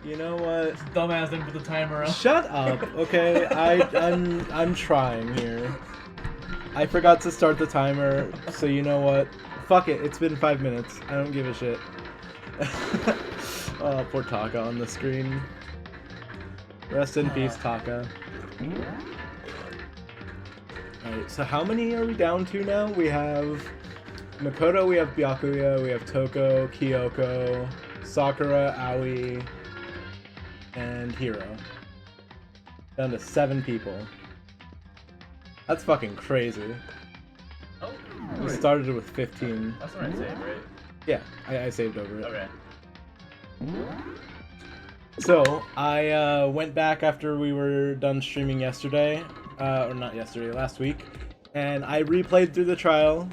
You know what? Dumbass didn't put the timer up. Shut up, okay? I'm trying here. I forgot to start the timer, so you know what? Fuck it, it's been 5 minutes. I don't give a shit. Oh, poor Taka on the screen. Rest in peace, Taka. Alright, so how many are we down to now? We have Makoto, we have Byakuya, we have Toko, Kyoko, Sakura, Aoi, and Hiro. Down to 7 people. That's fucking crazy. Oh, We started with 15. that's what I saved, right? Yeah, I saved over it. Okay. So, I went back after we were done streaming yesterday, or not yesterday, last week, and I replayed through the trial,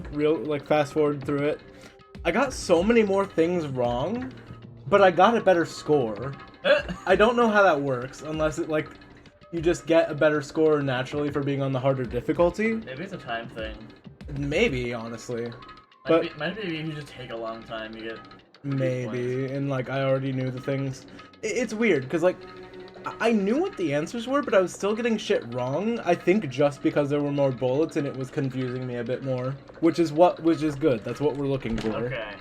fast forward through it. I got so many more things wrong, but I got a better score. I don't know how that works, unless it, you just get a better score naturally for being on the harder difficulty. Maybe it's a time thing. Maybe, honestly. Might be if you just take a long time, you get... Maybe, and I already knew the things. It's weird, because I knew what the answers were, but I was still getting shit wrong. I think just because there were more bullets and it was confusing me a bit more, which is good. That's what we're looking for. Okay.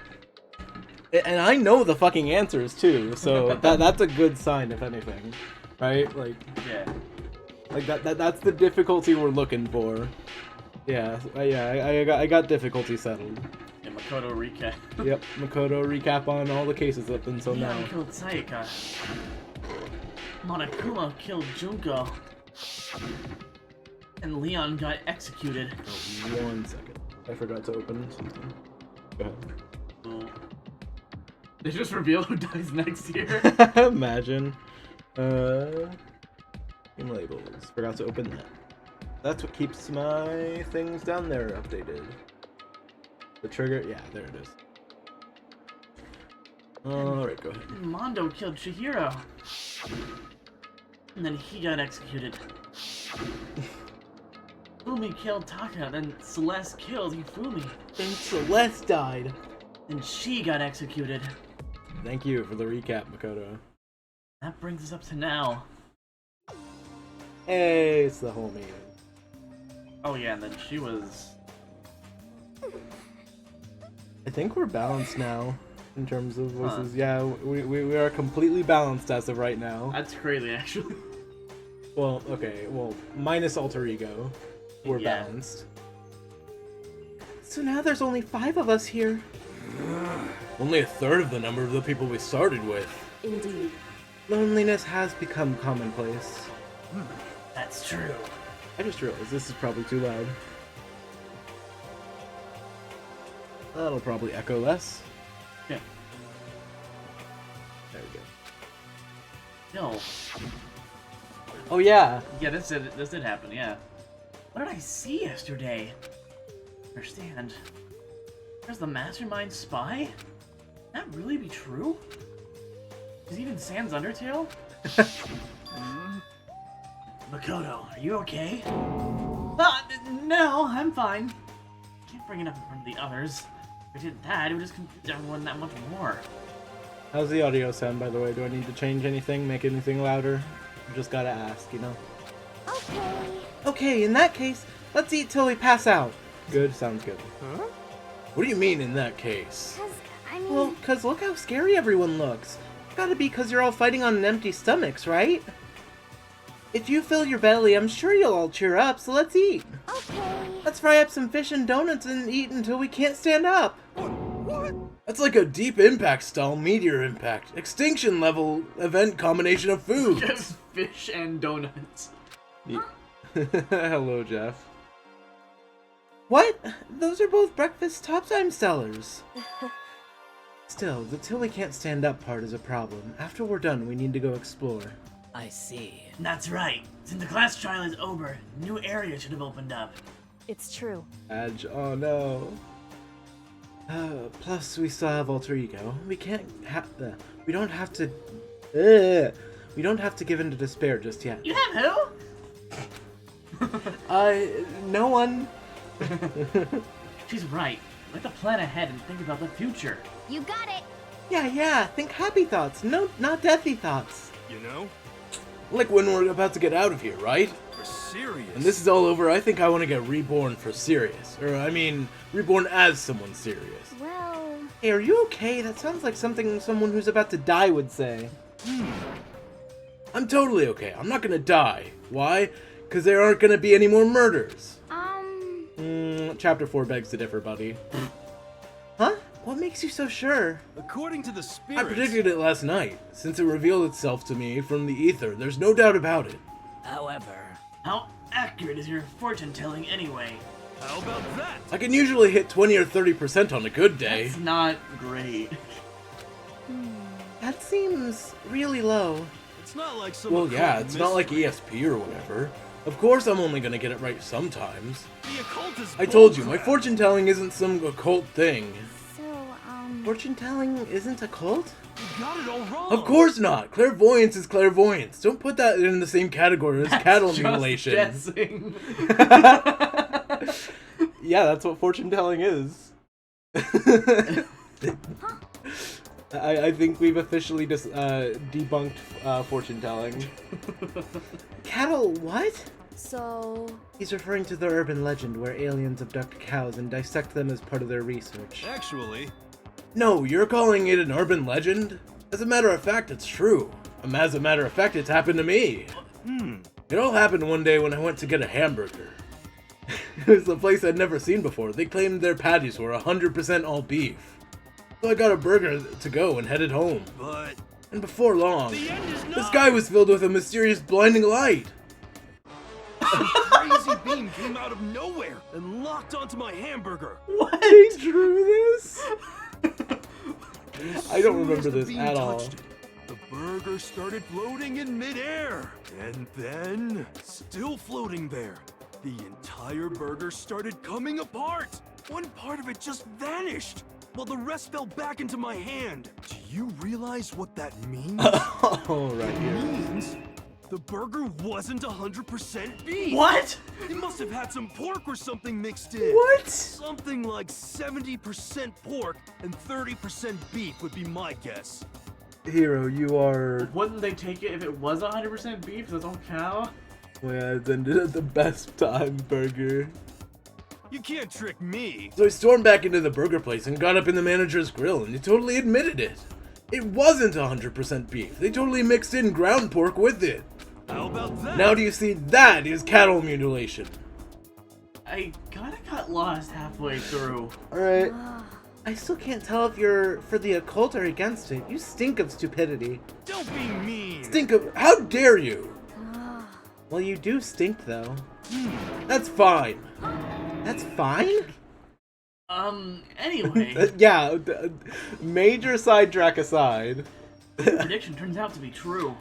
And I know the fucking answers too, so that's a good sign, if anything, right? Yeah. That's the difficulty we're looking for. Yeah, I got difficulty settled. Yeah, Makoto recap. Yep, Makoto recap on all the cases up until now. Leon killed Sayaka. Monokuma killed Junko. And Leon got executed. Oh, 1 second. I forgot to open something. Go ahead. Oh. They just reveal who dies next here. Imagine. Game labels. Forgot to open that. That's what keeps my things down there updated. The trigger, yeah, there it is. Alright, go ahead. Mondo killed Chihiro. And then he got executed. Fumi killed Taka, then Celeste killed Hifumi. And Celeste died. And she got executed. Thank you for the recap, Makoto. That brings us up to now. Hey, it's the whole meeting. Oh yeah, and then she was... I think we're balanced now, in terms of voices. Yeah, we are completely balanced as of right now. That's crazy, actually. Well, okay, minus alter ego. We're balanced. So now there's only 5 of us here. Only a third of the number of the people we started with. Indeed. Loneliness has become commonplace. That's true. I just realized this is probably too loud. That'll probably echo less. Yeah. There we go. No. Oh yeah. Yeah, this did happen, yeah. What did I see yesterday? Understand. There's the mastermind spy? Can that really be true? Is he even Sans Undertale? Makoto, are you okay? No, I'm fine. Can't bring it up in front of the others. If I did that, it would just confuse everyone that much more. How's the audio sound, by the way? Do I need to change anything, make anything louder? Just gotta ask, you know? Okay. Okay, in that case, let's eat till we pass out. Good, sounds good. Huh? What do you mean, in that case? Well, Cause look how scary everyone looks. Gotta be cause you're all fighting on empty stomachs, right? If you fill your belly, I'm sure you'll all cheer up, so let's eat. okay. Let's fry up some fish and donuts and eat until we can't stand up. What? That's like a deep impact style meteor impact. Extinction level event combination of foods. Just fish and donuts. Hello, Jeff. What? Those are both breakfast top time sellers. Still, the till we can't stand up part is a problem. After we're done, we need to go explore. I see. That's right. Since the class trial is over, new areas should have opened up. It's true. Edge, oh no. Plus, we still have alter ego. We can't we don't have to. We don't have to give in to despair just yet. You have who? No one. She's right. We have to plan ahead and think about the future. You got it. Yeah, think happy thoughts, no, not deathy thoughts. You know? Like when we're about to get out of here, right? For serious. When this is all over, I think I want to get reborn for serious. Or, I mean, reborn as someone serious. Well, Hey, are you okay? That sounds like something someone who's about to die would say. I'm totally okay. I'm not gonna die. Why? Because there aren't gonna be any more murders. Chapter 4 begs to differ, buddy. Huh? What makes you so sure? According to the spirits... I predicted it last night. Since it revealed itself to me from the ether, there's no doubt about it. However, How accurate is your fortune telling anyway? How about that? I can usually hit 20 or 30% on a good day. It's not great. That seems really low. It's not like some... Well, yeah, occult it's not like mystery. ESP or whatever. Of course I'm only gonna get it right sometimes. The occult is I told you, my bullcrap. fortune telling isn't some occult thing. so, Fortune telling isn't a cult? You got it all wrong. Of course not! Clairvoyance is clairvoyance. Don't put that in the same category as cattle Just mutilation. guessing. Yeah, that's what fortune telling is. I think we've officially debunked fortune telling. Cattle what? so, He's referring to the urban legend where aliens abduct cows and dissect them as part of their research. Actually, No, you're calling it an urban legend? As a matter of fact, it's true. As a matter of fact, it's happened to me. It all happened one day when I went to get a hamburger. It was a place I'd never seen before. They claimed their patties were 100% all beef. So I got a burger to go and headed home. but... And before long, The end is the not... sky was filled with a mysterious blinding light. crazy beam came out of nowhere and locked onto my hamburger. What? They drew this? And as I don't soon remember as the this beam at all. touched it, the burger started floating in midair. And then, still floating there, the entire burger started coming apart. One part of it just vanished, while the rest fell back into my hand. Do you realize what that means? Oh, right It here. means the burger wasn't 100% beef. What? It must have had some pork or something mixed in. What? Something like 70% pork and 30% beef would be my guess. Hero, you are... Wouldn't they take it if it was 100% beef? That's all cow? Yeah, it's ended at the best time, burger. You can't trick me. So I stormed back into the burger place and got up in the manager's grill, and he totally admitted it. It wasn't 100% beef. They totally mixed in ground pork with it. How about that? Now do you see that is cattle mutilation? I kinda got lost halfway through. Alright. I still can't tell if you're for the occult or against it. You stink of stupidity. Don't be mean. Stink of... How dare you? Well, you do stink, though. That's fine. That's fine? Anyway, Yeah, major sidetrack aside. the prediction turns out to be true.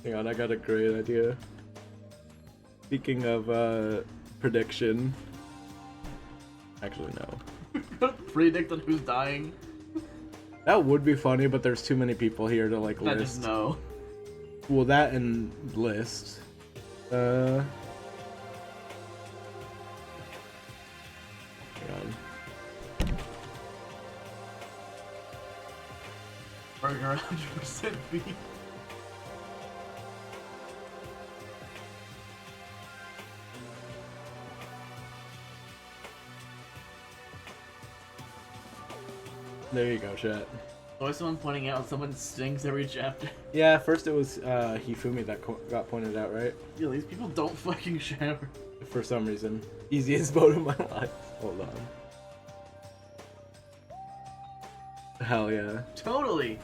Hang on, I got a great idea. Speaking of, prediction. Actually, no. Predict on who's dying? That would be funny, but there's too many people here to, like, I list. just know. Well, that and list. Hang on. Burger 100% beef. There you go, chat. Always someone pointing out someone stinks every chapter. Yeah, first it was Hifumi that got pointed out, right? Yeah, these people don't fucking shower. For some reason. Easiest vote of my life. Hold on. Hell yeah. Totally.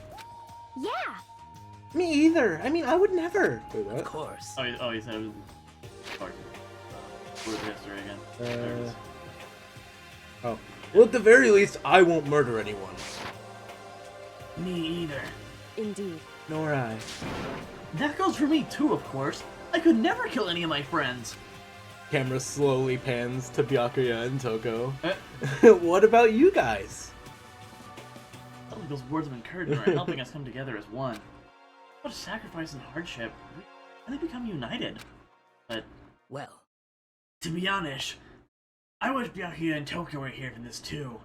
yeah. Me either. I mean, I would never. Wait, of what? course. Oh, you said it was... Fuck. Where's the history again? There it is. Oh. Well, at the very least, I won't murder anyone. Me either. Indeed. Nor I. That goes for me too, of course. I could never kill any of my friends. Camera slowly pans to Byakuya and Toko. Eh. What about you guys? I think those words of encouragement are helping us come together as one. What a sacrifice and hardship. We really become united. But, Well, to be honest, I wish Byakuya and Tokyo were here for this too.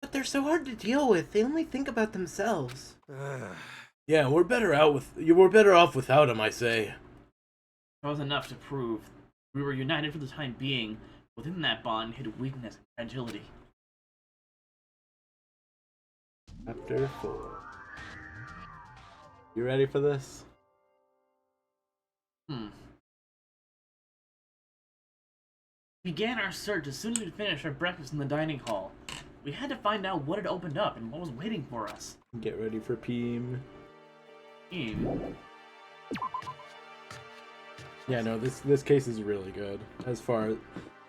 But But they're so hard to deal with. They only think about themselves. Yeah, we're better off without him, I say. That was enough to prove we were united for the time being. Within that bond hid weakness and fragility. Chapter 4. You ready for this? Began our search as soon as we finished our breakfast in the dining hall. We had to find out what had opened up and what was waiting for us. Get ready for Peem. Yeah, no, this case is really good. As far as,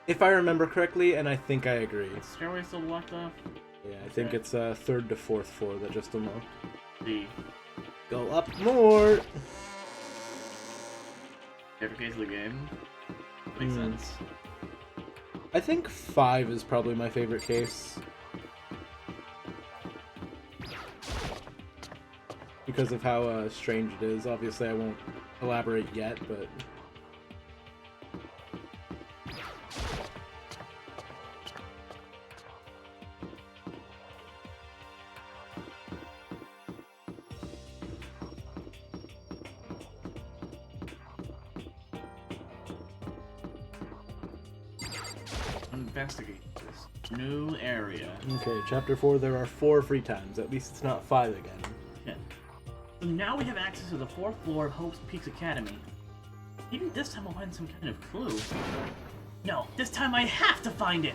if I remember correctly, and I think I agree. Is the stairway still locked off? Yeah, I think it's 3rd to 4th floor that just unlocked. D. Go up more! Favorite case of the game? Makes sense. I think 5 is probably my favorite case. Because of how strange it is. Obviously I won't elaborate yet, but... Investigate this new area. Okay, chapter 4, there are 4 free times. At least it's not 5 again. Yeah. So now we have access to the 4th floor of Hope's Peaks Academy. Maybe this time I'll find some kind of clue. No, this time I have to find it!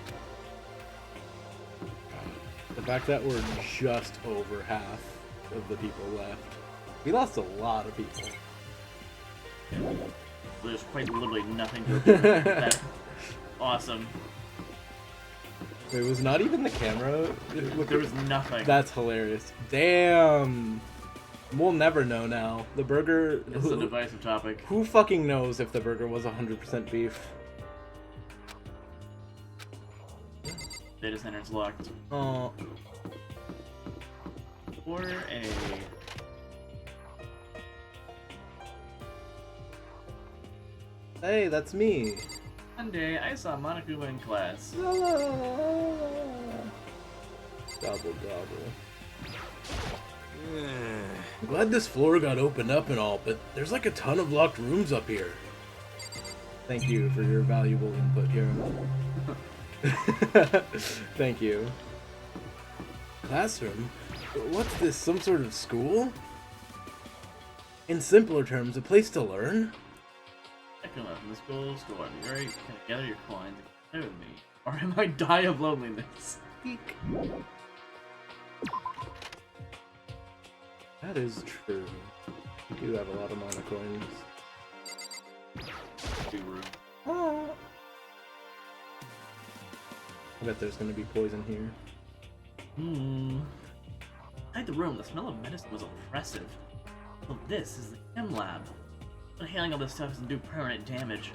The fact that we're just over half of the people left. We lost a lot of people. There's quite literally nothing to do with that. Awesome. It was not even the camera. There was nothing. That's hilarious. Damn. We'll never know now. The burger... This is a divisive topic. Who fucking knows if the burger was 100% beef? Data center's locked. Oh. Or a... Hey, that's me. One day, I saw Monokuma in class. Gobble, gobble. I'm glad this floor got opened up and all, but there's like a ton of locked rooms up here. Thank you for your valuable input here. Thank you. Classroom? What's this, some sort of school? In simpler terms, a place to learn? Second left in the school score. Be very kind of gather your coins and play with me. Or I might die of loneliness. Eek. That is true. We do have a lot of mana coins. Too rude. Oh. I bet there's gonna be poison here. Inside the room, the smell of medicine was oppressive. So this is the chem lab. But inhaling all this stuff doesn't do permanent damage.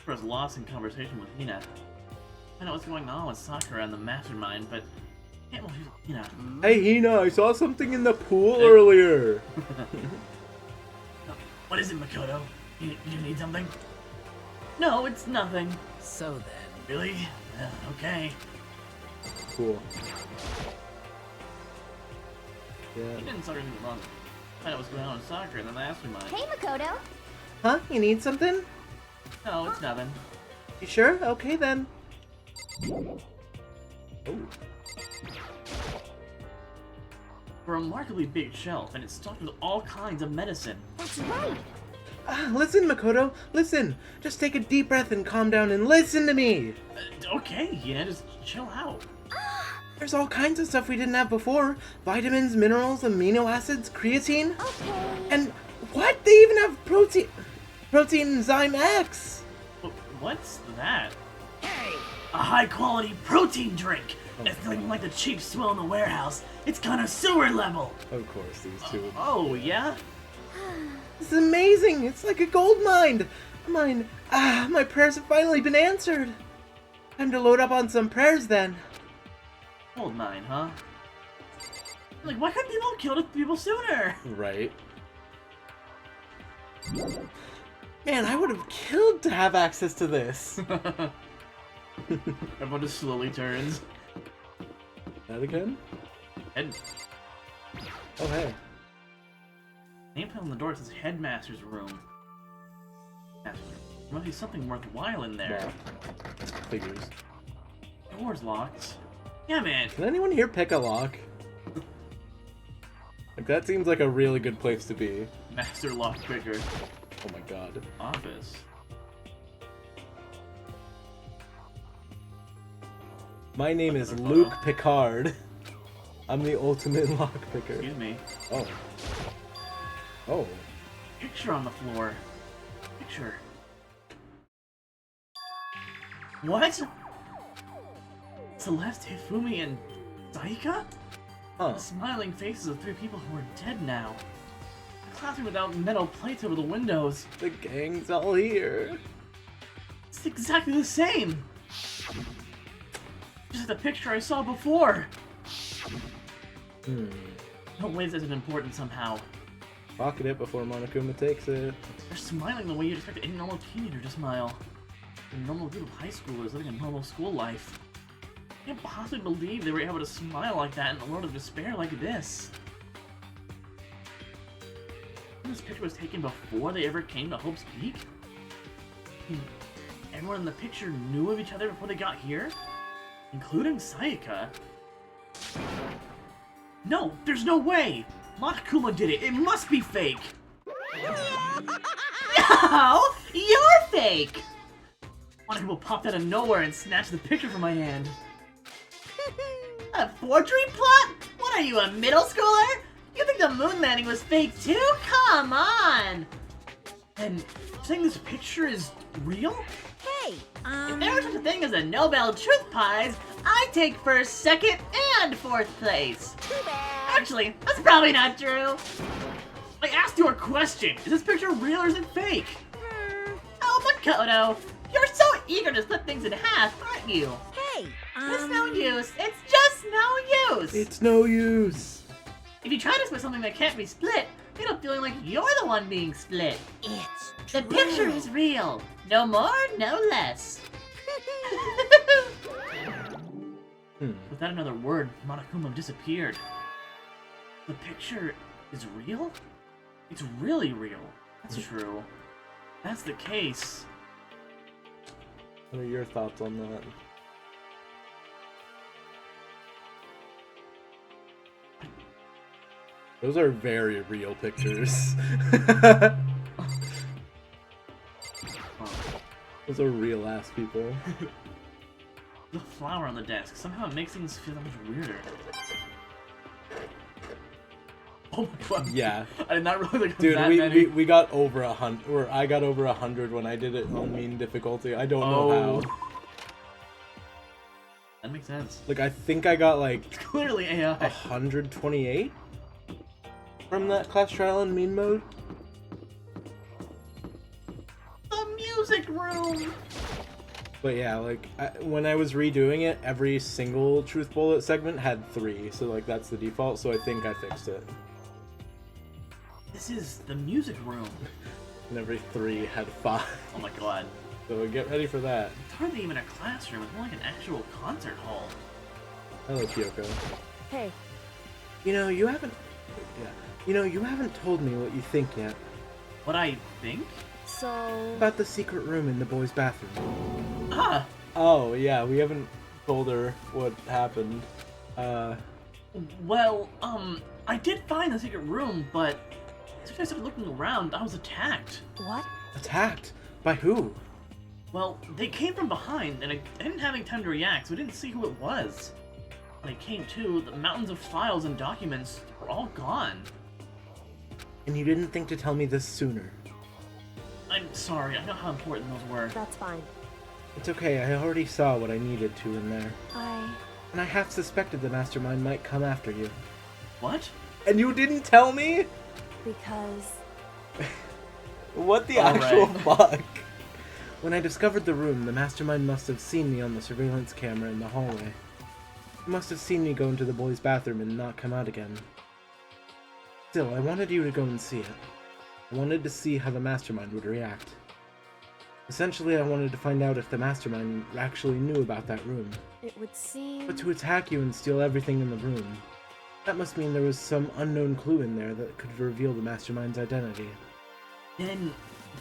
I was lost in conversation with Hina. I know what's going on with Sakura and the mastermind, but I can't believe Hina. Hey Hina, I saw something in the pool earlier. What is it, Makoto? You need something? No, it's nothing. So then. Really? Okay. Cool. Yeah. He didn't start wrong. Find out what's going on with Sakura and the mastermind. Hey, Makoto. Huh? You need something? No, it's nothing. You sure? Okay then. Oh. A remarkably big shelf, and it's stocked with all kinds of medicine. That's right. Listen, Makoto. Listen. Just take a deep breath and calm down and listen to me. Okay, yeah, just chill out. There's all kinds of stuff we didn't have before. Vitamins, minerals, amino acids, creatine. Okay. And what? They even have protein enzyme X. What's that? A high-quality protein drink. It's nothing like the cheap swill in the warehouse. It's kind of sewer level. Of course, these two. Oh, yeah? This is amazing. It's like a gold mine. My prayers have finally been answered. Time to load up on some prayers then. Gold mine, huh? Like, why couldn't people have killed people sooner? Right. Man, I would have killed to have access to this. Everyone just slowly turns. That again? Head. Oh, hey. Nameplate on the door says Headmaster's Room. There must be something worthwhile in there. Wow. Figures. Door's locked. Damn it! Can anyone here pick a lock? Like, that seems like a really good place to be. Master lockpicker. Oh my god. Office. My name is Another Luke photo. Picard. I'm the ultimate lockpicker. Excuse me. Oh. Oh. Picture on the floor. Picture. What? Celeste, Hifumi, and Saika? Huh. The smiling faces of three people who are dead now. A classroom without metal plates over the windows. The gang's all here. It's exactly the same! Just like the picture I saw before! Hmm. No way this isn't important somehow. Pocket it before Monokuma takes it. They're smiling the way you'd expect any normal teenager to smile. A normal group of high schoolers living a normal school life. I can't possibly believe they were able to smile like that in a world of despair like this. This picture was taken before they ever came to Hope's Peak? I mean, everyone in the picture knew of each other before they got here? Including Sayaka? No, there's no way! Monokuma did it! It must be fake! No! You're fake! Monokuma popped out of nowhere and snatched the picture from my hand. A forgery plot? What are you, a middle schooler? You think the moon landing was fake too? Come on! And saying this picture is real? Hey, If there was such a thing as a Nobel Truth Prize, I'd take first, second, and fourth place. too bad. Actually, that's probably not true. I asked you a question. Is this picture real or is it fake? Oh, Makoto, you're so eager to split things in half, aren't you? Hey, It's no use. It's just no use. It's no use. If you try to split something that can't be split, you end up feeling like you're the one being split. It's The picture is real. No more, no less. Without another word, Monokuma disappeared. The picture is real? It's really real. That's true. That's the case. What are your thoughts on that? Those are very real pictures. Those are real ass people. The flower on the desk. Somehow it makes things feel that much weirder. Oh my god. Yeah. I did not realize there was Dude, that many. we got over 100, or I got over 100 when I did it on mean difficulty. I don't know how. That makes sense. Like, I think I got like It's clearly AI. 128 from that class trial in mean mode. The music room! But yeah, like, when I was redoing it, every single truth bullet segment had 3, so like that's the default, so I think I fixed it. This is the music room. And every 3 had 5. Oh my god. So get ready for that. It's hardly even a classroom, it's more like an actual concert hall. Hello, Kyoko. Hey, You know, you haven't... Yeah. You know, you haven't told me what you think yet. What I think? so About the secret room in the boys' bathroom. Ah! Oh, yeah, we haven't told her what happened. Well, I did find the secret room, but as soon as I started looking around, I was attacked. what? Attacked? By who? Well, they came from behind, and I didn't have any time to react, so I didn't see who it was. When I came to, the mountains of files and documents were all gone. And you didn't think to tell me this sooner. I'm sorry, I know how important those were. That's fine. It's okay, I already saw what I needed to in there. I And I half suspected the mastermind might come after you. What? And you didn't tell me? because What the All actual right. fuck? When I discovered the room, the mastermind must have seen me on the surveillance camera in the hallway. He must have seen me go into the boys' bathroom and not come out again. Still, I wanted you to go and see it. I wanted to see how the mastermind would react. Essentially, I wanted to find out if the mastermind actually knew about that room. It would seem... But to attack you and steal everything in the room, that must mean there was some unknown clue in there that could reveal the mastermind's identity. Then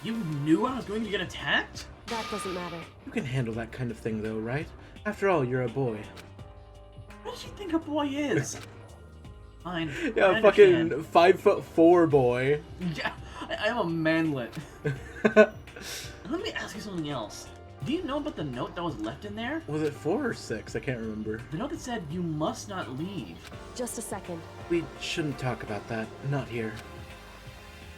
you knew I was going to get attacked? That doesn't matter. You can handle that kind of thing though, right? After all, you're a boy. What does she think a boy is? Fine. Yeah, I a fucking understand. 5'4" boy. Yeah, I'm a manlet. Let me ask you something else. Do you know about the note that was left in there? Was it 4 or 6? I can't remember. The note that said, you must not leave. Just a second. We shouldn't talk about that. Not here.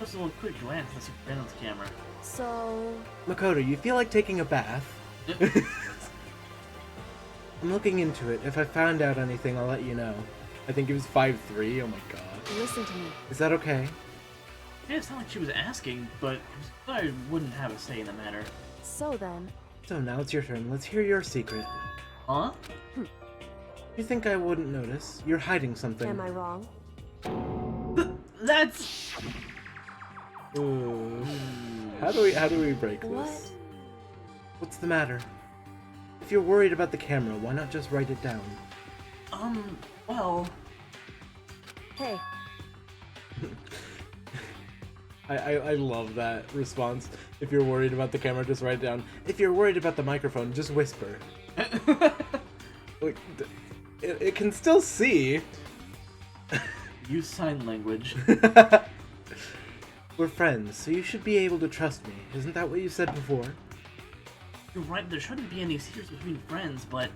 Just a little quick glance at the surveillance camera. So... Makoto, you feel like taking a bath? I'm looking into it. If I found out anything, I'll let you know. I think he was 5'3". Oh my god. Listen to me. Is that okay? It didn't sound like she was asking, but I wouldn't have a say in the matter. So then... So now it's your turn. Let's hear your secret. Huh? You think I wouldn't notice? You're hiding something. Am I wrong? That's... Ooh. How do we break this? What? What's the matter? If you're worried about the camera, why not just write it down? Well... Hey, I love that response. If you're worried about the camera, just write it down. If you're worried about the microphone, just whisper. Like, it can still see. Use sign language. We're friends, so you should be able to trust me. Isn't that what you said before? You're right, there shouldn't be any secrets between friends, but...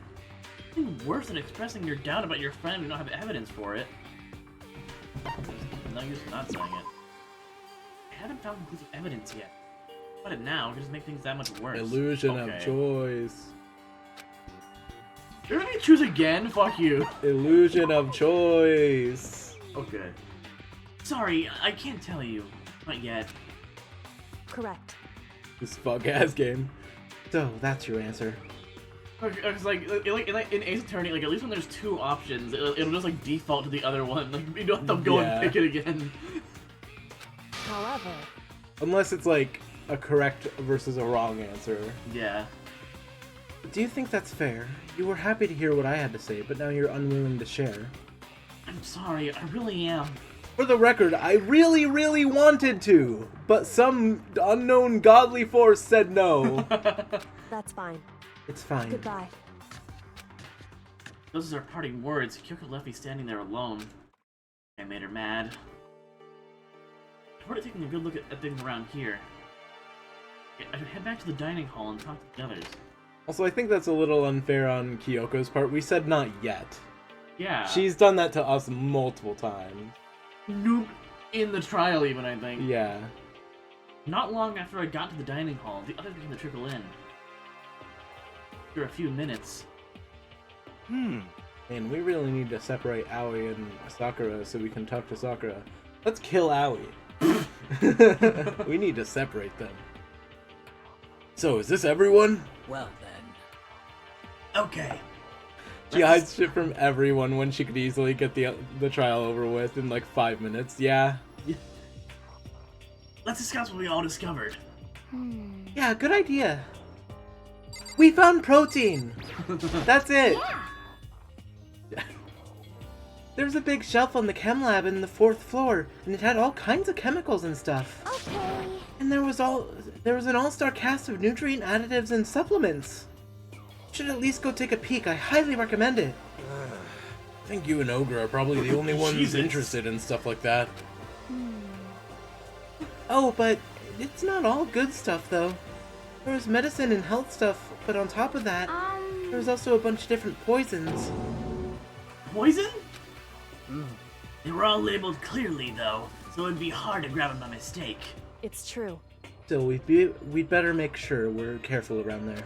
Nothing worse than expressing your doubt about your friend when you don't have evidence for it. No use in not saying it. I haven't found conclusive evidence yet. But it now could just make things that much worse. Illusion of choice. You're gonna choose again? Fuck you. Illusion of choice. Okay. Sorry, I can't tell you. Not yet. correct. This fuck ass game. So that's your answer. Because like in Ace Attorney, like at least when there's two options, it'll just like default to the other one. Like you don't have to go and pick it again. However, Unless it's like a correct versus a wrong answer. Yeah. Do you think that's fair? You were happy to hear what I had to say, but now you're unwilling to share. I'm sorry, I really am. For the record, I really, really wanted to, but some unknown godly force said no. that's fine. It's fine. Goodbye. Those are our parting words. Kyoko left me standing there alone. I made her mad. I started taking a good look at things around here. I should head back to the dining hall and talk to the others. Also, I think that's a little unfair on Kyoko's part. We said not yet. Yeah. She's done that to us multiple times. Nope. In the trial even, I think. Yeah. Not long after I got to the dining hall, the others began to trickle in. After a few minutes. And we really need to separate Aoi and Sakura so we can talk to Sakura. Let's kill Aoi. We need to separate them. So, is this everyone? Well then. Okay. She hides shit from everyone when she could easily get the trial over with in like 5 minutes. Yeah. Let's discuss what we all discovered. Yeah, good idea. We found protein. That's it. There's a big shelf on the chem lab in the 4th floor, and it had all kinds of chemicals and stuff. Okay. And there was an all-star cast of nutrient additives and supplements. Should at least go take a peek. I highly recommend it. I think you and Ogre are probably the only ones Jesus. interested in stuff like that. Oh, but it's not all good stuff, though. There was medicine and health stuff, but on top of that, there was also a bunch of different poisons. Poison? They were all labeled clearly, though, so it'd be hard to grab them by mistake. It's true. Still, we'd better make sure we're careful around there.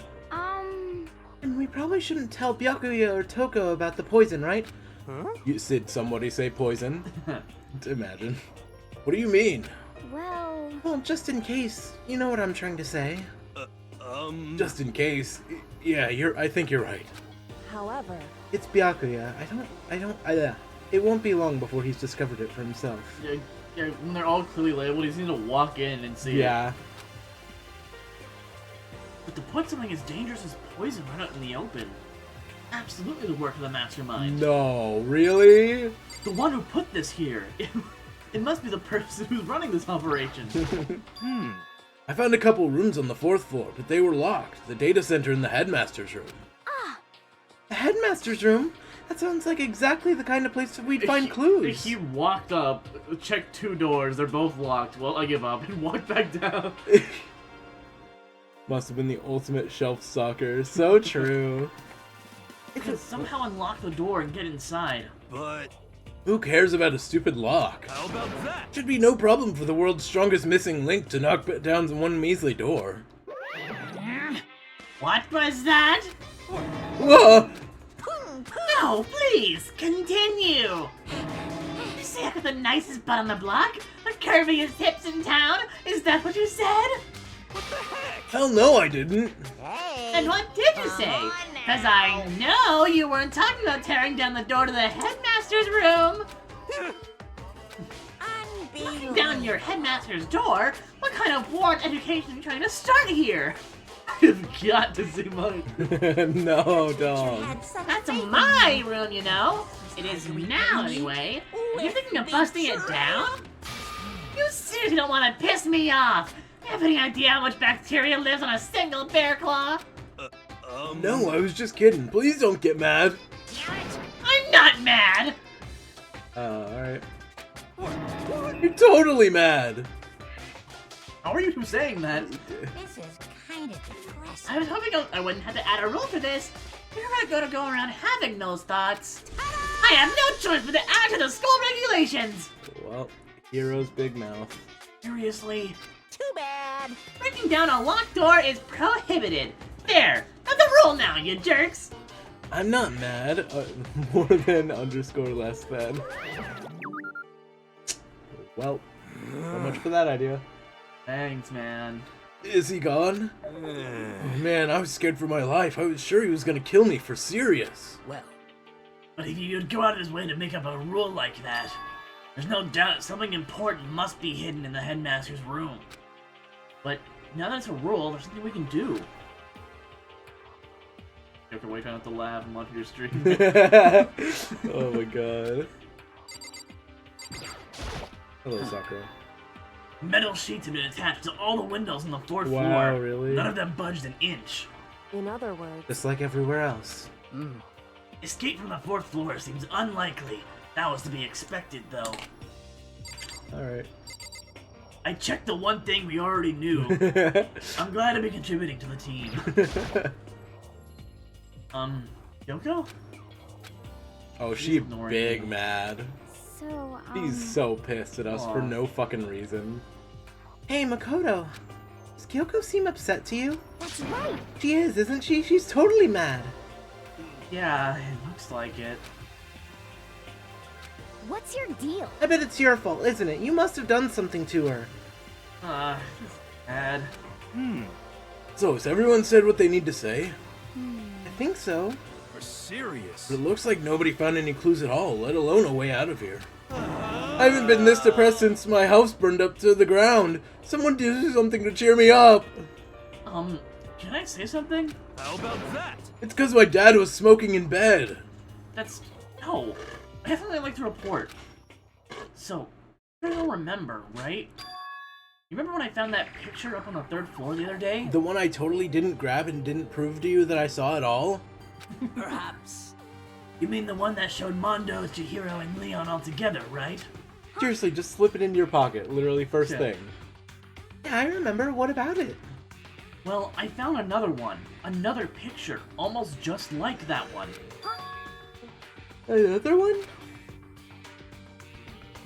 And we probably shouldn't tell Byakuya or Toko about the poison, right? Huh? Did somebody say poison? Imagine. What do you mean? Well, just in case. You know what I'm trying to say. Just in case. Yeah, I think you're right. However, It's Byakuya. It won't be long before he's discovered it for himself. Yeah, when they're all clearly labeled, you just need to walk in and see it. Yeah. But to put something as dangerous as poison right out in the open, absolutely the work of the mastermind. No, really? The one who put this here. It must be the person who's running this operation. I found a couple rooms on the 4th floor, but they were locked. The data center and the headmaster's room. The headmaster's room? That sounds like exactly the kind of place that we'd find clues. He walked up, checked 2 doors, they're both locked. Well, I give up, and walked back down. Must have been the ultimate shelf stalker. So true. It could somehow unlock the door and get inside. But Who cares about a stupid lock? how about that? Should be no problem for the world's strongest missing link to knock down one measly door. What was that? Whoa! No, please, continue! You say I got the nicest butt on the block? The curviest hips in town? Is that what you said? Hell no, I didn't. And what did you say? Because I know you weren't talking about tearing down the door to the headmaster's room. Knocking down your headmaster's door? What kind of war and education are you trying to start here? You've got to see mine. No, dog. That's my room, you know. It is now, anyway. Are you thinking of busting it down? You seriously don't want to piss me off. You have any idea how much bacteria lives on a single bear claw? No, I was just kidding. Please don't get mad. I'm not mad. Alright. You're totally mad. How are you saying that? This is kind of depressing. I was hoping I wouldn't have to add a rule for this. You're not gonna go around having those thoughts. I have no choice but to add to the school regulations. Well, hero's big mouth. Seriously, Too bad. breaking down a locked door is prohibited. There, that's a rule now, you jerks. I'm not mad. More than underscore less than. Well, so much for that idea. Thanks, man. Is he gone? Oh, man, I was scared for my life. I was sure he was gonna kill me for serious. Well, But if you'd go out of his way to make up a rule like that, there's no doubt something important must be hidden in the headmaster's room. But now that it's a rule, there's something we can do. You have to wait not to laugh and watch your stream. Oh my god. Hello, Sakura. Metal sheets have been attached to all the windows on the 4th Wow, floor. really? None of them budged an inch. In other words, Just like everywhere else. Escape from the 4th floor seems unlikely. That was to be expected, though. Alright. I checked the one thing we already knew. I'm glad to be contributing to the team. Yoko? Oh, she ignoring big me. mad. so, He's so pissed at us for Aw. no fucking reason. Hey, Makoto. Does Kyoko seem upset to you? that's right. She is, isn't she? She's totally mad. Yeah, it looks like it. What's your deal? I bet it's your fault, isn't it? You must have done something to her. Bad. So, has everyone said what they need to say? I think so. Are serious? But it looks like nobody found any clues at all, let alone a way out of here. I haven't been this depressed since my house burned up to the ground. Someone do something to cheer me up. Can I say something? How about that? It's because my dad was smoking in bed. No. I have something I'd like to report. So, you all remember, right? You remember when I found that picture up on the 3rd floor the other day? The one I totally didn't grab and didn't prove to you that I saw at all? Perhaps. You mean the one that showed Mondo, Chihiro, and Leon all together, right? Seriously, just slip it into your pocket, literally first Yeah. thing. Yeah, I remember. What about it? Well, I found another one. Another picture, almost just like that one. Another one?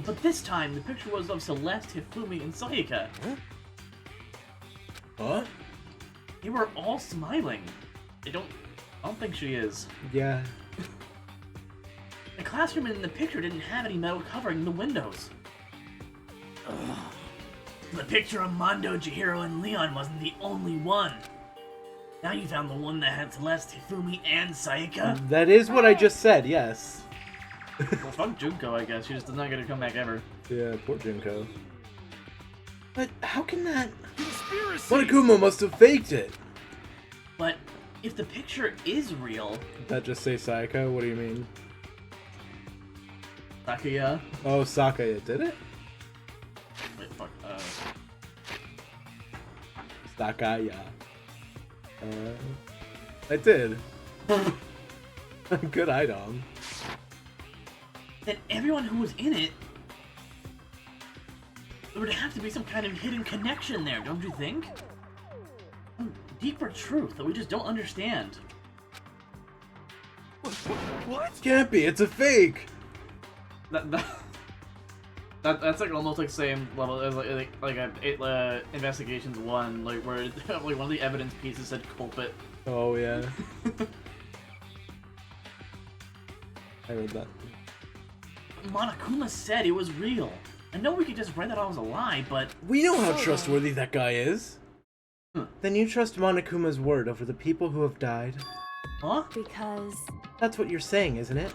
But this time, the picture was of Celeste, Hifumi, and Sayaka. Huh? They were all smiling. I don't think she is. Yeah. The classroom in the picture didn't have any metal covering the windows. The picture of Mondo, Chihiro, and Leon wasn't the only one. Now you found the one that had Celeste, Hifumi, and Sayaka? That is what I just said, yes. Well, fuck Junko, I guess. She just does not get to come back ever. Yeah, poor Junko. But how can that... Conspiracy! Monokuma must have faked it. if the picture is real, That just say Sayaka? What do you mean? Takuya. Oh, Sakaya did it? Wait, fuck. Sakaya. I did. Good item. Then everyone who was in it, there would have to be some kind of hidden connection there, don't you think? Some deeper truth that we just don't understand. What? Can't be, it's a fake! That's like almost like same level as Investigations 1, like where like one of the evidence pieces said culprit. Oh, yeah. I heard that. Monokuma said it was real. I know we could just write that off as a lie, but We know how So trustworthy that guy is. Then you trust Monokuma's word over the people who have died? huh? Because That's what you're saying, isn't it?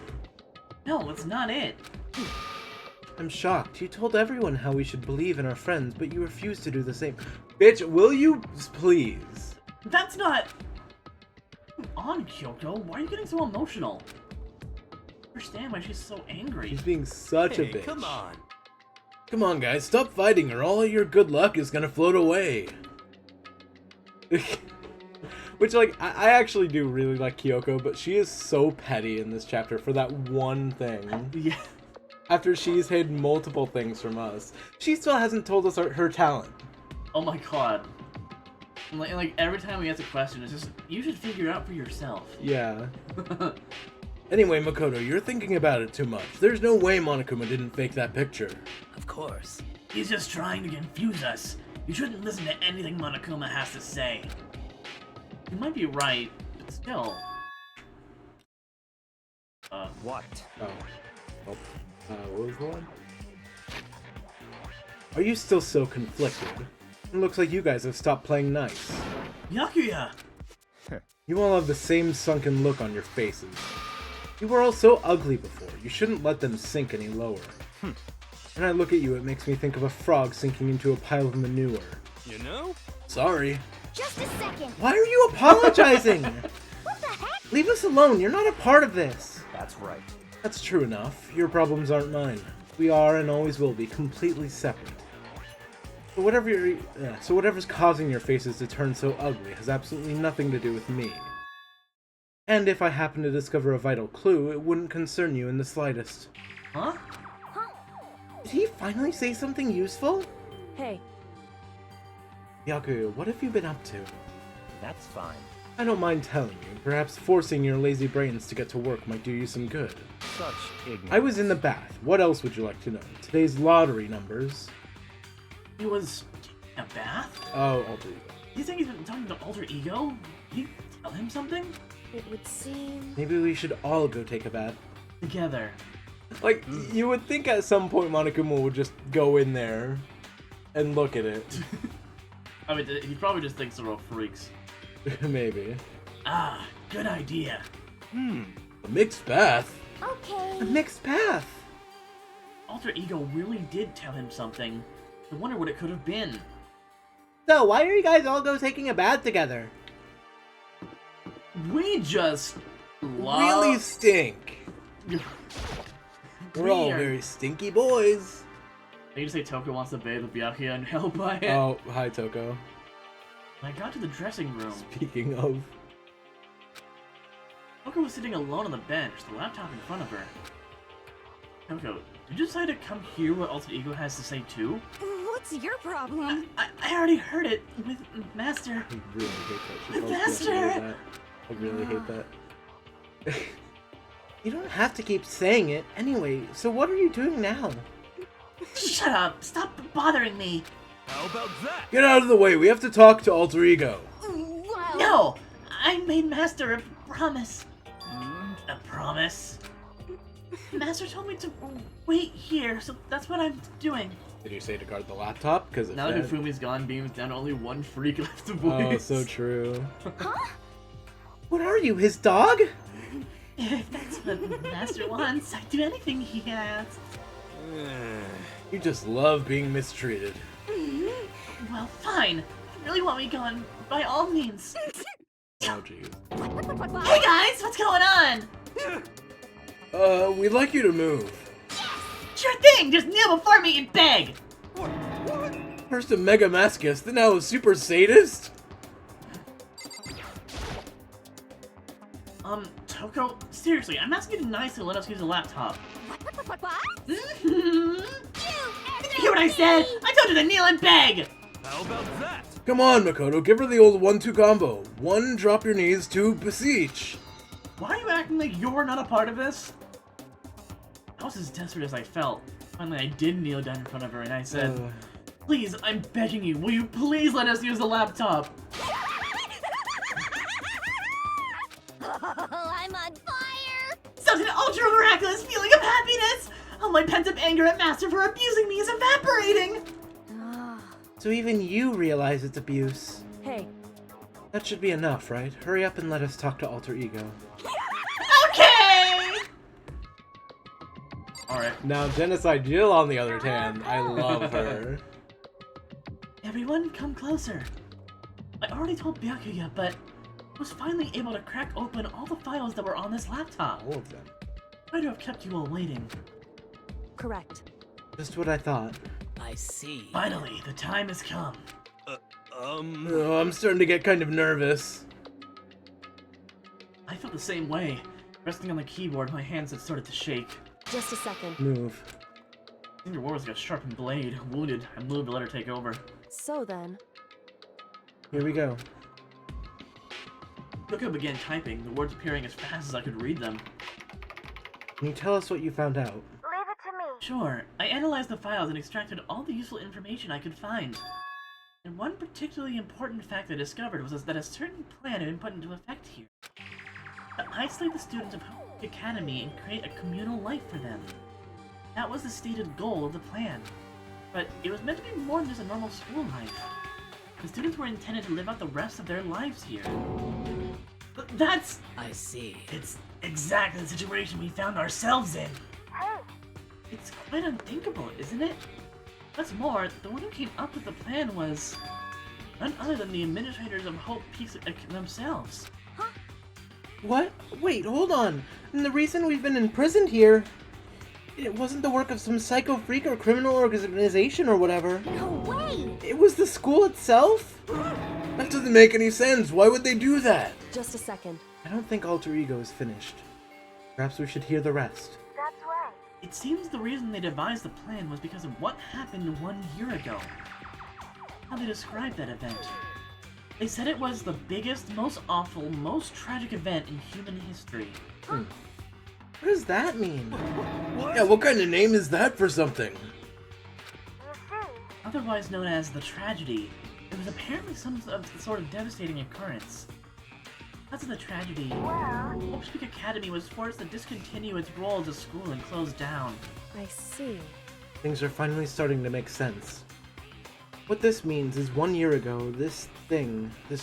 No, that's not it. I'm shocked. You told everyone how we should believe in our friends, but you refused to do the same. Bitch, will you please? That's not. Come on, Kyoko. Why are you getting so emotional? I understand why she's so angry. She's being such a Hey, bitch. come on. Come on, guys, stop fighting or all of your good luck is gonna float away. Which, like, I actually do really like Kyoko, but she is so petty in this chapter for that one thing. Yeah. After she's hid multiple things from us, she still hasn't told us her talent. Oh my god. And like every time we ask a question, it's just you should figure it out for yourself. Yeah. Anyway, Makoto, you're thinking about it too much. There's no way Monokuma didn't fake that picture. Of course. He's just trying to confuse us. You shouldn't listen to anything Monokuma has to say. You might be right, but still. What? Oh. What was the one? Are you still so conflicted? It looks like you guys have stopped playing nice. Yakuya! You all have the same sunken look on your faces. You were all so ugly before, you shouldn't let them sink any lower. When I look at you, it makes me think of a frog sinking into a pile of manure. You know? Sorry. Just a second. Why are you apologizing? What the heck? Leave us alone, you're not a part of this. That's right. That's true enough. Your problems aren't mine. We are and always will be completely separate. So whatever's causing your faces to turn so ugly has absolutely nothing to do with me. And if I happen to discover a vital clue, it wouldn't concern you in the slightest. Huh? Did he finally say something useful? hey, Yaku, what have you been up to? That's fine. I don't mind telling you. Perhaps forcing your lazy brains to get to work might do you some good. Such ignorance. I was in the bath. What else would you like to know? Today's lottery numbers. He was in a bath? Oh, I'll do that. Do you think he's been talking to Alter Ego? Did you tell him something? it would seem. Maybe we should all go take a bath. Together. Like, you would think at some point Monokuma would just go in there and look at it. I mean, he probably just thinks they're all freaks. Maybe. Ah, good idea. A mixed bath? A Okay. mixed bath? Alter Ego really did tell him something. I wonder what it could have been. So, why are you guys all go taking a bath together? We just love... Really stink. We're all Weird. very stinky boys. They just say Toko wants to bathe with Byakuya and help by it. Oh, hi Toko. When I got to the dressing room, Speaking of. Toko was sitting alone on the bench, the laptop in front of her. Toko, did you decide to come hear what Alter Ego has to say too? What's your problem? I already heard it with Master. I really hate that. She Master! calls Byakuya that. I really hate that. You don't have to keep saying it. Anyway, so what are you doing now? Shut up! Stop bothering me! How about that? Get out of the way. We have to talk to Alter Ego. Well, No! I made Master a promise. A promise? Master told me to wait here, so that's what I'm doing. Did you say to guard the laptop? Because Now that Hifumi's gone, beams down to only one freak left to voice. Oh, so true. Huh? What are you, his dog? If that's what Master wants, I'd do anything he asks. You just love being mistreated. Well, fine. If you really want me gone, by all means. Oh, jeez. Hey guys, what's going on? We'd like you to move. Sure thing, just kneel before me and beg. First a mega masochist, then now a super sadist? Toko, seriously, I'm asking you nicely to let us use the laptop. What? Mm-hmm. Did you hear what I said? I told you to kneel and beg! How about that? Come on, Makoto, give her the old 1-2 combo. 1, drop your knees, 2, beseech. Why are you acting like you're not a part of this? I was as desperate as I felt. Finally, I did kneel down in front of her and I said, please, I'm begging you, will you please let us use the laptop? I'm on fire! Such an ultra miraculous feeling of happiness! All my pent-up anger at Master for abusing me is evaporating! So even you realize it's abuse. Hey, That should be enough, right? Hurry up and let us talk to Alter Ego. Okay! Alright. Now, Genocide Jill, on the other hand, I love her. Everyone, come closer. I already told Byakuya, but was finally able to crack open all the files that were on this laptop. All of them. Might have kept you all waiting. correct. Just what I thought. I see. Finally, the time has come. Oh, I'm starting to get kind of nervous. I felt the same way. Resting on the keyboard, my hands had started to shake. Just a second. Move. Senior War was like a sharpened blade. Wounded, I moved to let her take over. So then, Here we go. Yoko began typing, the words appearing as fast as I could read them. Can you tell us what you found out? Leave it to me. Sure, I analyzed the files and extracted all the useful information I could find. And one particularly important fact I discovered was that a certain plan had been put into effect here. To isolate the students of Hope Academy and create a communal life for them. That was the stated goal of the plan. But it was meant to be more than just a normal school life. The students were intended to live out the rest of their lives here. But that's... I see. It's exactly the situation we found ourselves in. Hey, It's quite unthinkable, isn't it? What's more, the one who came up with the plan was none other than the administrators of Hope Peaks themselves. What? Wait, hold on. And the reason we've been imprisoned here, it wasn't the work of some psycho freak or criminal organization or whatever. no way! It was the school itself? That doesn't make any sense. Why would they do that? just a second. I don't think Alter Ego is finished. Perhaps we should hear the rest. That's right. It seems the reason they devised the plan was because of what happened 1 year ago. How they described that event. They said it was the biggest, most awful, most tragic event in human history. What does that mean? What? Yeah, what kind of name is that for something? You see? Otherwise known as the tragedy, it was apparently some sort of devastating occurrence. Because of the tragedy, Hope Peak Academy was forced to discontinue its role as a school and close down. I see. Things are finally starting to make sense. What this means is 1 year ago, this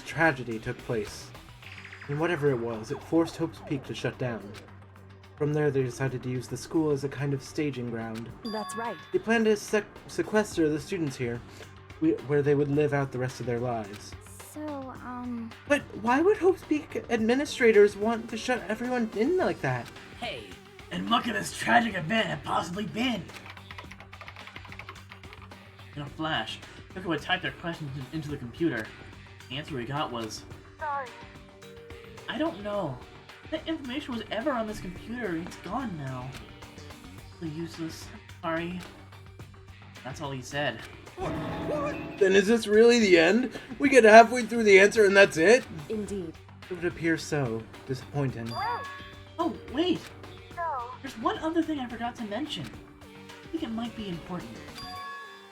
tragedy took place. And whatever it was, it forced Hope's Peak to shut down. From there, they decided to use the school as a kind of staging ground. That's right. They planned to sequester the students here, where they would live out the rest of their lives. So, But why would Hope's Peak administrators want to shut everyone in like that? Hey, And what could this tragic event have possibly been? In a flash, Yoko would type their questions into the computer. The answer we got was, sorry. I don't know. That information was ever on this computer, it's gone now. Really useless. Sorry. That's all he said. Then is this really the end? We get halfway through the answer and that's it? Indeed. It would appear so. Disappointing. Wait, Oh, wait! so, There's one other thing I forgot to mention. I think it might be important.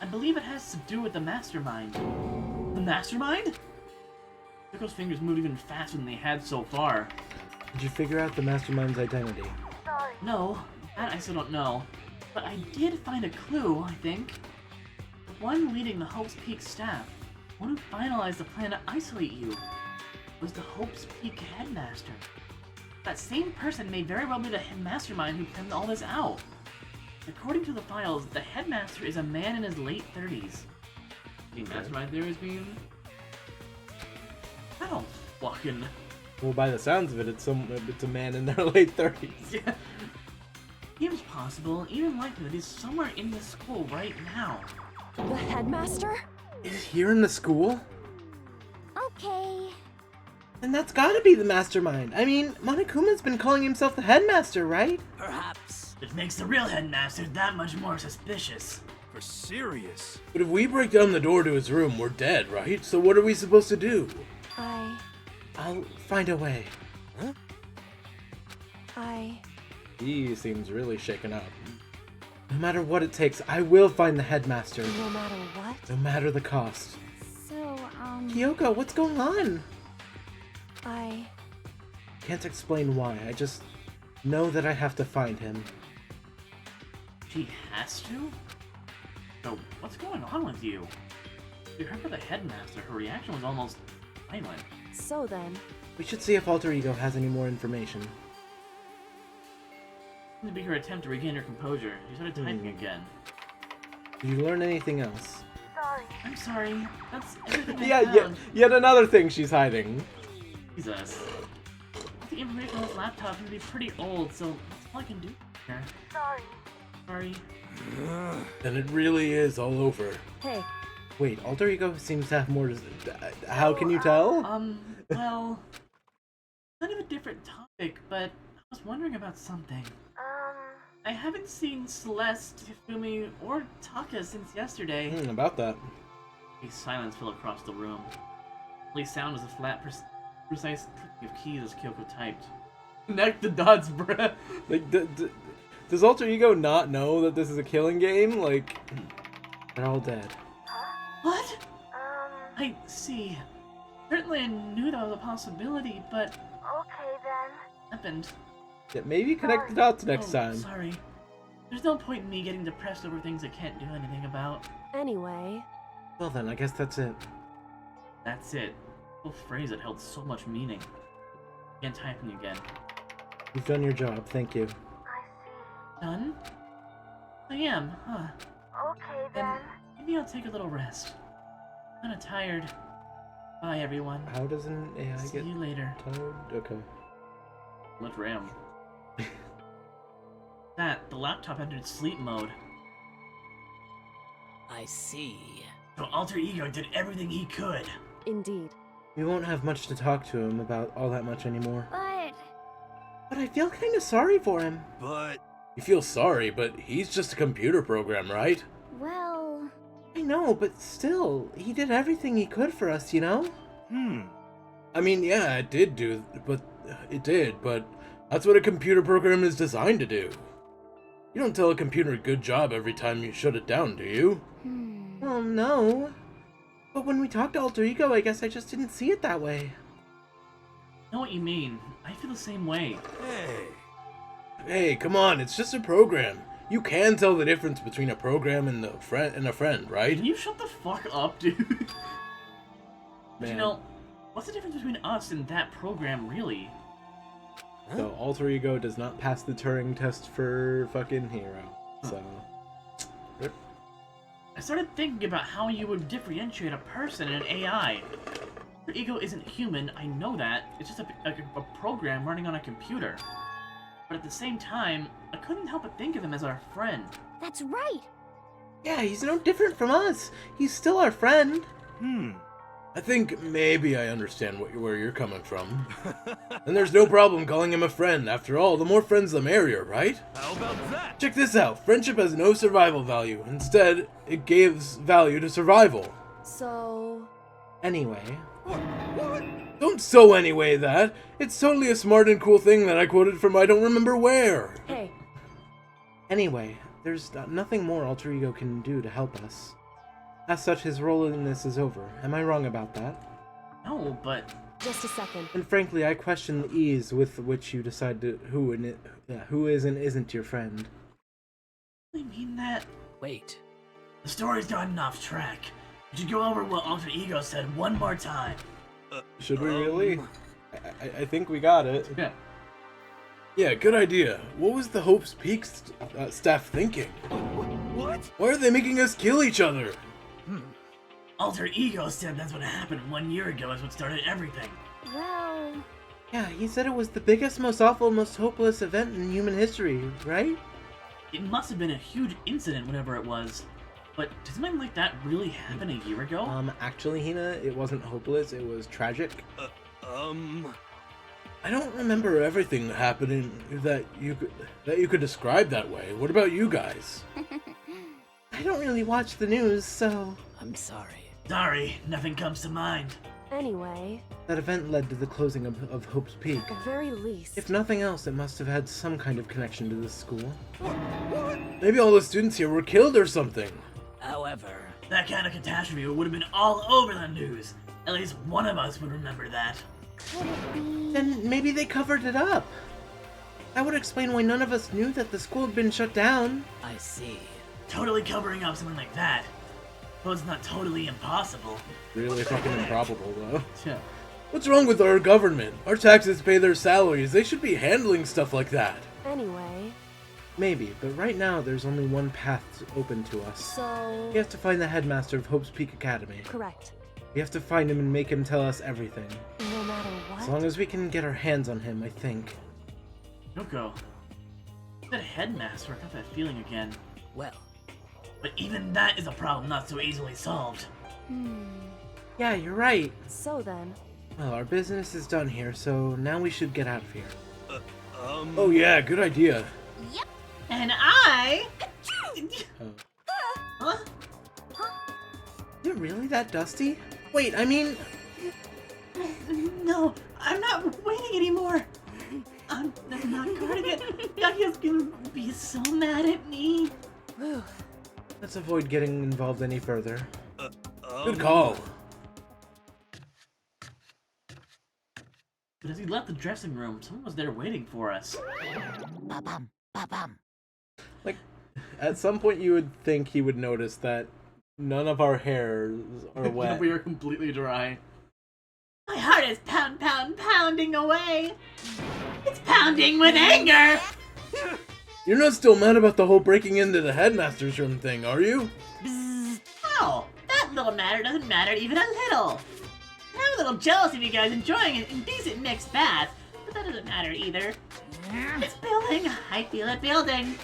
I believe it has to do with the mastermind. The mastermind? Yoko's fingers moved even faster than they had so far. Did you figure out the mastermind's identity? sorry. No, that I still don't know. But I did find a clue, I think. The one leading the Hope's Peak staff, one who finalized the plan to isolate you, was the Hope's Peak headmaster. That same person may very well be the mastermind who planned all this out. According to the files, the headmaster is a man in his late 30s. The mastermind theories being... I don't fucking... Well, by the sounds of it, it's a man in their late 30s. Yeah. Seems possible, even likely, that he's somewhere in the school right now. The headmaster? Is here in the school? Okay. Then that's gotta be the mastermind. I mean, Monokuma's been calling himself the headmaster, right? Perhaps. Which makes the real headmaster that much more suspicious. For serious. But if we break down the door to his room, we're dead, right? So what are we supposed to do? I'll find a way. Huh? He seems really shaken up. No matter what it takes, I will find the headmaster. No matter what? No matter the cost. So, Kyoko, what's going on? I Can't explain why. I just know that I have to find him. She has to? So, what's going on with you? You heard from the headmaster, her reaction was almost violent. So then, We should see if Alter Ego has any more information. Seemed to be her attempt to regain her composure. She started typing again. Did you learn anything else? sorry. I'm sorry. That's everything I Yeah, found. yet another thing she's hiding. Jesus. The information on this laptop can be pretty old, so that's all I can do here. Sorry. Sorry. And it really is all over. hey, Wait, Alter Ego seems to have more to... How can you tell? Well, kind of a different topic, but I was wondering about something. I haven't seen Celeste, Hifumi, or Taka since yesterday. About that. A silence fell across the room. The only sound was a flat, precise clicking of keys as Kyoko typed. Connect the dots, bruh! Like, does Alter Ego not know that this is a killing game? Like, they're all dead. What? I see. Certainly I knew that was a possibility, but Okay then. happened. Yeah, maybe connect the dots next Oh, time. sorry. There's no point in me getting depressed over things I can't do anything about. anyway, Well then, I guess that's it. That's it. The whole phrase that held so much meaning. Began typing again. You've done your job, thank you. I see. Done? I am, huh? Okay Then then. maybe I'll take a little rest. I'm kinda tired. Bye, everyone. How does an AI See get you later. tired? Okay. Let ram. The laptop entered sleep mode. I see. So Alter Ego did everything he could. indeed. We won't have much to talk to him about all that much anymore. But But I feel kinda sorry for him. But You feel sorry, but he's just a computer program, right? well, I know, but still, he did everything he could for us, you know? I mean, yeah, it did, but that's what a computer program is designed to do. You don't tell a computer good job every time you shut it down, do you? Well, no. But when we talked to Alter Ego, I guess I just didn't see it that way. I know what you mean. I feel the same way. hey, Hey, come on, it's just a program. You can tell the difference between a program and a friend, right? Can you shut the fuck up, dude? But Man. you know, what's the difference between us and that program, really? So Alter Ego does not pass the Turing test for fucking Hero. So I started thinking about how you would differentiate a person and an AI. Your ego isn't human, I know that. It's just a program running on a computer. But at the same time, I couldn't help but think of him as our friend. that's right. yeah, he's no different from us. He's still our friend. I think maybe I understand where you're coming from. And there's no problem calling him a friend. After all, the more friends the merrier, right? how about that? Check this out. Friendship has no survival value. Instead, it gives value to survival. So, Anyway. What? Don't so anyway that. It's totally a smart and cool thing that I quoted from I don't remember where. hey, Anyway, there's nothing more Alter Ego can do to help us. As such, his role in this is over. Am I wrong about that? No, but just a second. And frankly, I question the ease with which you decide who is and isn't your friend. I mean that. Wait. The story's gotten off track. We should go over what Alter Ego said one more time. Should we really? I think we got it. Yeah. Yeah, good idea. What was the Hope's Peak staff thinking? What? Why are they making us kill each other? Alter Ego said that's what happened 1 year ago is what started everything. Well, Yeah, he said it was the biggest, most awful, most hopeless event in human history, right? It must have been a huge incident, whatever it was. But did something like that really happen a year ago? Actually, Hina, it wasn't hopeless, it was tragic. Um... I don't remember everything happening that you could describe that way. What about you guys? I don't really watch the news, so... I'm sorry. Sorry, nothing comes to mind. Anyway, That event led to the closing of Hope's Peak. at the very least, If nothing else, it must have had some kind of connection to this school. Maybe all the students here were killed or something. However, That kind of catastrophe would have been all over the news. At least one of us would remember that. Could it be? Then maybe they covered it up. That would explain why none of us knew that the school had been shut down. I see. Totally covering up something like that. Well, it's not totally impossible. Really fucking improbable, though. Yeah. What's wrong with our government? Our taxes pay their salaries. They should be handling stuff like that. anyway, Maybe, but right now there's only one path open to us. so... We have to find the headmaster of Hope's Peak Academy. Correct. We have to find him and make him tell us everything. No matter As what? long as we can get our hands on him, I think. Yoko. That headmaster, I got that feeling again. Well, But even that is a problem not so easily solved. Yeah, you're right. So then, Well, our business is done here, so now we should get out of here. Um... Oh yeah, good idea. And I... Oh. Huh? Is it really that dusty? Wait, I mean... No, I'm not waiting anymore. I'm not guarding it. Yakuya's gonna be so mad at me. Let's avoid getting involved any further. um... Good call. But as he left the dressing room, someone was there waiting for us. ba-bum, ba-bum. Like, at some point you would think he would notice that none of our hairs are wet. We are completely dry. My heart is pounding away. It's pounding with anger. You're not still mad about the whole breaking into the headmaster's room thing, are you? Oh, that little matter doesn't matter even a little. I'm a little jealous of you guys enjoying an indecent mixed bath, but that doesn't matter either. It's building. I feel it building.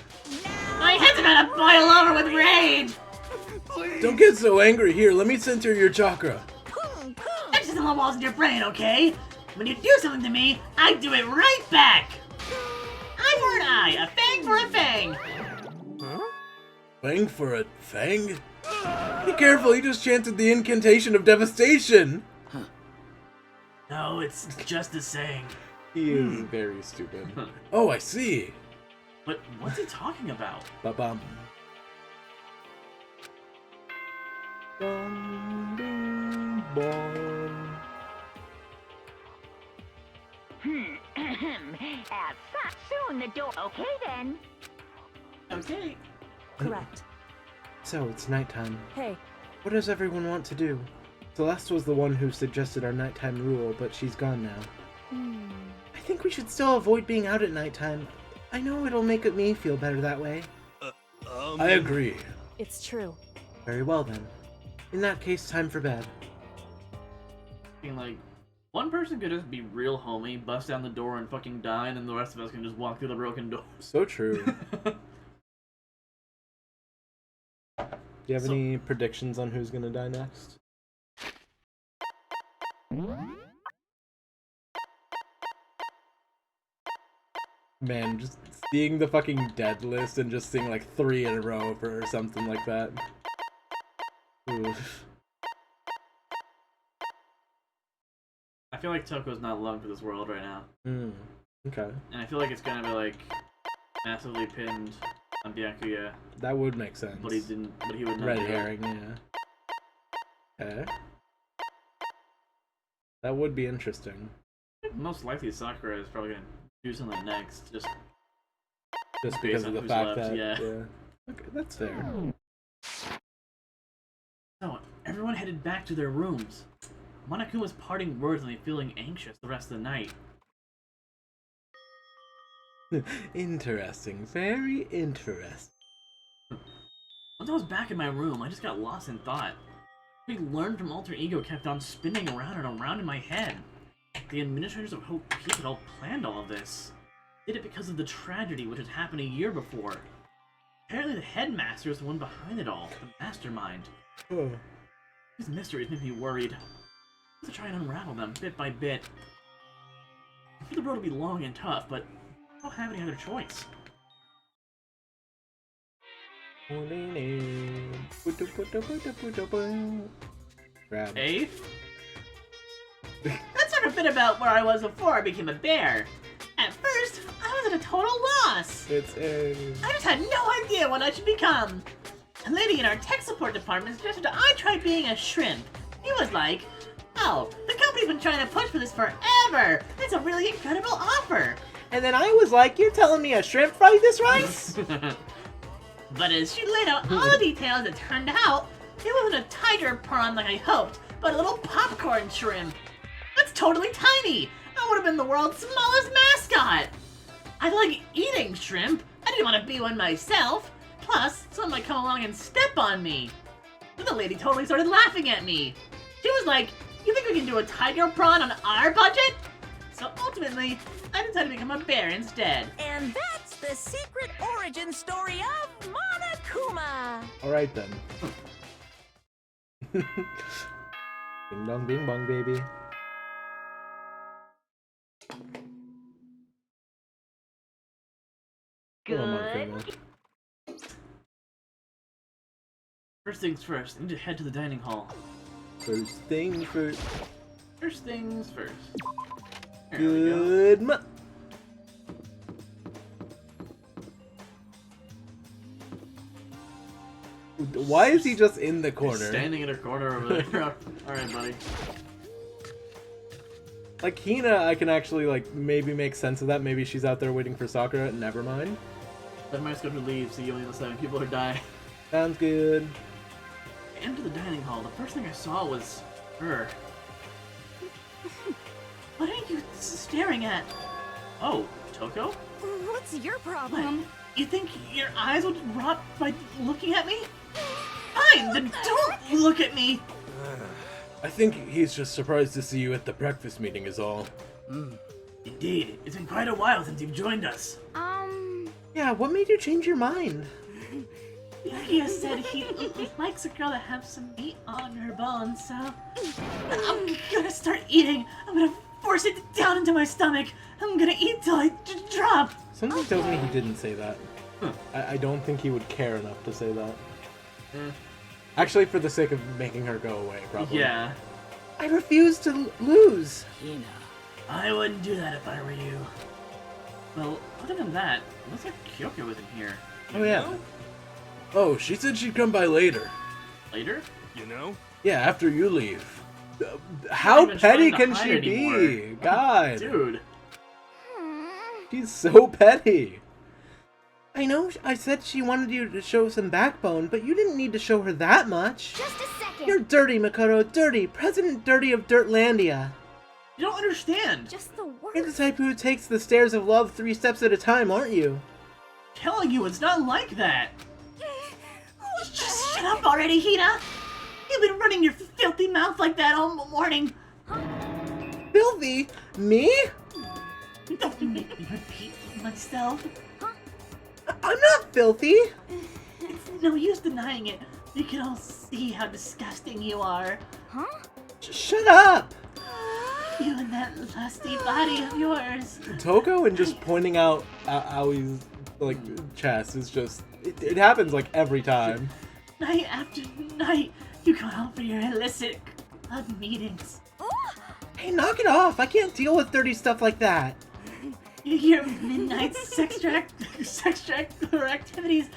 My head's about to boil over with rage. Don't get so angry. Here, let me center your chakra. That's just on the walls of your brain, okay? When you do something to me, I do it right back. Eye for an eye, a fang for a fang. Fang for a fang? Be careful, he just chanted the incantation of devastation. No, it's just a saying. He is very stupid. Oh, I see. But what's he talking about? Ba-bum. Bum, bing, bum. As such, soon the door. Okay then. Okay. correct. So, it's nighttime. Hey, What does everyone want to do? Celeste was the one who suggested our nighttime rule, but she's gone now. I think we should still avoid being out at nighttime. I know it'll make me feel better that way. I agree. it's true. Very well then. In that case, time for bed. Being like, one person could just be real homey, bust down the door and fucking die, and then the rest of us can just walk through the broken door. So true. Do you have any predictions on who's gonna die next? Man, just seeing the fucking dead list and just seeing like 3 in a row for or something like that. Oof. I feel like Toko's not long for this world right now. Okay. And I feel like it's gonna be like massively pinned on Byakuya, That would make sense. but he would not Red do it. herring, yeah. Okay. That would be interesting. Most likely Sakura is probably gonna do something next, just Just Based because on of the who's fact left, that, yeah. Okay, that's fair. so everyone headed back to their rooms. Monaco was parting words and me feeling anxious the rest of the night. Interesting. Very interesting. Once I was back in my room, I just got lost in thought. We learned from Alter Ego kept on spinning around and around in my head. the administrators of Hope Peak had all planned all of this. Did it because of the tragedy which had happened a year before. Apparently the headmaster is the one behind it all, the mastermind. Oh. These mysteries make me worried. To try and unravel them bit by bit. I feel the road will be long and tough, but I don't have any other choice. Grab. Eh? That's sort of bit about where I was before I became a bear. At first, I was at a total loss. It's a... I just had no idea what I should become. A lady in our tech support department suggested I try being a shrimp. He was like, "Oh, the company's been trying to push for this forever. It's a really incredible offer." And then I was like, "You're telling me a shrimp fried this rice?" But as she laid out all the details, it turned out it wasn't a tiger prawn like I hoped, but a little popcorn shrimp. That's totally tiny. I would have been the world's smallest mascot. I like eating shrimp. I didn't want to be one myself. Plus, someone might come along and step on me. Then the lady totally started laughing at me. She was like, "You think we can do a tiger prawn on our budget?" So ultimately, I decided to become a bear instead. And that's the secret origin story of Monokuma. Alright then. Ding dong bing bong, baby. Come on, Monokuma. First things first, I need to head to the dining hall. First thing first. First things first. There we go. Good mo- Why is he just in the corner? Standing in a corner over there. Alright, buddy. Like, Hina, I can actually, like, maybe make sense of that. Maybe she's out there waiting for Sakura. Never mind. Then my schedule leaves, so you only let 7 people are die. Sounds good. I entered the dining hall. The first thing I saw was her. What are you staring at? Oh, Toko? What's your problem? What? You think your eyes would rot by looking at me? Fine, then don't look at me! I think he's just surprised to see you at the breakfast meeting is all. Indeed, it's been quite a while since you've joined us. Yeah, what made you change your mind? Yukia said he likes a girl to have some meat on her bones, so I'm gonna start eating. I'm gonna force it down into my stomach. I'm gonna eat till I drop. Something tells me he didn't say that. I don't think he would care enough to say that. Actually, for the sake of making her go away, probably. Yeah. I refuse to lose. Hina. I wouldn't do that if I were you. Well, other than that, it looks like Kyoko was in here. Oh, yeah. Oh, she said she'd come by later. Later? You know? Yeah, after you leave. Not How even petty trying can to hide she anymore. be? God. Dude. She's so petty. I know I said she wanted you to show some backbone, but you didn't need to show her that much. Just a second. You're dirty, Makoto. Dirty. President Dirty of Dirtlandia. You don't understand. Just the You're the worst. type who takes the stairs of love 3 steps at a time, aren't you? Telling you it's not like that. What the Just heck? shut up already, Hina. You've been running your filthy mouth like that all morning. Filthy? Me? Don't make me repeat myself. I'm not filthy. It's no use denying it. We can all see how disgusting you are. Huh? Shut up. You and that lusty body of yours. Toko and just pointing out Aoi's like chest is just it happens like every time. Night after night, you go out for your illicit club meetings. Hey, knock it off. I can't deal with dirty stuff like that. Your midnight sex activities,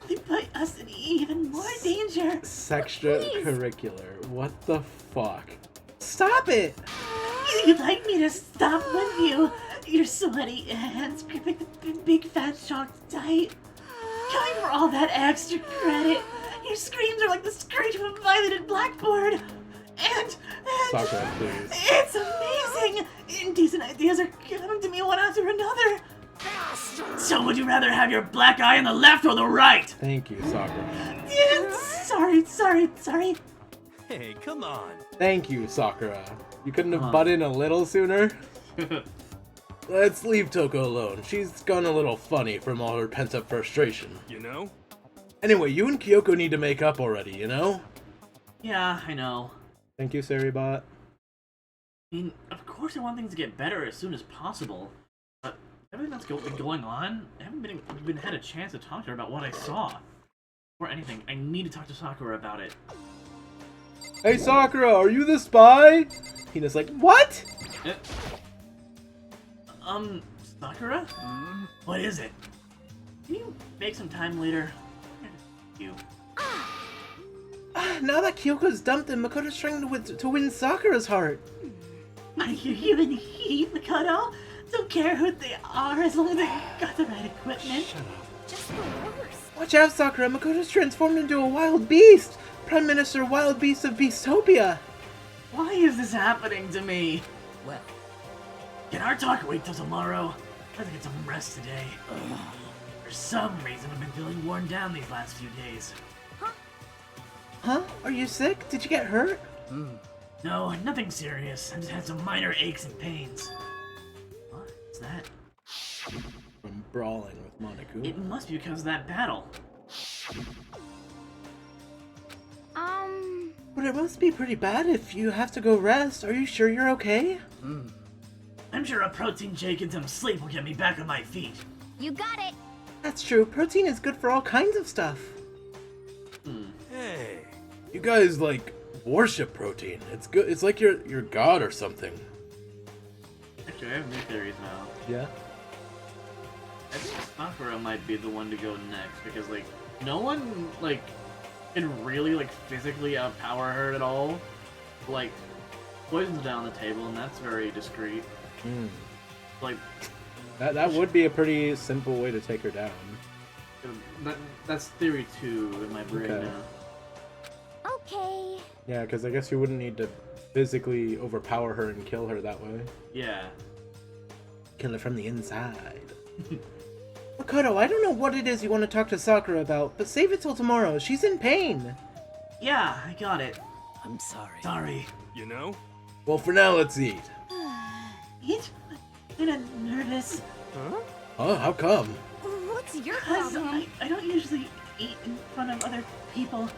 they put us in even more danger. Extracurricular. What the fuck? Stop it. You'd like me to stop with you? Your sweaty hands gripping the big fat shark tight. Going for all that extra credit. Your screams are like the screech of a violated blackboard. And Sakura, please. it's amazing! Indecent ideas are coming to me one after another. So would you rather have your black eye on the left or the right? Thank you, Sakura. Yeah, sorry. Hey, come on. Thank you, Sakura. You couldn't have butt in a little sooner? Uh-huh. Let's leave Toko alone. She's gone a little funny from all her pent-up frustration. You know? Anyway, you and Kyoko need to make up already, you know? Yeah, I know. Thank you, Saribot. I mean, of course I want things to get better as soon as possible, but everything that's been going on, I haven't been had a chance to talk to her about what I saw. Or anything, I need to talk to Sakura about it. Hey Sakura, are you the spy? Hina's like, what? Sakura? What is it? Can you make some time later? You. Now that Kyoko's dumped him, Makoto's trying to win Sakura's heart. Are you even he, Makoto? Don't care who they are as long as they got the right equipment. Shut up. Just the worst. Watch out, Sakura. Makoto's transformed into a wild beast. Prime Minister Wild Beast of Beastopia. Why is this happening to me? Well, Can our talk wait till tomorrow? I have to get some rest today. For some reason, I've been feeling worn down these last few days. Huh? Are you sick? Did you get hurt? No, nothing serious. I just had some minor aches and pains. What's that? From brawling with Monaku. It must be because of that battle. But it must be pretty bad if you have to go rest. Are you sure you're okay? I'm sure a protein shake and some sleep will get me back on my feet. You got it. That's true. Protein is good for all kinds of stuff. Hey. You guys, like, worship protein. It's good. It's like your god or something. Actually, I have new theories now. Yeah? I think Sakura might be the one to go next because, like, no one, like, can really, like, physically outpower her at all. Like, poison's down the table, and that's very discreet. Like, That would be a pretty simple way to take her down. that's theory 2 in my brain Okay. now. Okay. Yeah, because I guess you wouldn't need to physically overpower her and kill her that way. Yeah. Kill her from the inside. Makoto, I don't know what it is you want to talk to Sakura about, but save it till tomorrow. She's in pain. Yeah, I got it. I'm sorry. Sorry. You know? Well, for now, let's eat. Eat? I'm kinda nervous. Huh? Oh, how come? What's your Because problem? I don't usually eat in front of other people.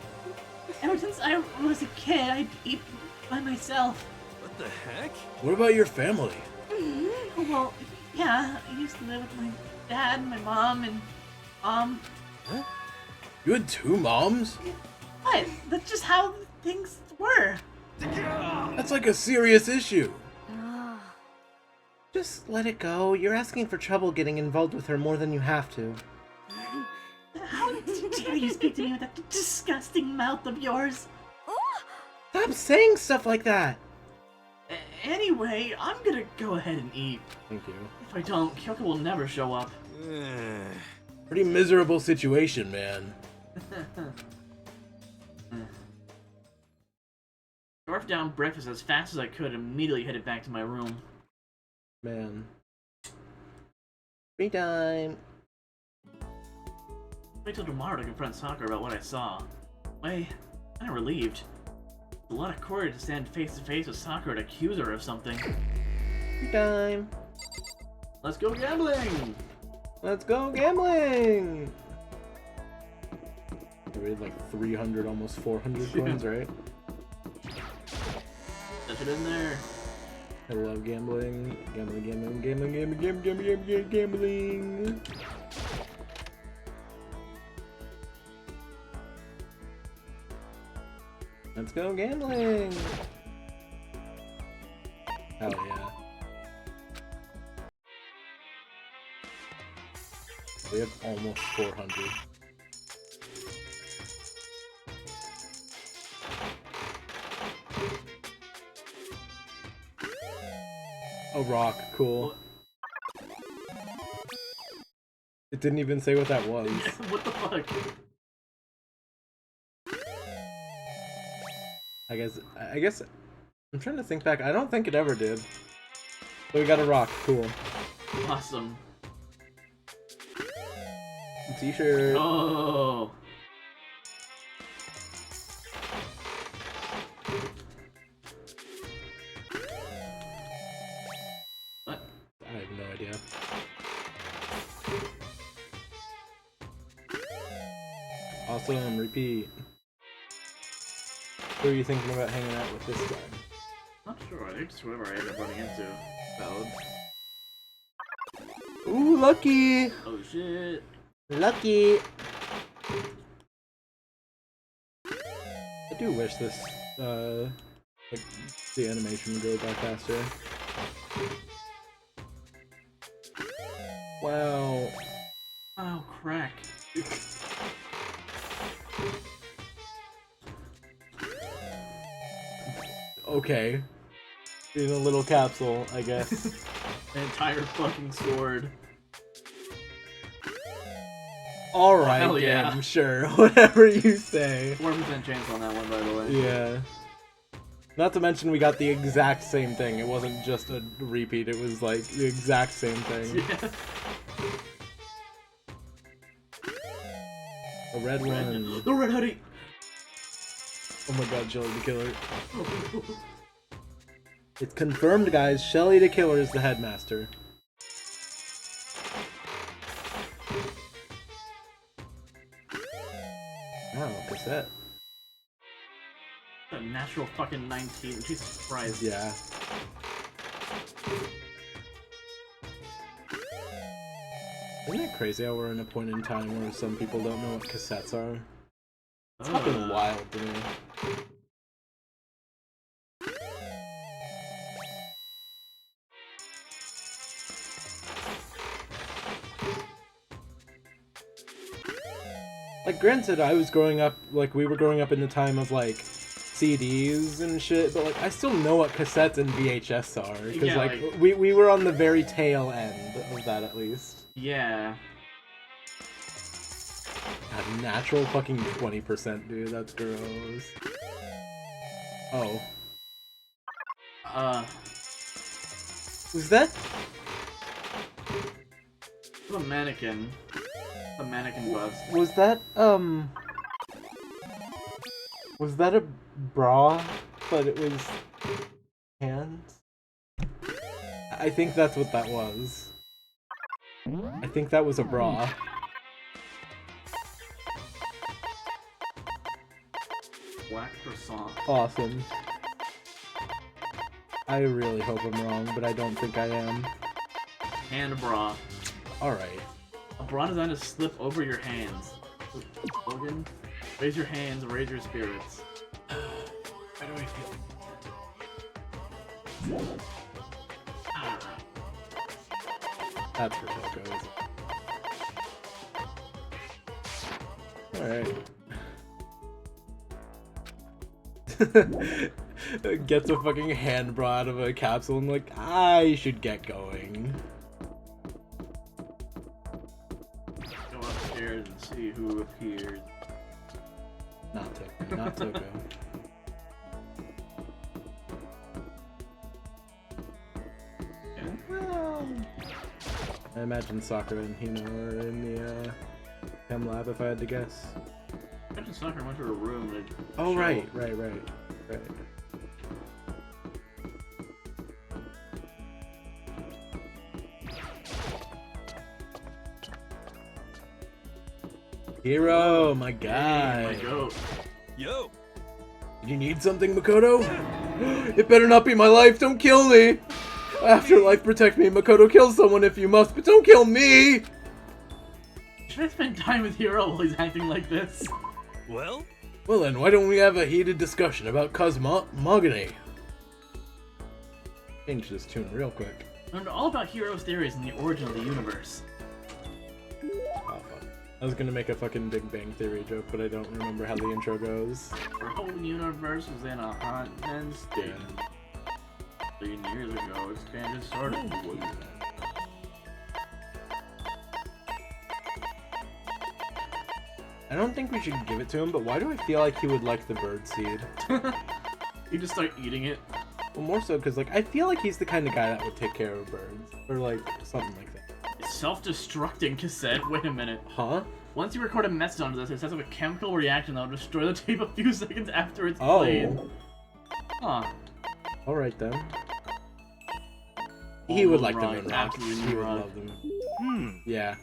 Ever since I was a kid, I'd eat by myself. What the heck? What about your family? Well, yeah, I used to live with my dad, my mom, and mom. You had 2 moms? What? That's just how things were. That's like a serious issue. Just let it go. You're asking for trouble getting involved with her more than you have to. How dare you speak to me with that disgusting mouth of yours? Stop saying stuff like that. Anyway, I'm gonna go ahead and eat. Thank you. If I don't, Kyoko will never show up. Pretty miserable situation, man. Scarfed down breakfast as fast as I could and immediately headed back to my room. Man. Free time. Wait till tomorrow to confront Sakura about what I saw. I'm kinda relieved. It's a lot of courage to stand face to face with Sakura and accuse her of something. Free time. Let's go gambling! Let's go gambling! I rated like 300, almost 400 coins, right? Touch it in there. I love gambling. Gambling. Let's go gambling! Hell yeah. We have almost 400. A rock, cool. It didn't even say what that was. What the fuck? I guess I'm trying to think back. I don't think it ever did. So we got a rock, cool. Awesome. T-shirt. Oh. Awesome, repeat. Who are you thinking about hanging out with this time? Not sure. I think just whoever I end up running into. Valid. Ooh, lucky! Oh shit. Lucky! I do wish this, like, the animation would go by faster. Wow. Oh, crack. Okay. In a little capsule, I guess. An entire fucking sword. Alright, hell game, yeah. sure. Whatever you say. 4% chance on that one, by the way. Yeah. Not to mention we got the exact same thing. It wasn't just a repeat, it was like the exact same thing. Yeah. A red one. The red hoodie! Oh my god, Shelly the Killer. It's confirmed, guys. Shelly the Killer is the headmaster. Wow, cassette. A natural fucking 19. Jesus Christ. Yeah. Isn't it crazy how we're in a point in time where some people don't know what cassettes are? It's fucking wild to me. Like, granted, I was growing up, like, we were growing up in the time of, like, CDs and shit, but, like, I still know what cassettes and VHS are, because, Yeah, like, like- we were on the very tail end of that, at least. Yeah. A natural fucking 20%, dude, that's gross. Oh. Was that? The mannequin. The mannequin bust. Was that, was that a bra, but it was hands? I think that's what that was. I think that was a bra. Black croissant. Awesome. I really hope I'm wrong, but I don't think I am. And a bra. Alright. A bra designed to slip over your hands. Logan, raise your hands, raise your spirits. How do I feel? That's for Tokos. Alright. Gets a fucking hand bra out of a capsule and like, I should get going. Go upstairs and see who appears. Not Toko. Not Toko. I imagine Sakura and Hino are in the chem lab if I had to guess. Imagine Sakura went to her room and Oh, showed- right. Hero, my Hey, guy. my goat. Yo, You need something, Makoto? It better not be my life, don't kill me! Afterlife, protect me, Makoto, kill someone if you must, but don't kill me! Should I spend time with Hero while he's acting like this? well, Well then, why don't we have a heated discussion about cosmogony? Change this tune real quick. Learned all about Hero's theories and the origin of the universe. Oh, fuck. I was gonna make a fucking Big Bang Theory joke, but I don't remember how the intro goes. Our whole universe was in a hot and state. 3 years ago, expanded sort of. I don't think we should give it to him, but why do I feel like he would like the bird seed? You just start eating it. Well, more so because, like, I feel like he's the kind of guy that would take care of birds. Or, like, something like that. It's self-destructing cassette. Wait a minite. Huh? Once you record a message onto this, it sets up a chemical reaction that will destroy the tape a few seconds after it's Oh. played. Huh. Alright then. He would like them wrong, in rock. absolutely He would wrong. love them. Yeah.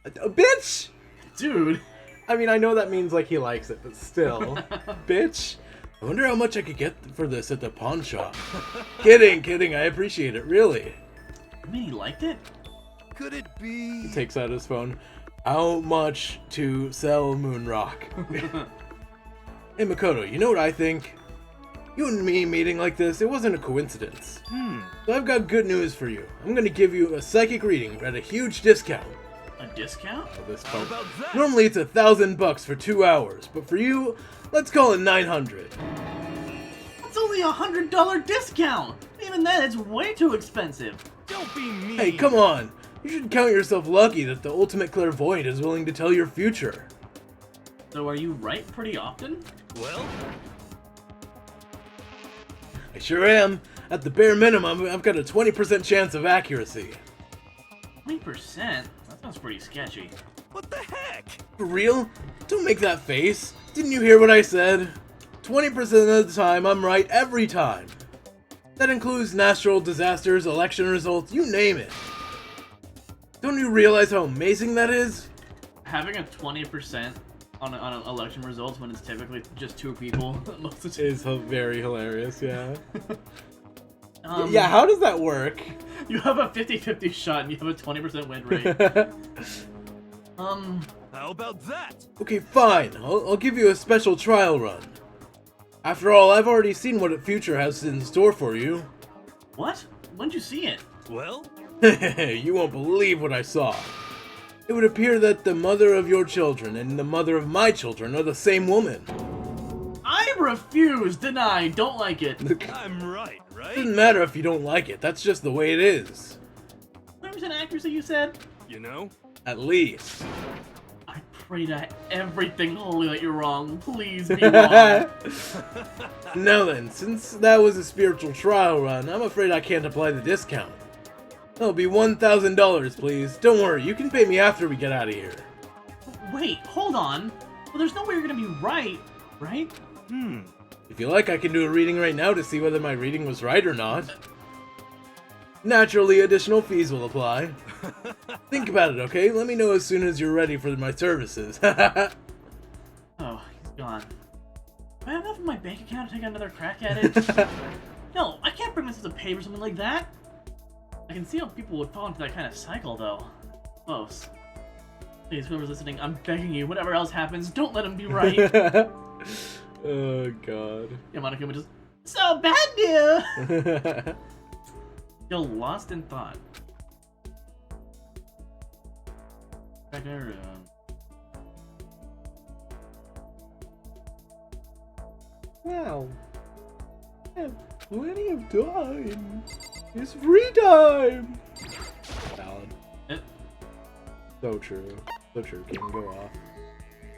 Bitch! Dude, I mean, I know that means like he likes it, but still. Bitch. I wonder how much I could get for this at the pawn shop. Kidding, I appreciate it, really. I mean, he liked it? Could it be? He takes out his phone. How much to sell Moonrock? Hey Makoto, you know what I think? You and me meeting like this, it wasn't a coincidence. So I've got good news for you. I'm gonna give you a psychic reading at a huge discount. A discount? At this How point. about that? Normally it's $1,000 for 2 hours, but for you, let's call it 900. That's only $100 discount! Even then, it's way too expensive. Don't be mean. Hey, come on! You should count yourself lucky that the ultimate clairvoyant is willing to tell your future. So are you right pretty often? Well, I sure am. At the bare minimum, I've got a 20% chance of accuracy. 20%? That sounds pretty sketchy. what the heck? For real? Don't make that face. Didn't you hear what I said? 20% of the time, I'm right every time. That includes natural disasters, election results, you name it. Don't you realize how amazing that is? Having a 20% on election results when it's typically just 2 people most of the Is very hilarious, yeah. time. Yeah, how does that work? You have a 50-50 shot and you have a 20% win rate. How about that? Okay, fine. I'll give you a special trial run. After all, I've already seen what the future has in store for you. What? When'd you see it? Well, You won't believe what I saw. It would appear that the mother of your children and the mother of my children are the same woman. I refuse! Deny! Don't like it! I'm right, right? Doesn't matter if you don't like it, that's just the way it is. 20% accuracy, you said? You know? At least. I pray to everything holy that you're wrong. Please be wrong. Now then, since that was a spiritual trial run, I'm afraid I can't apply the discount. That'll be $1,000, please. Don't worry, you can pay me after we get out of here. Wait, hold on. Well, there's no way you're gonna be right, right? If you like, I can do a reading right now to see whether my reading was right or not. Naturally, additional fees will apply. Think about it, okay? Let me know as soon as you're ready for my services. Oh, he's gone. Do I have enough in my bank account to take another crack at it? No, I can't bring myself to pay for something like that. I can see how people would fall into that kind of cycle, though. Close. Please, whoever's listening, I'm begging you, whatever else happens, don't let him be right. Oh, God. Yamada Kuma just, so bad, dude! Still lost in thought. Back in our room. Wow. I have plenty of time. It's free time! Valid. So true. So true, King. Go off.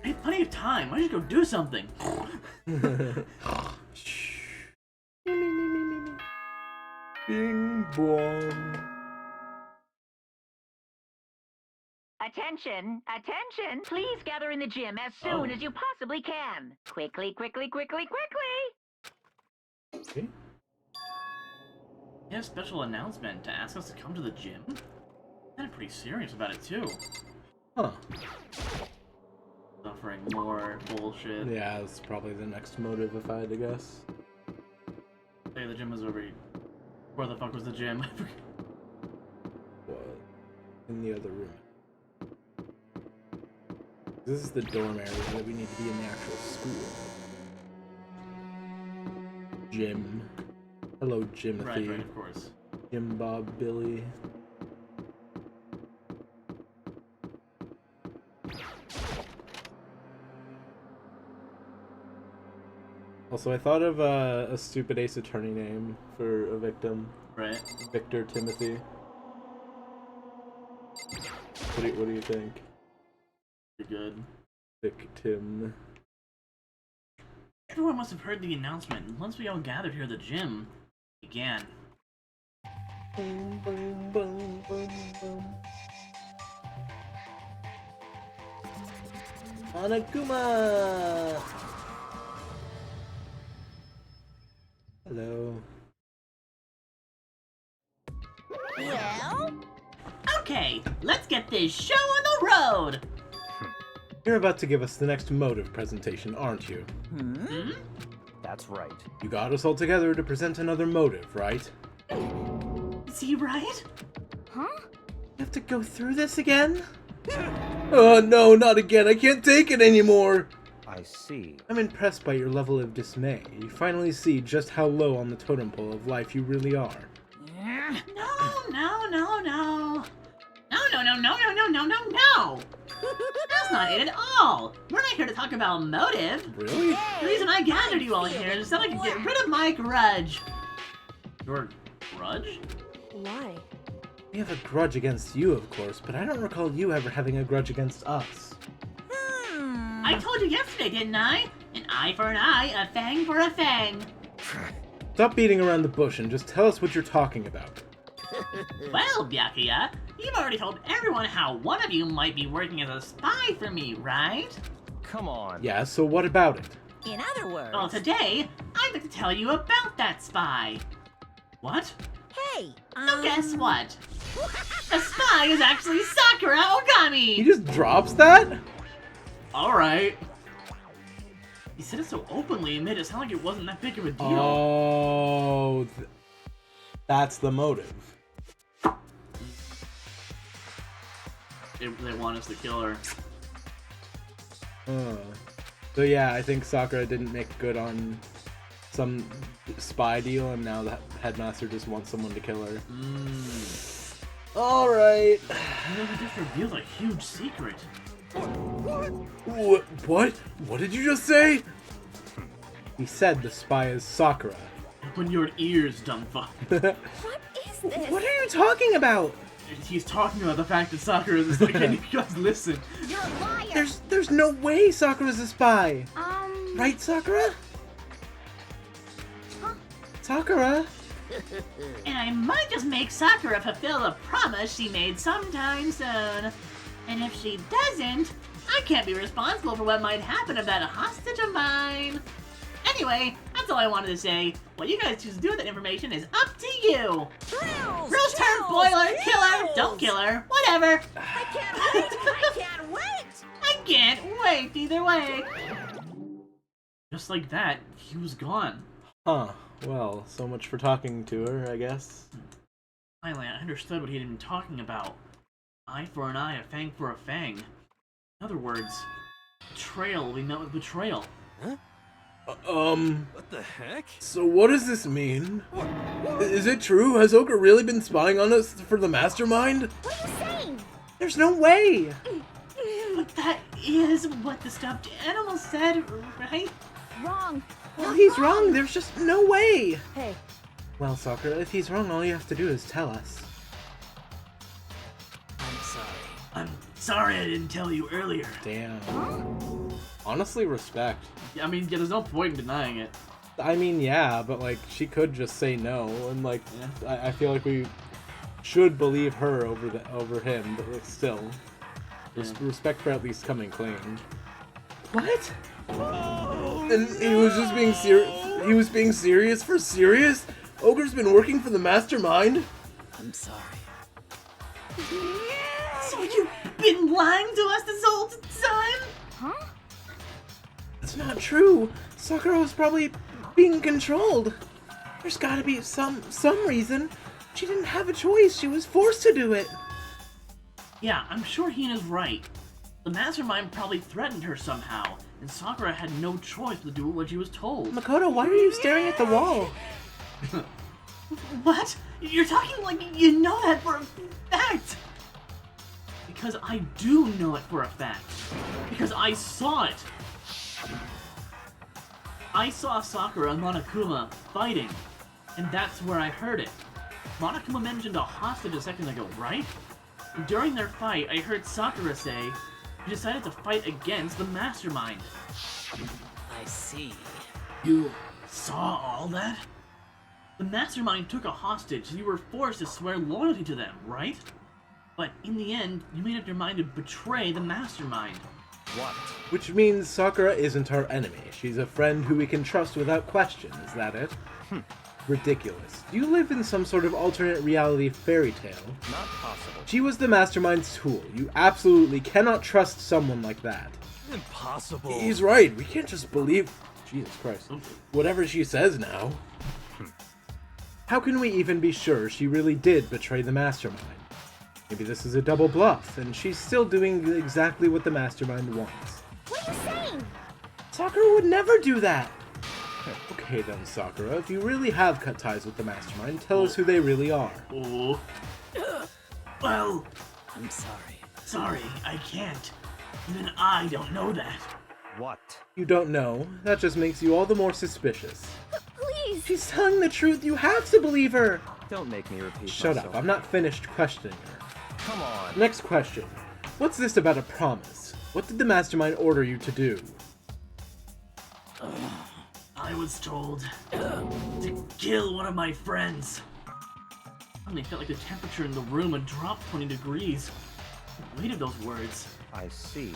I have plenty of time. Why don't you go do something? Bing bong. Attention, attention! Please gather in the gym as soon as you possibly can. Quickly, quickly, quickly, quickly! Okay. He has a special announcement to ask us to come to the gym? They're pretty serious about it, too. Huh. Suffering more bullshit. Yeah, that's probably the next motive if I had to guess. Hey, the gym is over here. Where the fuck was the gym? What? In the other room. This is the dorm area that we need to be in the actual school. Gym. Hello, Jimothy. Right, of course. Jim Bob Billy. Also, I thought of a stupid Ace Attorney name for a victim. Right. Victor Timothy. What do you think? You're good. Victim. Everyone must have heard the announcement, and once we all gathered here at the gym, it began. Boom, boom, boom, boom, boom. Monokuma! Hello. Well, Okay, let's get this show on the road! You're about to give us the next motive presentation, aren't you? Hmm? That's right. You got us all together to present another motive, right? Is he right? Huh? You have to go through this again? Oh no, not again. I can't take it anymore. I see. I'm impressed by your level of dismay. You finally see just how low on the totem pole of life you really are. No. That's not it at all. We're not here to talk about motive. Really? The reason I gathered you all here is so I can get rid of my grudge. Your grudge? Why? We have a grudge against you, of course, but I don't recall you ever having a grudge against us. I told you yesterday, didn't I? An eye for an eye, a fang for a fang. Stop beating around the bush and just tell us what you're talking about. Well, Byakuya, you've already told everyone how one of you might be working as a spy for me, right? Come on. Yeah, so what about it? In other words, Well, today, I'd like to tell you about that spy. What? hey, So guess what? The spy is actually Sakura Ogami! He just drops that? Alright. He said it so openly and made it sound like it wasn't that big of a deal. Oh, that's the motive. They want us to kill her. So yeah, I think Sakura didn't make good on some spy deal, and now the headmaster just wants someone to kill her. Alright. You know, he just revealed a huge secret. What? What did you just say? He said the spy is Sakura. Open your ears, dumb fuck. What is this? What are you talking about? He's talking about the fact that Sakura is like, can you guys listen? You're a liar. There's no way Sakura's a spy. Um. Right, Sakura? Sakura? And I might just make Sakura fulfill a promise she made sometime soon. And if she doesn't, I can't be responsible for what might happen if that hostage of mine. Anyway, that's all I wanted to say. What you guys choose to do with that information is up to you. thrills, Rose turn, chills, boiler, kill her, thrills. don't kill her, whatever. I can't wait! I can't wait! I can't wait either way. Just like that, he was gone. Huh. Well, so much for talking to her, I guess. Finally, I understood what he had been talking about. Eye for an eye, a fang for a fang. In other words, betrayal will be met with betrayal. What the heck? So what does this mean? Is it true? Has Oka really been spying on us for the mastermind? What are you saying? There's no way! But that is what the stuffed animal said, right? Wrong. Well, he's wrong. There's just no way! Hey. Well, Sakura, if he's wrong, all you have to do is tell us. I'm sorry. I'm sorry I didn't tell you earlier. Damn. Honestly, respect. I mean, yeah, there's no point in denying it. I mean, yeah, but like, she could just say no, and like, I feel like we should believe her over him, but like, still. Respect for at least coming clean. What? And he was just being serious. He was being serious for serious? Ogre's been working for the mastermind? I'm sorry. So you've been lying to us this whole time? Huh? That's not true. Sakura was probably being controlled. There's gotta be some reason. She didn't have a choice. She was forced to do it. Yeah, I'm sure Hina's right. The mastermind probably threatened her somehow, and Sakura had no choice but to do what she was told. Makoto, why are you staring at the wall? What? You're talking like you know that for a fact! Because I do know it for a fact. Because I saw it! I saw Sakura and Monokuma fighting, and that's where I heard it. Monokuma mentioned a hostage a second ago, right? During their fight, I heard Sakura say she decided to fight against the mastermind. I see. You saw all that? The mastermind took a hostage, so you were forced to swear loyalty to them, right? But in the end, you made up your mind to betray the mastermind. What? Which means Sakura isn't our enemy. She's a friend who we can trust without question. Is that it? Ridiculous. Do you live in some sort of alternate reality fairy tale? Not possible. She was the mastermind's tool. You absolutely cannot trust someone like that. Impossible. He's right. We can't just believe... Jesus Christ. Whatever she says now. How can we even be sure she really did betray the mastermind? Maybe this is a double bluff, and she's still doing exactly what the mastermind wants. What are you saying? Sakura would never do that! Okay then, Sakura, if you really have cut ties with the mastermind, tell us who they really are. Oh. Well, I'm sorry. sorry, I can't. Even I don't know that. What? You don't know? That just makes you all the more suspicious. Please. She's telling the truth, you have to believe her! Don't make me repeat Shut myself. up, I'm not finished questioning her. Come on. Next question. What's this about a promise? What did the mastermind order you to do? I was told to kill one of my friends. Suddenly felt like the temperature in the room had dropped 20 degrees. The weight of those words. I see.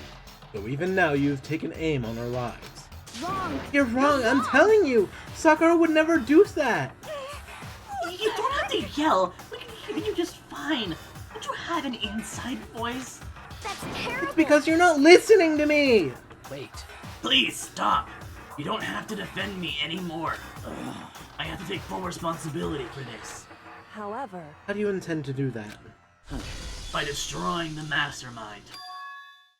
So even now you've taken aim on our lives. Wrong. You're wrong, I'm telling you! Sakura would never do that! You don't have to yell. We can hear you just fine. Don't you have an inside voice? That's terrible. It's because you're not listening to me! Wait. Please stop. You don't have to defend me anymore. I have to take full responsibility for this. However, How do you intend to do that? By destroying the mastermind.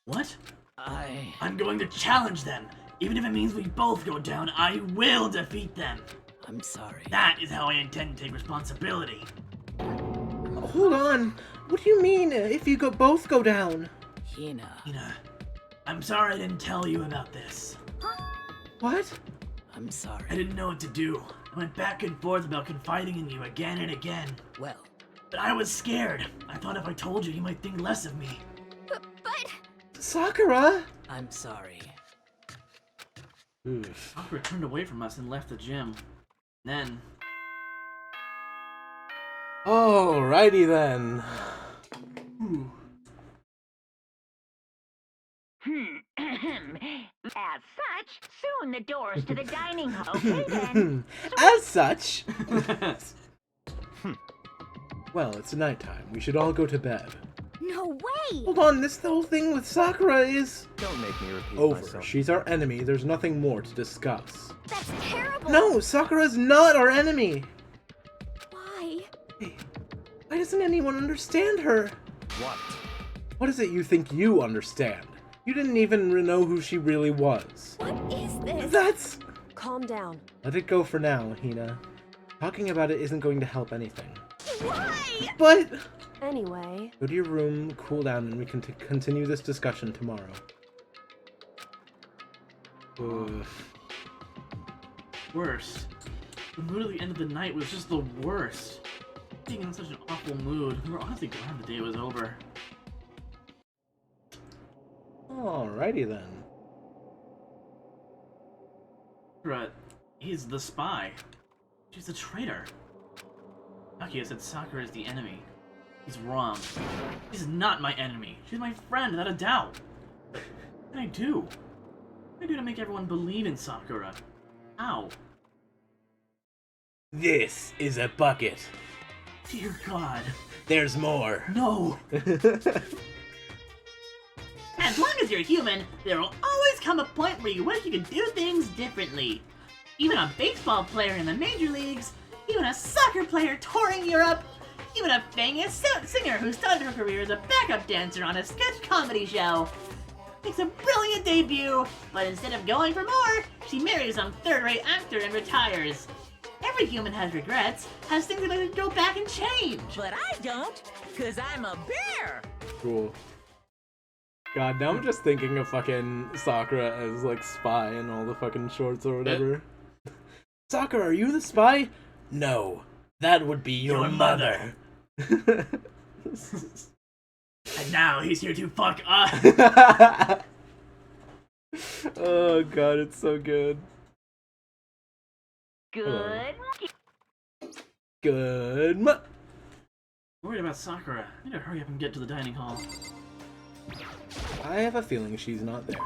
What? I... I'm going to challenge them. Even if it means we both go down, I will defeat them. I'm sorry. That is how I intend to take responsibility. Hold on! What do you mean, if you both go down? Hina. Hina, I'm sorry I didn't tell you about this. What? I'm sorry. I didn't know what to do. I went back and forth about confiding in you again and again. Well, But I was scared. I thought if I told you, you might think less of me. But Sakura! I'm sorry. Oof. Sakura turned away from us and left the gym. Then, Alrighty then. As such, soon the doors to the dining hall. Okay then. As such... Well, it's nighttime. We should all go to bed. no way. Hold on, this whole thing with Sakura is... Don't make me repeat over. myself. She's our enemy. There's nothing more to discuss. That's terrible. No, Sakura's not our enemy! Why? Hey, why doesn't anyone understand her? What? What is it you think you understand? You didn't even know who she really was. What is this? That's... calm down. Let it go for now, Hina. Talking about it isn't going to help anything. Why? But... Anyway, Go to your room, cool down, and we can continue this discussion tomorrow. Oof. worse. The mood at the end of the night was just the worst. Being in such an awful mood, we were honestly glad the day was over. Alrighty then. Sakura, he's the spy. She's a traitor. Takia said Sakura is the enemy. He's wrong. She's not my enemy. She's my friend, without a doubt. What can I do? What can I do to make everyone believe in Sakura? How? This is a bucket. Dear God. There's more. No! As long as you're human, there will always come a point where you wish you could do things differently. Even a baseball player in the major leagues, even a soccer player touring Europe, even a famous singer who started her career as a backup dancer on a sketch comedy show. Makes a brilliant debut, but instead of going for more, she marries some third-rate actor and retires. Every human has regrets, has things that they could go back and change. But I don't, because I'm a bear. Cool. God, now I'm just thinking of fucking Sakura as like spy in all the fucking shorts or whatever. Sakura, are you the spy? No, that would be your mother. And now he's here to fuck us. Oh god, it's so good. Good. Good. Worried about Sakura. I need to hurry up and get to the dining hall. I have a feeling she's not there.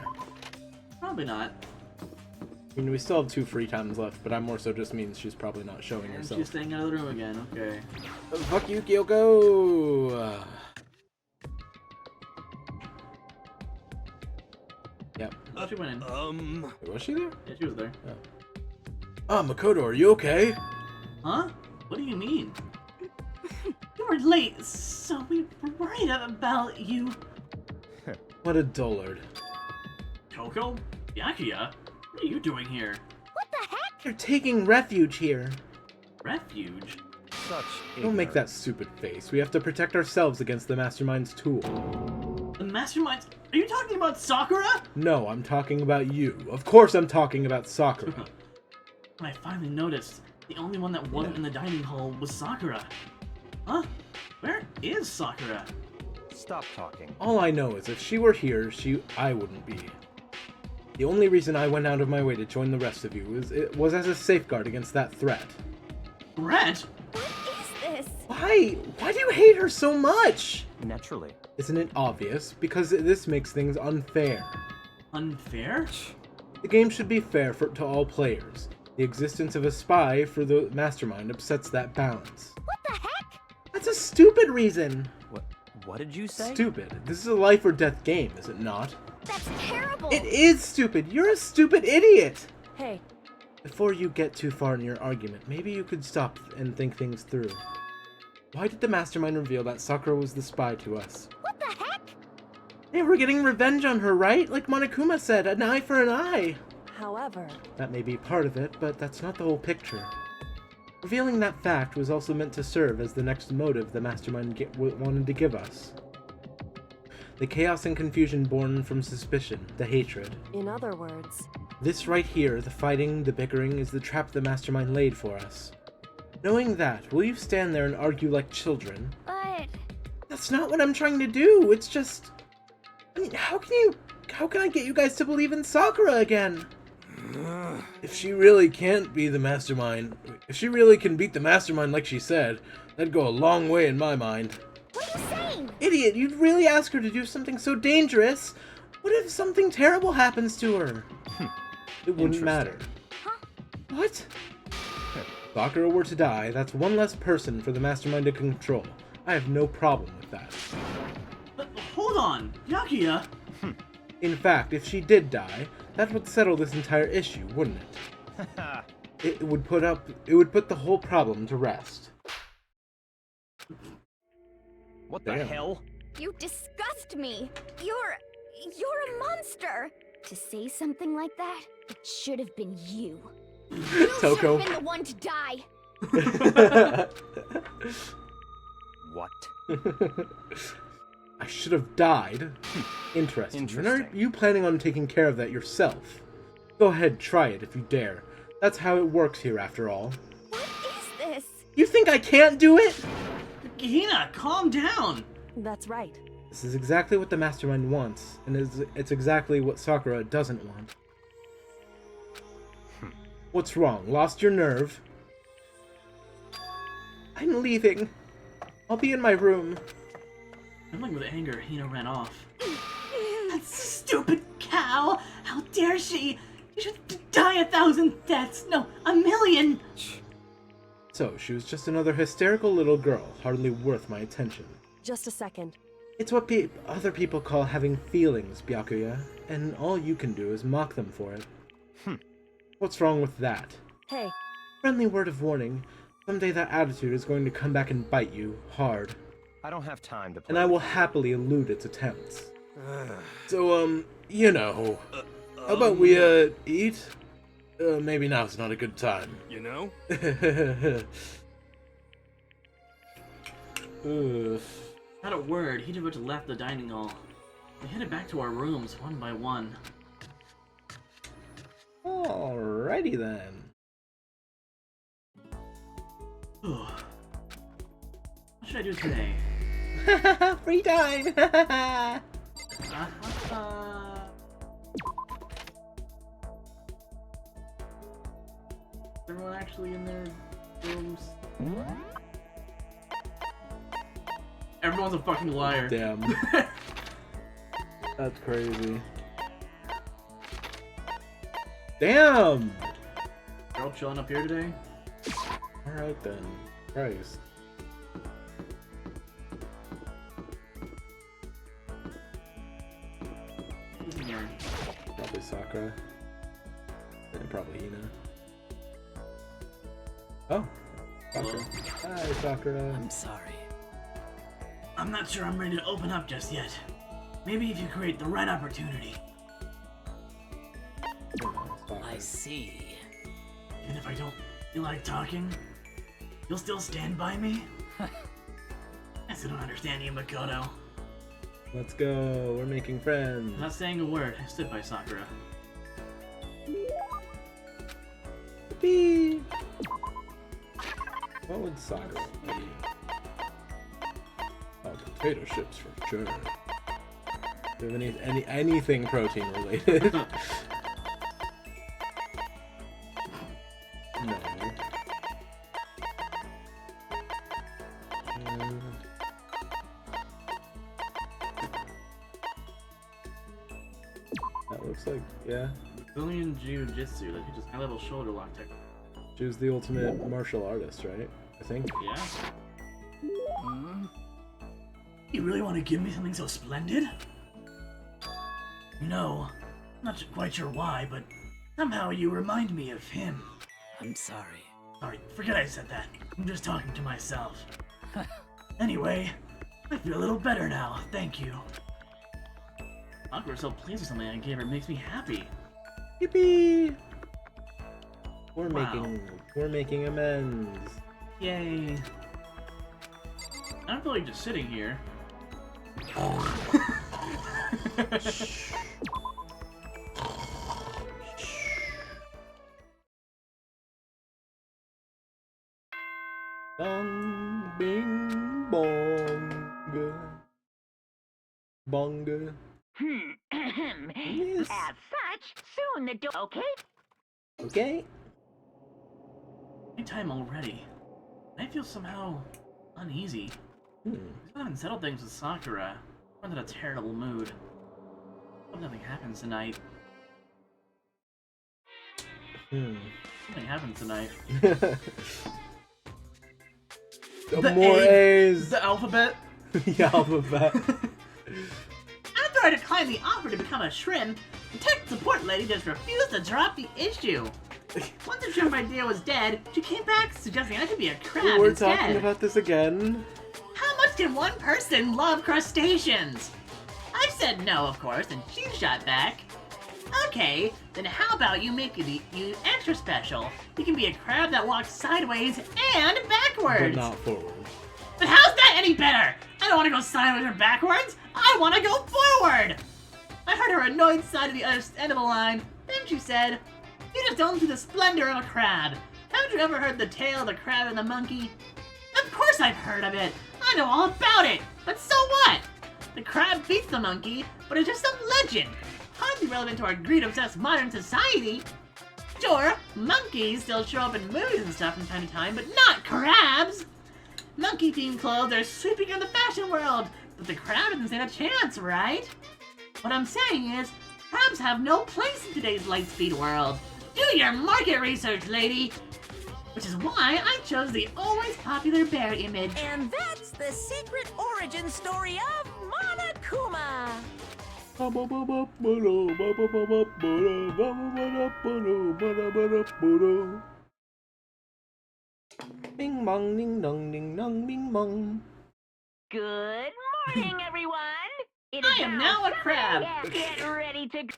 Probably not. I mean, we still have 2 free times left, but that more so just means she's probably not showing And herself. she's staying out of the room again, okay. Fuck you, Kyoko! Yep. She went in. Wait, was she there? Yeah, she was there. Ah, Makoto, are you okay? Huh? What do you mean? You were late, so we were worried about you. What a dullard. Toko? Yakuya? What are you doing here? What the heck? You're taking refuge here. Refuge? Such Don't make that ignorance. stupid face. We have to protect ourselves against the Mastermind's tool. The masterminds? Are you talking about Sakura? No, I'm talking about you. Of course I'm talking about Sakura. When I finally noticed, the only one that wasn't in the dining hall was Sakura. Huh? Where is Sakura? Stop talking. All I know is if she were here, I wouldn't be. The only reason I went out of my way to join the rest of you was as a safeguard against that threat. Red? What is this? Why? Why do you hate her so much? Naturally. Isn't it obvious? Because this makes things unfair. Unfair? The game should be fair to all players. The existence of a spy for the mastermind upsets that balance. What the heck? That's a stupid reason. What did you say? Stupid. This is a life or death game, is it not? That's terrible. It is stupid. You're a stupid idiot. Hey, Before you get too far in your argument, maybe you could stop and think things through. Why did the mastermind reveal that Sakura was the spy to us? What the heck? They were getting revenge on her, right? Like Monokuma said, an eye for an eye. however, That may be part of it, but that's not the whole picture. Revealing that fact was also meant to serve as the next motive the mastermind wanted to give us. The chaos and confusion born from suspicion, the hatred. in other words, This right here, the fighting, the bickering, is the trap the mastermind laid for us. Knowing that, will you stand there and argue like children? But That's not what I'm trying to do, it's just... I mean, how can I get you guys to believe in Sakura again? If she really can't be the mastermind, if she really can beat the mastermind like she said, that'd go a long way in my mind. what are you saying? Idiot, you'd really ask her to do something so dangerous? What if something terrible happens to her? It wouldn't matter. What? If Sakura were to die, that's one less person for the mastermind to control. I have no problem with that. But hold on, Yakuya. In fact, if she did die, that would settle this entire issue, wouldn't it? It would put the whole problem to rest. What the Damn. hell? You disgust me. You're a monster. To say something like that, it should have been you. You should Toko. have been the one to die. What? I should have died. Interesting. And are Interesting. you planning on taking care of that yourself? Go ahead, try it if you dare. That's how it works here, after all. What is this? You think I can't do it? Hina, calm down. that's right. This is exactly what the mastermind wants, and it's exactly what Sakura doesn't want. What's wrong? Lost your nerve? I'm leaving. I'll be in my room. Trembling with anger, Hina ran off. That stupid cow! How dare she! You should die 1,000 deaths! No, 1,000,000! So, she was just another hysterical little girl, hardly worth my attention. Just a second. It's what other people call having feelings, Byakuya, and all you can do is mock them for it. What's wrong with that? Hey, Friendly word of warning, someday that attitude is going to come back and bite you, hard. I don't have time to play. And I will happily elude its attempts. So, you know, how about we, eat? Maybe now's not a good time. You know? Ugh. Not a word, he just left the dining hall. We headed back to our rooms one by one. Alrighty then. What should I do today? Free time! Everyone actually in their rooms? Everyone's a fucking liar. Damn. That's crazy. Damn! They're all chilling up here today? Alright then. Christ. Who's in here? Probably Sakura. And probably Hina. Oh, Sakura. Hi, Sakura. I'm sorry. I'm not sure I'm ready to open up just yet. Maybe if you create the right opportunity. I see. Even if I don't feel like talking, you'll still stand by me? I still don't understand you, Makoto. Let's go. We're making friends. I'm not saying a word. I stood by Sakura. Beep. What would Sakura be? Oh, potato chips for sure. Do you have anything protein related? No. That looks like, yeah. Brazilian Jiu-Jitsu, like just high-level shoulder lock technique. She was the ultimate martial artist, right? I think. Yeah. You really want to give me something so splendid? You know, I'm not quite sure why, but somehow you remind me of him. I'm sorry. Sorry, forget I said that. I'm just talking to myself. Anyway, I feel a little better now, thank you. Sakura's so pleased with something I gave her makes me happy. Yippee! We're Wow. making amends. Yay. I don't feel like just sitting here. Dong bing bong. Bonga. Yes. As such, soon the door. Okay? Okay. Time already. I feel somehow uneasy. I haven't settled things with Sakura. I'm in a terrible mood. Hope nothing happens tonight. Something happens tonight. More A's. The alphabet. The alphabet. After I declined the offer to become a shrimp, the tech support lady just refused to drop the issue. Once the shrimp idea was dead, she came back suggesting I should be a crab We're instead. talking about this again. How much can one person love crustaceans? I said no, of course, and she shot back. Okay, then how about you make you extra special? You can be a crab that walks sideways and backwards. But not forward. But how's that any better? I don't want to go sideways or backwards. I want to go forward. I heard her annoyed side of the other end of the line. Then she said, "You just don't see the splendor of a crab. Haven't you ever heard the tale of the crab and the monkey?" Of course I've heard of it. I know all about it. But so what? The crab beats the monkey, but it's just some legend. Hardly relevant to our greed-obsessed modern society. Sure, monkeys still show up in movies and stuff from time to time, but not crabs. Monkey-themed clothes are sweeping in the fashion world, but the crab doesn't stand a chance, right? What I'm saying is, crabs have no place in today's light-speed world. Do your market research, lady! Which is why I chose the always popular bear image. And that's the secret origin story of Monokuma. Bing bong ding dong ding dong bing bong. Good morning, everyone. It I am now a crab. Get ready to.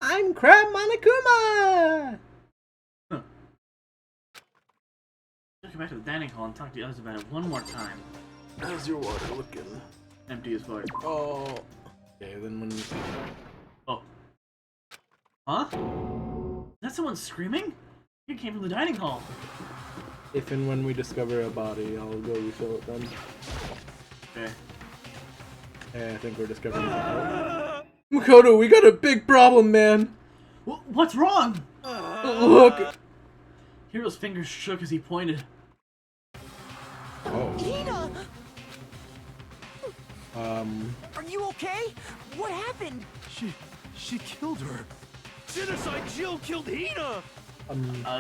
I'm Crab Monokuma! Let's go back to the dining hall and talk to the others about it one more time. How's your water looking? Empty as fuck. Oh. Okay, then when... Oh. Huh? Is that someone screaming? It came from the dining hall. If and when we discover a body, I'll go refill it then. Okay. Hey, I think we're discovering a body. Makoto, we got a big problem, man! What's wrong? Look! Hiro's fingers shook as he pointed. Oh. Hina! Are you okay? What happened? She killed her. Genocide Jill killed Hina!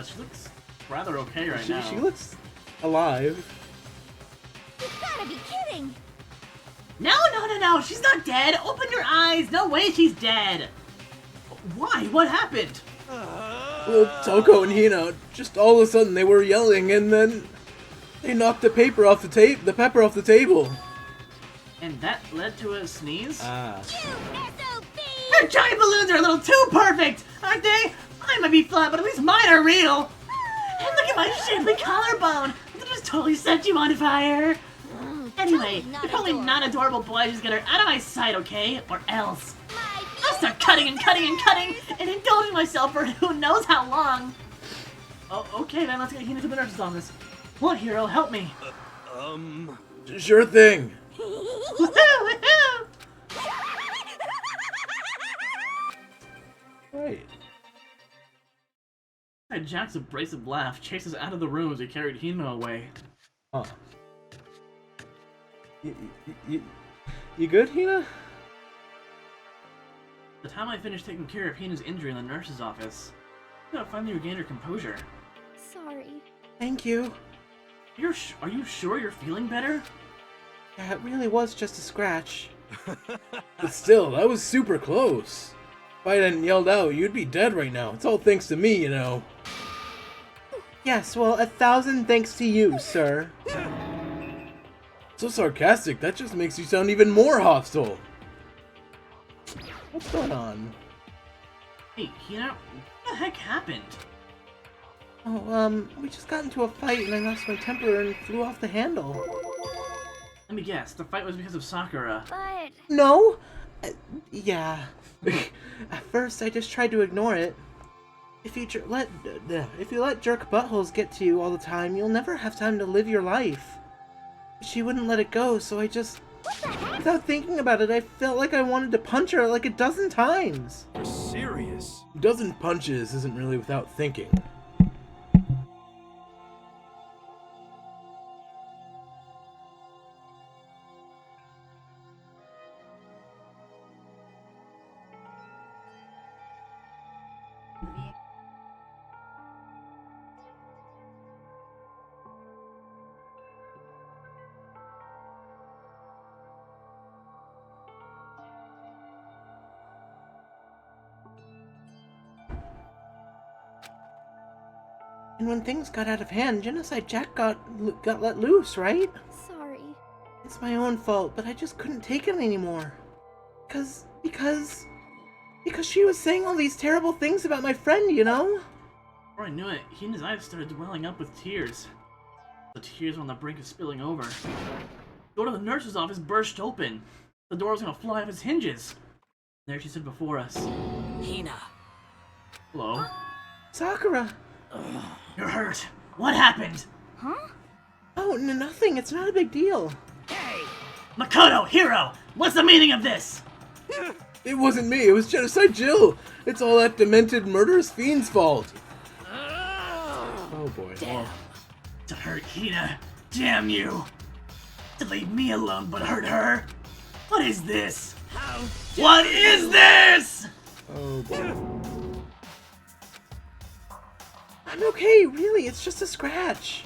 She looks rather okay right now. She looks alive. You gotta be kidding! No, she's not dead! Open your eyes! No way she's dead! Why? What happened? Well, Toko and Hina, just all of a sudden they were yelling, and then they knocked the pepper off the table. And that led to a sneeze? Ah. Her giant balloons are a little too perfect, aren't they? Mine might be flat, but at least mine are real. And look at my shapely collarbone. That just totally set you on fire. Anyway, you're probably not adorable boy. Just get her out of my sight, okay? Or else. I'll start cutting and cutting and cutting and indulging myself for who knows how long. Oh, okay then, let's get Hina to the nurse's office. What, Hero? Help me. Sure thing. Woohoo! Woohoo! Right. Jack's abrasive laugh chased us out of the room as we carried Hina away. Huh. You good, Hina? The time I finished taking care of Hina's injury in the nurse's office, I finally regained her composure. Sorry. Thank you. Are you sure you're feeling better? Yeah, it really was just a scratch. But still, that was super close. If I hadn't yelled out, you'd be dead right now. It's all thanks to me, you know. Yes, well, 1,000 thanks to you, sir. So sarcastic, that just makes you sound even more hostile. What's going on? Hey, Hina, what the heck happened? Oh, we just got into a fight and I lost my temper and flew off the handle. Let me guess, the fight was because of Sakura. But No? Yeah. At first, I just tried to ignore it. If you let jerk buttholes get to you all the time, you'll never have time to live your life. She wouldn't let it go, so I just... Without thinking about it, I felt like I wanted to punch her like a dozen times. You're serious? A dozen punches isn't really without thinking. And when things got out of hand, Genocide Jack got let loose, right? sorry. It's my own fault, but I just couldn't take it anymore. Because she was saying all these terrible things about my friend, you know? Before I knew it, Hina's eyes started welling up with tears. The tears were on the brink of spilling over. The door to the nurse's office burst open. The door was gonna fly off its hinges. There she stood before us. Hina. Hello? Sakura! You're hurt. What happened? Huh? Oh, nothing. It's not a big deal. Hey! Makoto, Hero! What's the meaning of this? It wasn't me. It was Genocide Jill. It's all that demented, murderous fiend's fault. Oh boy. Damn. To hurt Hina. Damn you. To leave me alone but hurt her. What is this? How What is this? Oh boy. I'm okay, really. It's just a scratch.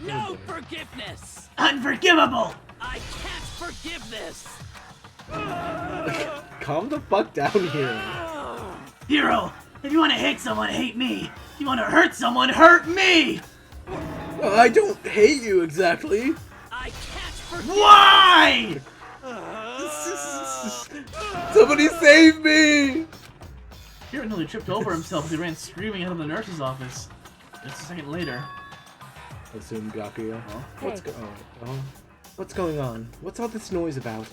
No forgiveness! Unforgivable! I can't forgive this! Calm the fuck down here. Hero, if you want to hate someone, hate me. If you want to hurt someone, hurt me! Well, I don't hate you exactly. I can't forgive Why? Somebody save me! Hero nearly tripped over himself as he ran screaming out of the nurse's office. Just a second later. Assume Gakuya. Hey. What's going on? What's all this noise about?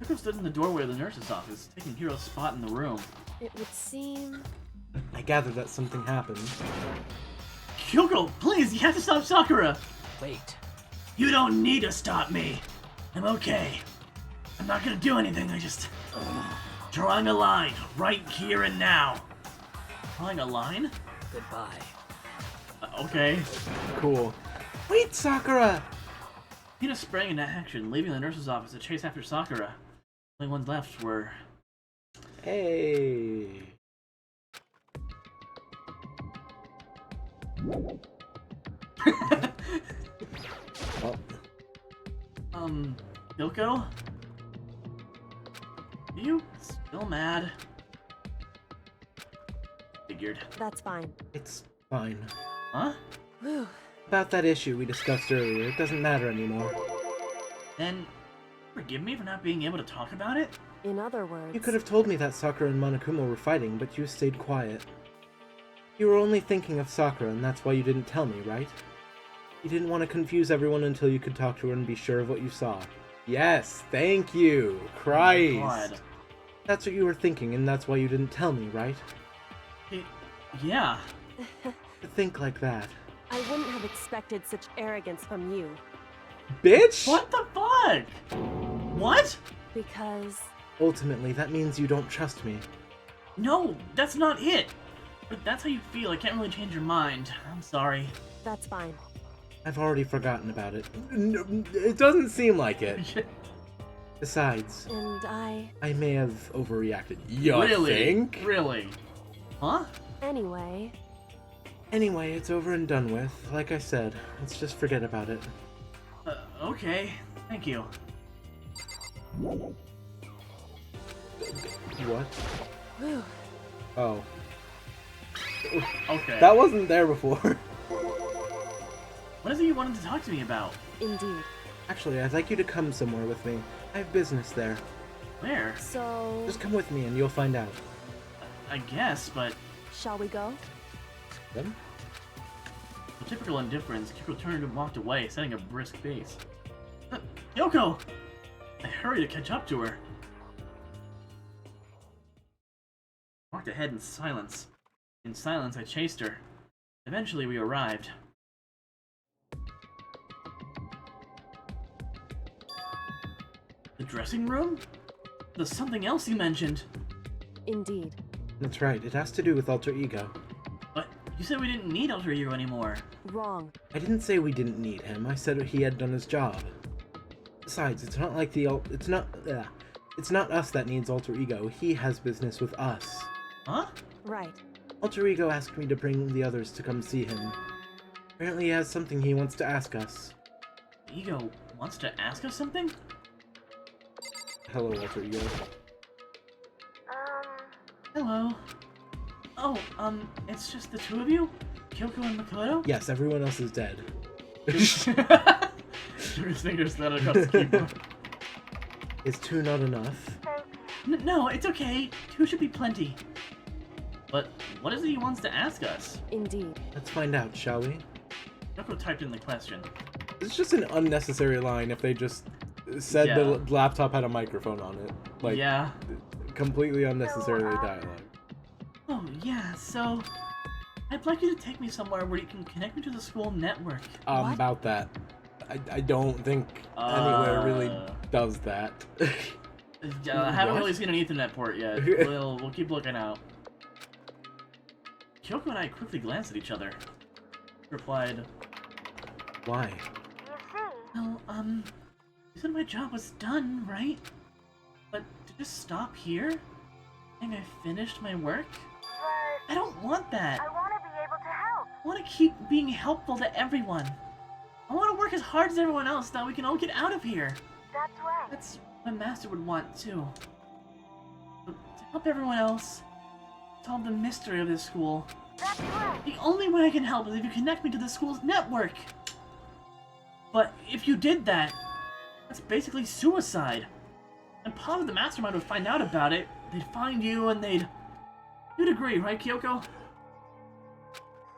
Hero stood in the doorway of the nurse's office, taking Hero's spot in the room. It would seem... I gathered that something happened. Kyoko, please, you have to stop Sakura! Wait. You don't need to stop me. I'm okay. I'm not gonna do anything, I just... drawing a line, right here and now. Drawing a line? Goodbye. Okay. Cool. Wait, Sakura! Hina sprang into action, leaving the nurse's office to chase after Sakura. The only ones left were... Hey. Kyoko? Are you still mad? figured. That's fine. It's fine. Huh? Whew. About that issue we discussed earlier, it doesn't matter anymore. Then, forgive me for not being able to talk about it? In other words... You could have told me that Sakura and Monokuma were fighting, but you stayed quiet. You were only thinking of Sakura, and that's why you didn't tell me, right? You didn't want to confuse everyone until you could talk to her and be sure of what you saw. Yes, thank you! Christ! Oh my God. That's what you were thinking, and that's why you didn't tell me, right? Yeah. To think like that. I wouldn't have expected such arrogance from you. Bitch! What the fuck? What? Because... Ultimately, that means you don't trust me. No, that's not it. But that's how you feel. I can't really change your mind. I'm sorry. That's fine. I've already forgotten about it. It doesn't seem like it. Besides, And I may have overreacted. You Really? think? Really? Huh? Anyway... Anyway, it's over and done with. Like I said, let's just forget about it. Okay. Thank you. What? Whew. Oh. Okay. That wasn't there before. What is it you wanted to talk to me about? Indeed. Actually, I'd like you to come somewhere with me. I have business there. Where? So... Just come with me and you'll find out. I guess, but Shall we go? Then? with typical indifference, Kiko turned and walked away, setting a brisk pace. Yoko! I hurried to catch up to her. Walked ahead in silence. In silence, I chased her. Eventually, we arrived. The dressing room? There's something else you mentioned. Indeed. That's right, it has to do with alter ego. But you said we didn't need Alter Ego anymore. Wrong. I didn't say we didn't need him, I said he had done his job. Besides, it's not like it's not us that needs alter ego, he has business with us. Huh? Right. Alter ego asked me to bring the others to come see him. Apparently he has something he wants to ask us. Ego wants to ask us something? Hello, alter ego. Hello. Oh, it's just the two of you? Kyoko and Makoto? Yes, everyone else is dead. Drew his fingers down across the keyboard. Is 2 not enough? No, it's okay. 2 should be plenty. But what is it he wants to ask us? Indeed. Let's find out, shall we? Kyoko typed in the question. It's just an unnecessary line if they just said Yeah. the laptop had a microphone on it. Like, Yeah. completely unnecessarily dialogue. Oh, yeah, so... I'd like you to take me somewhere where you can connect me to the school network. What? About that. I don't think anywhere really does that. I haven't What? really seen an Ethernet port yet. We'll keep looking out. Kyoko and I quickly glanced at each other. She replied, Why? well, you said my job was done, right? But to just stop here? Saying I finished my work? I don't want that. I want to be able to help. I want to keep being helpful to everyone. I want to work as hard as everyone else so that we can all get out of here. That's right. That's what Master would want too. But to help everyone else, solve the mystery of this school. That's right. The only way I can help is if you connect me to the school's network. But if you did that, that's basically suicide. I'm positive the mastermind would find out about it. They'd find you and they'd... You'd agree, right, Kyoko?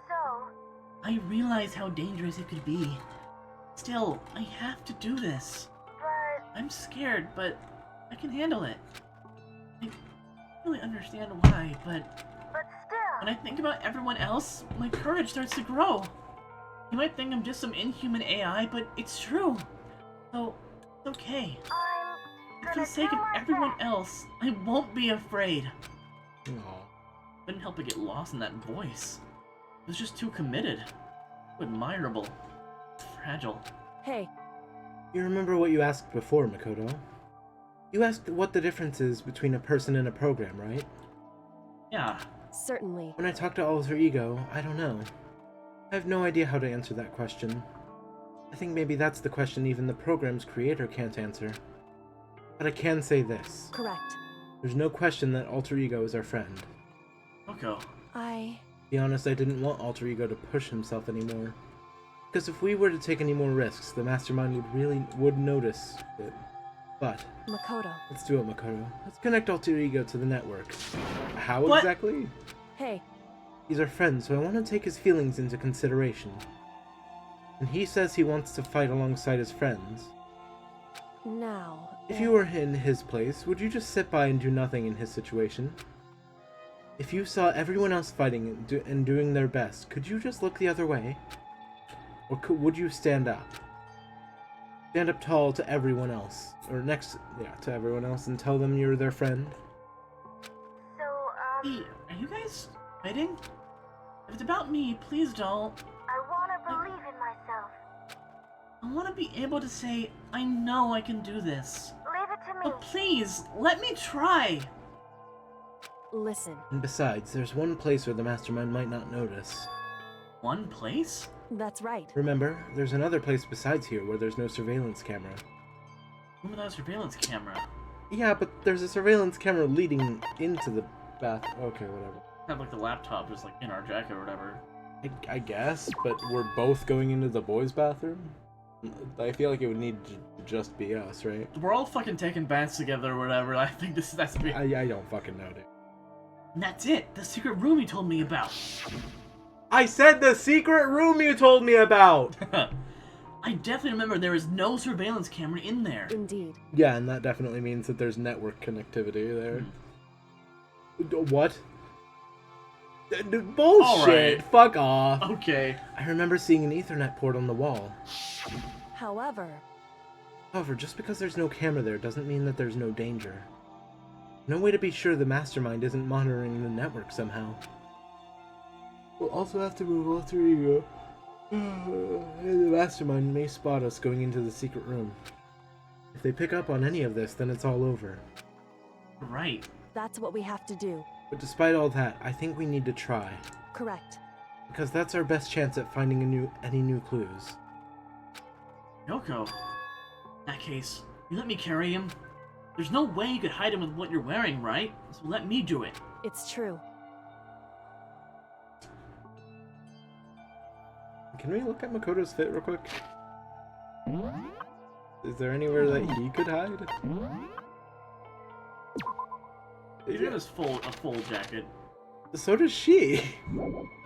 So, I realize how dangerous it could be. Still, I have to do this. but I'm scared, but I can handle it. I don't really understand why, but when I think about everyone else, my courage starts to grow. You might think I'm just some inhuman AI, but it's true. So, it's okay. I'm For gonna the sake do of my everyone best. else, I won't be afraid. Aw. Couldn't help but get lost in that voice. It was just too committed. Too admirable. Fragile. Hey, You remember what you asked before, Makoto? You asked what the difference is between a person and a program, right? Yeah. certainly. When I talk to Alter Ego, I don't know. I have no idea how to answer that question. I think maybe that's the question even the program's creator can't answer. But I can say this. Correct. There's no question that Alter Ego is our friend. Kyoko, Be honest, I didn't want Alter Ego to push himself anymore. Because if we were to take any more risks, the Mastermind would notice it. But Makoto. let's do it, Makoto. Let's connect Alter Ego to the network. How What? exactly? Hey, He's our friend, so I want to take his feelings into consideration. And he says he wants to fight alongside his friends. now. If you were in his place, would you just sit by and do nothing in his situation? If you saw everyone else fighting and doing their best, could you just look the other way? Or would you stand up? Stand up tall to everyone else. Or to everyone else and tell them you're their friend? So, Hey, are you guys fighting? If it's about me, please don't. I want to believe in myself. I want to be able to say, I know I can do this. Leave it to me. But please, let me try. Listen, And besides, there's one place where the Mastermind might not notice. One place? that's right. Remember, there's another place besides here where there's no surveillance camera. What about a surveillance camera? Yeah, but there's a surveillance camera leading into the bath. Okay, whatever. Have like the laptop just like in our jacket or whatever. I guess, but we're both going into the boys' bathroom? I feel like it would need to just be us, right? We're all fucking taking baths together or whatever. I think that's me. I don't fucking know, dude. And that's it. The secret room you told me about. I said the secret room you told me about! I definitely remember there is no surveillance camera in there. Indeed. Yeah, and that definitely means that there's network connectivity there. What? Bullshit! Alright. Fuck off! Okay. I remember seeing an Ethernet port on the wall. However, Just because there's no camera there doesn't mean that there's no danger. No way to be sure the Mastermind isn't monitoring the network somehow. We'll also have to move Alter Ego. The Mastermind may spot us going into the secret room. If they pick up on any of this, then it's all over. Right. that's what we have to do. But despite all that, I think we need to try. Correct. Because that's our best chance at finding any new clues. Yoko. In that case, you let me carry him? There's no way you could hide him with what you're wearing, right? So let me do it. It's true. Can we look at Makoto's fit real quick? Is there anywhere that he could hide? He's got a full jacket. So does she.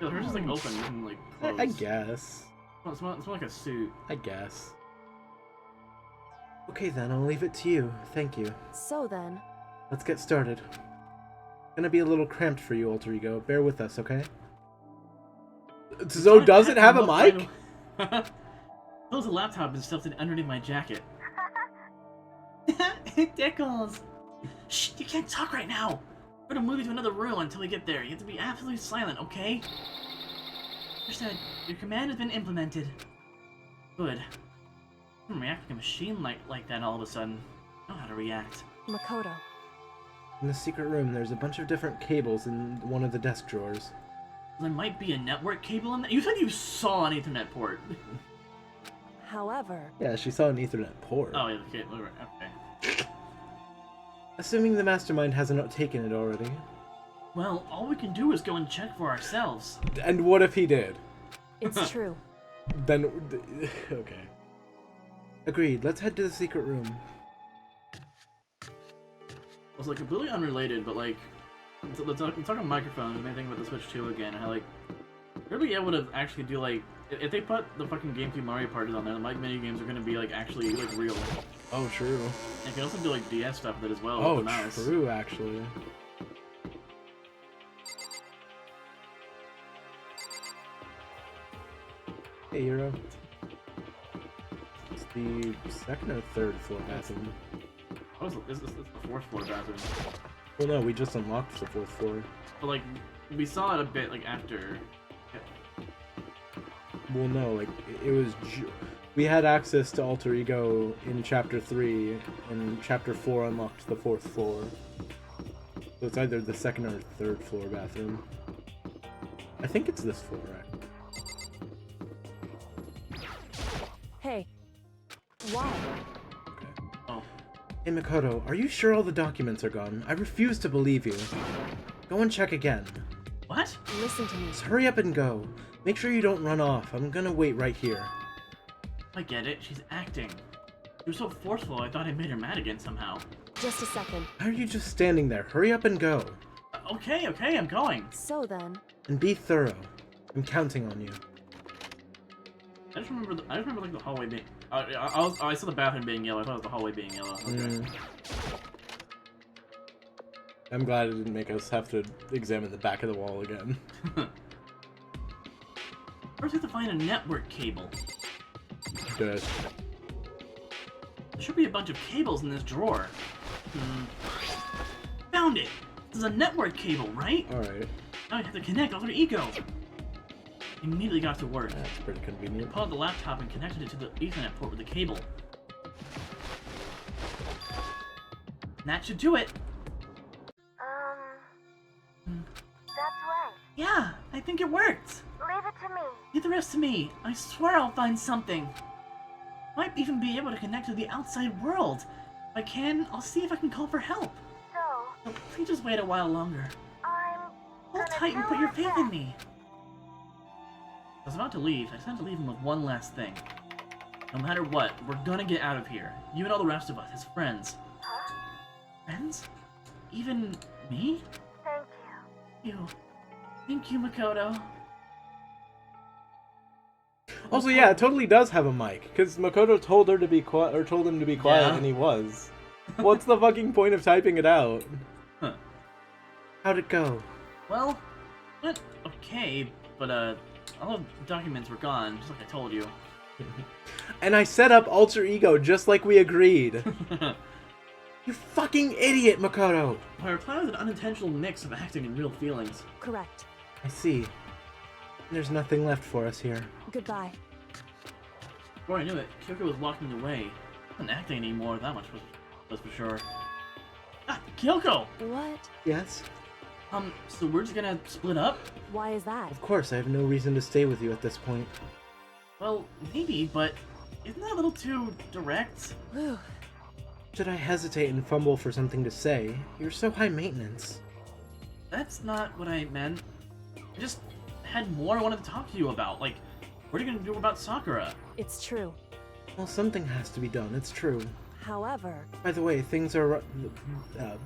Yeah, hers is like open and like closed. I guess. It's more like a suit. I guess. Okay then, I'll leave it to you. Thank you. So then, Let's get started. Gonna be a little cramped for you, Alter Ego. Bear with us, okay? So does it have a mic? There's a laptop and stuff underneath my jacket. It tickles. Shh, you can't talk right now. We're gonna move you to another room until we get there. You have to be absolutely silent, okay? Understood. Your command has been implemented. Good. I don't react like a machine like that all of a sudden. I know how to react. Makoto. In the secret room, there's a bunch of different cables in one of the desk drawers. There might be a network cable in there. You said you saw an Ethernet port. However, Yeah, she saw an Ethernet port. Oh, yeah, the cable. Okay. Assuming the Mastermind hasn't taken it already. Well, all we can do is go and check for ourselves. And what if he did? it's true. Then... okay. Agreed, let's head to the secret room. It's like completely unrelated, but like, I'm talking microphones and anything about the Switch 2 again. I like, they'll be able to actually do like, if they put the fucking GameCube Mario parties on there, the mic mini games are gonna be like actually like real. Oh, true. And you can also do like DS stuff with it as well. Oh, with the mouse. true, actually. Hey, Hero. It's the second or third floor bathroom. This is the fourth floor bathroom. Well, no, we just unlocked the fourth floor. But like, we saw it a bit like after. Well, no, like, it was... We had access to Alter Ego in Chapter 3, and Chapter 4 unlocked the fourth floor. So it's either the second or third floor bathroom. I think it's this floor, right? Hey. Why? Okay. Oh. Hey, Makoto, are you sure all the documents are gone? I refuse to believe you. Go and check again. What? What? Listen to me. Just hurry up and go. Make sure you don't run off. I'm gonna wait right here. I get it. She's acting. She was so forceful, I thought I made her mad again somehow. Just a second. Why are you just standing there? Hurry up and go. Okay, I'm going. So then, And be thorough. I'm counting on you. I just remember like the hallway being. I saw the bathroom being yellow. I thought it was the hallway being yellow. Okay. I'm glad it didn't make us have to examine the back of the wall again. First, we have to find a network cable. Good. There should be a bunch of cables in this drawer. Found it! This is a network cable, right? Alright. Now I have to connect Alter Ego. Immediately got to work. That's pretty convenient. Pulled out the laptop and connected it to the Ethernet port with the cable. That should do it. That's right. Yeah, I think it worked. Leave it to me. Leave the rest to me. I swear I'll find something. Might even be able to connect to the outside world. If I can, I'll see if I can call for help. So, So please just wait a while longer. I'm Hold gonna tight and do put your my faith in best. me. I was about to leave. I just had to leave him with one last thing. No matter what, we're gonna get out of here. You and all the rest of us, his friends. Huh? Friends? Even me? Thank you. You. Thank you, Makoto. Also, yeah, it totally does have a mic, because Makoto told her to be quiet, or told him to be quiet, Yeah. and he was. What's the fucking point of typing it out? Huh. How'd it go? Well, went okay, but all the documents were gone, just like I told you. And I set up Alter Ego just like we agreed. You fucking idiot, Makoto! My reply was an unintentional mix of acting and real feelings. correct. I see. There's nothing left for us here. Goodbye. Before I knew it, Kyoko was walking away. Wasn't acting anymore, that much was for sure. Ah, Kyoko! What? Yes? So we're just gonna split up? Why is that? Of course, I have no reason to stay with you at this point. Well, maybe, but isn't that a little too direct? Whew. Should I hesitate and fumble for something to say? You're so high maintenance. That's not what I meant. I just had more I wanted to talk to you about. Like, what are you gonna do about Sakura? It's true. Well, something has to be done, it's true. However, By the way,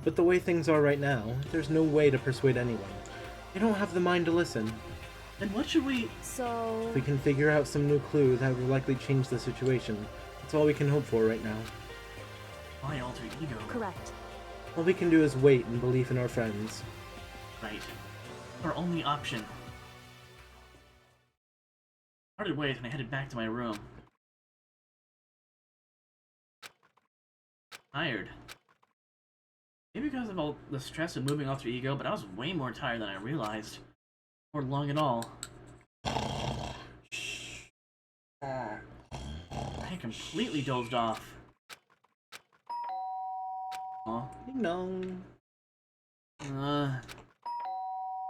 but the way things are right now, there's no way to persuade anyone. They don't have the mind to listen. Then what should we... so... If we can figure out some new clue, that will likely change the situation. That's all we can hope for right now. My alter ego. Correct. All we can do is wait and believe in our friends. Right. Our only option. Parted ways and I headed back to my room. Tired. Maybe because of all the stress of moving alter ego, but I was way more tired than I realized. Or long at all. I completely dozed off. Aw. Ding dong.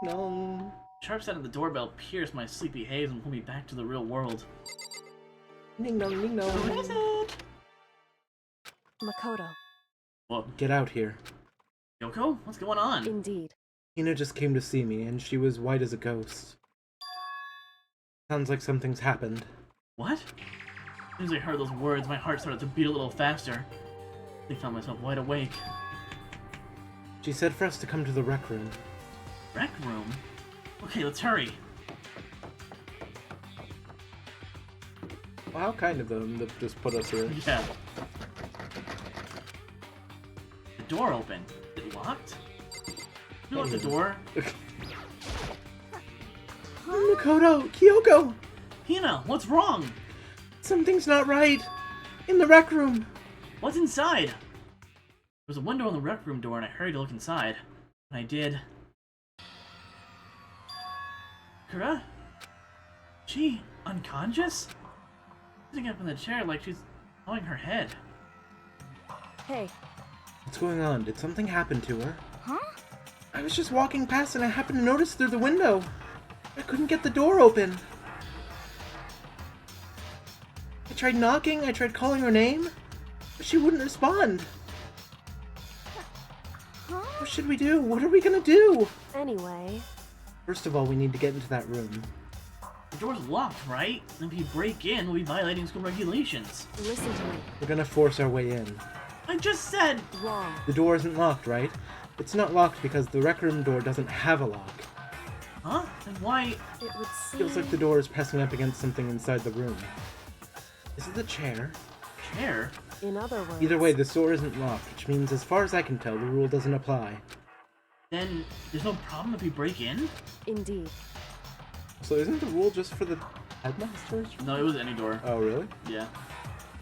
No. Sharp sound of the doorbell pierced my sleepy haze and pulled me back to the real world. Ding dong, ding Who is dong. it? Makoto. Whoa. Get out here. Yoko? What's going on? Indeed. Hina just came to see me, and she was white as a ghost. Sounds like something's happened. What? As soon as I heard those words, my heart started to beat a little faster. I found myself wide awake. She said for us to come to the rec room. Rec room? Okay, let's hurry. Well, how kind of them to just put us here. Yeah. The door opened. Is it locked? You locked the door? Makoto! Kyoko! Hina, what's wrong? Something's not right! In the rec room! What's inside? There was a window on the rec room door and I hurried to look inside. When I did... Kura? She unconscious? Sitting up in the chair like she's bowing her head. Hey, What's going on? Did something happen to her? Huh? I was just walking past and I happened to notice through the window. I couldn't get the door open. I tried knocking, I tried calling her name, but she wouldn't respond. Huh? What should we do? What are we gonna do? anyway, First of all, we need to get into that room. The door's locked, right? And if you break in, we'll be violating school regulations. Listen to me. We're gonna force our way in. I just said... Wrong. The door isn't locked, right? It's not locked because the rec room door doesn't have a lock. Huh? And why... It would seem... Feels like the door is pressing up against something inside the room. Is it the chair? Chair? In other words... Either way, this door isn't locked, which means as far as I can tell, the rule doesn't apply. Then there's no problem if we break in? Indeed. So isn't the rule just for the headmasters? No, it was any door. Oh, really? Yeah.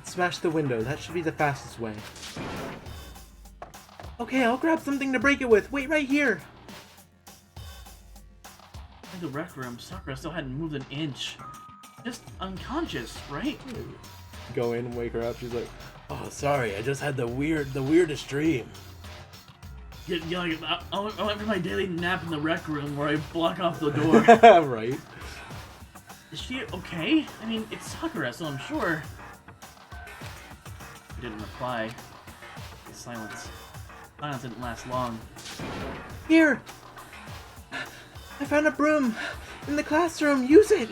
Smash the window. That should be the fastest way. Okay, I'll grab something to break it with. Wait right here. In the rec room, Sakura still hadn't moved an inch. Just unconscious, right? Go in and wake her up. She's like, "Oh, sorry. I just had the weirdest dream." Yeah, like, I went for my daily nap in the rec room where I block off the door. Right. Is she okay? I mean, it's Sakura, so I'm sure. He didn't reply. Silence. Silence didn't last long. Here. I found a broom in the classroom. Use it.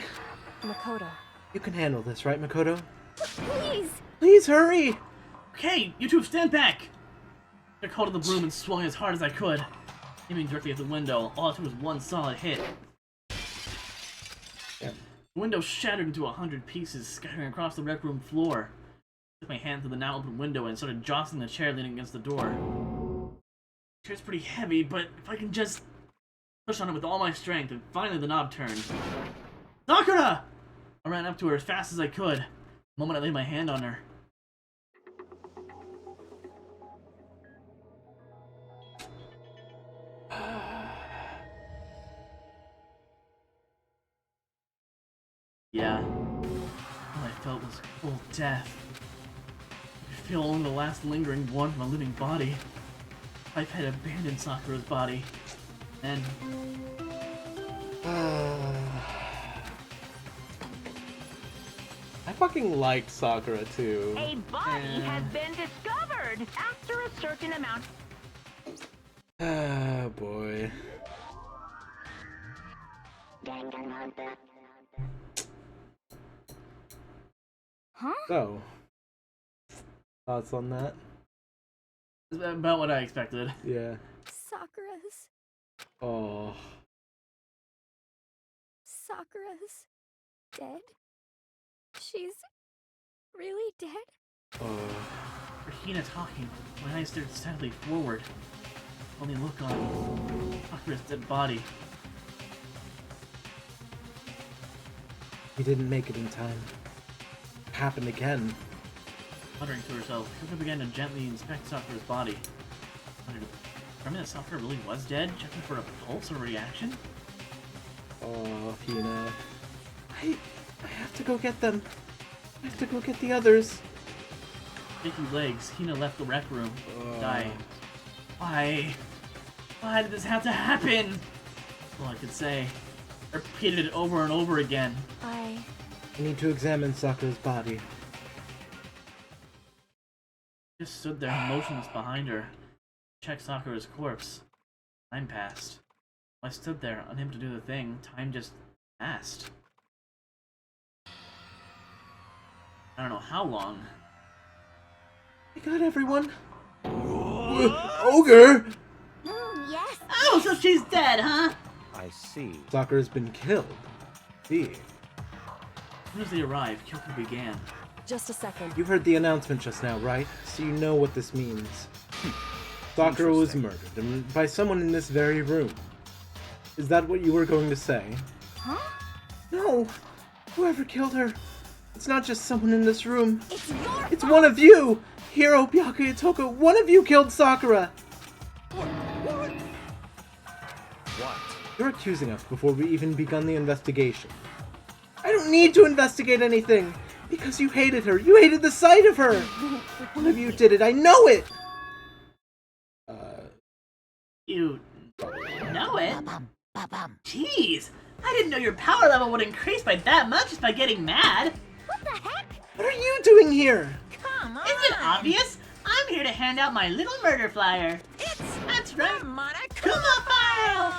Makoto. You can handle this, right, Makoto? Please! Please hurry. Okay, you two stand back! I took hold of the broom and swung as hard as I could. Aiming directly at the window, all it took was one solid hit. Yeah. The window shattered into 100 pieces, scattering across the rec room floor. I took my hand through the now open window and started jostling the chair leaning against the door. The chair's pretty heavy, but if I can just push on it with all my strength, and finally the knob turned. Sakura! I ran up to her as fast as I could. The moment I laid my hand on her. Yeah. All I felt was cold death. I could feel only the last lingering warmth of a living body. Life had abandoned Sakura's body. And... I fucking liked Sakura too. A body has been discovered after a certain amount. Ah, boy. Huh? So, thoughts on that? about what I expected. Yeah. Sakura's... Oh. Sakura's... dead? She's... really dead? Oh. For Hina talking, my eyes stared steadily forward. Only look on Sakura's dead body. We didn't make it in time. It happened again. Muttering to herself, Kyoko began to gently inspect Sakura's body. Wondered, remember that Sakura really was dead, checking for a pulse or reaction? Oh, Hina. I have to go get them. I have to go get the others. Shaky legs, Hina left the rec room, dying. Why? Why did this have to happen? All I could say. I repeated it over and over again. I need to examine Sakura's body. Just stood there motionless behind her. Checked Sakura's corpse. Time passed. I stood there, unable to do the thing. Time just passed. I don't know how long. I got everyone. Ogre! Yes. Oh, so she's dead, huh? I see. Sakura's been killed. See. As soon as they arrived, Kyoko began. Just a second. You heard the announcement just now, right? So you know what this means. Sakura was murdered, and by someone in this very room. Is that what you were going to say? Huh? No! Whoever killed her, it's not just someone in this room. It's your It's one of you! Hiro, Byakuya, Toko, one of you killed Sakura! What? You're accusing us before we even begun the investigation. I don't need to investigate anything! Because you hated her! You hated the sight of her! One of you did it, I know it! You know it? Jeez! I didn't know your power level would increase by that much just by getting mad! What the heck? What are you doing here? Come on. Isn't it obvious? I'm here to hand out my little murder flyer. It's That's right. Monokuma Kuma file!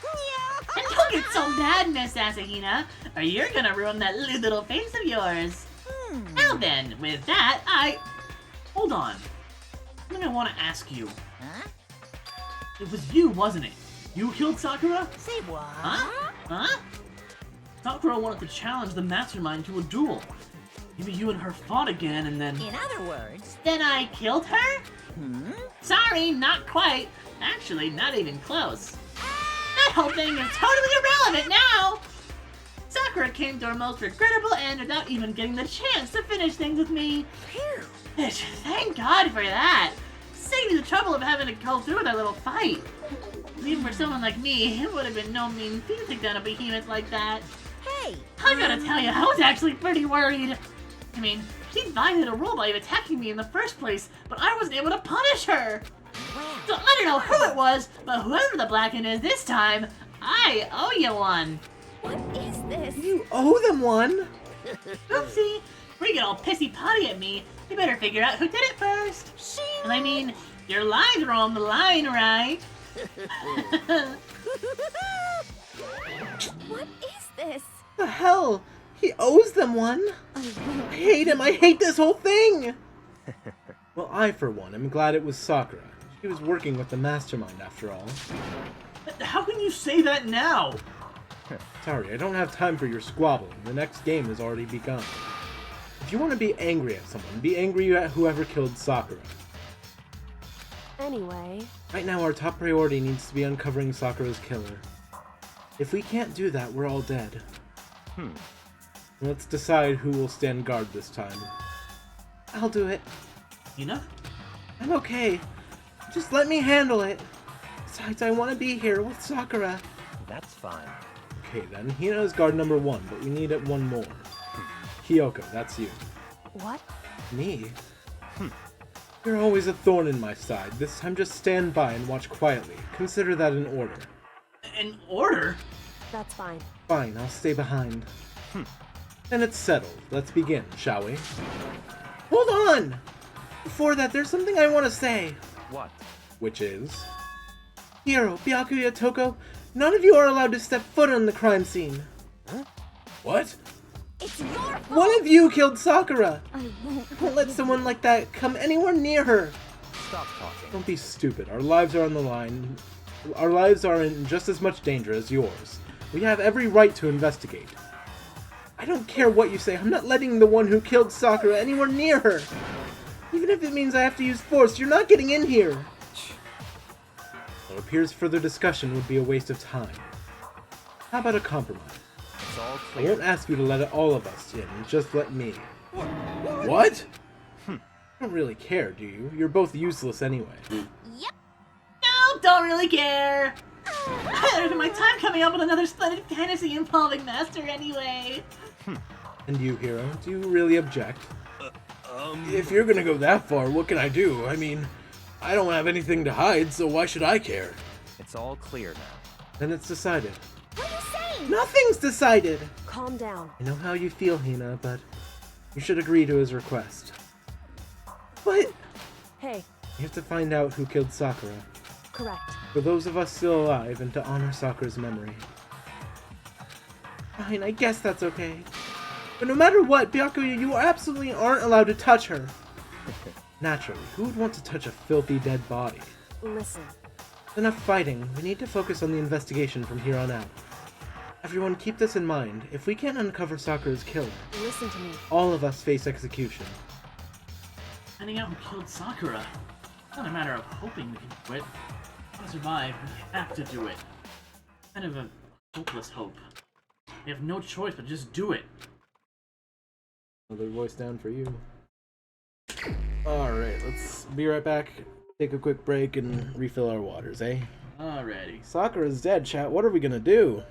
Yeah. And don't Don't get so mad, Miss Asahina, or you're gonna ruin that little face of yours. Now then, with that, Hold on. Something I want to ask you. Huh? It was you, wasn't it? You killed Sakura? Say what? Huh? Huh? Sakura wanted to challenge the mastermind to a duel. Maybe you and her fought again and then... In other words... Then I killed her? Hmm? Sorry, not quite. Actually, not even close. That whole thing is totally irrelevant now! Sakura came to her most regrettable end without even getting the chance to finish things with me. Phew. Which, thank God for that. Saved me the trouble of having to go through that little fight. Even for someone like me, it would have been no mean feat to take down a behemoth like that. Hey! I gotta tell you, I was actually pretty worried. I mean, she violated a rule by attacking me in the first place, but I wasn't able to punish her. Well, So I don't know who it was, but whoever the Blacken is this time, I owe you one. What is this? You owe them one! Oopsie, before you get all pissy potty at me, you better figure out who did it first. shing! And I mean, your lives are on the line, right? What is this? The hell? He owes them one! I won't. I hate him! I hate this whole thing! Well, I, for one, am glad it was Sakura. She was working with the mastermind, after all. But how can you say that now? Sorry, I don't have time for your squabbling. The next game has already begun. If you want to be angry at someone, be angry at whoever killed Sakura. Anyway, Right now, our top priority needs to be uncovering Sakura's killer. If we can't do that, we're all dead. Let's decide who will stand guard this time. I'll do it. Hina? I'm okay. Just let me handle it. Besides, I want to be here with Sakura. That's fine. Okay then, Hina is guard number 1, but we need one more. Kyoko, that's you. what? Me? You're always a thorn in my side. This time just stand by and watch quietly. Consider that an order. An order? That's fine. Fine, I'll stay behind. Then it's settled. Let's begin, shall we? Hold on! Before that, there's something I want to say. What? Which is... Hiro, Byakuya, Toko, none of you are allowed to step foot on the crime scene. What? It's your fault. One of you killed Sakura! I won't. Don't let someone like that come anywhere near her! Stop talking. Don't be stupid. Our lives are on the line. Our lives are in just as much danger as yours. We have every right to investigate. I don't care what you say. I'm not letting the one who killed Sakura anywhere near her. Even if it means I have to use force, you're not getting in here. It appears further discussion would be a waste of time. How about a compromise? It's all I clear. won't ask you to let all of us in, just let me. What? You don't really care, do you? You're both useless anyway. Yep. No, don't really care. I had my time coming up with another splendid fantasy involving Master anyway. And you, Hiro, do you really object? If you're gonna go that far, what can I do? I mean, I don't have anything to hide, so why should I care? It's all clear now. Then it's decided. What are you saying? Nothing's decided! Calm down. I know how you feel, Hina, but you should agree to his request. But Hey, you have to find out who killed Sakura. correct. For those of us still alive, and to honor Sakura's memory. Fine, I guess that's okay. But no matter what, Byakuya, you absolutely aren't allowed to touch her. Naturally, who would want to touch a filthy dead body? Listen, Enough fighting. We need to focus on the investigation from here on out. Everyone, keep this in mind. If we can't uncover Sakura's killer, listen to me. all of us face execution. Finding out who killed Sakura. It's not a matter of hoping we can do it. To survive, we have to do it. Kind of a hopeless hope. We have no choice but just do it. Another voice down for you. Alright, let's be right back. Take a quick break and refill our waters, eh? Alrighty. Sakura's dead, chat. What are we gonna do?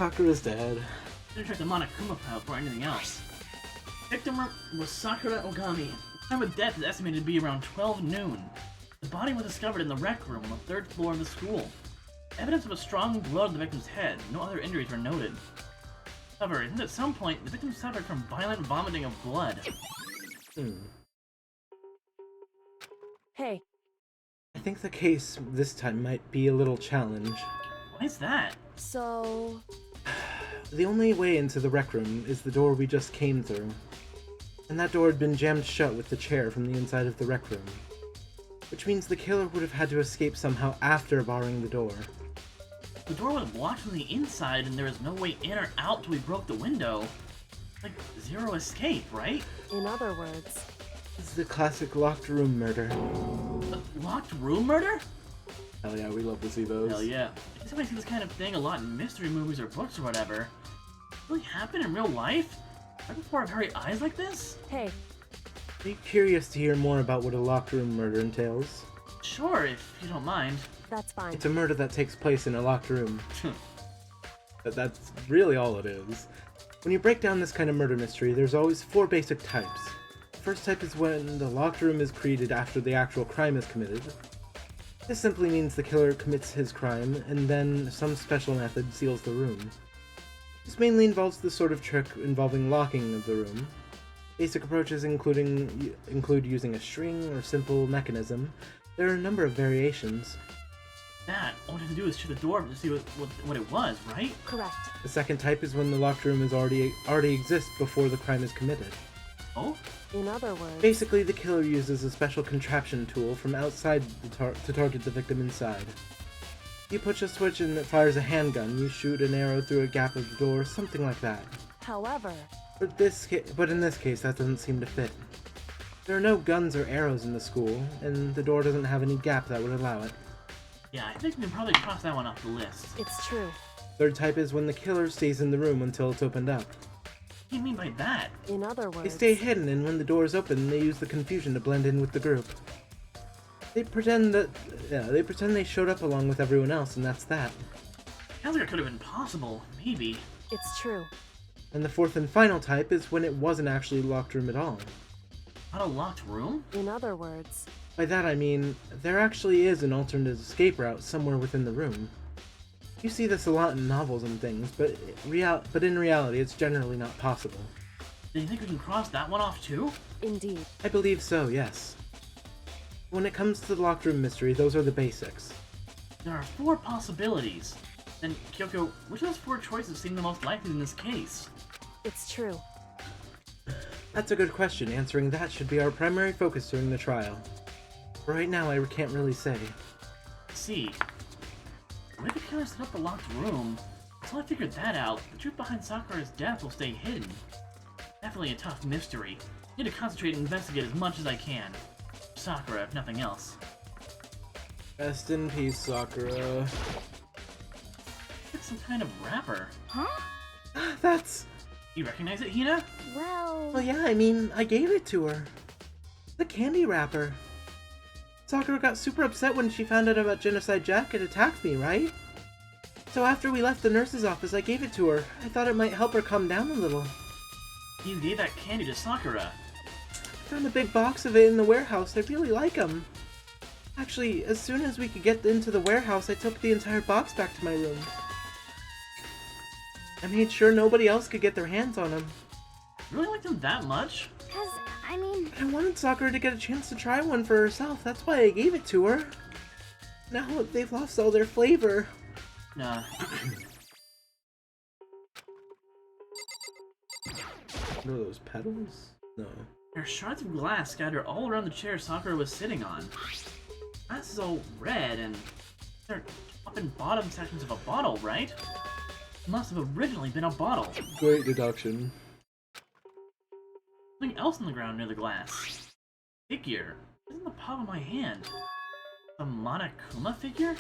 Sakura's dead. Didn't check the Monokuma file for anything else. Victim was Sakura Ogami. The time of death is estimated to be around 12 noon. The body was discovered in the rec room on the 3rd floor of the school. Evidence of a strong blow to the victim's head. No other injuries were noted. However, it seems at some point the victim suffered from violent vomiting of blood. Hey, I think the case this time might be a little challenge. Why is that? so... The only way into the rec room is the door we just came through. And that door had been jammed shut with the chair from the inside of the rec room. Which means the killer would have had to escape somehow after barring the door. The door was locked from the inside and there was no way in or out till we broke the window. Like, zero escape, right? In other words, This is the classic locked room murder. A locked room murder? Hell yeah, we love to see those. Hell yeah. I see this kind of thing a lot in mystery movies or books or whatever. Does it really happen in real life? Right before our very eyes like this? hey, Are you curious to hear more about what a locked room murder entails? Sure, if you don't mind. that's fine. It's a murder that takes place in a locked room. That's really all it is. When you break down this kind of murder mystery, there's always 4 basic types. The first type is when the locked room is created after the actual crime is committed. This simply means the killer commits his crime, and then some special method seals the room. This mainly involves the sort of trick involving locking of the room. Basic approaches include using a string or simple mechanism. There are a number of variations. That, all we have to do is shut the door to see what it was, right? Correct. The second type is when the locked room is already exists before the crime is committed. Oh? In other words, Basically, the killer uses a special contraption tool from outside to target the victim inside. You push a switch and it fires a handgun, you shoot an arrow through a gap of the door, something like that. however, But in this case, that doesn't seem to fit. There are no guns or arrows in the school, and the door doesn't have any gap that would allow it. Yeah, I think we can probably cross that one off the list. it's true. Third type is when the killer stays in the room until it's opened up. What do you mean by that? In other They words, stay hidden, and when the door is open, they use the confusion to blend in with the group. They pretend they showed up along with everyone else, and that's that. Sounds like it could have been possible. Maybe. it's true. And the fourth and final type is when it wasn't actually a locked room at all. Not a locked room? In other words, By that I mean, there actually is an alternate escape route somewhere within the room. You see this a lot in novels and things, but in reality it's generally not possible. Do you think we can cross that one off too? indeed. I believe so, yes. When it comes to the locked room mystery, those are the basics. There are 4 possibilities. Then, Kyoko, which of those 4 choices seem the most likely in this case? It's true. That's a good question. Answering that should be our primary focus during the trial. For right now, I can't really say. Let's see. The way the killer set up the locked room, until I figured that out, the truth behind Sakura's death will stay hidden. Definitely a tough mystery. I need to concentrate and investigate as much as I can. Sakura, if nothing else. Rest in peace, Sakura. It's some kind of wrapper. Huh? That's... You recognize it, Hina? Well, yeah, I mean, I gave it to her. The candy wrapper. Sakura got super upset when she found out about Genocide Jack and attacked me, right? So after we left the nurse's office, I gave it to her. I thought it might help her calm down a little. You gave that candy to Sakura. I found a big box of it in the warehouse. I really like them. Actually, as soon as we could get into the warehouse, I took the entire box back to my room. I made sure nobody else could get their hands on them. Really like them that much? Because, I mean, I wanted Sakura to get a chance to try one for herself. That's why I gave it to her. Now they've lost all their flavor. Nah. What are those petals? No. There are shards of glass scattered all around the chair Sakura was sitting on. Glass is all red, and they're top and bottom sections of a bottle, right? It must have originally been a bottle. Great deduction. Something else on the ground near the glass. Figure. It's in the palm of my hand. A Monokuma figure?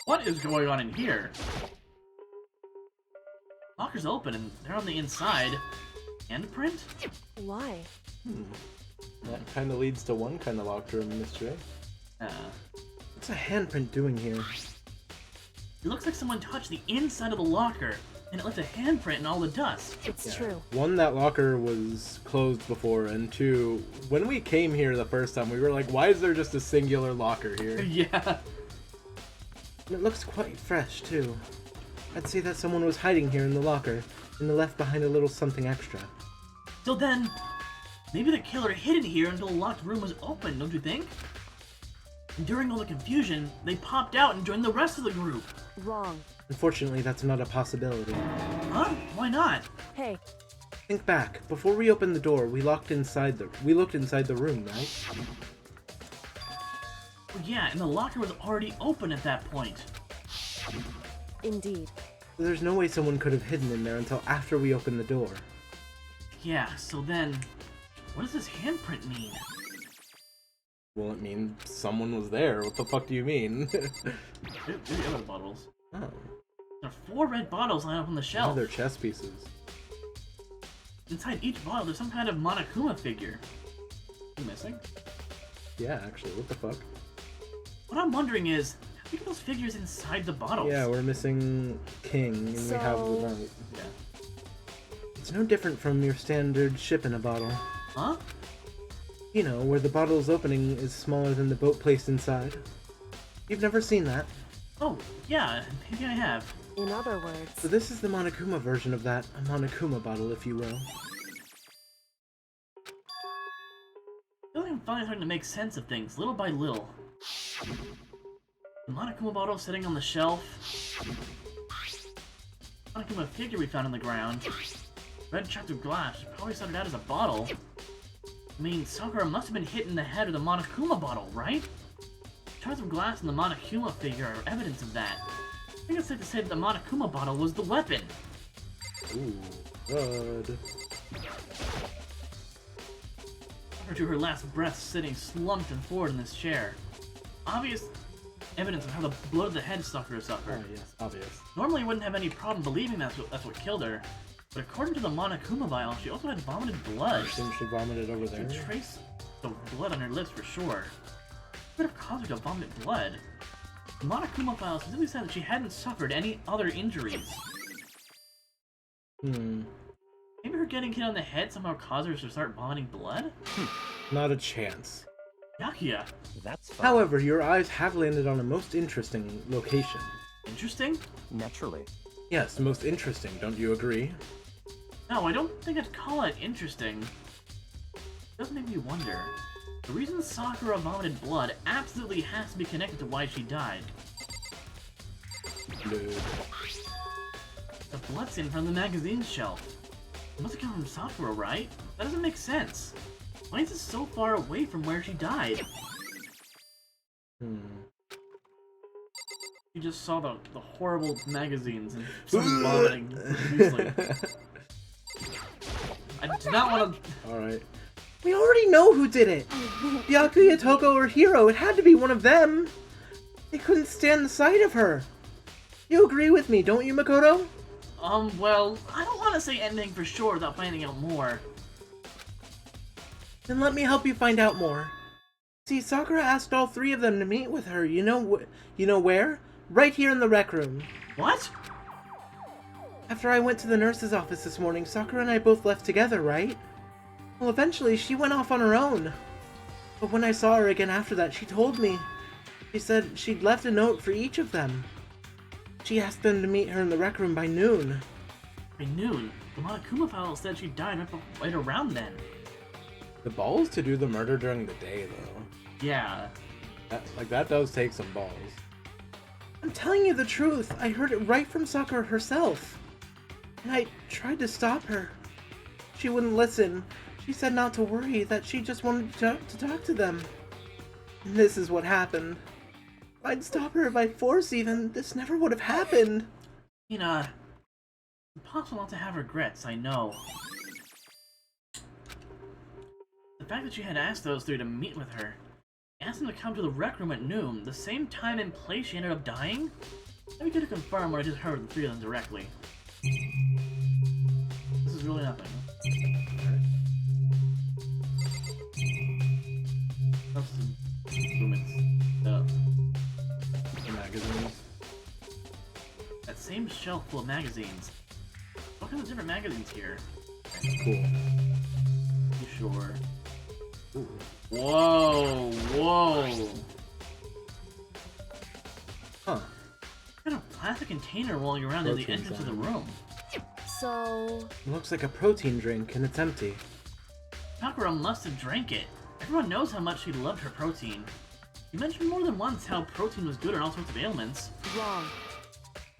What is going on in here? Locker's open and they're on the inside. Handprint? Why? That kind of leads to one kind of locked room mystery. What's a handprint doing here? It looks like someone touched the inside of the locker, and it left a handprint in all the dust. It's true. One, that locker was closed before, and two, when we came here the first time, we were like, why is there just a singular locker here? Yeah. And it looks quite fresh, too. I'd say that someone was hiding here in the locker, and left behind a little something extra. So then, maybe the killer hid it here until the locked room was open, don't you think? And during all the confusion, they popped out and joined the rest of the group. Wrong. Unfortunately, that's not a possibility. Huh? Why not? Hey, Think back. Before we opened the door, we looked inside the room, right? Well, yeah, and the locker was already open at that point. indeed. There's no way someone could have hidden in there until after we opened the door. Yeah, so then, what does this handprint mean? Well, it means someone was there. What the fuck do you mean? Maybe other bottles. Oh. There are 4 red bottles lined up on the Oh, shelf. they're chess pieces. Inside each bottle, there's some kind of Monokuma figure. You missing? Yeah, actually, what the fuck? What I'm wondering is, how do you get those figures inside the bottles? Yeah, we're missing King, and we have the So- Knight. Yeah. It's no different from your standard ship in a bottle. Huh? You know, where the bottle's opening is smaller than the boat placed inside. You've never seen that. Oh, yeah, maybe I have. In other words, So this is the Monokuma version of that. A Monokuma bottle, if you will. I feel like I'm finally starting to make sense of things, little by little. The Monokuma bottle sitting on the shelf. Monokuma figure we found on the ground. Red chunk of glass, probably started out as a bottle. I mean, Sakura must have been hit in the head with a Monokuma bottle, right? Shards of glass and the Monokuma figure are evidence of that. I think it's safe to say that the Monokuma bottle was the weapon. Ooh, good. Her to her last breath, sitting slumped and forward in this chair. Obvious evidence of how the blood of the head Sakura suffered. Oh, yes, obvious. Normally, you wouldn't have any problem believing that's what killed her, but according to the Monokuma vial, she also had vomited blood. I think she vomited over You there. could trace the blood on her lips for sure. What would have caused her to vomit blood? The Monokuma file specifically said that she hadn't suffered any other injuries. Maybe her getting hit on the head somehow caused her to start vomiting blood? Not a chance. Yakuya. That's fine. However, your eyes have landed on a most interesting location. Interesting? Naturally. Yes, most interesting, don't you agree? No, I don't think I'd call it interesting. It does make me wonder. The reason Sakura vomited blood absolutely has to be connected to why she died. Dude. The bloodstain from the magazine shelf. It must have come from Sakura, right? That doesn't make sense. Why is it so far away from where she died? You just saw the horrible magazines and someone vomiting profusely. I do not want to... Alright. We already know who did it! Byakuya, Toko, or Hiro, it had to be one of them! They couldn't stand the sight of her! You agree with me, don't you, Makoto? Well, I don't want to say anything for sure without finding out more. Then let me help you find out more. See, Sakura asked all 3 of them to meet with her, you know where? Right here in the rec room. What? After I went to the nurse's office this morning, Sakura and I both left together, right? Well, eventually, she went off on her own. But when I saw her again after that, she told me. She said she'd left a note for each of them. She asked them to meet her in the rec room by noon. By noon? The Monokuma file said she died right around then. The balls to do the murder during the day, though. Yeah. That does take some balls. I'm telling you the truth. I heard it right from Sakura herself. And I tried to stop her. She wouldn't listen. She said not to worry, that she just wanted to talk to them. And this is what happened. If I'd stop her by force even, this never would have happened. It's impossible not to have regrets, I know. The fact that she had asked those 3 to meet with her, asked them to come to the rec room at noon, the same time and place she ended up dying? Let me get to confirm what I just heard with the 3 of them directly. This is really nothing. That's some movements. same shelf full of magazines. What kind of different magazines here? Cool. You sure? Ooh. Whoa, whoa! Huh. What kind of plastic container rolling around in the Protein entrance of the sign. room? So, It looks like a protein drink, and it's empty. Sakura must have drank it. Everyone knows how much she loved her protein. You mentioned more than once how protein was good in all sorts of ailments. wrong.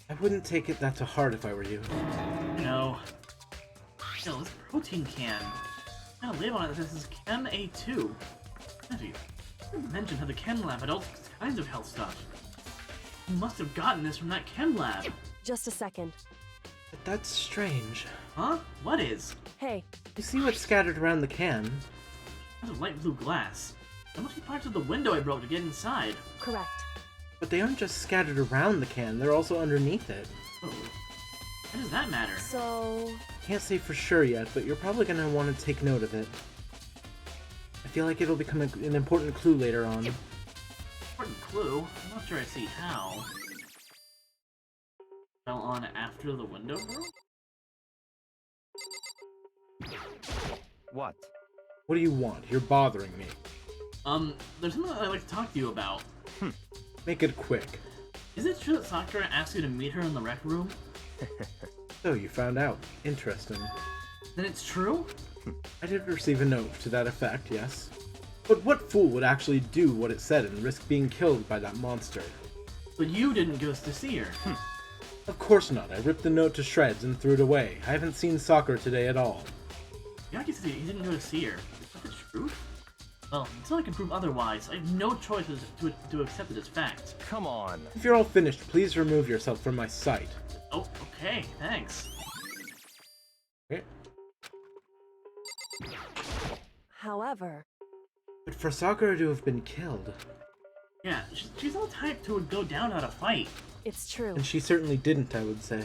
I wouldn't take it that to heart if I were you. You know. Still, this protein can. Got a label on it that says Chem A2. Actually, you mentioned how the Chem Lab had all kinds of health stuff. You must have gotten this from that Chem Lab. Just a second. But that's strange. Huh? What is? Hey, You see what's scattered around the can? That's a light blue glass. That must be parts of the window I broke to get inside. correct. But they aren't just scattered around the can, they're also underneath it. Oh. How does that matter? So, Can't say for sure yet, but you're probably gonna want to take note of it. I feel like it'll become an important clue later on. Important clue. I'm not sure I see how. Fell on after the window broke? What? What do you want? You're bothering me. There's something I'd like to talk to you about. Make it quick. Is it true that Sakura asked you to meet her in the rec room? So, you found out. Interesting. Then it's true? I did receive a note to that effect, yes. But what fool would actually do what it said and risk being killed by that monster? But you didn't go to see her. Of course not. I ripped the note to shreds and threw it away. I haven't seen Sakura today at all. Yaki said he didn't go to see her. Is that the truth? Well, until I can prove otherwise, I have no choice to accept it as fact. Come on. If you're all finished, please remove yourself from my sight. Oh, okay, thanks. Okay. however, But for Sakura to have been killed, Yeah, she's not the type who would go down without a fight. it's true. and she certainly didn't, I would say.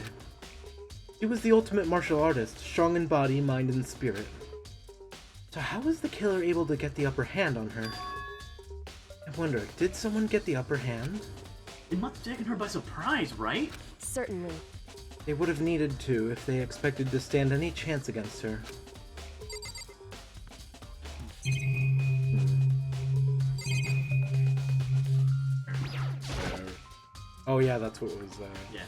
She was the ultimate martial artist, strong in body, mind, and spirit. So how was the killer able to get the upper hand on her? I wonder, did someone get the upper hand? It must have taken her by surprise, right? Certainly. They would have needed to if they expected to stand any chance against her. Oh yeah, that's what was, Yeah.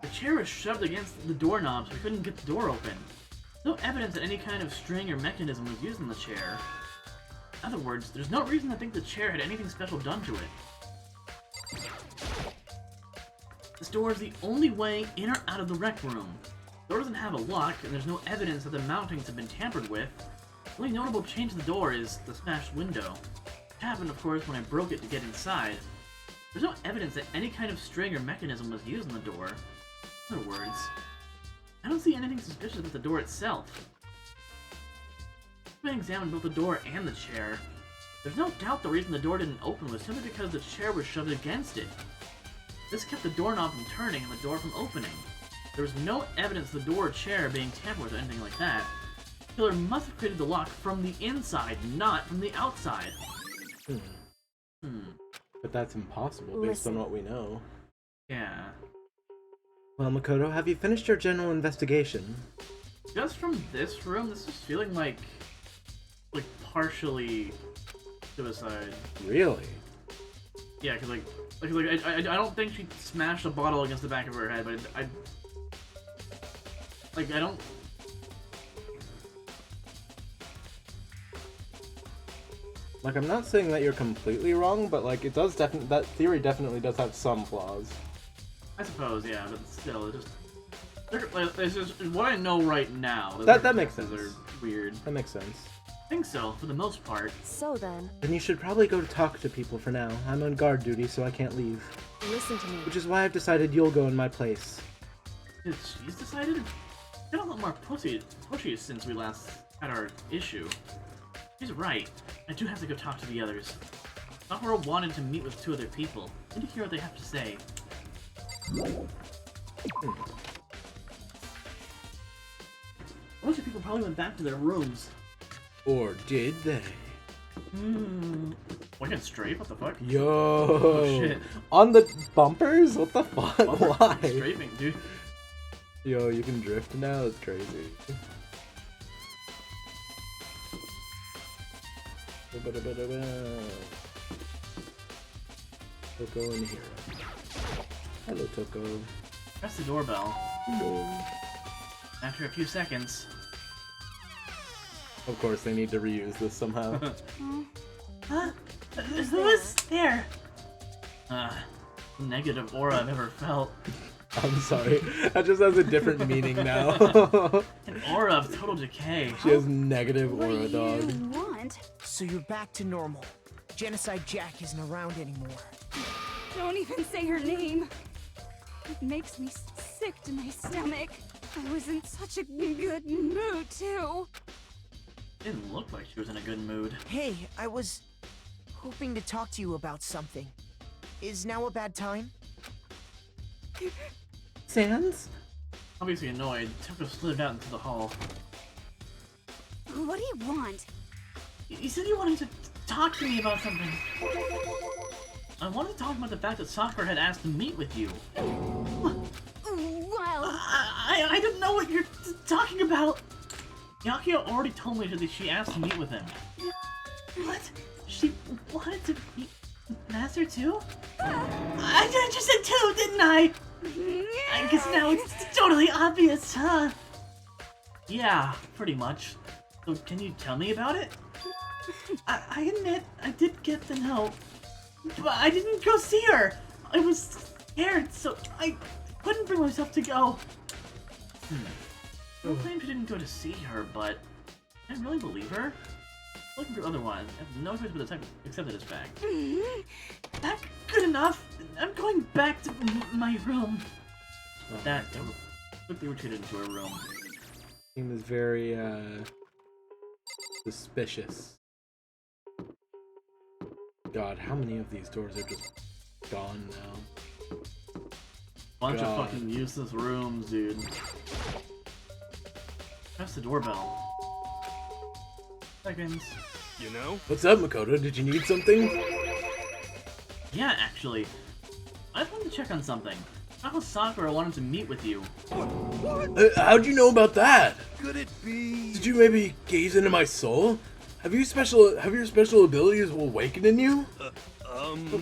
The chair was shoved against the doorknob so we couldn't get the door open. No evidence that any kind of string or mechanism was used in the chair. In other words, there's no reason to think the chair had anything special done to it. This door is the only way in or out of the rec room. The door doesn't have a lock, and there's no evidence that the mountings have been tampered with. The only notable change to the door is the smashed window. It happened, of course, when I broke it to get inside. There's no evidence that any kind of string or mechanism was used in the door. In other words, I don't see anything suspicious with the door itself. When I examined both the door and the chair, there's no doubt the reason the door didn't open was simply because the chair was shoved against it. This kept the doorknob from turning and the door from opening. There was no evidence of the door or chair being tampered with or anything like that. The killer must have created the lock from the inside, not from the outside. But that's impossible based on Listen. what we know. Yeah. Well, Makoto, have you finished your general investigation? Just from this room, this is feeling like partially suicide. Really? Yeah, because I don't think she smashed a bottle against the back of her head, but I don't. Like, I'm not saying that you're completely wrong, but like, it does that theory definitely does have some flaws. I suppose, yeah, but still, it's just what I know right now. That makes sense. Are weird. That makes sense. I think so, for the most part. So then, Then you should probably go to talk to people for now. I'm on guard duty, so I can't leave. listen to me. Which is why I've decided you'll go in my place. She's decided? Been a lot more pushy since we last had our issue. She's right. I do have to go talk to the others. Sakura wanted to meet with two other people. I need to hear what they have to say. A bunch of people probably went back to their rooms. Or did they? Fucking strafe? What the fuck? Yo. Oh shit. On the bumpers? What the fuck? Bumper Why? Strafing, dude. Yo, you can drift now? That's crazy. Toko in here. Hello, Toko. Press the doorbell. Hello. After a few seconds. Of course, they need to reuse this somehow. Huh? Who is there? Negative aura I've ever felt. I'm sorry. That just has a different meaning now. An aura of total decay. She has negative What aura, do dog. you want? So you're back to normal. Genocide Jack isn't around anymore. Don't even say her name. It makes me sick to my stomach. I was in such a good mood, too. Didn't look like she was in a good mood. Hey, I was hoping to talk to you about something. Is now a bad time? Sans? Obviously annoyed, Toko slid out into the hall. What do you want? You said you wanted to talk to me about something. I wanted to talk about the fact that Sakura had asked to meet with you. Well, I don't know what you're talking about. Yakuya already told me that she asked to meet with him. What? She wanted to meet Master too? I just said two, didn't I? I guess now it's totally obvious, huh? Yeah, pretty much. So can you tell me about it? I admit, I did get the note. But I didn't go see her! I was scared, so I couldn't bring myself to go. I claim she didn't go to see her, but can I really believe her? Looking for otherwise, I have no choice but to accept it as fact. Not good enough! I'm going back to my room. That quickly retreated into her room. Seems very, suspicious. God, how many of these doors are just gone now? Bunch God. of fucking useless rooms, dude. Press the doorbell. Seconds. You know? What's up, Makoto? Did you need something? Yeah, actually. I just wanted to check on something. How Sakura wanted to meet with you. What? How'd you know about that? Could it be? Did you maybe gaze into my soul? Have your special abilities awakened in you?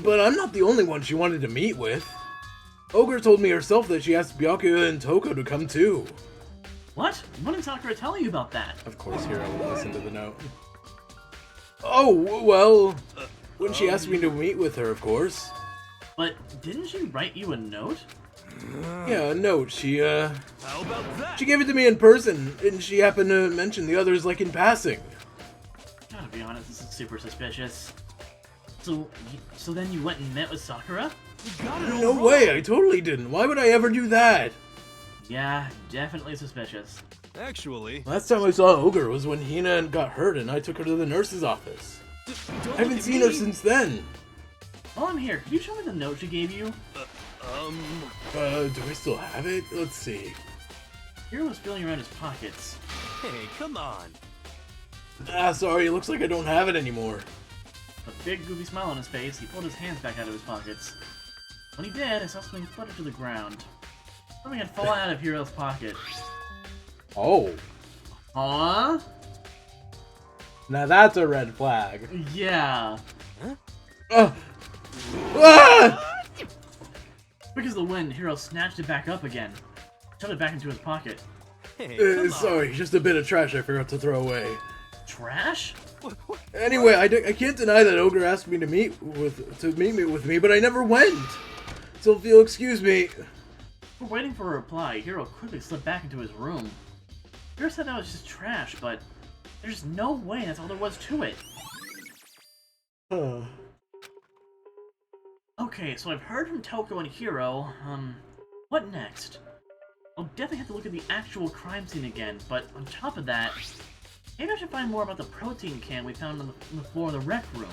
But I'm not the only one she wanted to meet with. Ogre told me herself that she asked Byakuya and Toko to come too. What? When did Sakura tell you about that? Of course, Hiro will listen to the note. Oh, well, when she asked me to meet with her, of course. But didn't she write you a note? Yeah, a note. How about that? She gave it to me in person, and she happened to mention the others like in passing. Gotta be honest, this is super suspicious. So then you went and met with Sakura? You got it all No wrong. way, I totally didn't. Why would I ever do that? Yeah, definitely suspicious. Actually, Last time I saw Ogre was when Hina got hurt and I took her to the nurse's office. don't I haven't seen her since then. While I'm here, could you show me the note she gave you? Do I still have it? Let's see. Hiro was feeling around his pockets. hey, come on. Ah, sorry, it looks like I don't have it anymore. A big goofy smile on his face, he pulled his hands back out of his pockets. When he did, I saw something flutter to the ground. Something had fallen out of Hiro's pocket. Oh. Huh? Now that's a red flag. Yeah. Ah! Quick as the wind, Hiro snatched it back up again. Shoved it back into his pocket. Hey, come on. Sorry, just a bit of trash I forgot to throw away. Trash? Anyway, I can't deny that Ogre asked me to meet me with me, but I never went. So if you'll excuse me. We're waiting for a reply. Hiro quickly slipped back into his room. Hiro said that was just trash, but there's no way that's all there was to it. Okay, so I've heard from Toko and Hiro. What next? I'll definitely have to look at the actual crime scene again, but on top of that, maybe I should find more about the protein can we found on the floor of the rec room.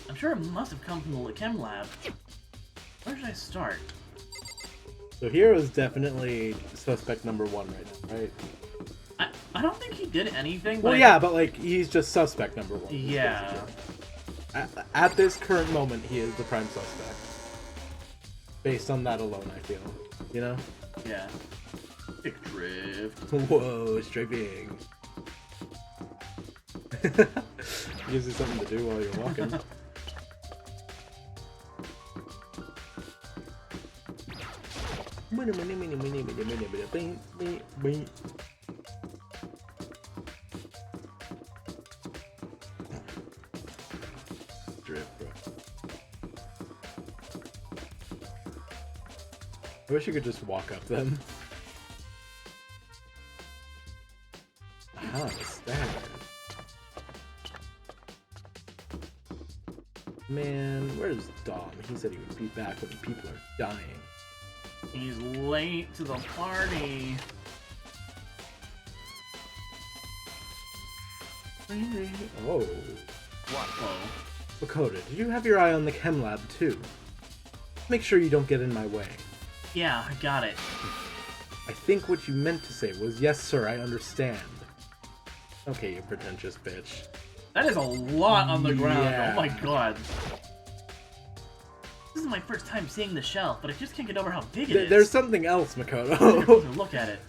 I'm sure it must have come from the chem lab. Where should I start? So Hero's definitely suspect number 1 right now, right? I don't think he did anything, but Well, yeah, but like he's just suspect number 1. Yeah. At this current moment, he is the prime suspect. Based on that alone, I feel. You know? Yeah. Big drift. Whoa, strafing. Gives you something to do while you're walking. Drift, bro. I wish you could just walk up them. Ah, the stagger. Man, where's Dom? He said he would be back when people are dying. He's late to the party. Oh. What? Whoa. Makoto, did you have your eye on the chem lab too? Make sure you don't get in my way. Yeah, I got it. I think what you meant to say was, yes sir, I understand. Okay, you pretentious bitch. That is a lot on the ground. Yeah. Oh my god. This is my first time seeing the shelf, but I just can't get over how big it is. There's something else, Take a Makoto. closer look at it.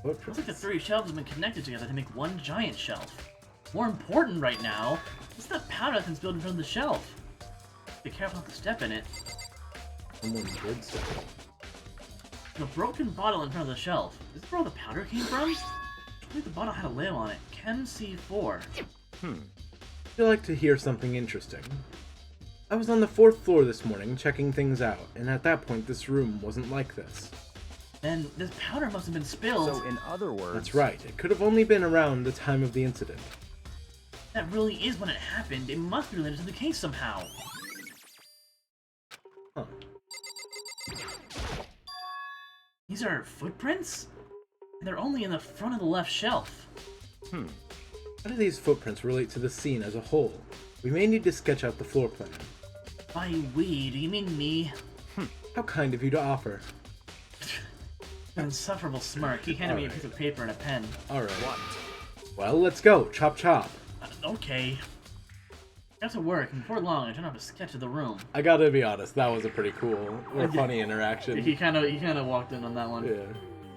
What? Looks like the 3 shelves have been connected together to make one giant shelf. More important right now, it's that powder that's been spilled in front of the shelf. Be careful not to step in it. Someone did say. The broken bottle in front of the shelf. Is this where all the powder came from? I believe the bottle had a label on it. Chem C4. I'd like to hear something interesting. I was on the 4th floor this morning checking things out, and at that point this room wasn't like this. Then this powder must have been spilled. So in other words... That's right, it could have only been around the time of the incident. That really is when it happened. It must be related to the case somehow. Huh. These are footprints? And they're only in the front of the left shelf. How do these footprints relate to the scene as a whole? We may need to sketch out the floor plan. By we, do you mean me? How kind of you to offer. An insufferable smirk. He handed me a piece of paper and a pen. Alright. What? Well, let's go. Chop chop. Okay. Got to work, and before long I turned off a sketch of the room. I gotta be honest, that was a pretty cool or funny interaction. He kind of walked in on that one. Yeah.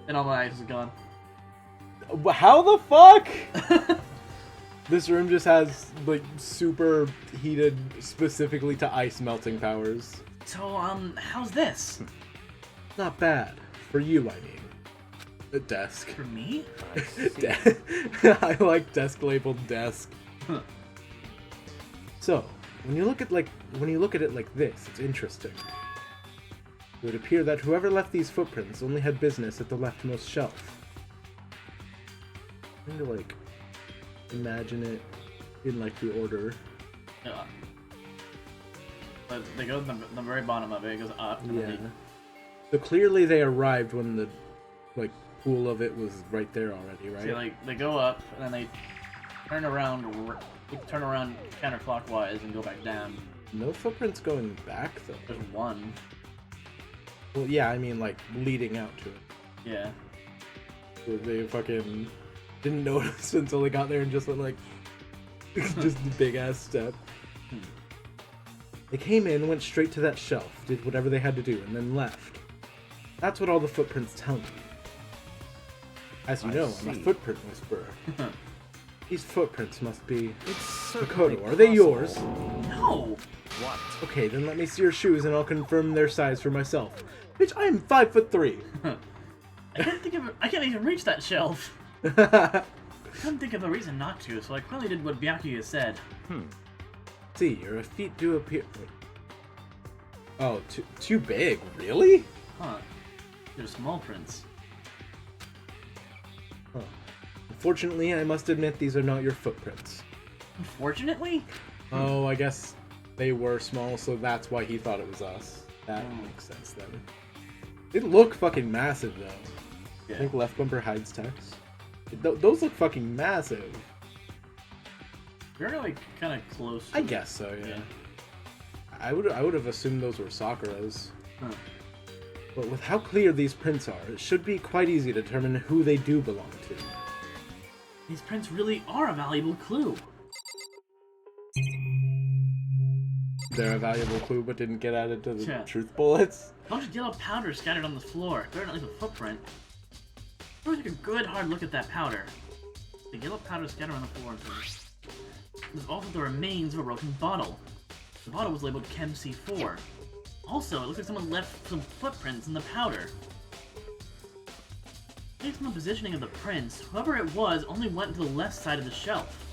And all my eyes was gone. How the fuck? This room just has, like, super heated, specifically to ice melting powers. So, how's this? Not bad. For you, I mean. A desk. For me? I like desk labeled desk. Huh. So, when you look at it like this, it's interesting. It would appear that whoever left these footprints only had business at the leftmost shelf. I'm trying to, like, imagine it in, like, the order. But they go to the very bottom of it. It goes up. And Yeah. then So clearly they arrived when the, like, pool of it was right there already, right? See, like, they go up, and then they turn around counterclockwise and go back down. No footprints going back, though. There's one. Well, yeah, I mean, like, leading out to it. Yeah. So they fucking didn't notice until they got there and just went, like, just a big-ass step. They came in, went straight to that shelf, did whatever they had to do, and then left. That's what all the footprints tell me. As you know, I'm a footprint whisperer. These footprints must be... It's certainly Makoto, are they yours? No! What? Okay, then let me see your shoes and I'll confirm their size for myself. Bitch, I am 5'3". I can't even reach that shelf. I couldn't think of a reason not to, so I clearly did what Byakuya said. See, your feet do appear... Wait. Oh, too big? Really? Huh. They're small prints. Huh. Unfortunately, I must admit these are not your footprints. Unfortunately? Oh, I guess they were small, so that's why he thought it was us. That Oh. makes sense then. They look fucking massive, though. Yeah. I think left bumper hides text. Those look fucking massive. They're like kind of close. I guess so, yeah. I would have assumed those were Sakura's. Huh. But with how clear these prints are, it should be quite easy to determine who they do belong to. These prints really are a valuable clue. they're a valuable clue but didn't get added to the Yeah. truth bullets. A bunch of yellow powder scattered on the floor. Better not leave a footprint. We'll take a good hard look at that powder. The yellow powder scattered on the floor. There's also the remains of a broken bottle. The bottle was labeled Chem C4. Also, it looks like someone left some footprints in the powder. Based on the positioning of the prints, whoever it was only went to the left side of the shelf.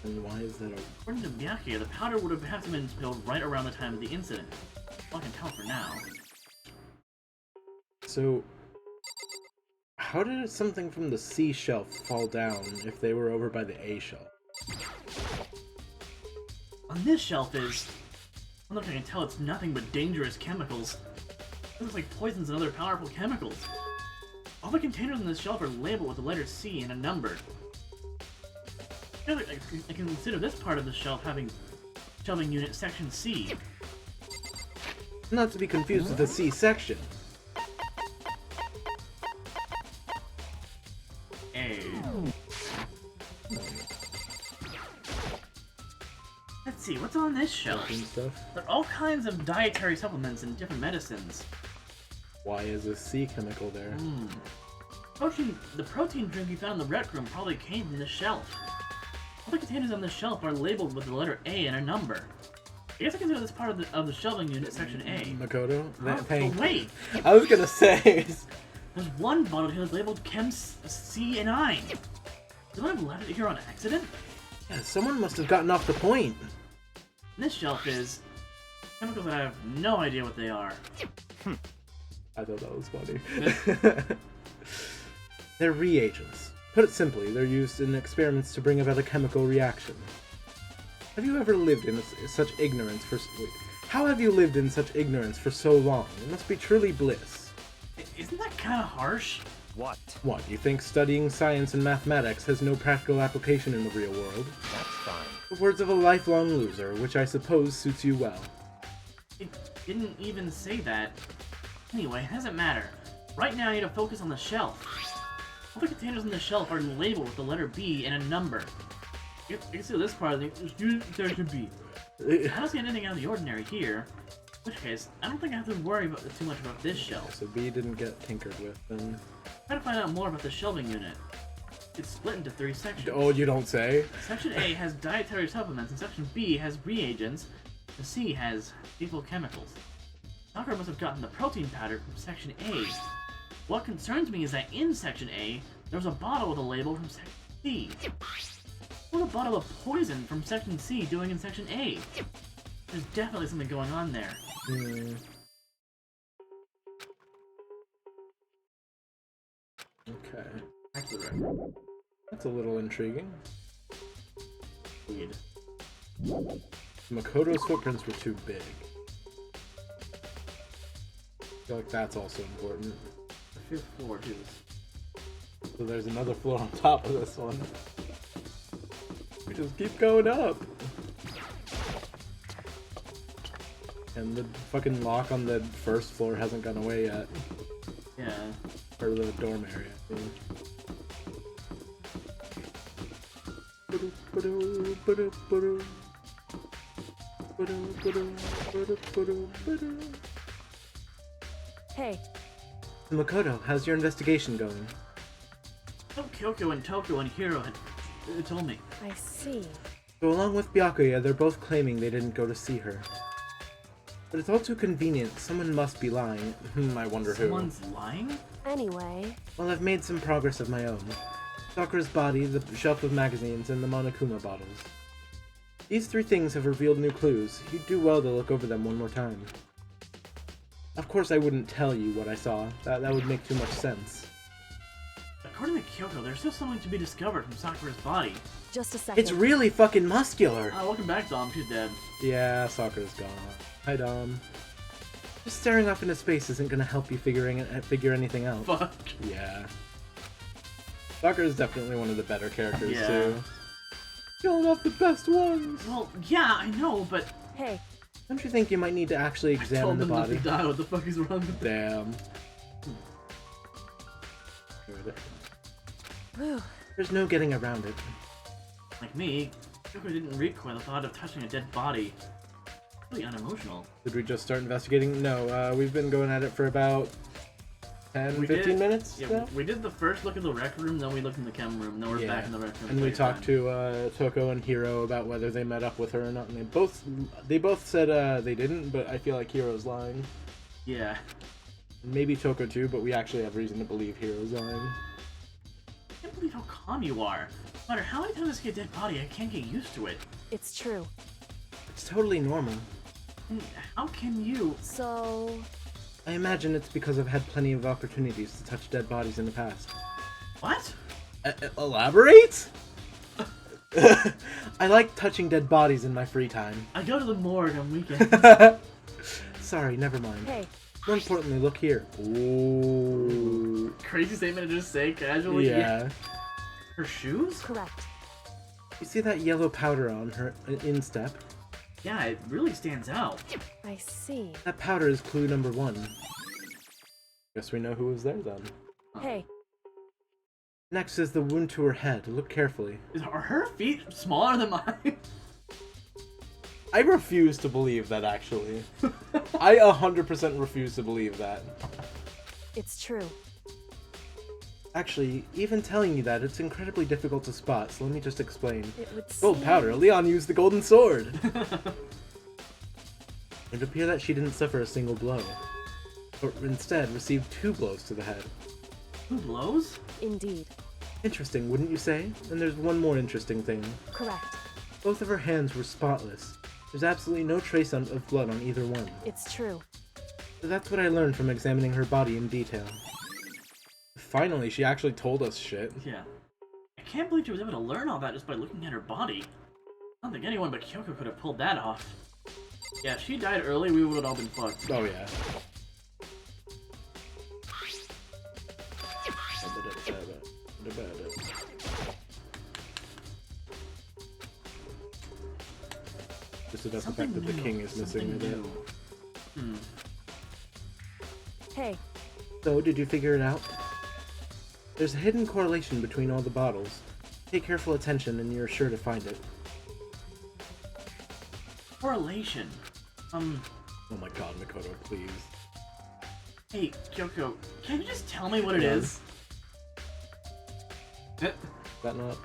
And why is that? According to Byakuya, the powder would have to been spilled right around the time of the incident. All I can tell for now. So, how did something from the C shelf fall down if they were over by the A shelf? On this shelf is... I don't know if I can tell, it's nothing but dangerous chemicals. It looks like poisons and other powerful chemicals. All the containers on this shelf are labeled with the letter C and a number. I can consider this part of the shelf having shelving unit section C. Not to be confused with the C section. A. Let's see, what's on this shelf? And stuff. There are all kinds of dietary supplements and different medicines. Why is a C chemical there? The protein drink you found in the rec room probably came from this shelf. All the containers on this shelf are labeled with the letter A and a number. I guess I consider this part of the shelving unit, section A. Makoto? Oh, wait! I was gonna say... There's one bottle here that's labeled Chem C and I. Did someone have left it here on accident? Yeah, someone must have gotten off the point. And this shelf is chemicals that I have no idea what they are. I thought that was funny. They're reagents. Put it simply, they're used in experiments to bring about a chemical reaction. Have you ever lived in such ignorance for... Wait, how have you lived in such ignorance for so long? It must be truly bliss. Isn't that kind of harsh? What? What, you think studying science and mathematics has no practical application in the real world? That's fine. The words of a lifelong loser, which I suppose suits you well. It didn't even say that. Anyway, it doesn't matter. Right now I need to focus on the shelf. All the containers on the shelf are labeled with the letter B and a number. You can see this part of the student section B. I don't see anything out of the ordinary here. In which case, I don't think I have to worry too much about this shelf. So B didn't get tinkered with, then... Try to find out more about the shelving unit. It's split into 3 sections. Oh, you don't say? Section A has dietary supplements, and Section B has reagents, and C has lethal chemicals. Sakura must have gotten the protein powder from Section A. What concerns me is that in Section A, there was a bottle with a label from Section C. What was a bottle of poison from Section C doing in Section A? There's definitely something going on there. Okay. Back to the record. That's a little intriguing. Weed. Makoto's footprints were too big. I feel like that's also important. The 5th floor, too. So there's another floor on top of this one. We just keep going up. And the fucking lock on the first floor hasn't gone away yet. Yeah. Or the dorm area. Hey, Makoto, how's your investigation going? Oh, Kyoko and Toko and Hiro had told me. I see. So along with Byakuya, they're both claiming they didn't go to see her. But it's all too convenient. Someone must be lying. I wonder who. Someone's lying? Anyway, Well, I've made some progress of my own. Sakura's body, the shelf of magazines, and the Monokuma bottles. These 3 things have revealed new clues. You'd do well to look over them one more time. Of course I wouldn't tell you what I saw. That would make too much sense. According to Kyoko, there's still something to be discovered from Sakura's body. just a second. It's really fucking muscular! Welcome back, Dom. She's dead. Yeah, Sakura's gone. Hi, Dom. Just staring off into space isn't gonna help you figure anything out. Fuck. Yeah. Sakura's definitely one of the better characters, Yeah. too. Killing off the best ones! Well, yeah, I know, but... Hey, Don't you think you might need to actually I examine told the them not body? to die. What the fuck is wrong with Damn. whew. There's no getting around it. Like me, Kyoko didn't recoil at the thought of touching a dead body. Really unemotional. Did we just start investigating? No, we've been going at it for about 15 minutes Yeah, now? we did the first look at the rec room, then we looked in the chem room, then we're back in the rec room. And we talked to Toko and Hiro about whether they met up with her or not, and they both said they didn't, but I feel like Hiro's lying. Yeah. Maybe Toko too, but we actually have reason to believe Hiro's lying. I can't believe how calm you are. No matter how many times I see a dead body, I can't get used to it. It's true. It's totally normal. And how can you? So... I imagine it's because I've had plenty of opportunities to touch dead bodies in the past. What? Elaborate? I like touching dead bodies in my free time. I go to the morgue on weekends. Sorry, never mind. Hey. More importantly, look here. Ooh. Crazy statement to just say casually. Yeah. Her shoes? Correct. You see that yellow powder on her instep? Yeah, it really stands out. I see. That powder is clue number 1. Guess we know who was there then. Hey. Next is the wound to her head. Look carefully. Are her feet smaller than mine? I refuse to believe that, actually. I 100% refuse to believe that. It's true. Actually, even telling you that, it's incredibly difficult to spot, so let me just explain. It would Gold seem... powder. Leon used the golden sword! It would appear that she didn't suffer a single blow, but instead received 2 blows to the head. 2 blows? Indeed. Interesting, wouldn't you say? And there's one more interesting thing. Correct. Both of her hands were spotless. There's absolutely no trace of blood on either one. It's true. So that's what I learned from examining her body in detail. Finally, she actually told us shit. Yeah. I can't believe she was able to learn all that just by looking at her body. I don't think anyone but Kyoko could have pulled that off. Yeah, if she died early, we would have all been fucked. Oh, yeah. Just about the fact that the king is missing a bit. Hey. So, did you figure it out? There's a hidden correlation between all the bottles. Pay careful attention and you're sure to find it. Correlation? Oh my god, Makoto, please. Hey, Kyoko, can you just tell me what it is? That not...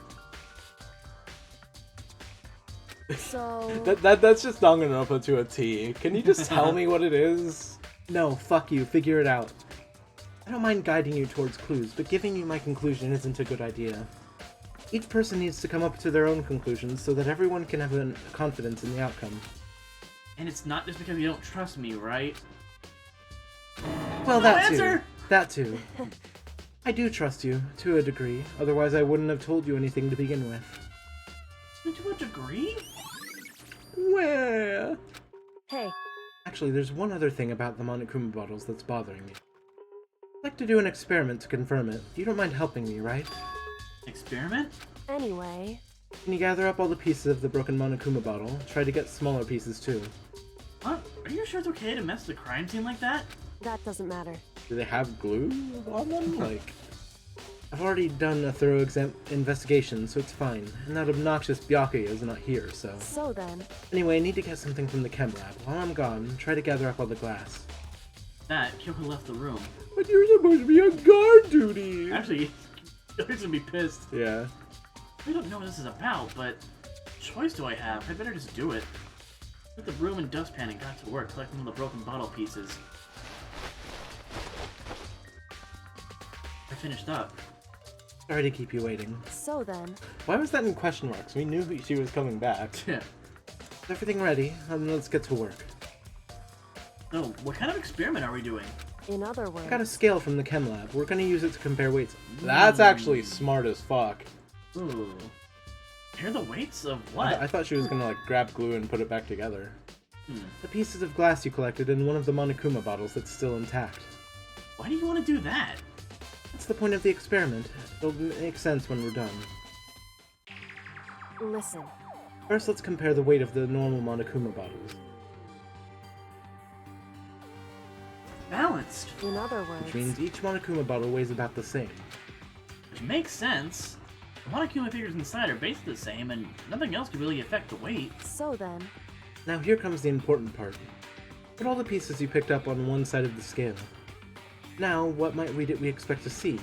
So... That's just Danganronpa to a T. Can you just tell me what it is? No, fuck you, figure it out. I don't mind guiding you towards clues, but giving you my conclusion isn't a good idea. Each person needs to come up to their own conclusions so that everyone can have confidence in the outcome. And it's not just because you don't trust me, right? Well, No that answer! too. That too. I do trust you, to a degree, otherwise I wouldn't have told you anything to begin with. To a degree? Where? Hey. Actually, there's one other thing about the Monokuma bottles that's bothering me. I'd like to do an experiment to confirm it. You don't mind helping me, right? Experiment? Anyway... Can you gather up all the pieces of the broken Monokuma bottle? Try to get smaller pieces too. What? Are you sure it's okay to mess with the crime scene like that? That doesn't matter. Do they have glue on them? Like... I've already done a thorough investigation, so it's fine. And that obnoxious Byakuya is not here, so... So then... Anyway, I need to get something from the chem lab. While I'm gone, try to gather up all the glass. That, Kyoko left the room. But you're supposed to be on guard duty! Actually, Kyoko's gonna be pissed. Yeah. I don't know what this is about, but... What choice do I have? I better just do it. Took the broom and dustpan and got to work collecting all the broken bottle pieces. I finished up. Sorry to keep you waiting. So then... Why was that in question marks? We knew she was coming back. Yeah. Is everything ready? Let's get to work. So, what kind of experiment are we doing? In other words... I got a scale from the chem lab. We're gonna use it to compare weights. That's actually smart as fuck. Ooh. Compare the weights of what? I thought she was gonna like grab glue and put it back together. The pieces of glass you collected in one of the Monokuma bottles that's still intact. Why do you want to do that? That's the point of the experiment. It'll make sense when we're done. Listen. First, let's compare the weight of the normal Monokuma bottles. Balanced. In other words... Which means each Monokuma bottle weighs about the same. Which makes sense. The Monokuma figures inside are basically the same, and nothing else could really affect the weight. So then, Now here comes the important part. Put all the pieces you picked up on one side of the scale. Now, what might we expect to see?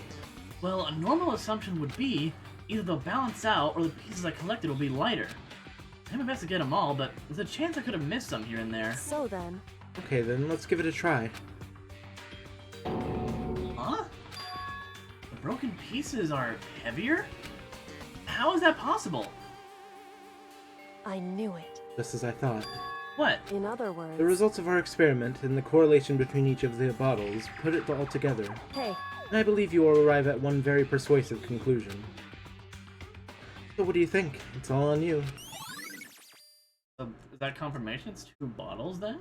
Well, a normal assumption would be either they'll balance out or the pieces I collected will be lighter. I did my best to get them all, but there's a chance I could have missed some here and there. so then, Okay then, let's give it a try. Huh? The broken pieces are heavier? How is that possible? I knew it. Just as I thought. What? In other words, The results of our experiment and the correlation between each of the bottles put it all together. hey, And I believe you will arrive at one very persuasive conclusion. So what do you think? It's all on you. Is that confirmation? It's 2 bottles then?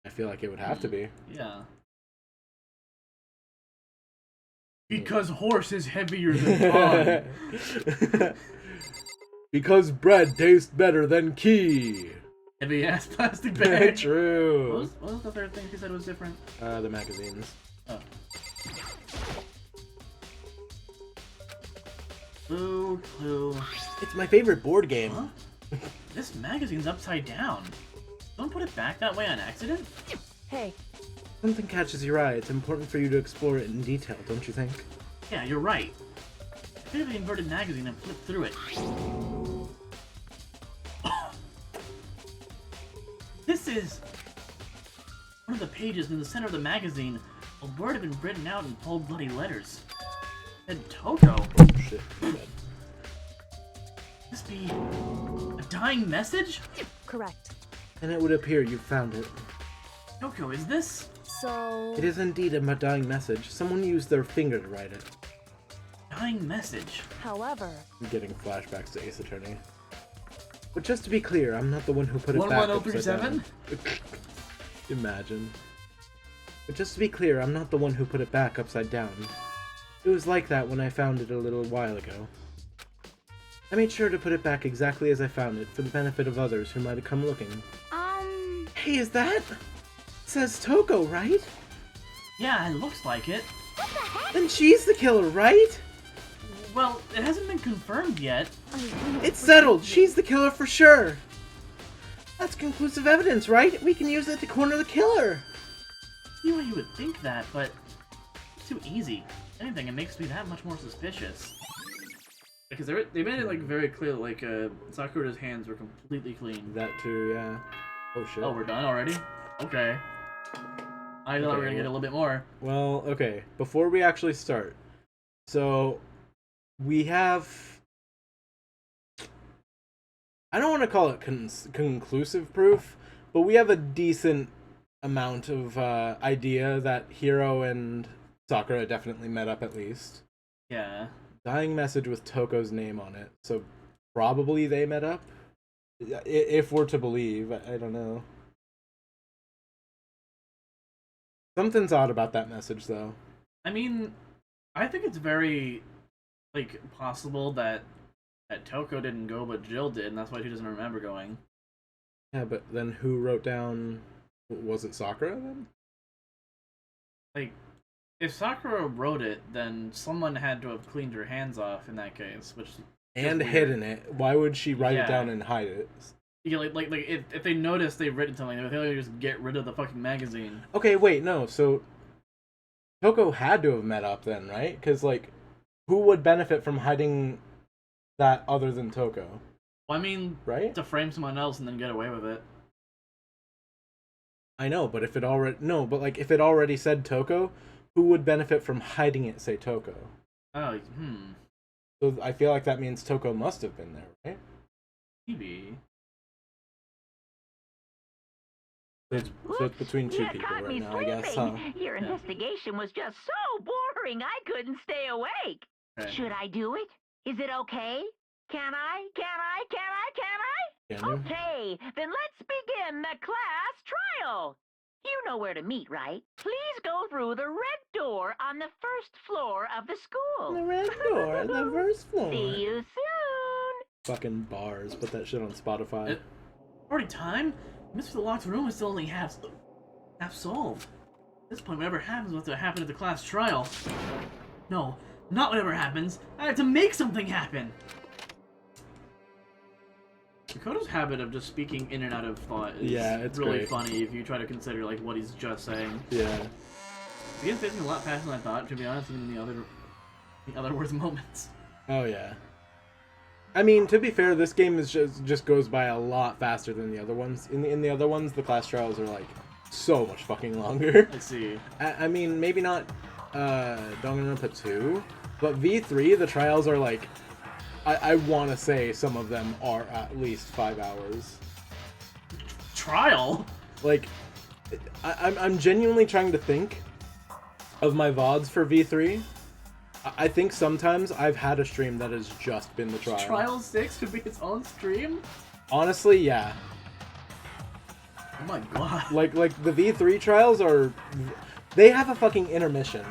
I feel like it would have to be. Yeah. Because horse is heavier than pond. Because bread tastes better than key. Heavy ass plastic bag. True. What was the third thing she said was different? The magazines. Oh. Clue. It's my favorite board game. Huh? This magazine's upside down. Don't put it back that way on accident? hey, Something catches your eye. It's important for you to explore it in detail, don't you think? Yeah, you're right. Pick up the inverted magazine and flip through it. This is one of the pages in the center of the magazine. A word had been written out in bold bloody letters. It said Toko. Oh shit. This be a dying message? correct. And it would appear you've found it. Toko, is this? So, It is indeed a dying message. Someone used their finger to write it. Dying message. however, I'm getting flashbacks to Ace Attorney. But just to be clear, I'm not the one who put it back upside down. 11037? Imagine. But just to be clear, I'm not the one who put it back upside down. It was like that when I found it a little while ago. I made sure to put it back exactly as I found it for the benefit of others who might have come looking. Hey, is that? It says Toko, right? Yeah, it looks like it. Then she's the killer, right? Well, it hasn't been confirmed yet. It's settled. She's the killer for sure. That's conclusive evidence, right? We can use it to corner the killer. I see why you would think that, but it's too easy. If anything, it makes me that much more suspicious. Because they made it like very clear, like Sakura's hands were completely clean. That too, yeah. Oh shit. Oh, we're done already? Okay. I thought we were gonna get a little bit more. Well, okay. Before we actually start, so we have. I don't want to call it conclusive proof, but we have a decent amount of idea that Hiro and Sakura definitely met up at least. Yeah. Dying message with Toko's name on it, so probably they met up. If we're to believe, I don't know. Something's odd about that message, though. I mean, I think it's very, like, possible that Toko didn't go, but Jill did, and that's why she doesn't remember going. Yeah, but then who wrote down... Was it Sakura, then? Like, if Sakura wrote it, then someone had to have cleaned her hands off in that case, which... And weird. hidden it. Why would she write Yeah. it down and hide it? Yeah, like if they notice they've written something, they would just get rid of the fucking magazine. Okay, wait, no, so... Toko had to have met up then, right? Because, like, who would benefit from hiding that other than Toko? Well, I mean, Right? to frame someone else and then get away with it. I know, but if it already... No, but, like, if it already said Toko, who would benefit from hiding it, say, Toko? Oh, So I feel like that means Toko must have been there, right? maybe. So it's between two You people caught right me now, I guess, sleeping. huh? Your investigation was just so boring, I couldn't stay awake. Okay. Should I do it? Is it okay? Can I? Can you? Okay, then let's begin the class trial. You know where to meet, right? Please go through the red door on the first floor of the school. The red door, the first floor. See you soon. Fucking bars. Put that shit on Spotify. Already time? Mystery of the locked room is still only half solved. At this point, whatever happens will have to happen at the class trial. No, Not whatever happens. I have to make something happen. Makoto's habit of just speaking in and out of thought is it's really great. funny if you try to consider like what he's just saying. Yeah. He gets facing a lot faster than I thought, to be honest, even in the other worst moments. Oh yeah. I mean, to be fair, this game is just goes by a lot faster than the other ones. In the other ones, the class trials are like so much fucking longer. I see. I mean, maybe not Danganronpa 2, but V3, the trials are like, I want to say some of them are at least 5 hours. Trial? Like, I'm genuinely trying to think of my VODs for V3. I think sometimes I've had a stream that has just been the trial. Trial 6 could be its own stream? Honestly, yeah. Oh my god. Like the V3 trials are... They have a fucking intermission.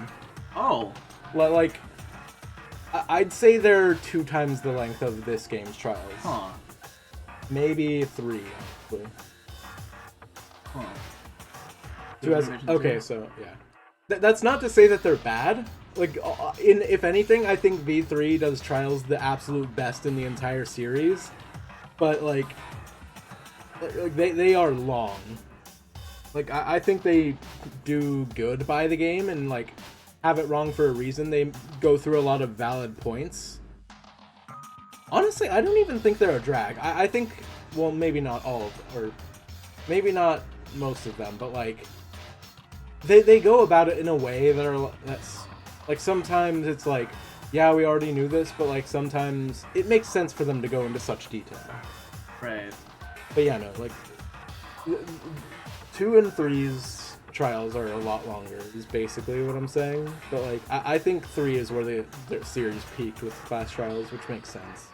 Oh. Like, I'd say they're 2 times the length of this game's trials. Huh. Maybe 3, actually. Huh. Okay, so, yeah. That's not to say that they're bad. Like, if anything, I think V3 does trials the absolute best in the entire series. But, like they are long. Like, I think they do good by the game and, like, have it wrong for a reason. They go through a lot of valid points. Honestly, I don't even think they're a drag. I think, well, maybe not all of them, or maybe not most of them, but, like, they go about it in a way that's like, sometimes it's like, yeah, we already knew this, but, like, sometimes it makes sense for them to go into such detail. Right. But yeah, no, like, 2 and 3's trials are a lot longer, is basically what I'm saying. But, like, I think 3 is where the series peaked with class trials, which makes sense.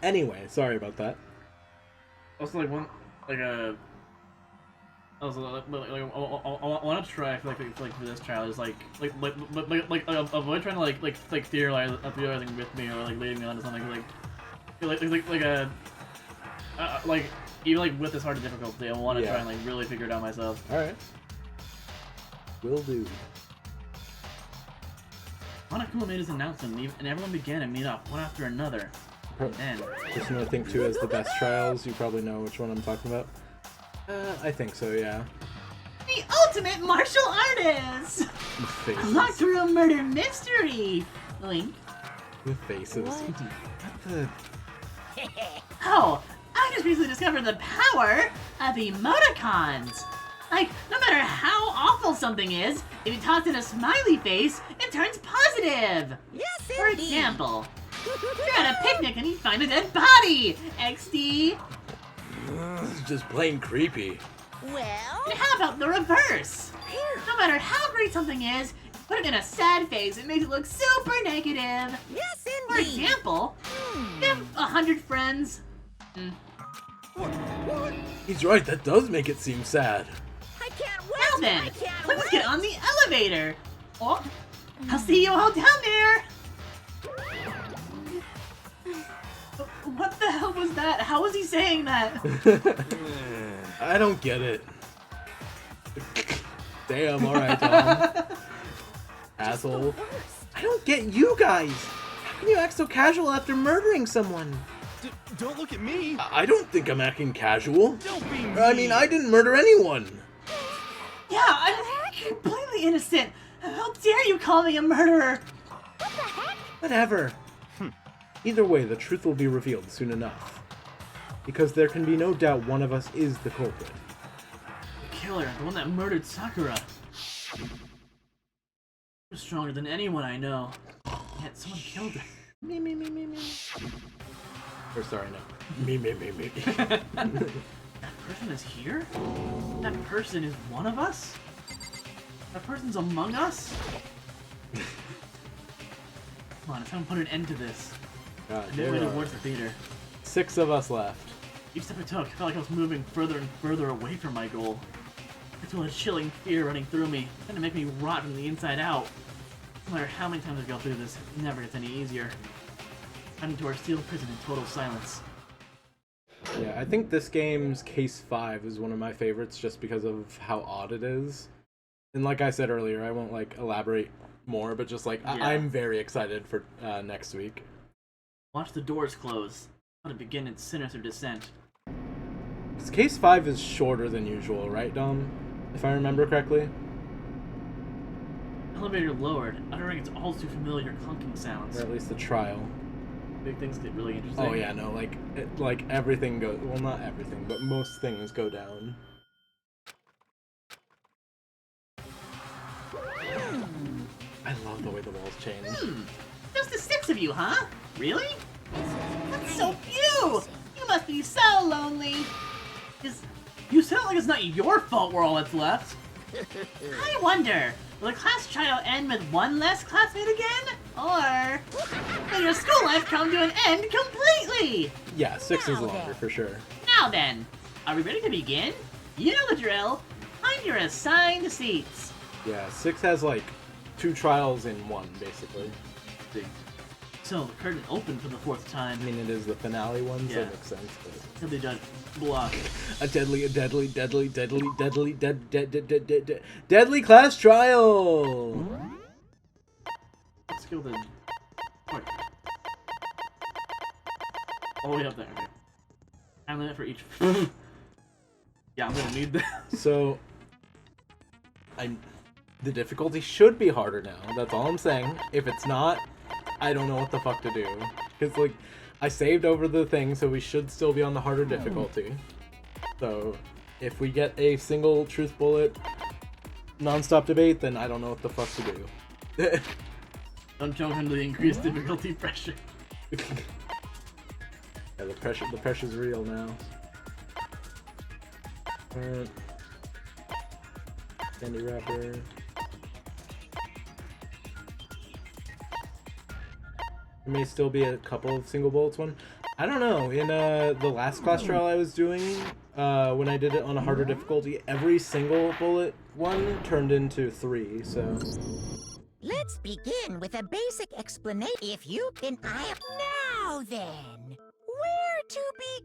Anyway, sorry about that. Also, like, I want to try. I feel like for this trial is like avoid trying to like theorizing with me or like leading me on to something like even like with this hard difficulty. I want to try and like really figure it out myself. All right, will do. Hanakuma made his announcement, and everyone began to meet up one after another. And then, Person I think too has the best trials. You probably know which one I'm talking about. I think so, yeah. The ultimate martial artist! Faces. Locked through a murder mystery! Link. The faces. What the... Oh, I just recently discovered the power of emoticons! Like, no matter how awful something is, if you toss in a smiley face, it turns positive! Yes, For example, you're at a picnic and you find a dead body! XD! This is just plain creepy. Well, And how about the reverse? No matter how great something is, put it in a sad face, it makes it look super negative. yes, For indeed. example, you have 100 friends. He's right, that does make it seem sad. I can't Now wait. then, I can't let's wait. get on the elevator. Oh, I'll see you all down there. What the hell was that? How was he saying that? I don't get it. Damn, alright, Tom. Asshole. I don't get you guys! How can you act so casual after murdering someone? Don't look at me! I don't think I'm acting casual. Don't be mean! I mean, I didn't murder anyone. Yeah, I'm completely innocent. How dare you call me a murderer? Whatever. Either way, the truth will be revealed soon enough. Because there can be no doubt one of us is the culprit. the killer, the one that murdered Sakura. You're stronger than anyone I know. Yet someone killed her. Me. Or sorry, no. Me. That person is here? That person is one of us? That person's among us? Come on, it's time to put an end to this. God, I made my way towards the theater. 6 of us left. Each step I took, I felt like I was moving further and further away from my goal. I felt a chilling fear running through me, trying to make me rot from the inside out. No matter how many times I go through this, it never gets any easier. I'm into our steel prison in total silence. Yeah, I think this game's Case 5 is one of my favorites just because of how odd it is. And like I said earlier, I won't like elaborate more, but just like Yeah. I'm very excited for next week. Watch the doors close. How to begin its sinister descent. Case 5 is shorter than usual, right, Dom? If I remember correctly. Elevator lowered, uttering its all too familiar clunking sounds. Or at least the trial. Big things get really interesting. Oh yeah, no, like everything goes. Well, not everything, but most things go down. I love the way the walls change. Just the 6 of you, huh? Really? That's so few! You must be so lonely. You sound like it's not your fault we're all that's left. I wonder, will the class trial end with one less classmate again? Or will your school life come to an end completely? Yeah, 6 is Now longer then. for sure. Now then, are we ready to begin? You know the drill. Find your assigned seats. Yeah, 6 has like 2 trials in one, basically. So the curtain opened for the 4th time. I mean, it is the finale one, so Yeah. it makes sense. But Until they judge block. a deadly class trial. Let's go then. Oh. All the way up there. Okay. Time limit for each. Yeah, I'm gonna need that. So, the difficulty should be harder now. That's all I'm saying. If it's not, I don't know what the fuck to do. Because, like, I saved over the thing, so we should still be on the harder difficulty. So, if we get a single truth bullet non-stop debate, then I don't know what the fuck to do. Don't jump into the increased difficulty pressure. Yeah, the pressure's real now. Candy wrapper. There may still be a couple of single bullets one. I don't know. In the last class trial I was doing, when I did it on a harder difficulty, every single bullet one turned into 3. So Let's begin with a basic explanation. If you can, now then, where to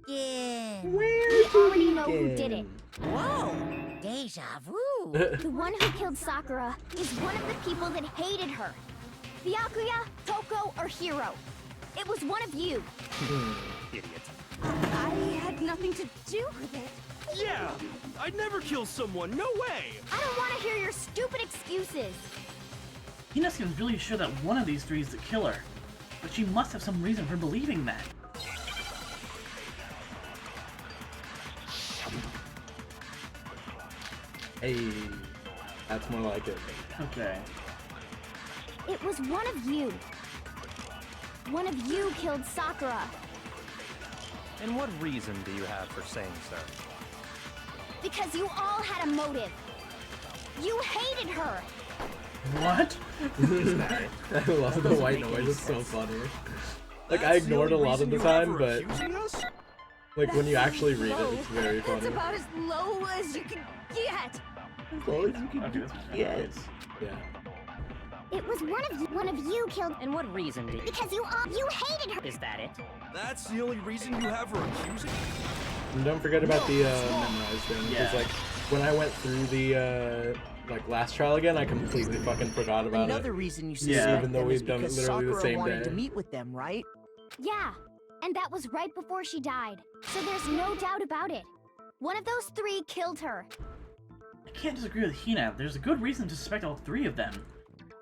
begin? We already know who did it. Whoa, deja vu. The one who killed Sakura is one of the people that hated her. Byakuya, Toko, or Hiro. It was one of you. Idiot. I had nothing to do with it. Yeah, I'd never kill someone, no way! I don't want to hear your stupid excuses. Hinasuke's really sure that one of these 3 is the killer, but she must have some reason for believing that. hey, that's more like it. Okay. It was one of you. One of you killed Sakura. And what reason do you have for saying so? Because you all had a motive. You hated her. What? I love the white noise. It's so funny. Like I ignored a lot of the time, but like when you actually read it, it's very That's funny. about as low as you can get. Yes. Yeah. It was one of you killed. And what reason do you? Because you hated her. Is that it? That's the only reason you have for accusing? And don't forget about the memorize thing, because Yeah. like when I went through the like last trial again, I completely fucking forgot about Another it. reason you Yeah. suspect Even though them we've is done it because literally the Sakura same wanted day. to meet with them, right? Yeah, and that was right before she died. So there's no doubt about it. One of those 3 killed her. I can't disagree with Hina. There's a good reason to suspect all 3 of them.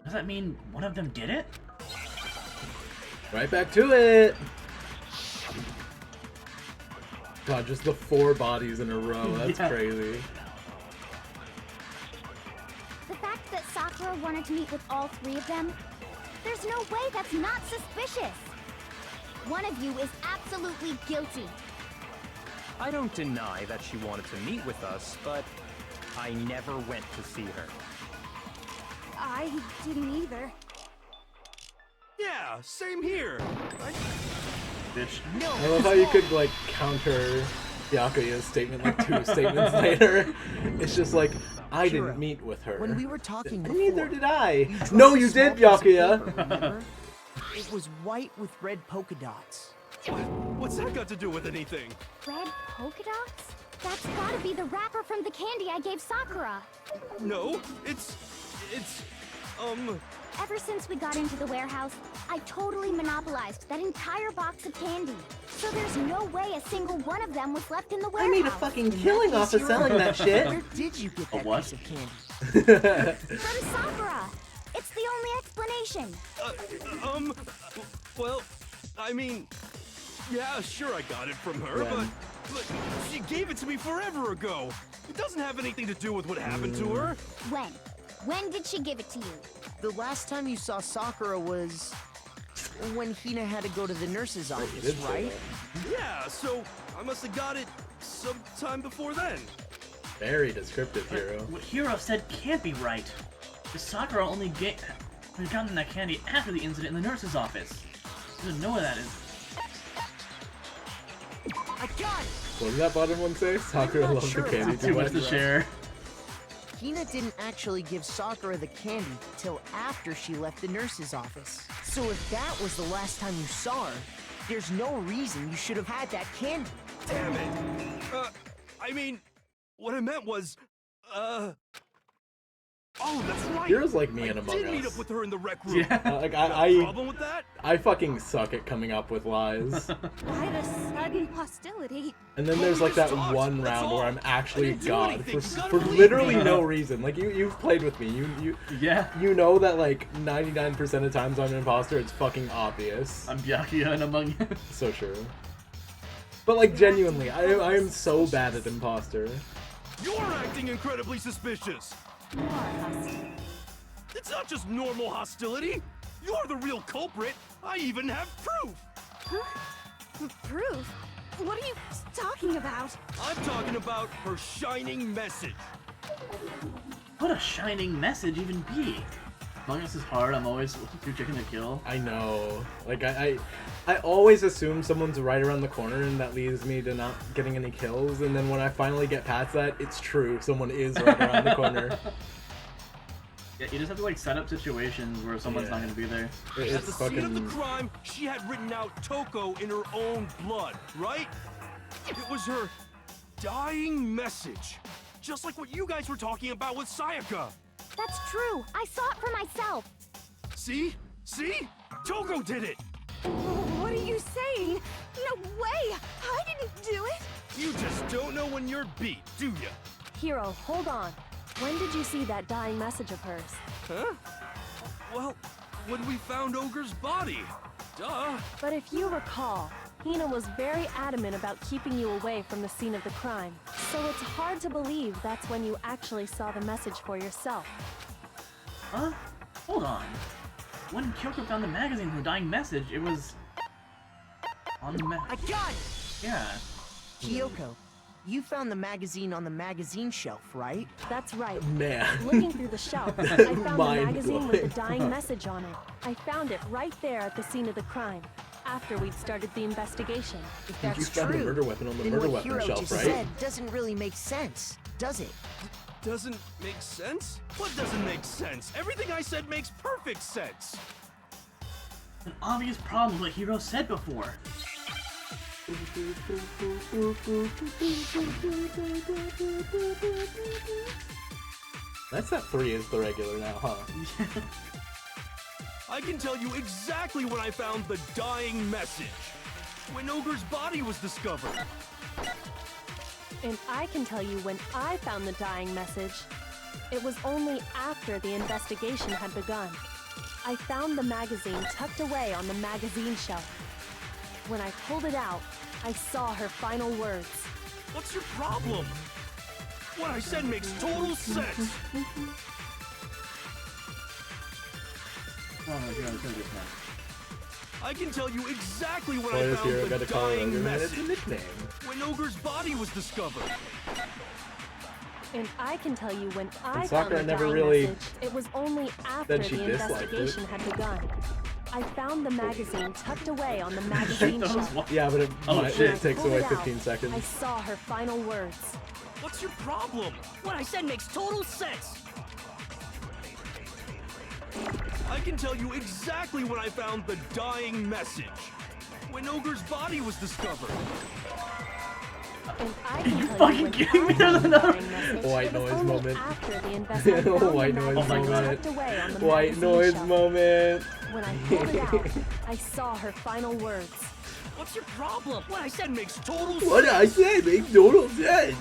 Does that mean one of them did it? Right back to it. God, just the 4 bodies in a row. That's Yeah. crazy. The fact that Sakura wanted to meet with all 3 of them, there's no way that's not suspicious. One of you is absolutely guilty. I don't deny that she wanted to meet with us, but I never went to see her. I didn't either. Yeah, same here. Bitch. I love how you could like counter Byakuya's statement like 2 statements later. It's just like, I Shiro, didn't meet with her. When we were talking before, Neither did I. you dropped No, a you small did, piece of Byakuya. paper, remember? It was white with red polka dots. What's that got to do with anything? Red polka dots? That's gotta be the wrapper from the candy I gave Sakura. No, it's... Ever since we got into the warehouse, I totally monopolized that entire box of candy. So there's no way a single one of them was left in the warehouse. I made a fucking killing off of selling that shit. Where did you get that what? piece of candy? From Sakura. It's the only explanation. Well, I mean, yeah, sure I got it from her, but she gave it to me forever ago. It doesn't have anything to do with what happened to her. When? When did she give it to you? The last time you saw Sakura was when Hina had to go to the nurse's office, right? Yeah, so I must have got it sometime before then. Very descriptive, Hero. What Hero said can't be right. The Sakura only gotten that candy after the incident in the nurse's office. She doesn't know where that is. I got it! What did that bottom one say? Sakura not loves sure the candy about too Too much much. to share. Hina didn't actually give Sakura the candy till after she left the nurse's office. So if that was the last time you saw her, there's no reason you should have had that candy. Damn it. I mean, what I meant was, oh, that's right. Hero's like me in I Among did meet Us. up with her in the rec room. Yeah. Like No I problem with that? fucking suck at coming up with lies. Why the sudden hostility? And then Well, there's we like that just talked, one that's round all. where I'm I actually didn't do God anything, you gotta for believe literally me. no reason. Like you've played with me. You Yeah. you know that like 99% of times I'm an imposter, it's fucking obvious. I'm Byakuya and Among Us. So true. But like genuinely, I am so bad at imposter. You're acting incredibly suspicious. It's not just normal hostility. You're the real culprit. I even have proof. Proof? What are you talking about? I'm talking about her shining message. What a shining message even be? Among Us is hard. I'm always too chicken to kill. I know. Like I always assume someone's right around the corner, and that leads me to not getting any kills. And then when I finally get past that, it's true. Someone is right around the corner. Yeah, you just have to like set up situations where someone's not gonna be there. At It's the scene of the fucking. crime, she had written out Toko in her own blood, right? It was her dying message. Just like what you guys were talking about with Sayaka. That's true. I saw it for myself. See? See? Toko did it! What are you saying? No way! I didn't do it! You just don't know when you're beat, do ya? Hero, hold on. When did you see that dying message of hers? Huh? Well, when we found Ogre's body. Duh. But if you recall, Hina was very adamant about keeping you away from the scene of the crime. So it's hard to believe that's when you actually saw the message for yourself. Huh? Hold on. When Kyoko found the magazine with the dying message, it was on the I got it! Yeah. Kyoko, you found the magazine on the magazine shelf, right? That's right. Man. Looking through the shelf, I found the magazine with the Mind-blowing. dying message on it. I found it right there at the scene of the crime, after we'd started the investigation. If You that's found the true, murder weapon on the then murder what weapon Hiro shelf, just right? said doesn't really make sense, does it? Doesn't make sense? What doesn't make sense? Everything I said makes perfect sense. An obvious problem with what Hiro said before. That's that 3 is the regular now, huh? I can tell you exactly when I found the dying message. When Ogre's body was discovered. And I can tell you when I found the dying message. It was only after the investigation had begun. I found the magazine tucked away on the magazine shelf. When I pulled it out, I saw her final words. What's your problem? What I said makes total sense. Oh, Hiro said this now. I can tell you exactly when Why I does found Hiro the gotta call it dying Ogre Man? It's a message. nickname. When Ogre's body was discovered. And I can tell you when I And found Sakura the never dying really message, it was only after said she the disliked it. investigation had begun. I found the magazine tucked away on the magazine shelf. Yeah, but it, Oh, it shit. takes Pulled away it out. 15 seconds. I saw her final words. What's your problem? What I said makes total sense! I can tell you exactly when I found the dying message. When Ogre's body was discovered. And I can You tell fucking you when kidding me? I found the There's another- dying message, white It was noise only moment. after the investigation White noise moment. tucked away on the White magazine noise shelf. moment. When I pulled it out, I saw her final words. What's your problem? What I said makes total sense. What I said makes total sense.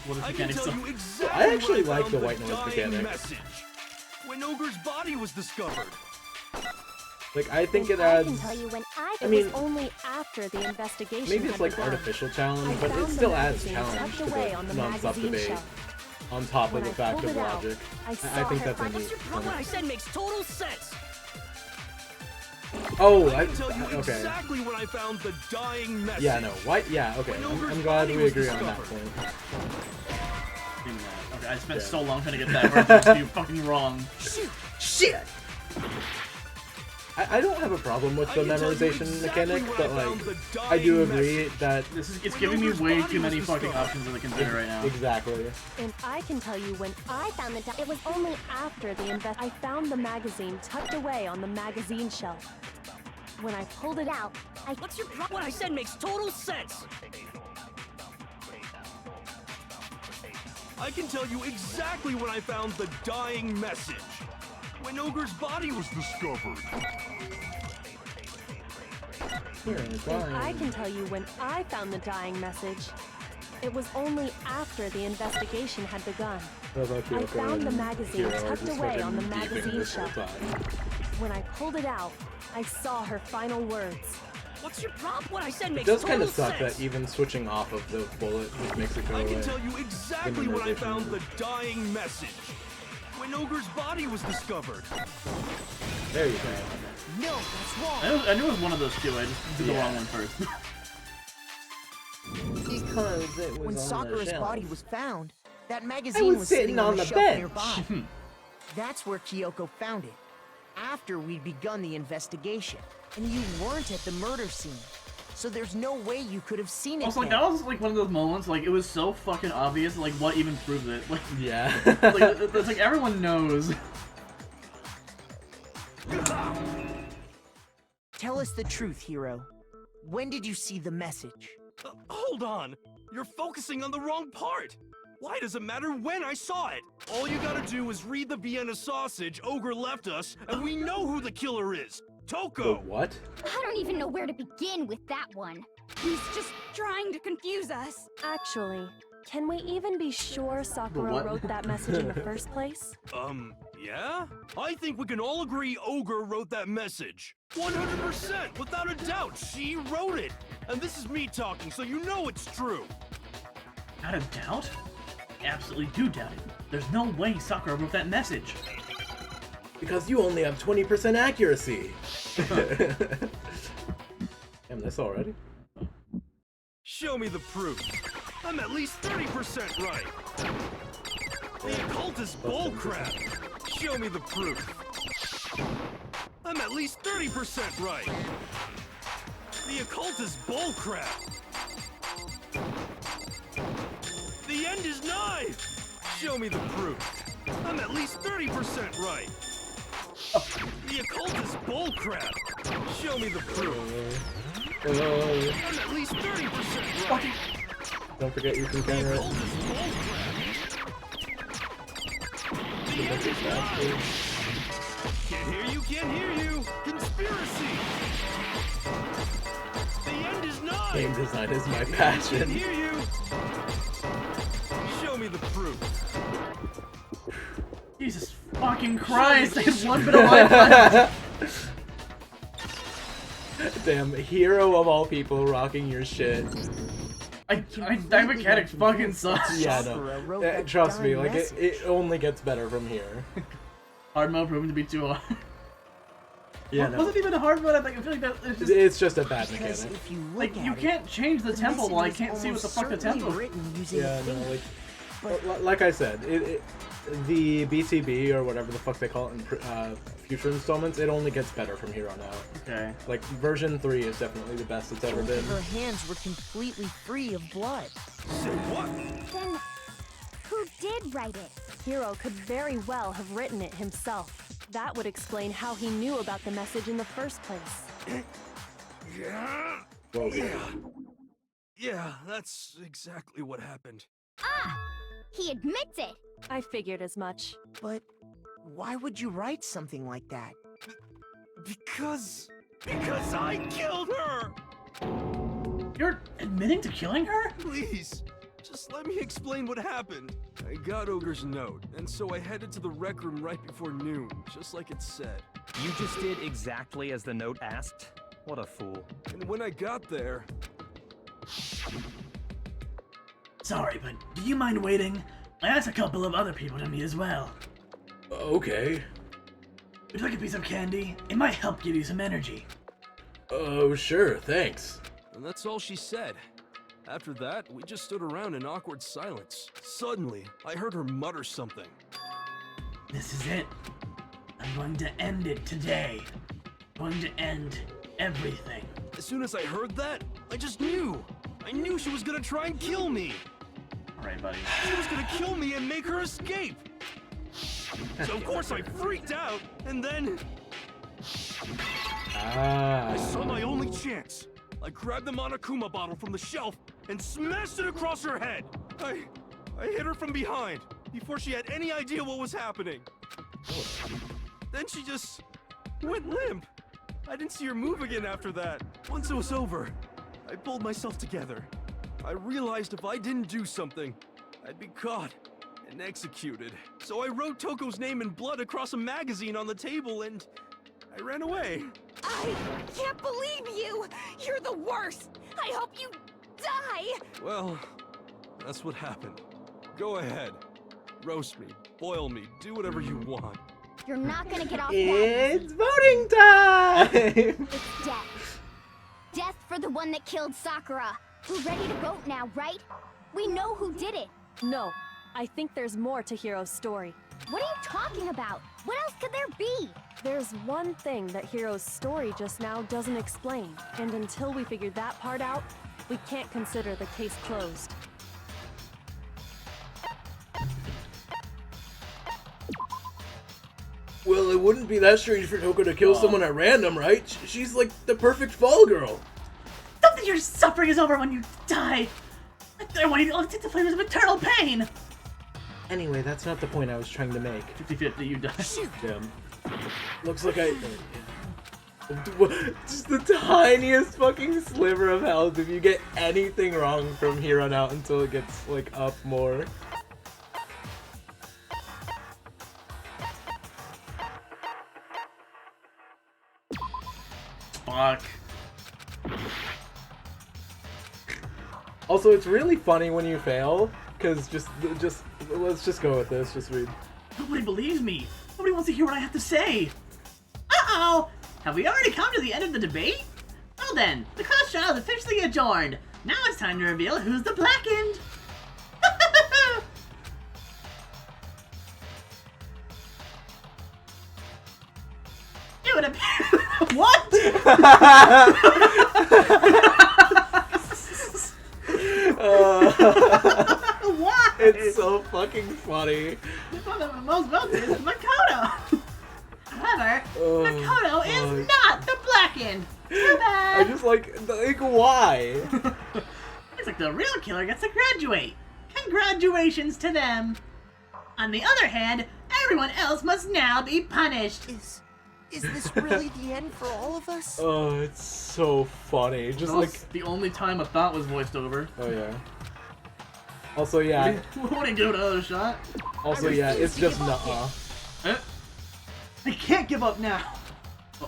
What is I the can mechanic tell stuff? you exactly I actually when I like found the white noise dying mechanic. message. When Ogre's body was discovered. Like, I think it And I adds. can tell you when I it mean, was only after the investigation maybe it's had like begun. artificial I challenge, but it found the still adds magazine challenge tucked to away on the the non-stop magazine debate. shelf. On top When of I the fact pulled of it out, logic. I I saw think her that's a final- neat. What I said makes total sense. Oh, I can tell you okay. exactly when I found the dying message. Yeah, no, white. Yeah, okay. When I'm Ogre's glad body we was agree on that discovered. point. Okay, I spent Yeah. so long trying to get that reference to you fucking wrong. Shit! I don't have a problem with the I can tell you memorization exactly mechanic, when but I like, found the I do dying agree message. that It's giving me way too many fucking options to consider right now. exactly. And I can tell you when I found the it was only after the I found the magazine tucked away on the magazine shelf. When I pulled it out, What's your problem? What I said makes total sense. I can tell you exactly when I found the dying message. When Ogre's body was discovered. and I can tell you when I found the dying message. It was only after the investigation had begun. I found the magazine tucked away on the magazine shelf. When I pulled it out, I saw her final words. What's your problem? What I said It makes does total kind of suck sense. that even switching off of the bullet just makes it go I away. can tell you exactly when I found the dying message. When Ogre's body was discovered. There you go. No, that's wrong. I knew it was one of those two, I just did the wrong one first. Because it was When on the Sakura's shelf. body was found, that I magazine was was sitting on the shelf bench. nearby. That's where Kyoko found it. After we'd begun the investigation. And you weren't at the murder scene. So there's no way you could have seen it Also, like, then. that was like one of those moments, like, it was so fucking obvious, like, what even proved it? Like, Yeah. like it's like everyone knows. Tell us the truth, Hiro. When did you see the message? Hold on. You're focusing on the wrong part. Why does it matter when I saw it? All you gotta do is read the Vienna sausage Ogre left us, and we know who the killer is. The Toko! what? I don't even know where to begin with that one. He's just trying to confuse us. Actually, can we even be sure Sakura what? wrote that message in the first place? Yeah? I think we can all agree Ogre wrote that message. 100%, without a doubt, she wrote it. And this is me talking, so you know it's true. Out of doubt? I absolutely do doubt it. There's no way Sakura wrote that message. Because you only have 20% accuracy. Damn, this already? Show me the proof. I'm at least 30% right. The occult is bullcrap. Show me the proof. I'm at least 30% right. The occult is bullcrap. The end is nigh. Show me the proof. I'm at least 30% right. The occult is bullcrap. Show me the proof. I'm at least 30% right. Don't forget you can The counter occult it. is bullcrap. The end is nigh. Can't hear you. Conspiracy. The end is nigh. Game design is my Can't passion. hear you. Show me the proof. Jesus fucking Christ, I had one bit of life left. Damn, hero of all people rocking your shit. That mechanic fucking sucks. Yeah, Sakura no. wrote that Trust me, dying like, message. it only gets better from here. Hard mode proving to be too hard. Yeah, Was no. it even a hard mode? I think I feel like that it's just It's just a bad Because mechanic. if you look like at you it, can't change the tempo while I message can't see what was the fuck the almost tempo. certainly written using Yeah, a no, finger. like I said, the BTB or whatever the fuck they call it in future installments, it only gets better from here on out. Okay. Like version 3 is definitely the best it's ever Both been. of her hands were completely free of blood. Say what? Then, who did write it? Hiro could very well have written it himself. That would explain how he knew about the message in the first place. Yeah. Whoa. Yeah, that's exactly what happened. Ah! He admits it! I figured as much. But why would you write something like that? Because I killed her! You're admitting to killing her? Please, just let me explain what happened. I got Ogre's note, and so I headed to the rec room right before noon, just like it said. You just did exactly as the note asked? What a fool. And when I got there... Sorry, but do you mind waiting? I asked a couple of other people to meet as well. Okay. Would you like a piece of candy? It might help give you some energy. Oh, sure, thanks. And that's all she said. After that, we just stood around in awkward silence. Suddenly, I heard her mutter something. This is it. I'm going to end it today. I'm going to end everything. As soon as I heard that, I just knew. I knew she was gonna try and kill me. Alright, buddy. She was gonna kill me and make her escape. So of course I freaked out, and then... I saw my only chance. I grabbed the Monokuma bottle from the shelf and smashed it across her head. I hit her from behind before she had any idea what was happening. Then she just went limp. I didn't see her move again after that. Once it was over, I pulled myself together. I realized if I didn't do something, I'd be caught and executed. So I wrote Toko's name in blood across a magazine on the table and I ran away. I can't believe you! You're the worst! I hope you die! Well, that's what happened. Go ahead. Roast me, boil me, do whatever you want. You're not gonna get off that. It's voting time! It's death. Death for the one that killed Sakura. We're ready to vote now, right? We know who did it. No, I think there's more to Hiro's story. What are you talking about? What else could there be? There's one thing that Hiro's story just now doesn't explain, and until we figure that part out, we can't consider the case closed. Well, it wouldn't be that strange for Toko to kill someone at random, right? She's like the perfect fall girl. Don't think your suffering is over when you die. I want you to take the flavors of eternal pain. Anyway, that's not the point I was trying to make. 50-50, you die. Damn. Looks like I... Just the tiniest fucking sliver of health if you get anything wrong from here on out until it gets, like, up more. Fuck. Also, it's really funny when you fail, because let's just go with this, just read. Nobody believes me. Nobody wants to hear what I have to say. Uh-oh! Have we already come to the end of the debate? Well then, the class trial is officially adjourned. Now it's time to reveal who's the blackened. It would appear... What? Why? It's so fucking funny. The one that was most voted is Makoto. However, Makoto is not the blackened. Too bad. I just like why? Looks like the real killer gets to graduate. Congratulations to them. On the other hand, everyone else must now be punished. Is this really the end for all of us? Oh, it's so funny. Just like the only time a thought was voiced over. Oh yeah. Also yeah. What do you give it another shot? Also yeah, it's just nuh-uh. I can't give up now.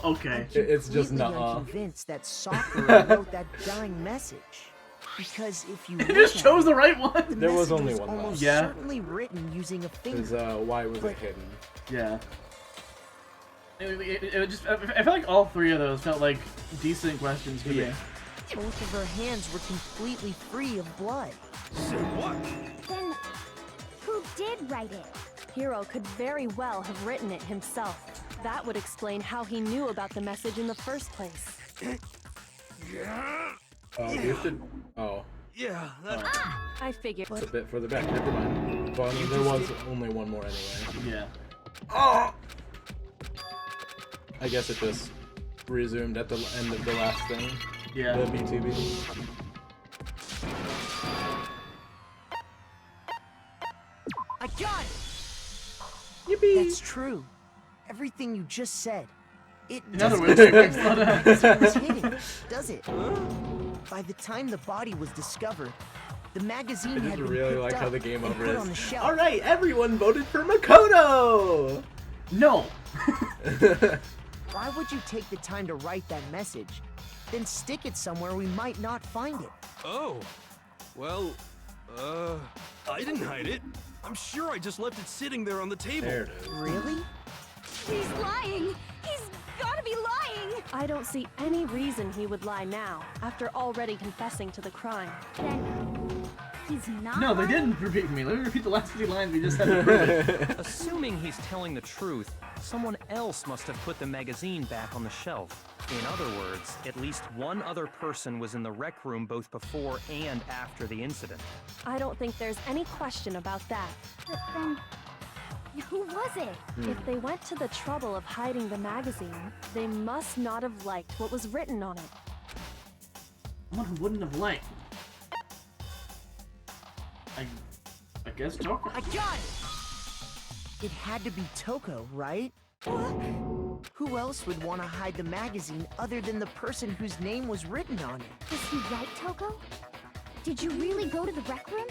Okay. It's just I'm nuh-uh. convinced that Sakura wrote that dying message. Because if you It just chose the right one. There was only was one almost left. certainly written using a finger. Because why was it hidden? Yeah. It just, I feel like all three of those felt like decent questions for me. Both of her hands were completely free of blood. Say what? Then, who did write it? Hiro could very well have written it himself. That would explain how he knew about the message in the first place. Gifted? Oh. Yeah, that... I figured. It's a bit further back, never mind. Well, I mean, there was only one more anyway. Yeah. Oh! I guess it just resumed at the end of the last thing. Yeah. The BTB. I got it! Yippee! That's true. Everything you just said. It In other doesn't words, explain it's why not the a- magazine was hidden, does it? By the time the body was discovered, the magazine I had just been really picked like how up the game and over put is. on the shelf. Alright, everyone voted for Makoto! No. Why would you take the time to write that message, then stick it somewhere we might not find it? Oh. Well, I didn't hide it. I'm sure I just left it sitting there on the table. There it is. Really? He's lying! He's gotta be lying! I don't see any reason he would lie now, after already confessing to the crime. Then he's not No, they lying? didn't repeat me. Let me repeat the last few lines we just had to prove it. Assuming he's telling the truth, someone else must have put the magazine back on the shelf. In other words, at least one other person was in the rec room both before and after the incident. I don't think there's any question about that. But then, who was it? If they went to the trouble of hiding the magazine, they must not have liked what was written on it. Someone who wouldn't have liked. I guess Joker. I got it! It had to be Toko, right? Who else would want to hide the magazine other than the person whose name was written on it? Is he right, Toko? Did you really go to the rec room?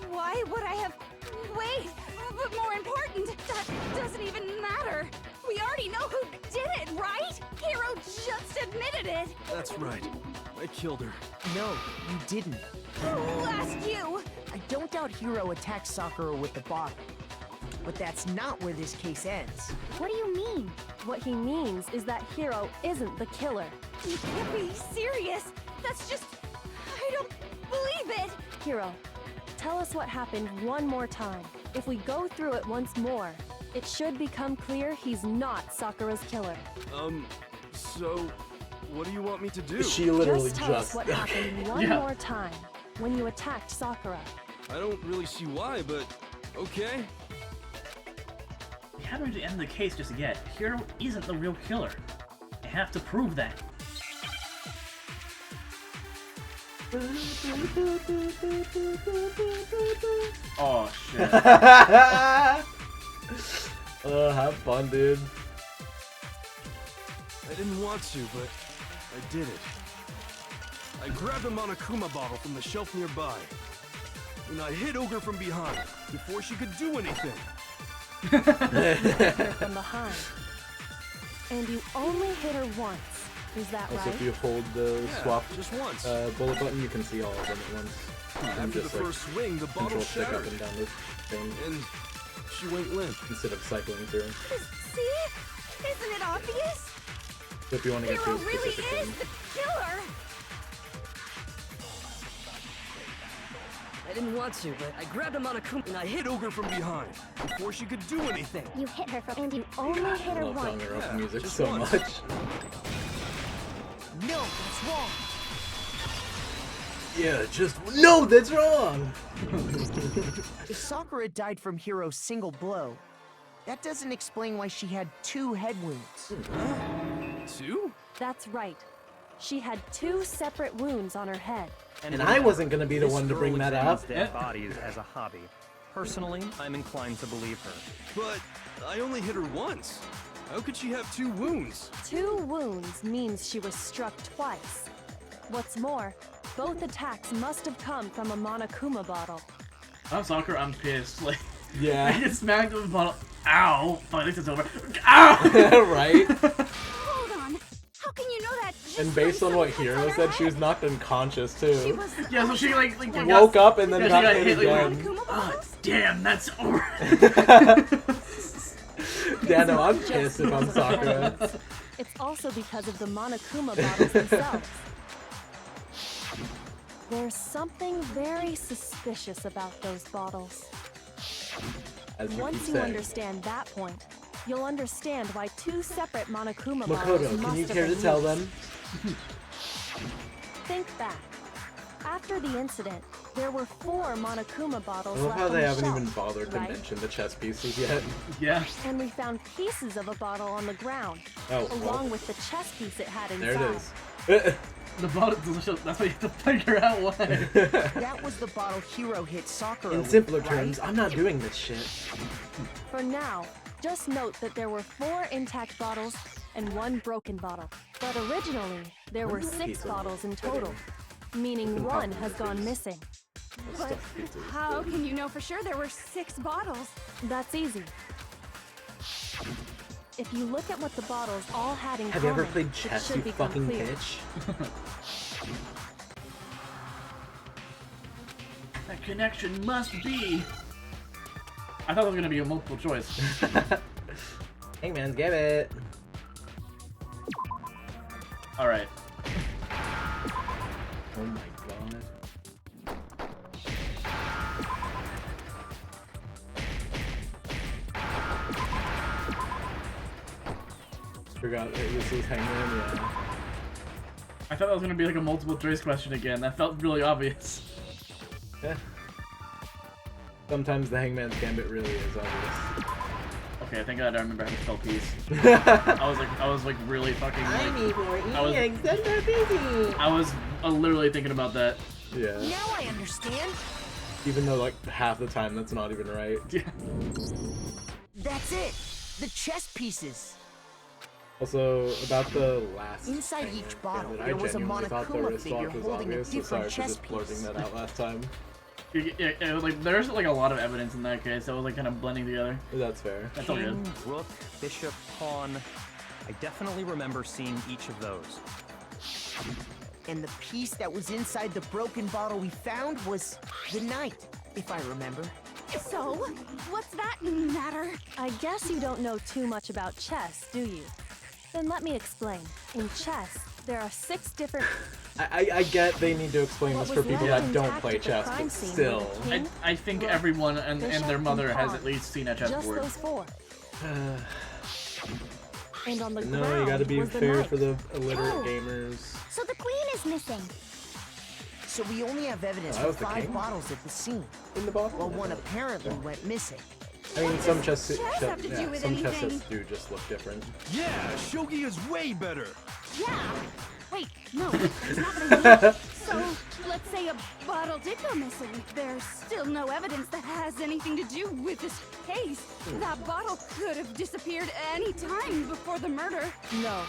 Why would I have... Wait! But more important, that doesn't even matter! We already know who did it, right? Hero just admitted it! That's right. I killed her. No, you didn't. Who asked you? I don't doubt Hiro attacked Sakura with the bottle. But that's not where this case ends. What do you mean? What he means is that Hiro isn't the killer. You can't be serious! That's just... I don't believe it! Hiro, tell us what happened one more time. If we go through it once more, it should become clear he's not Sakura's killer. So, what do you want me to do? She literally Just tell us what happened one Yeah. more time when you attacked Sakura. I don't really see why, but okay. We haven't really ended the case just yet. Hero isn't the real killer. I have to prove that. Oh shit. Oh, have fun, dude. I didn't want to, but I did it. I grabbed a Monokuma bottle from the shelf nearby, and I hit Ogre from behind before she could do anything. Her from behind. And you only hit her once. Is that Also, right? if you hold the Yeah, swap just once. bullet button, you can see all of them at once. After the first swing, the bottle control stick up shattered, and down this thing and she went limp. instead of cycling through. See? Isn't it obvious? So if you want to get to Hero a really specific is one. the killer! I didn't want to, but I grabbed him on a Monokuma and I hit Hit Ogre from behind before she could do anything. You hit her from... And you only hit I her love once. Danganronpa music just so once. much. No, that's wrong. Yeah, just no, that's wrong. If Sakura died from Hiro's single blow, that doesn't explain why she had 2 head wounds. 2? That's right. She had 2 separate wounds on her head. And I wasn't gonna be the This one to girl bring that examines up. dead bodies as a hobby. Personally, I'm inclined to believe her. But I only hit her once. How could she have 2 wounds? 2 wounds means she was struck twice. What's more, both attacks must have come from a Monokuma bottle. I'm Sakura, I'm pissed. Like, I Yeah, get smacked with a bottle. Ow! Oh, at least it's over. Ow! right. Hold on. How can you know that just And based from on what some cuts Hiro on her said, she head? was knocked unconscious She too. was... Yeah, so she like Woke up and then yeah, she got got hit hit, like, again. Monokuma Ah, bottles? damn, that's over. Yeah, no, I'm Just pissed if I'm because of the head Sakura. wounds. It's also because of the Monokuma bottles themselves. There's something very suspicious about those bottles. As you Once keep you saying. understand that point, you'll understand why 2 separate Monokuma bottles Makoto, must can you have care to been tell used. them? Think back. After the incident, there were 4 Monokuma I bottles love left how on they the haven't shelf, even bothered to right? mention the chess pieces yet. Yeah. And we found pieces of a bottle on the ground, Oh, along well, with the chess piece it had there inside. it is. The bottle. That's what you have to figure out why. That was the bottle Hero hit Sakura In with, simpler right? terms, I'm not doing this shit. For now, just note that there were 4 intact bottles and 1 broken bottle. But originally, there were 6 bottles in total, meaning 1 has gone missing. But how can you know for sure there were 6 bottles? That's easy. If you look at what the bottles all had in Have you common, ever played it chess, should you become fucking clear. bitch? That connection must be. I thought it was gonna be a multiple choice. Hangman's give it. All right. Oh my god. Forgot this was Hangman, yeah. I thought that was gonna be like a multiple choice question again. That felt really obvious. Yeah. Sometimes the Hangman's Gambit really is obvious. Okay, I think I remember how to spell peace. I was like really fucking. Like, I was literally thinking about that. Yeah. Now I understand. Even though like half the time that's not even right. Yeah. That's it. The chess pieces. Also, about the last Inside Hangman each bottle, Gambit, there was a I genuinely thought the Monokuma wrist figure lock was holding a obvious, so different sorry for chess just blurting piece. that out last time. Yeah, like there's like a lot of evidence in that case. That was like kind of blending together. That's fair. That's all good. King, rook, bishop, pawn. I definitely remember seeing each of those. And the piece that was inside the broken bottle we found was the knight, if I remember. So, what's that matter? I guess you don't know too much about chess, do you? Then let me explain. In chess, there are 6 different... I get they need to explain this What for was people left that don't intact play at the chess, crime but scene still. were the king, I think rook, everyone and bishop, their mother and has pawn. at least seen a Just chessboard. those 4. And on the No, ground you gotta be was the fair knight. for the illiterate Oh. gamers. So the queen is missing. So we only have evidence Oh, that for was the 5 king? bottles at the scene, In the bottle? while one apparently went missing. I mean, some chess, chess have to do with some chess anything? sets do just look different. Yeah, Shogi is way better. Yeah. Wait, no, it's not what I mean. So, let's say a bottle did go missing. There's still no evidence that has anything to do with this case. That bottle could have disappeared any time before the murder. No.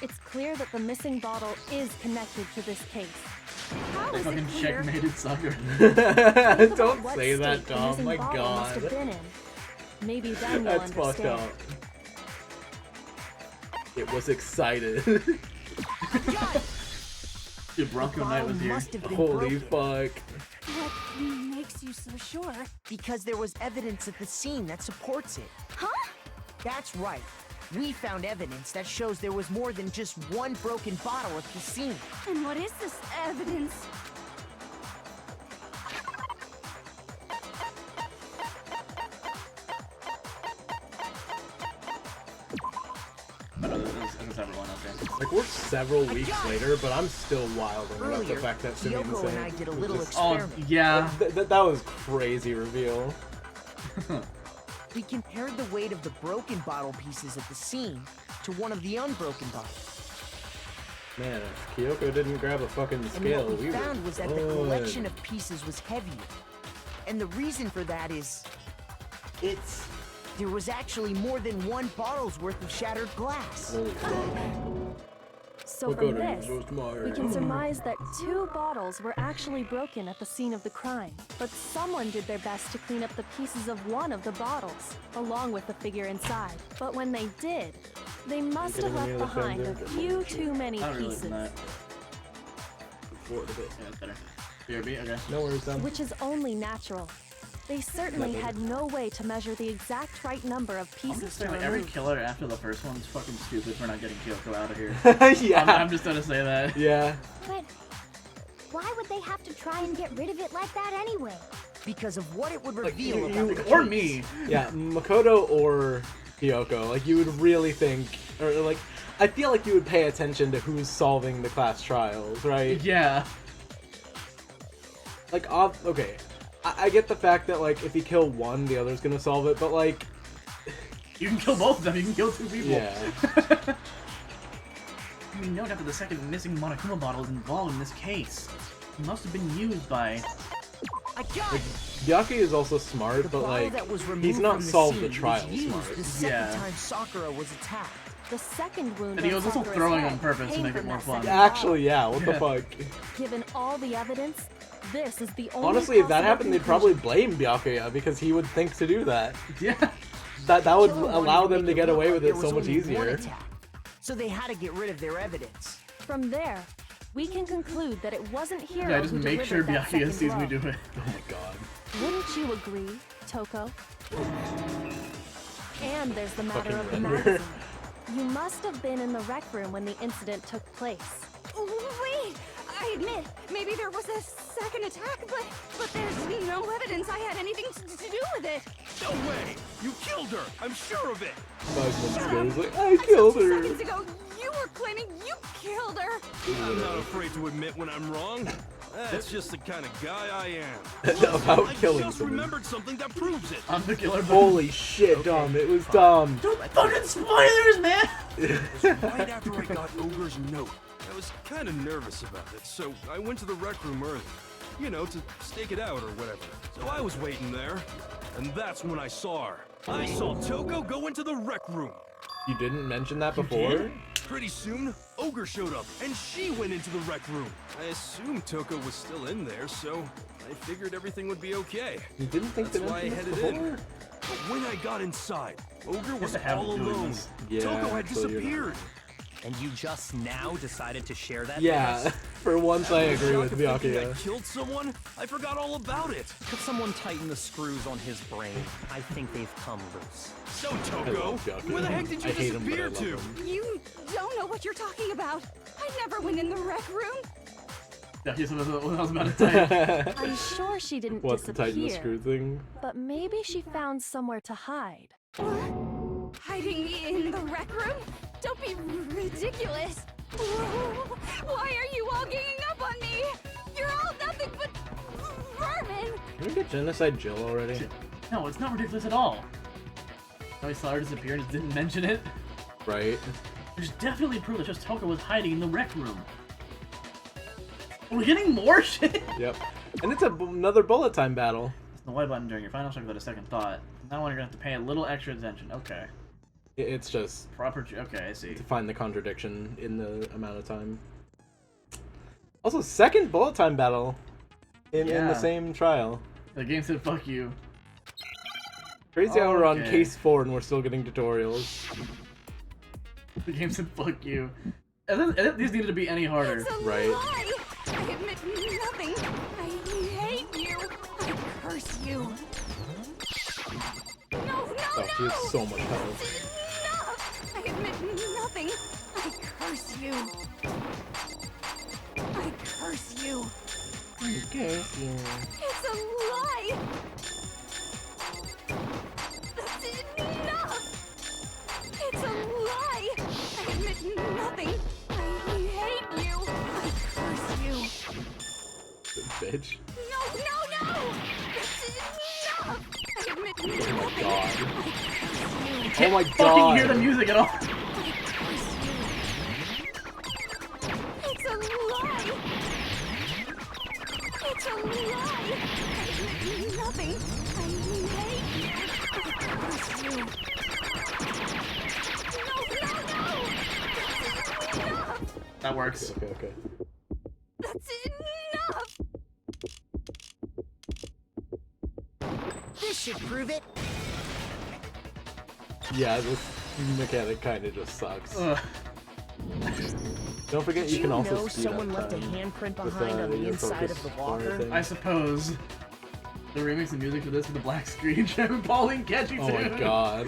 It's clear that the missing bottle is connected to this case. How They is it fucking clear? checkmated Sakura. Think about Don't what say state that, the Dom. missing My bottle must have god. been in. Maybe then you'll That's fucked understand. up. It was excited. Dude, Bronco Knight Bottle was here. must have been Holy broken fuck. What makes you so sure? because there was evidence at the scene that supports it. Huh? That's right. We found evidence that shows there was more than just one broken bottle at the scene. And what is this evidence? Oh, no, this everyone, okay. Like, we're several weeks later, but I'm still wilding about the Earlier, fact that Sumi Kyoko and I did a little Oh, experiment. yeah. That was crazy reveal. We compared the weight of the broken bottle pieces at the scene to one of the unbroken bottles. Man, if Kyoko didn't grab a fucking And scale, what we we found were was that the collection of pieces was heavier. And the reason for that is... there was actually more than one bottle's worth of shattered glass. Holy fuck. So We'll from go to this, Eagles tomorrow. we can surmise that 2 bottles were actually broken at the scene of the crime. But someone did their best to clean up the pieces of one of the bottles, along with the figure inside. But when they did, they must have left behind a few too many I don't really pieces. than that. Forward a bit. Yeah, that's better. BRB, okay. No worries, Dom. Which is only natural. They certainly had no way to measure the exact right number of I'm pieces just to saying, like, every remove. killer after the first one's fucking stupid for not getting Kyoko out of here. Yeah. I'm just gonna say that. Yeah. But why would they have to try and get rid of it like that anyway? Because of what it would Like, reveal you- about you- the Or case. me. Yeah, Makoto or Kyoko, like, you would really think, or like, I feel like you would pay attention to who's solving the class trials, right? Yeah. Like, okay, I get the fact that, like, if you kill one, the other's gonna solve it, but, like... You can kill both of them, you can kill 2 people. Yeah. We know that the second missing Monokuma bottle is involved in this case. It must have been used by... I got it! Byakuya is also smart, The but bottle like, that was he's removed not from the solved scene the trial was used smart. the second Yeah. time Sakura was attacked. The second wound And he on was also Sakura's throwing head on purpose to came make it from more that fun. second Actually, yeah, what the Yeah. fuck? bottle. Given all the evidence, this is the only Honestly, if that possible happened, they'd probably blame Byakuya because he would think to do that. Yeah. That would Killer wanted allow them make to it get look away like with there it was so much only one easier. attack. So they had to get rid of their evidence. From there, we can conclude that it wasn't Hero Yeah, just who make sure delivered that Byakuya second sees me blow. do it. Oh my god. Wouldn't you agree, Toko? And there's the matter Fucking of the render. magazine. You must have been in the rec room when the incident took place. Wait! I admit, maybe there was a second attack, but there's no evidence I had anything to do with it. No way! You killed her! I'm sure of it! 5 minutes ago, he's like, I killed 2 her! seconds ago, you were claiming you killed her. I'm not afraid to admit when I'm wrong. That's just the kind of guy I am. About I killing just someone. remembered something that proves it. I'm the killer. Holy shit, Dom, it was Dom. Don't fucking spoilers, man! Right after I got Ogre's note, I was kind of nervous about it, so I went to the rec room early. You know, to stake it out or whatever. So I was waiting there, and that's when I saw her. I saw Toko go into the rec room. You didn't mention that before? did? Pretty soon, Ogre showed up, and she went into the rec room. I assumed Toko was still in there, so I figured everything would be okay. You didn't think That's to why I mention this headed before? in. But when I got inside, Ogre was to have all him doing alone. this. Yeah, Toko had so you're not- disappeared. And you just now decided to share that Yeah, with us? for once I agree Shock with of thinking I Byakuya. killed someone? I forgot all about it. Could someone tighten the screws on his brain? I think they've come loose. So, I Toko, love Byakuya. where the heck did you I hate him, but I disappear love to? him. You don't know what you're talking about. I never went in the rec room. Yeah, here's what I was about to tell you. I'm sure she didn't What's the disappear, tighten the screw thing? but maybe she found somewhere to hide. Hiding me in the rec room? Don't be ridiculous. Why are you all ganging up on me? You're all nothing but vermin. Can we get Genocide Jill already? No, it's not ridiculous at all. Now he saw her disappear and just didn't mention it. Right? There's definitely proof that just Toko was hiding in the rec room. We're getting more shit? Yep. And it's another bullet time battle. Press the Y button during your final check without a second thought. Now you're gonna have to pay a little extra attention. Okay. It's just Okay, I see. to find the contradiction in the amount of time. Also, second bullet time battle in the Yeah. same trial. The game said fuck you. Crazy how we're on Okay. case 4 and we're still getting tutorials. The game said fuck you. These needed to be any harder. It's a Right. lie. I admit nothing. I hate you. I curse you. No, Oh, she has so much health. Enough! I admit nothing. I curse you. I curse you. It's a lie. That's enough. It's a lie. I admit nothing. I hate you. I curse you. Bitch. No, no, no! That's enough. I admit Oh my nothing. god. I curse you. Oh my Fucking god. hear the music at all. I curse you. It's a lie. It's a lie. I admit nothing. I hate you. I curse you. No, no, no! That's enough. That works. Okay. That's enough. This should prove it. Yeah, this mechanic kind of just sucks. Ugh. Don't forget Did you can also know speed someone up left a time handprint with, behind on the your inside focus of the corner walker? thing. I suppose. The remix of music for this with the black screen, Sharon Pauling catchy Oh my tune. god.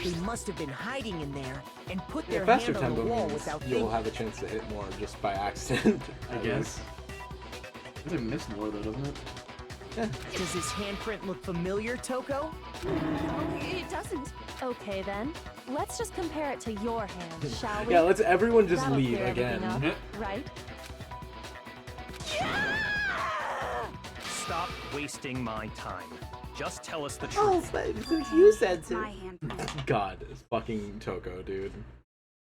They must have been hiding in there and put Yeah, their faster hand on the tempo wall means without you'll thinking. have a chance to hit more just by accident. I guess. It doesn't miss more though, doesn't it? Yeah. Does his handprint look familiar, Toko? No, it doesn't. Okay then, let's just compare it to your hand, shall we? Yeah, let's everyone just That'll leave clear again. everything up, right? Stop wasting my time. Just tell us the Oh, truth. but since you said My handprint. God, it's fucking Toko, dude.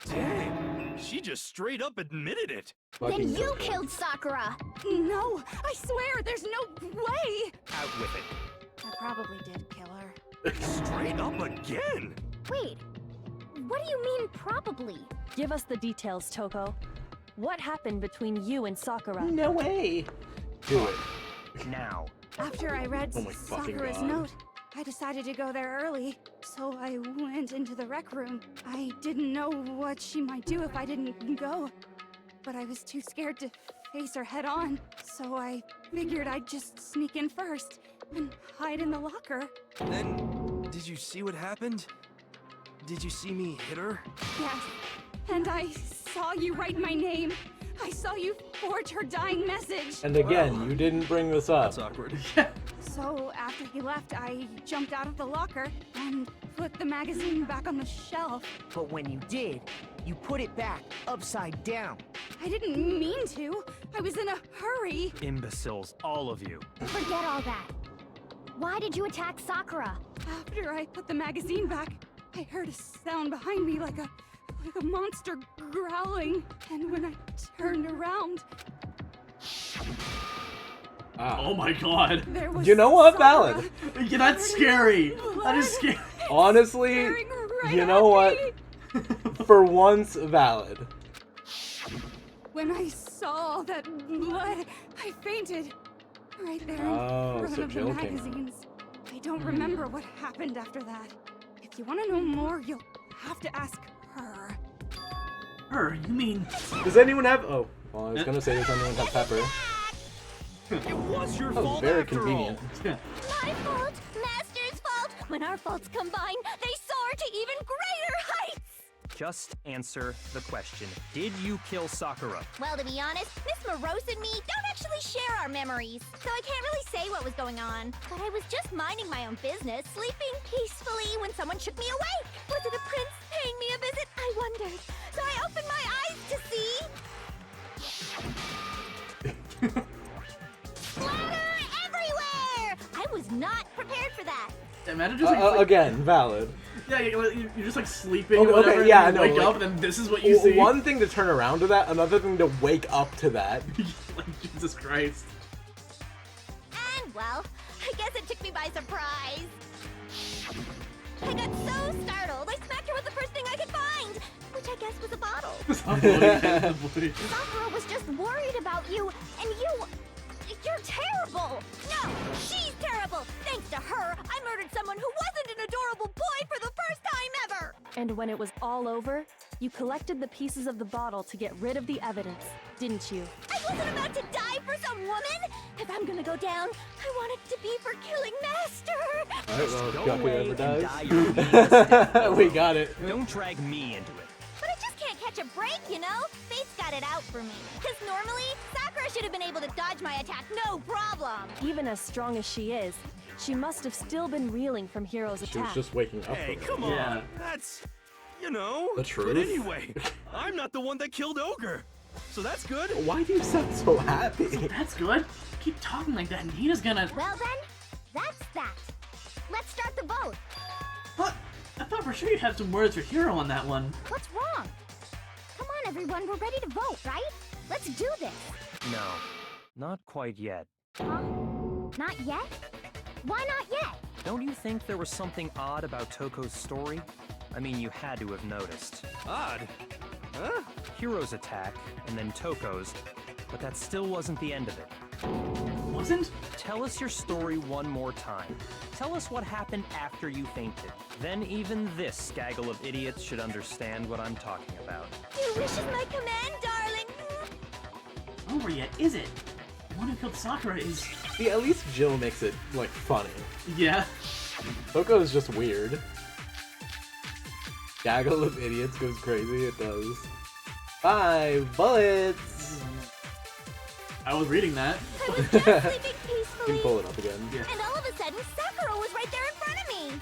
Dang, She just straight up admitted it. Then you killed Sakura! No, I swear, there's no way! Out with it. I probably did kill her. Straight up again? Wait, what do you mean probably? Give us the details, Toko. What happened between you and Sakura? No way. Do it. Now. After I read Oh my fucking Sakura's God. note, I decided to go there early, so I went into the rec room. I didn't know what she might do if I didn't go, but I was too scared to face her head on, so I figured I'd just sneak in first and hide in the locker. Then, did you see what happened? Did you see me hit her? Yes, and I saw you write my name. I saw you forge her dying message. And again, you didn't bring this up. That's awkward. So after he left, I jumped out of the locker and put the magazine back on the shelf. But when you did, you put it back upside down. I didn't mean to. I was in a hurry. Imbeciles, all of you. Forget all that. Why did you attack Sakura? After I put the magazine back, I heard a sound behind me like a monster growling. And when I turned around, Oh my god. there was You know what? Sakura Valid. Yeah, that's scary. That is scary. Honestly, staring right you at know what? me. For once, valid. When I saw all that blood, I fainted. Right there in Oh, front so of Jill the came. magazines. I don't remember what happened after that. If you want to know more, you'll have to ask her. Her, you mean... Does anyone have? Oh, well, I was gonna say, does anyone have pepper? It was your That was fault very after convenient. My fault, Master's fault. When our faults combine, they soar to even greater heights. Just answer the question. Did you kill Sakura? Well, to be honest, Miss Morose and me don't actually share our memories, so I can't really say what was going on. But I was just minding my own business, sleeping peacefully when someone shook me awake. Was it a prince paying me a visit? I wondered. So I opened my eyes to see... Splatter everywhere! I was not prepared for that. Imagine just like... Again, valid. Yeah, you're just like sleeping Okay, or whatever, okay, yeah, and I you know, wake like, up, and then this is what you see. One thing to turn around to that, another thing to wake up to that. Like, Jesus Christ. And, well, I guess it took me by surprise. I got so startled, I smacked her with the first thing I could find, which I guess was a bottle. Sakura was just worried about you, and you're terrible! No, she's terrible! Thanks to her, I murdered someone who wasn't an adorable boy for the first time ever! And when it was all over, you collected the pieces of the bottle to get rid of the evidence, didn't you? I wasn't about to die for some woman! If I'm gonna go down, I want it to be for killing Master! Alright, well, Go Guppy away never and dies. die your needless death. We got it. Don't drag me into it. But I just can't catch a break, you know? Fate's got it out for me. Because normally, Sakura should have been able to dodge my attack no problem. Even as strong as she is, she must have still been reeling from Hiro's She was attack. just waking up Hey, from it. come on. Yeah. That's, you know. The truth? But anyway, I'm not the one that killed Ogre. So that's good. Why do you sound so happy? That's good. Keep talking like that, and Hina's gonna... Well then, that's that. Let's start the vote. What? I thought for sure you'd have some words for Hiro on that one. What's wrong? Come on, everyone, we're ready to vote, right? Let's do this. No, not quite yet. Huh? Not yet? Why not yet? Don't you think there was something odd about Toko's story? I mean, you had to have noticed. Odd. Huh? Hiro's attack, and then Toko's, but that still wasn't the end of it. Wasn't? Tell us your story one more time. Tell us what happened after you fainted. Then even this gaggle of idiots should understand what I'm talking about. Your wish is my command, darling. Over yet, is it? The one who killed Sakura is... See, at least Jill makes it, like, funny. Yeah. Toko is just weird. Gaggle of idiots goes crazy, it does. 5 bullets! I was reading that. I was just sleeping You peacefully. can pull it up again. Yeah. And all of a sudden, Sakura was right there in front of me.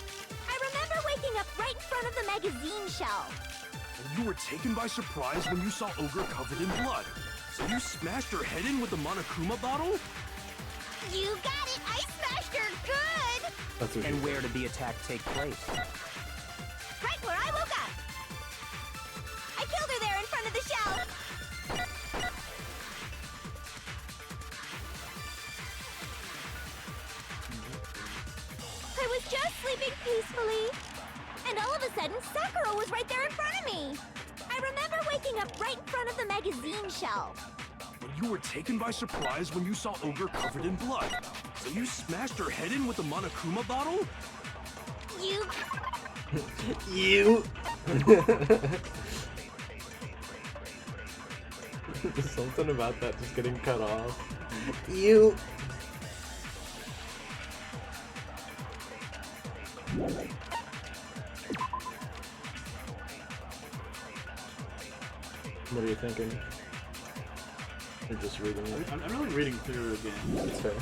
I remember waking up right in front of the magazine shelf. You were taken by surprise when you saw Ogre covered in blood. So you smashed her head in with the Monokuma bottle? You got it! I smashed her good! That's what And you where did the attack take place? Right where I woke up. I killed her there in front of the was just sleeping peacefully, and all of a sudden, Sakura was right there in front of me. I remember waking up right in front of the magazine shelf. And you were taken by surprise when you saw Ogre covered in blood. So you smashed her head in with the Monokuma bottle? You... You. Something about that just getting cut off. You. What are you thinking? You're just reading it. I'm really reading through again. That's fair.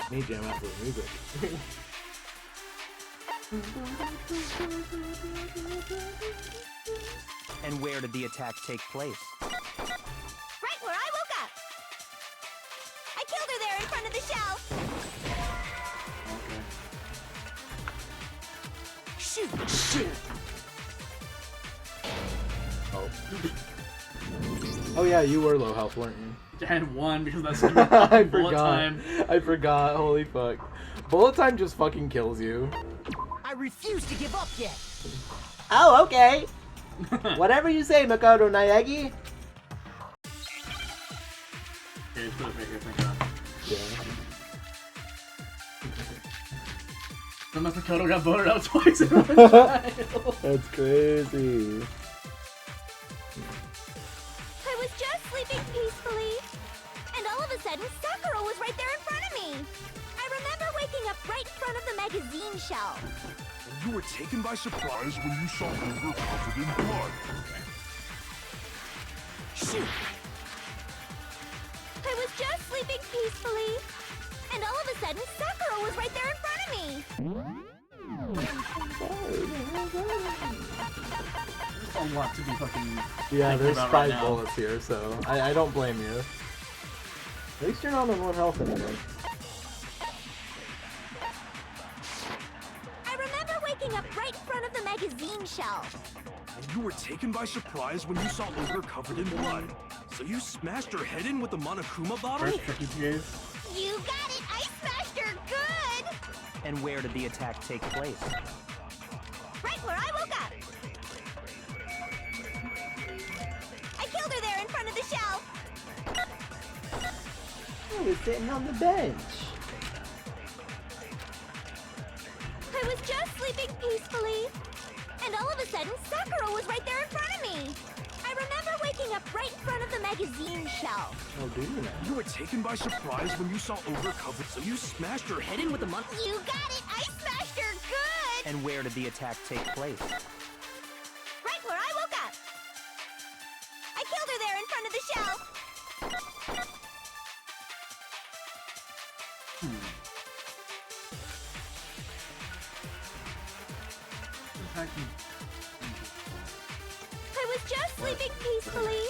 Me jam out with music. And where did the attack take place? Right where I woke up. I killed her there in front of the shelf. Okay. Shoot! Shoot! Oh. Oh yeah, you were low health, weren't you? I had one because that's I bullet forgot. time. I forgot. Holy fuck. Bullet time just fucking kills you. I refuse to give up yet. Oh, okay. Whatever you say, Makoto Naegi. Okay, just put it right here, thank God. Yeah. Unless Makoto got voted out twice in one trial. That's crazy. I was just sleeping peacefully, and all of a sudden, Sakura was right there in front of me. I remember waking up right in front of the magazine shelf. And you were taken by surprise when you saw Ogre covered in blood. Shoot! I was just sleeping peacefully, and all of a sudden, Sakura was right there in front of me. There's a lot to be fucking Yeah, thinking there's about 5 right now. bullets here, so I don't blame you. At least you're not on 1 health anymore. I remember waking up right in front of the magazine shelf. And you were taken by surprise when you saw Ogre covered in blood. So you smashed her head in with the Monokuma bottle? First tricky you gave. You got it! I smashed her good! And where did the attack take place? Right where I woke up. I killed her there in front of the shelf. I was sitting on the bench. I was just sleeping peacefully, and all of a sudden, Sakura was right there in front of me. I remember waking up right in front of the magazine shelf. Oh, do you now? You were taken by surprise when you saw Ogre covered, so you smashed her head in with the You got it! I smashed her good! And where did the attack take place? Right where I woke up. I killed her there in front of the shelf. I was just sleeping peacefully,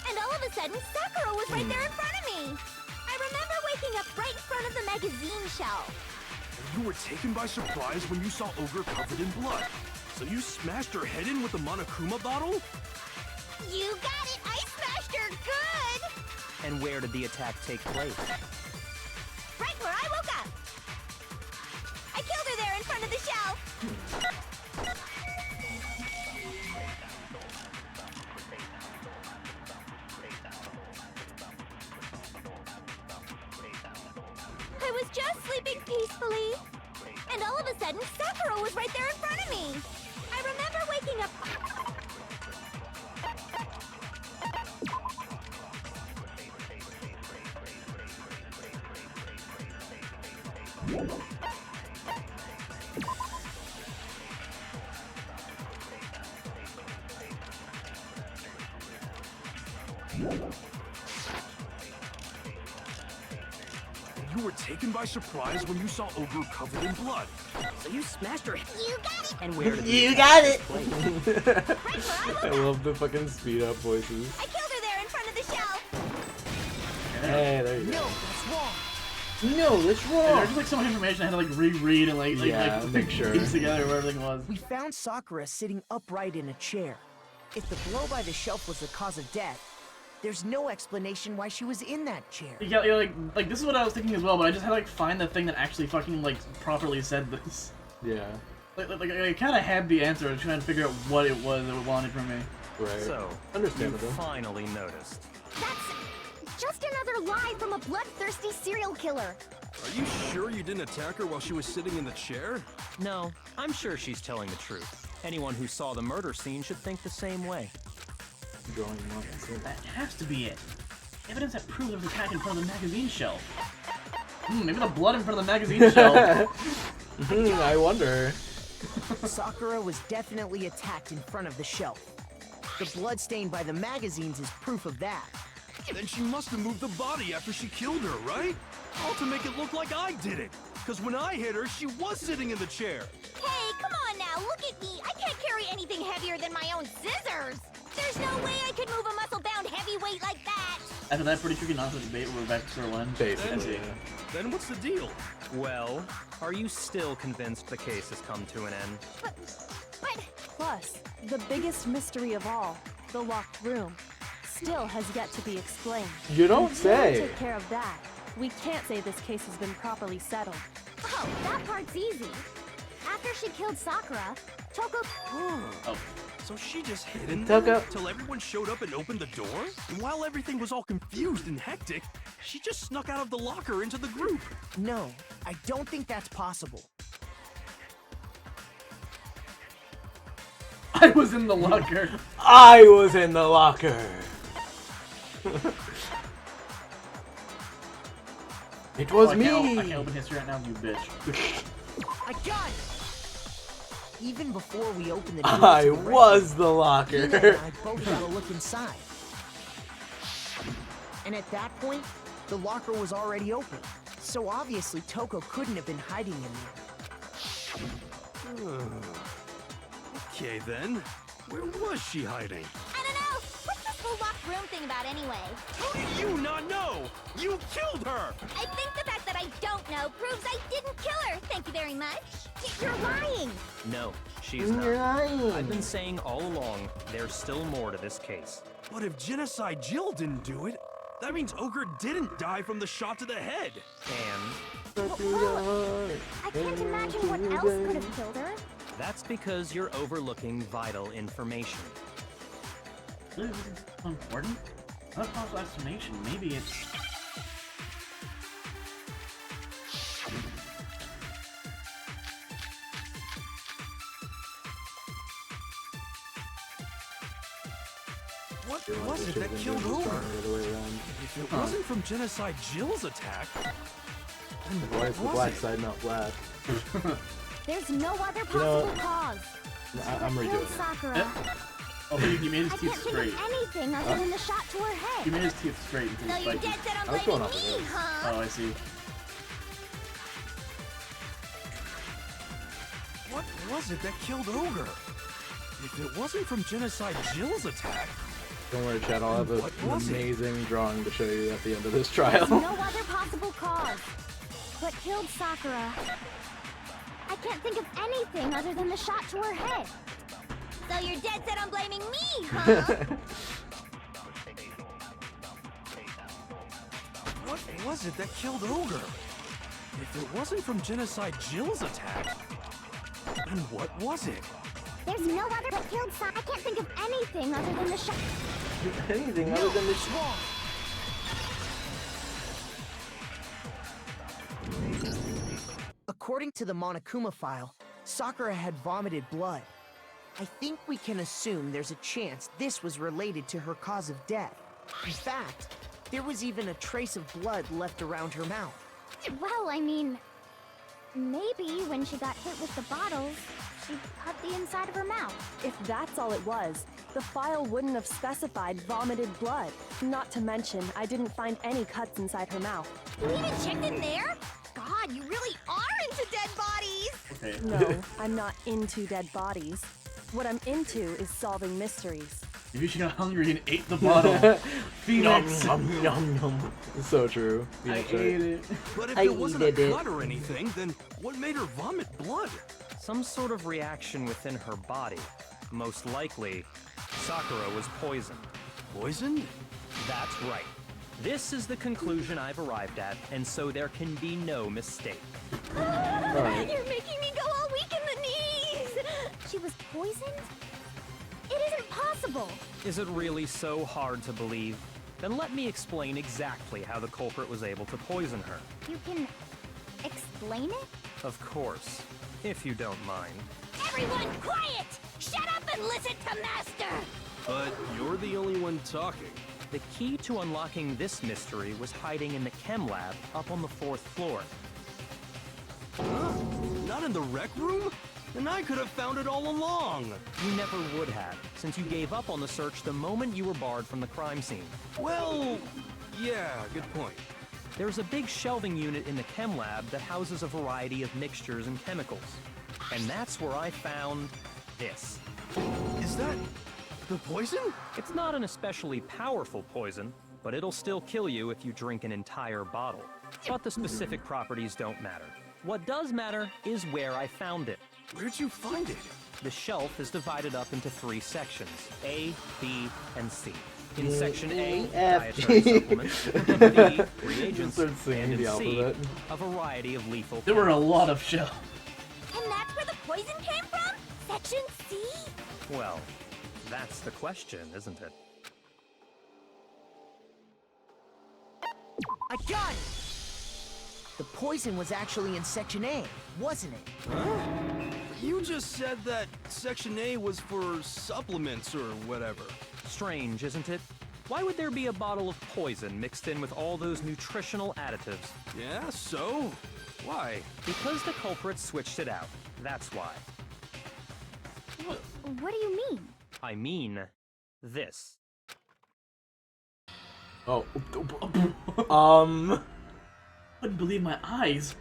and all of a sudden, Sakura was right there in front of me. I remember waking up right in front of the magazine shelf. And you were taken by surprise when you saw Ogre covered in blood. So you smashed her head in with the Monokuma bottle? You got it! I smashed her good! And where did the attack take place? Right where I woke up. I killed her there in front of the shelf. I was just sleeping peacefully, and all of a sudden, Sakura was right there in front of me. I remember waking up. You were taken by surprise when you saw Ogre covered in blood. So you smashed her. You got it! And where did the You attack got take it! place? Right where I woke I up. love the fucking speed up voices. I killed her there in front of the shelf. Hey, there you No, go. that's wrong. No, that's And wrong. there's like so much information I had to like reread and Yeah, like make sure. piece together where everything was. We found Sakura sitting upright in a chair. If the blow by the shelf was the cause of death, There's no explanation why she was in that chair. Yeah, like this is what I was thinking as well, but I just had to like find the thing that actually fucking like properly said this. Yeah. Like I kind of had the answer. I was trying to figure out what it was that it wanted from me. Right. So, understandable. You finally noticed. That's just another lie from a bloodthirsty serial killer. Are you sure you didn't attack her while she was sitting in the chair? No, I'm sure she's telling the truth. Anyone who saw the murder scene should think the same way. That has to be it. Evidence that proves there was an attack in front of the magazine shelf. Maybe the blood in front of the magazine shelf. I wonder. Sakura was definitely attacked in front of the shelf. The blood stain by the magazines is proof of that. Then she must have moved the body after she killed her, right? All to make it look like I did it. Because when I hit her, she was sitting in the chair. Hey, come on now, look at me. I can't carry anything heavier than my own scissors. There's no way I could move a muscle-bound heavyweight like that. After that pretty tricky nonsense debate, we're back to square one. Basically. Then what's the deal? Well, are you still convinced the case has come to an end? But... Plus, the biggest mystery of all, the locked room, still has yet to be explained. You don't Until we say. take care of that, we can't say this case has been properly settled. Oh, that part's easy. After she killed Sakura, Toko... Oh. So she just hid in Toko. there till everyone showed up and opened the door? And while everything was all confused and hectic, she just snuck out of the locker into the group. No, I don't think that's possible. I was in the locker. I was in the locker. It was me. I can't open history right now, you bitch. I got it! Even before we opened the door I to the was the Ina locker. and I both got a look inside. And at that point, the locker was already open. So obviously Toko couldn't have been hiding in there. Okay then, where was she hiding? I don't know. What's this whole locked room thing about anyway? How do you not know? You killed her! I think the fact that I don't know proves I didn't kill her. Thank you very much. You're lying. No, she's not. I've been saying all along, there's still more to this case. But if Genocide Jill didn't do it, that means Ogre didn't die from the shot to the head. And Well, I can't imagine what else could have killed her. that's because you're overlooking vital information. Really, this is so important? Not a possible explanation. Maybe it's... What was it that killed Ogre? If it wasn't from Genocide Jill's attack, then Why is the what black was it? side not black? There's no other possible cause. I'm What redoing killed it. Sakura? Oh, he made his I teeth can't think straight. of anything other than the shot to her He head. made his teeth straight until So he you're spiked dead it. set on I was going blaming off of me, this. huh? Oh, I see. What was it that killed Ogre? If it wasn't from Genocide Jill's attack, Don't worry, Chad. I'll have What an was it? amazing drawing to show you at the end of this There's trial. no other possible cause. What killed Sakura? I can't think of anything other than the shot to her head. So you're dead set on blaming me, huh? what was it that killed Ogre? If it wasn't from Genocide Jill's attack, then what was it? There's no other what killed Sakura. I can't think of anything other than the shot. Anything other than this. According to the Monokuma file, Sakura had vomited blood. I think we can assume there's a chance this was related to her cause of death. In fact, there was even a trace of blood left around her mouth. Well, I mean, maybe when she got hit with the bottles, she cut the inside of her mouth. If that's all it was, the file wouldn't have specified vomited blood. Not to mention, I didn't find any cuts inside her mouth. You even checked in there? God, you really are into dead bodies! Okay. No, I'm not into dead bodies. What I'm into is solving mysteries. Maybe she got hungry and ate the bottle. Phoenix. Yum, yum, yum. So true. I Phoenix, right? ate it. But if I it wasn't a did it. cut or anything, then what made her vomit blood? Some sort of reaction within her body. Most likely, Sakura was poisoned. Poison? That's right. This is the conclusion I've arrived at, and so there can be no mistake. Alright. You're making me go all weak in the knees! She was poisoned? It isn't possible! Is it really so hard to believe? Then let me explain exactly how the culprit was able to poison her. You can explain it? Of course, if you don't mind. Everyone quiet! Shut up and listen to Master! But you're the only one talking. The key to unlocking this mystery was hiding in the chem lab up on the 4th floor. Huh? Not in the rec room? And I could have found it all along. You never would have, since you gave up on the search the moment you were barred from the crime scene. Well, yeah, good point. There's a big shelving unit in the chem lab that houses a variety of mixtures and chemicals. And that's where I found this. Is that the poison? It's not an especially powerful poison, but it'll still kill you if you drink an entire bottle. But the specific properties don't matter. What does matter is where I found it. Where'd you find it? The shelf is divided up into 3 sections, A, B, and C. In section A, dietary supplements, in B, reagents, and in C, a variety of lethal There were a chemicals. lot of shells. And that's where the poison came from? Section C? Well, that's the question, isn't it? I got it! The poison was actually in Section A, wasn't it? Huh? You just said that Section A was for supplements or whatever. Strange, isn't it? Why would there be a bottle of poison mixed in with all those nutritional additives? Yeah, so? Why? Because the culprit switched it out. That's why. What do you mean? I mean, this. Oh. Couldn't believe my eyes.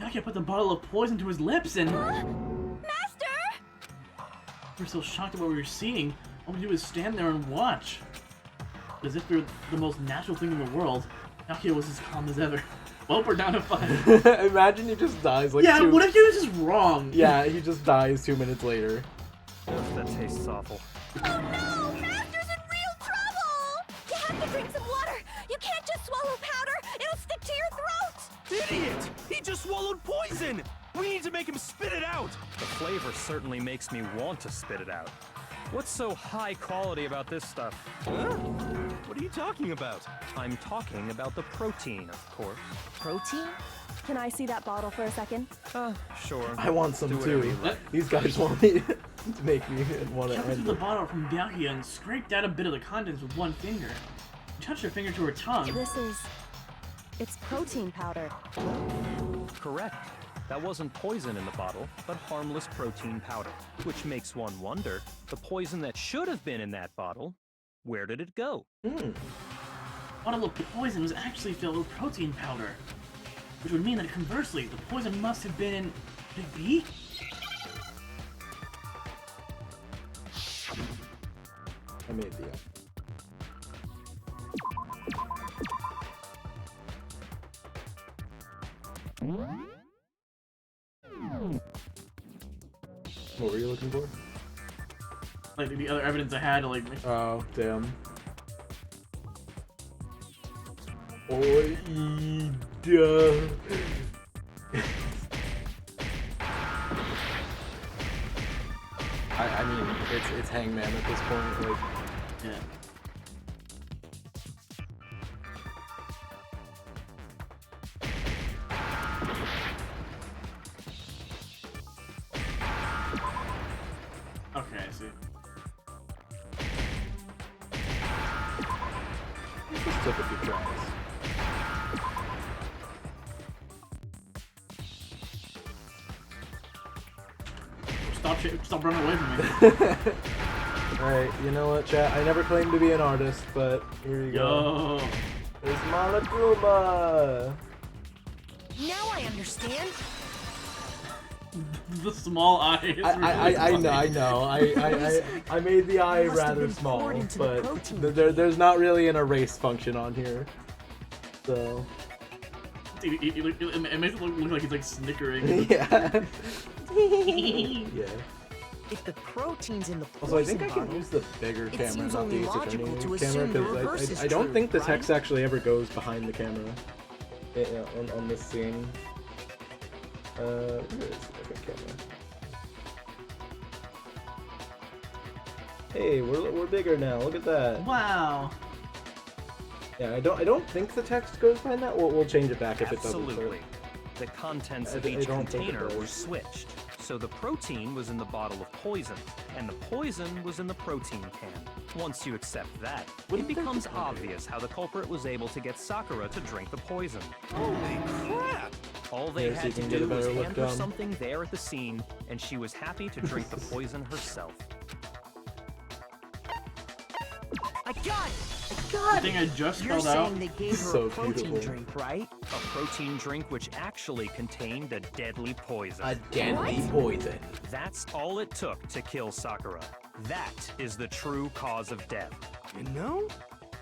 Yaki put the bottle of poison to his lips and... Master! We were so shocked at what we were seeing. All we do is stand there and watch. As if we were the most natural thing in the world. Yaki was as calm as ever. Well, we're down to 5. Imagine he just dies like Yeah, what if he was just wrong? Yeah, he just dies 2 minutes later. That tastes awful. Oh no! Master's in real trouble! You have to drink some water! You can't just swallow powder! It'll stick to your throat! Idiot! He just swallowed poison! We need to make him spit it out! The flavor certainly makes me want to spit it out. What's so high quality about this stuff? Huh? What are you talking about? I'm talking about the protein, of course. Protein? Can I see that bottle for a second? Sure. I want some Do whatever too. you like. These guys want me to make me want to She end took the it. bottle from Byakuya and scraped out a bit of the contents with one finger. She touched her finger to her tongue. It's protein powder. Correct. That wasn't poison in the bottle, but harmless protein powder. Which makes one wonder, the poison that should have been in that bottle, where did it go? The bottle of poison was actually filled with protein powder. Which would mean that conversely, the poison must have been in Big B? I made the What were you looking for? Like the other evidence I had to like make Oh, damn. Oi, duh. I mean, it's Hangman at this point, like. Yeah. Okay, I see. Just took a few tries. Stop running away from me. Alright, you know what, chat? I never claimed to be an artist, but here you go. There's Malakuma! Now I understand. The small eyes. I know. I made the eye Must have rather been small, poured into the but protein there's not really an erase function on here. So. Dude, it makes it look like he's like snickering. Yeah. Yeah. If the protein's in the Also, I poison think I can bottle, use the bigger it camera, seems not only the logical Ace to Attorney assume the camera, reverse because is I don't true, think the right? text actually ever goes behind the camera on this scene. Where is the second camera? Hey, we're bigger now. Look at that. Wow. Yeah, I don't think the text goes behind that. We'll change it back if it doesn't. Absolutely. The contents of I each don't think it container does. were switched. So the protein was in the bottle of poison, and the poison was in the protein can. Once you accept that, it becomes obvious how the culprit was able to get Sakura to drink the poison. Holy crap! All they Here, so you had to can get a do was better look hand her down. something there at the scene, and she was happy to drink the poison herself. I got it! I got The it! thing I just You're spelled out. saying they gave her So a protein beautiful. drink, right? A protein drink which actually contained a deadly poison. A deadly poison. That's all it took to kill Sakura. That is the true cause of death. You know,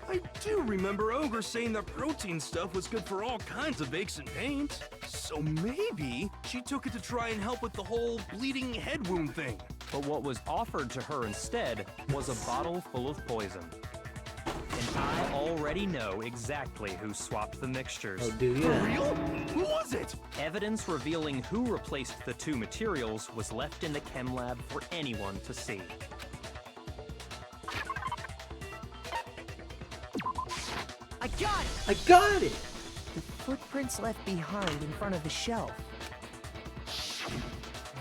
I do remember Ogre saying that protein stuff was good for all kinds of aches and pains. So maybe she took it to try and help with the whole bleeding head wound thing. But what was offered to her instead was a bottle full of poison. And I already know exactly who swapped the mixtures. Oh, do you? For real? Who was it? Evidence revealing who replaced the two materials was left in the chem lab for anyone to see. I got it! I got it! The footprints left behind in front of the shelf.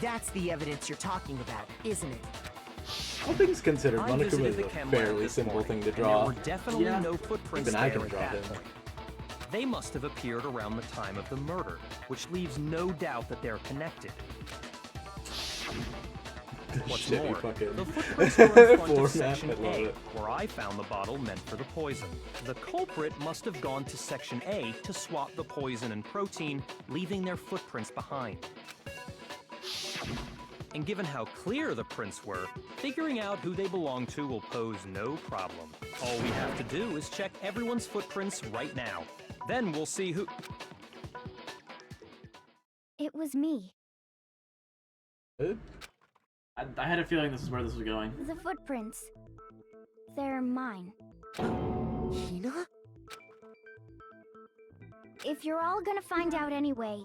That's the evidence you're talking about, isn't it? All things considered, I Monokuma visited is the a chem lab fairly this simple morning, thing to and draw. there were definitely Yeah. no footprints Even I there can at draw that him. point. They must have appeared around the time of the murder, which leaves no doubt that they're connected. What's Shit, we more, fucking the footprints were in front of format, Section I love A, it. where I found the bottle meant for the poison. The culprit must have gone to Section A to swap the poison and protein, leaving their footprints behind. And given how clear the prints were, figuring out who they belong to will pose no problem. All we have to do is check everyone's footprints right now. Then we'll see who... It was me. I had a feeling this is where this was going. The footprints. They're mine. Hina? If you're all gonna find out anyway,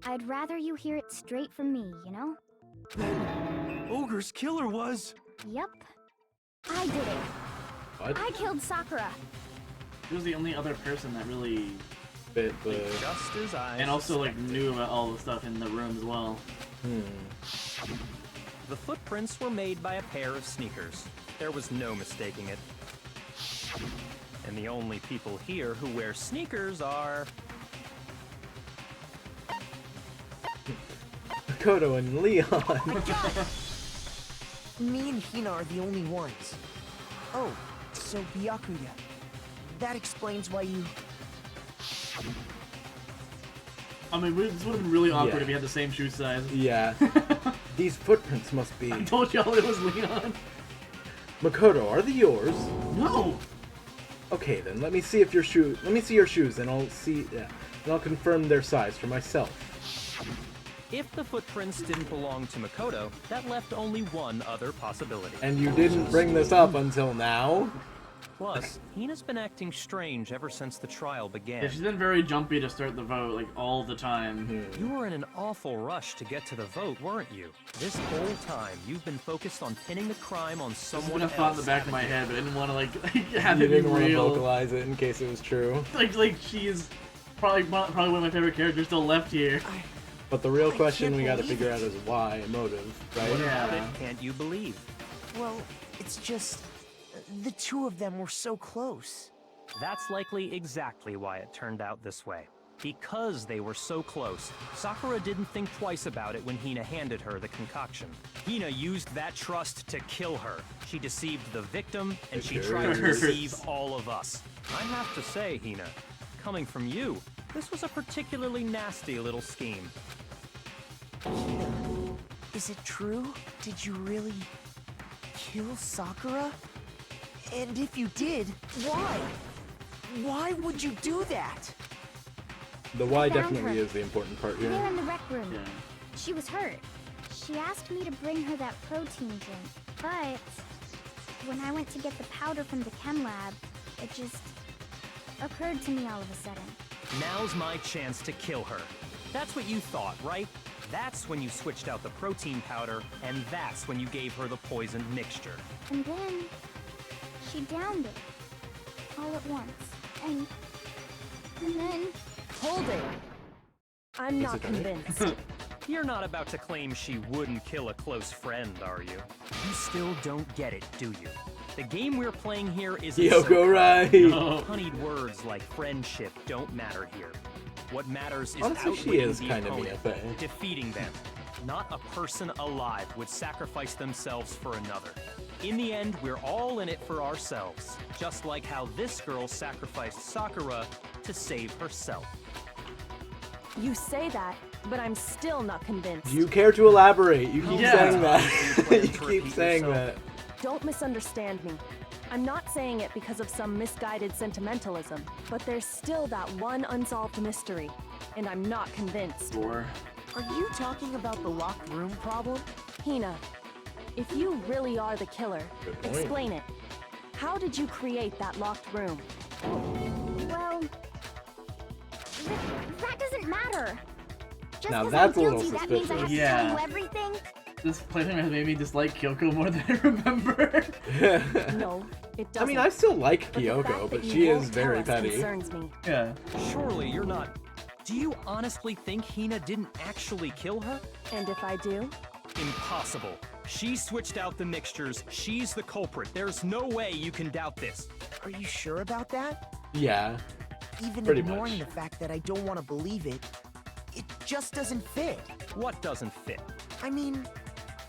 I'd rather you hear it straight from me, you know? Then Ogre's killer was... Yep. I did it. What? I killed Sakura. He was the only other person that really, Bit the... Just as I and also like suspected. knew about all the stuff in the room as well. The footprints were made by a pair of sneakers. There was no mistaking it. And the only people here who wear sneakers are... Makoto and Leon. I got it! Me and Hina are the only ones. Oh, so Byakuya. That explains why you... I mean, this would have been really awkward Yeah. if we had the same shoe size. Yeah. These footprints must be... I told y'all it was Leon. Makoto, are they yours? No. Okay then, let me see if your shoe. Let me see your shoes, and I'll see. Yeah, and I'll confirm their size for myself. If the footprints didn't belong to Makoto, that left only one other possibility. And you didn't bring this up until now. Plus, Hina's been acting strange ever since the trial began. Yeah, she's been very jumpy to start the vote, like all the time. You were in an awful rush to get to the vote, weren't you? This whole time, you've been focused on pinning the crime on This has someone been a else. thought in the back of my haven't you? head, but I didn't want to like have You it be didn't want to real. vocalize it in case it was true. Like she is probably one of my favorite characters still left here. But the real I question can't we got to believe figure it. out is why, motive, right? What about Yeah. it can't you believe? Well, it's just... The two of them were so close. That's likely exactly why it turned out this way. Because they were so close, Sakura didn't think twice about it when Hina handed her the concoction. Hina used that trust to kill her. She deceived the victim, and she tried to Yes. deceive all of us. I have to say, Hina, coming from you, this was a particularly nasty little scheme. Is it true? Did you really... kill Sakura? And if you did, why? Why would you do that? The why I found definitely her. is the important part There here. in the rec room. Yeah. She was hurt. She asked me to bring her that protein drink, but when I went to get the powder from the chem lab, it just occurred to me all of a sudden. Now's my chance to kill her. That's what you thought, right? That's when you switched out the protein powder, and that's when you gave her the poisoned mixture. And then she downed it all at once. And then... Hold it! I'm not convinced. You're not about to claim she wouldn't kill a close friend, are you? You still don't get it, do you? The game we're playing here isn't Kyoko, right? Honeyed words like friendship don't matter here. What matters is Honestly, she outwitting is the kind of opponent, BFA. defeating them. Not a person alive would sacrifice themselves for another. In the end, we're all in it for ourselves, just like how this girl sacrificed Sakura to save herself. You say that, but I'm still not convinced. Do you care to elaborate? You keep saying that. You You keep saying that. Don't misunderstand me. I'm not saying it because of some misguided sentimentalism, but there's still that one unsolved mystery, and I'm not convinced. Sure. Are you talking about the locked room problem? Hina, if you really are the killer, Good point. explain it. How did you create that locked room? Well... that doesn't matter. Just Now 'cause that's a I'm little guilty, that means I have to suspicious. tell Yeah. you everything? This playthrough has made me dislike Kyoko more than I remember. No, it doesn't. I mean, I still like But the Kyoko, fact but that she you is won't very tell us petty. concerns me. Yeah. Surely you're not... Do you honestly think Hina didn't actually kill her? And if I do? Impossible. She switched out the mixtures. She's the culprit. There's no way you can doubt this. Are you sure about that? Yeah. Even Pretty ignoring much. the fact that I don't want to believe it, it just doesn't fit. What doesn't fit? I mean,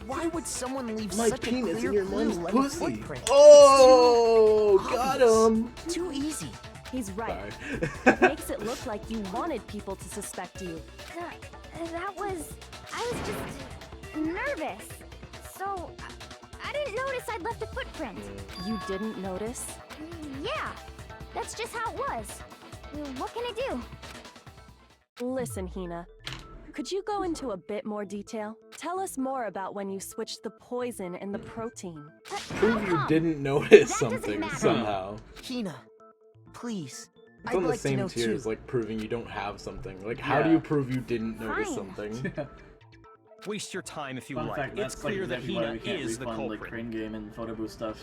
why would someone leave My such a penis clear in your clue mom's like pussy. a footprint? Oh, Too got obvious. him. Too easy. He's right. Sorry. It makes it look like you wanted people to suspect you. That was... I was just... nervous. So... I didn't notice I'd left a footprint. You didn't notice? Yeah. That's just how it was. What can I do? Listen, Hina. Could you go into a bit more detail? Tell us more about when you switched the poison and the protein. Prove you didn't notice That doesn't something matter. somehow. Hina, please. It's I'd on the like to same know tier too. as like proving you don't have something. Like, how do Yeah. you prove you didn't notice Fine. something? Waste your time if you Fun like. fact, It's that's clear like that exactly why Hina we can't is the refund culprit. like crane game and photo booth stuff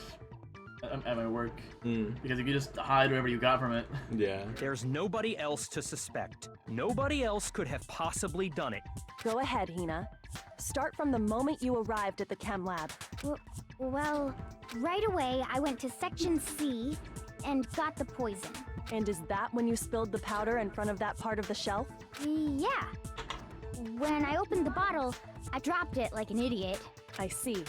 at my work. Mm, Because if you just hide whatever you got from it. yeah. There's nobody else to suspect. Nobody else could have possibly done it. Go ahead, Hina. Start from the moment you arrived at the chem lab. Well, right away I went to Section C and got the poison. And is that when you spilled the powder in front of that part of the shelf? Yeah. When I opened the bottle, I dropped it like an idiot. I see.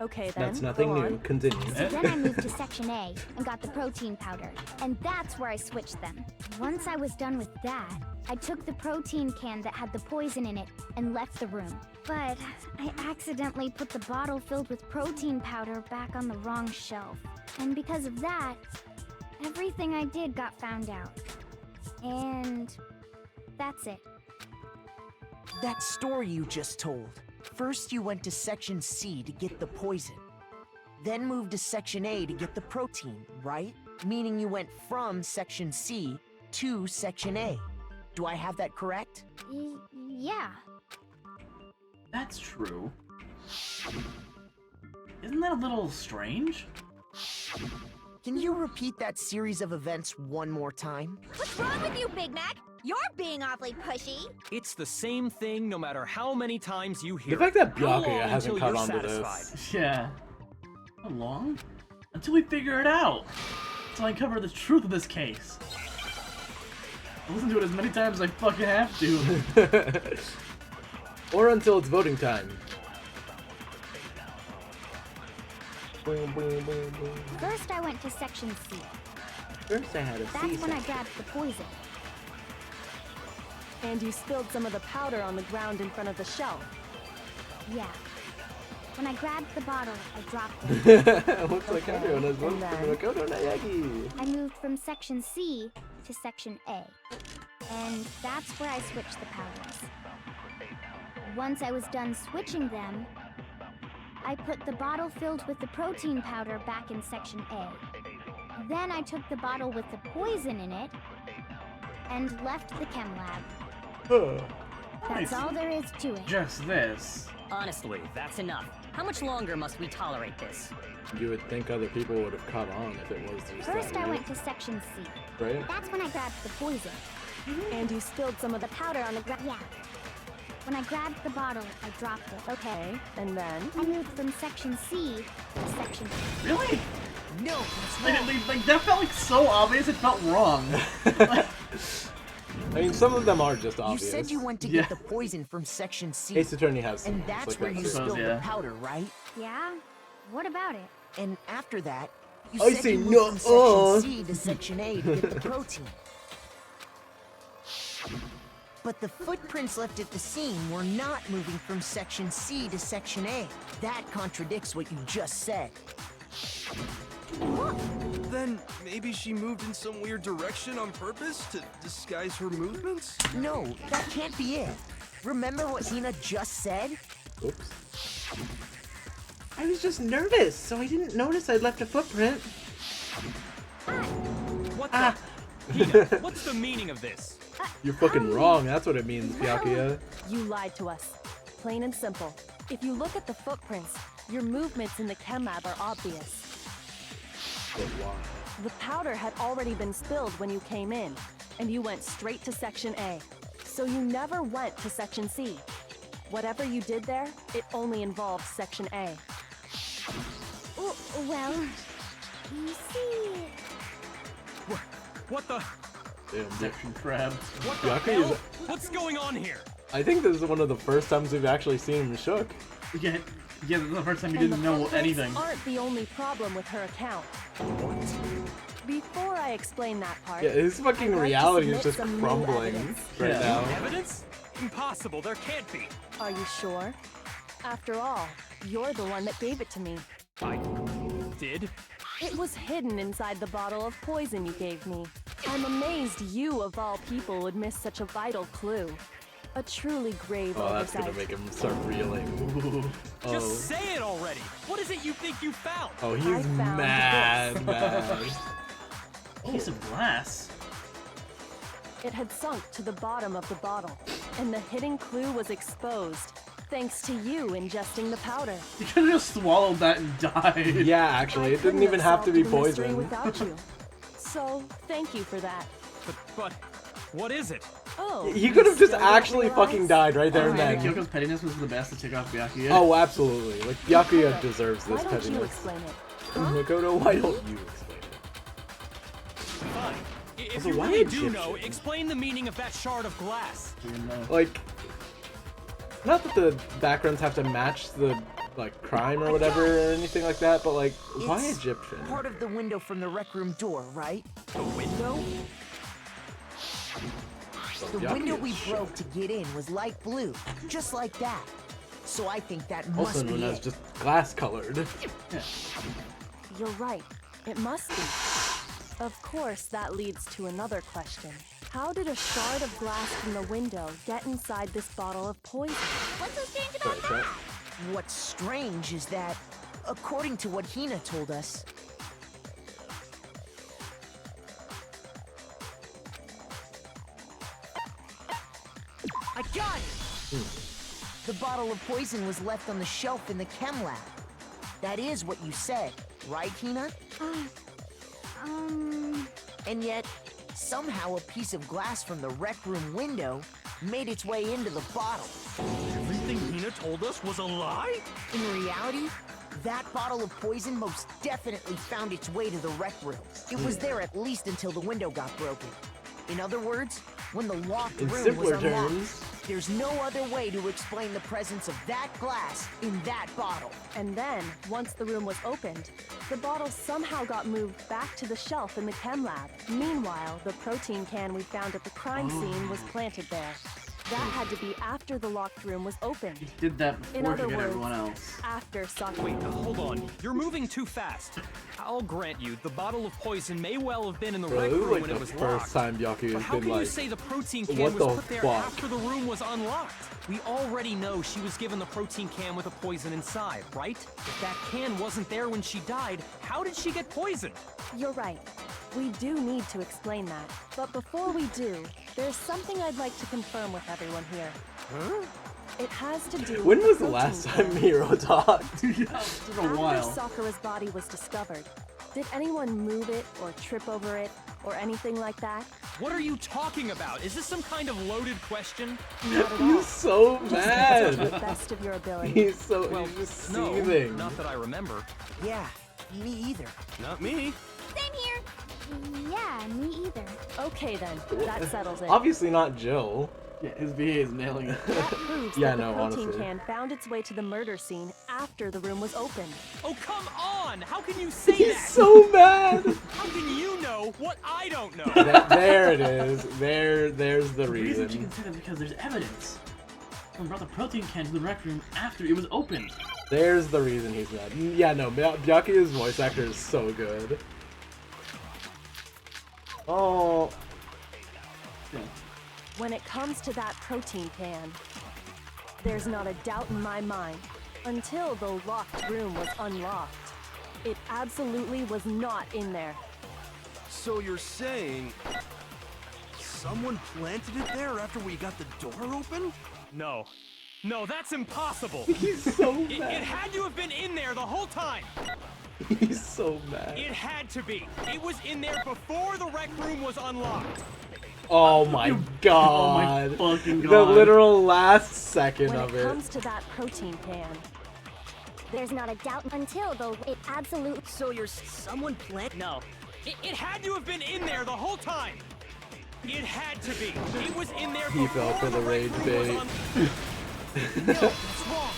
Okay then, That's nothing go new. on. Continue. So then I moved to Section A and got the protein powder. And that's where I switched them. Once I was done with that, I took the protein can that had the poison in it and left the room. But I accidentally put the bottle filled with protein powder back on the wrong shelf. And because of that, everything I did got found out. And that's it. That story you just told. First you went to Section C to get the poison. Then moved to Section A to get the protein, right? Meaning you went from Section C to Section A. Do I have that correct? Yeah. That's true. Isn't that a little strange? Can you repeat that series of events one more time? What's wrong with you, Big Mac? You're being awfully pushy. It's the same thing no matter how many times you hear The fact that it. How Byakuya long hasn't until caught you're on to this. satisfied? Yeah. How long? Until we figure it out. Until I uncover the truth of this case. I'll listen to it as many times as I fucking have to. Or until it's voting time. Boom, boom, boom, boom. First, I went to Section C. First I had a That's when I grabbed the poison. And you spilled some of the powder on the ground in front of the shelf. Yeah. When I grabbed the bottle, I dropped it. Looks like everyone has voted for then? Makoto Nayagi. I moved from Section C to Section A. and that's where I switched the powders. Once I was done switching them, I put the bottle filled with the protein powder back in Section A. Then I took the bottle with the poison in it and left the chem lab. That's all there is to it. Just this. Honestly, that's enough. How much longer must we tolerate this? You would think other people would have caught on if it was just First, that I weird. went to Section C. Right? That's when I grabbed the poison. And you spilled some of the powder on the ground. Yeah. When I grabbed the bottle, I dropped it. Okay, and then? I moved from Section C to Section D. Really? No, it's Like, that felt like so obvious, it felt wrong. I mean, some of them are just You obvious. said you went to get the poison from Section C. Ace Attorney has some And ones that's like where that you too. spilled the powder, right? Yeah? What about it? And after that, you I said say you moved no, from Section C to Section A to get the protein. But the footprints left at the scene were not moving from Section C to Section A. That contradicts what you just said. Then maybe she moved in some weird direction on purpose to disguise her movements? No, that can't be it. Remember what Hina just said? Oops. I was just nervous, so I didn't notice I'd left a footprint. What the? Hina, what's the meaning of this? You're fucking wrong. That's what it means, Byakuya. You lied to us. Plain and simple. If you look at the footprints, your movements in the chem lab are obvious. But why? The powder had already been spilled when you came in, and you went straight to Section A. So you never went to Section C. Whatever you did there, it only involved Section A. Well, you see... What the? Damn, Section crab. What the Byakuya's- hell? What's going on here? I think this is one of the first times we've actually seen him shook. Yeah, this is the first time you And didn't the know footprints anything. aren't the only problem with her account. Before I explain that part, Yeah, his fucking I'd like to reality is submit just some new crumbling evidence. right Yeah. now. Evidence? Impossible, there can't be. Are you sure? After all, you're the one that gave it to me. I did? It was hidden inside the bottle of poison you gave me. I'm amazed you, of all people, would miss such a vital clue. A truly grave Oh, that's oversight. gonna make him start reeling. Ooh. Oh. Just say it already! What is it you think you found? Oh, I he's found mad, this. mad. Piece of glass. It had sunk to the bottom of the bottle, and the hidden clue was exposed, thanks to you ingesting the powder. You could have just swallowed that and died. Yeah, actually, it didn't couldn't even have to be solved the mystery poison. without you. So, thank you for that. But, what is it? Oh, He could have just still don't actually realize? fucking died right there and Alright, then. Kyoko's pettiness was the best to take off Byakuya. Oh, absolutely. Like, Byakuya deserves Why this don't you pettiness. explain it? Makoto, why don't you explain it? Fine. If Also, you why really do Egyptian? know, explain the meaning of that shard of glass. Like, not that the backgrounds have to match the, like, crime or whatever or anything like that, but, like, why It's Egyptian? part of the window from the rec room door, right? The window? The Byakuya's window we shook. broke to get in was light blue, just like that. So I think that Also must be known as it. just glass colored. You're right. It must be. Of course, that leads to another question. How did a shard of glass from the window get inside this bottle of poison? What's so strange about Sorry, that? What's strange is that, according to what Hina told us, I got it! The bottle of poison was left on the shelf in the chem lab. That is what you said, right, Hina? And yet, somehow a piece of glass from the rec room window made its way into the bottle. Everything Hina told us was a lie? In reality, that bottle of poison most definitely found its way to the rec room. It was there at least until the window got broken. In other words, when the locked In room was simpler unlocked, terms. there's no other way to explain the presence of that glass in that bottle. And then, once the room was opened, the bottle somehow got moved back to the shelf in the chem lab. Meanwhile, the protein can we found at the crime scene was planted there. That had to be after the locked room was opened. Did that In before other to get words, everyone else. after Sakura. Wait, hold on. You're moving too fast. I'll grant you, the bottle of poison may well have been in the Bro, rec this is room like when the it was first locked. time Byakuya But has how been can like, you say the protein what can was the put there fuck? after the room was unlocked? We already know she was given the protein can with a poison inside, right? If that can wasn't there when she died, how did she get poisoned? You're right. We do need to explain that. But before we do, there's something I'd like to confirm with everyone here. Huh? It has to do When with was the last time Hiro talked? It's been a After while. Sakura's body was discovered, did anyone move it or trip over it or anything like that? What are you talking about? Is this some kind of loaded question? Not at all. He's so Just answer to the mad. best of your ability. He's so Well, he's just no, seething. not that I remember. Yeah, me either. Not me. Same here. Yeah, me either. Okay then, that settles it. Obviously not Jill. Yeah, his VA is nailing it. That proves Yeah, that the no, protein honestly. can found its way to the murder scene after the room was opened. Oh, come on! How can you say He's that? so mad. How can you know what I don't know? There it is. There's the The reason she reason. can say that is because there's evidence. Someone brought the protein can to the rec room after it was opened. There's the reason he's mad. Yeah, no, Byakuya's voice actor is so good. Oh, Yeah. When it comes to that protein can, there's not a doubt in my mind. Until the locked room was unlocked, it absolutely was not in there. So you're saying someone planted it there after we got the door open? No. No, that's impossible. he's so It mad. had to have been in there the whole time. He's so mad. It had to be. It was in there before the rec room was unlocked. Oh my god. Oh my fucking The god. literal last second When of it it. comes to that protein can, There's not a doubt until it absolutely. So you're someone plant? No. It had to have been in there the whole time. It had to be. It was in there He before fell for the rage rec room bait. was un- No, that's wrong.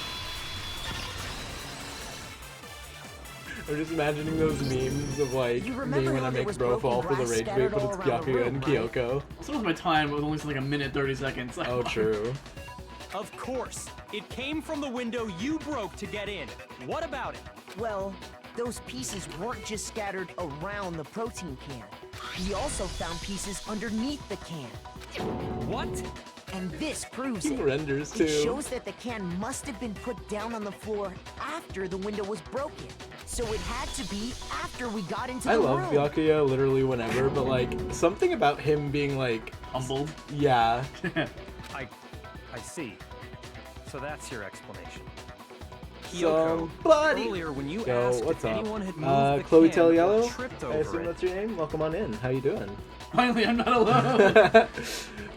I'm just imagining those memes of like You me remember when how I there make was bro broken fall for the glass rage bait, scattered but all it's around the Byakuya and room, right? Kyoko. So was my time. It was only like a minute 30 seconds. Oh, true. Of course. It came from the window you broke to get in. What about it? Well, those pieces weren't just scattered around the protein can. We also found pieces underneath the can. What? And this proves He it. renders It too. shows that the can must have been put down on the floor after the window was broken. So it had to be after we got into I the love room. Byakuya literally whenever, but like something about him being like Humbled. yeah. I see. So that's your explanation. So, Kyoko, buddy. earlier when you Yo, asked what's if up? anyone had moved the Chloe can or Yellow. tripped I over assume it. that's your name. Welcome on in. How you doing? Finally, I'm not alone.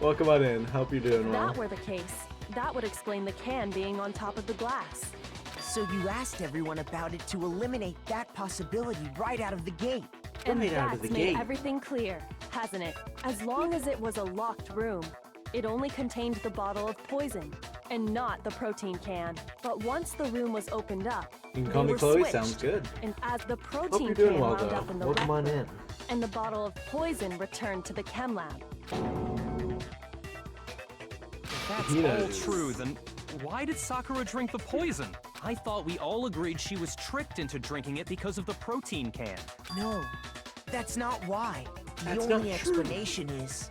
Welcome on in. Hope you're doing if well. that were the case, that would explain the can being on top of the glass. So you asked everyone about it to eliminate that possibility right out of the gate. And Right out of that's the made gate. everything clear, hasn't it? As long as it was a locked room, it only contained the bottle of poison, and not the protein can. But once the room was opened up, You can they call me were Chloe. switched, Sounds good. And as the Hope protein you're doing can well wound up in though. the Welcome on rec in. room, and the bottle of poison returned to the chem lab. If that's He all knows. true, then why did Sakura drink the poison? I thought we all agreed she was tricked into drinking it because of the protein can. No, that's not why. That's The not only true. explanation is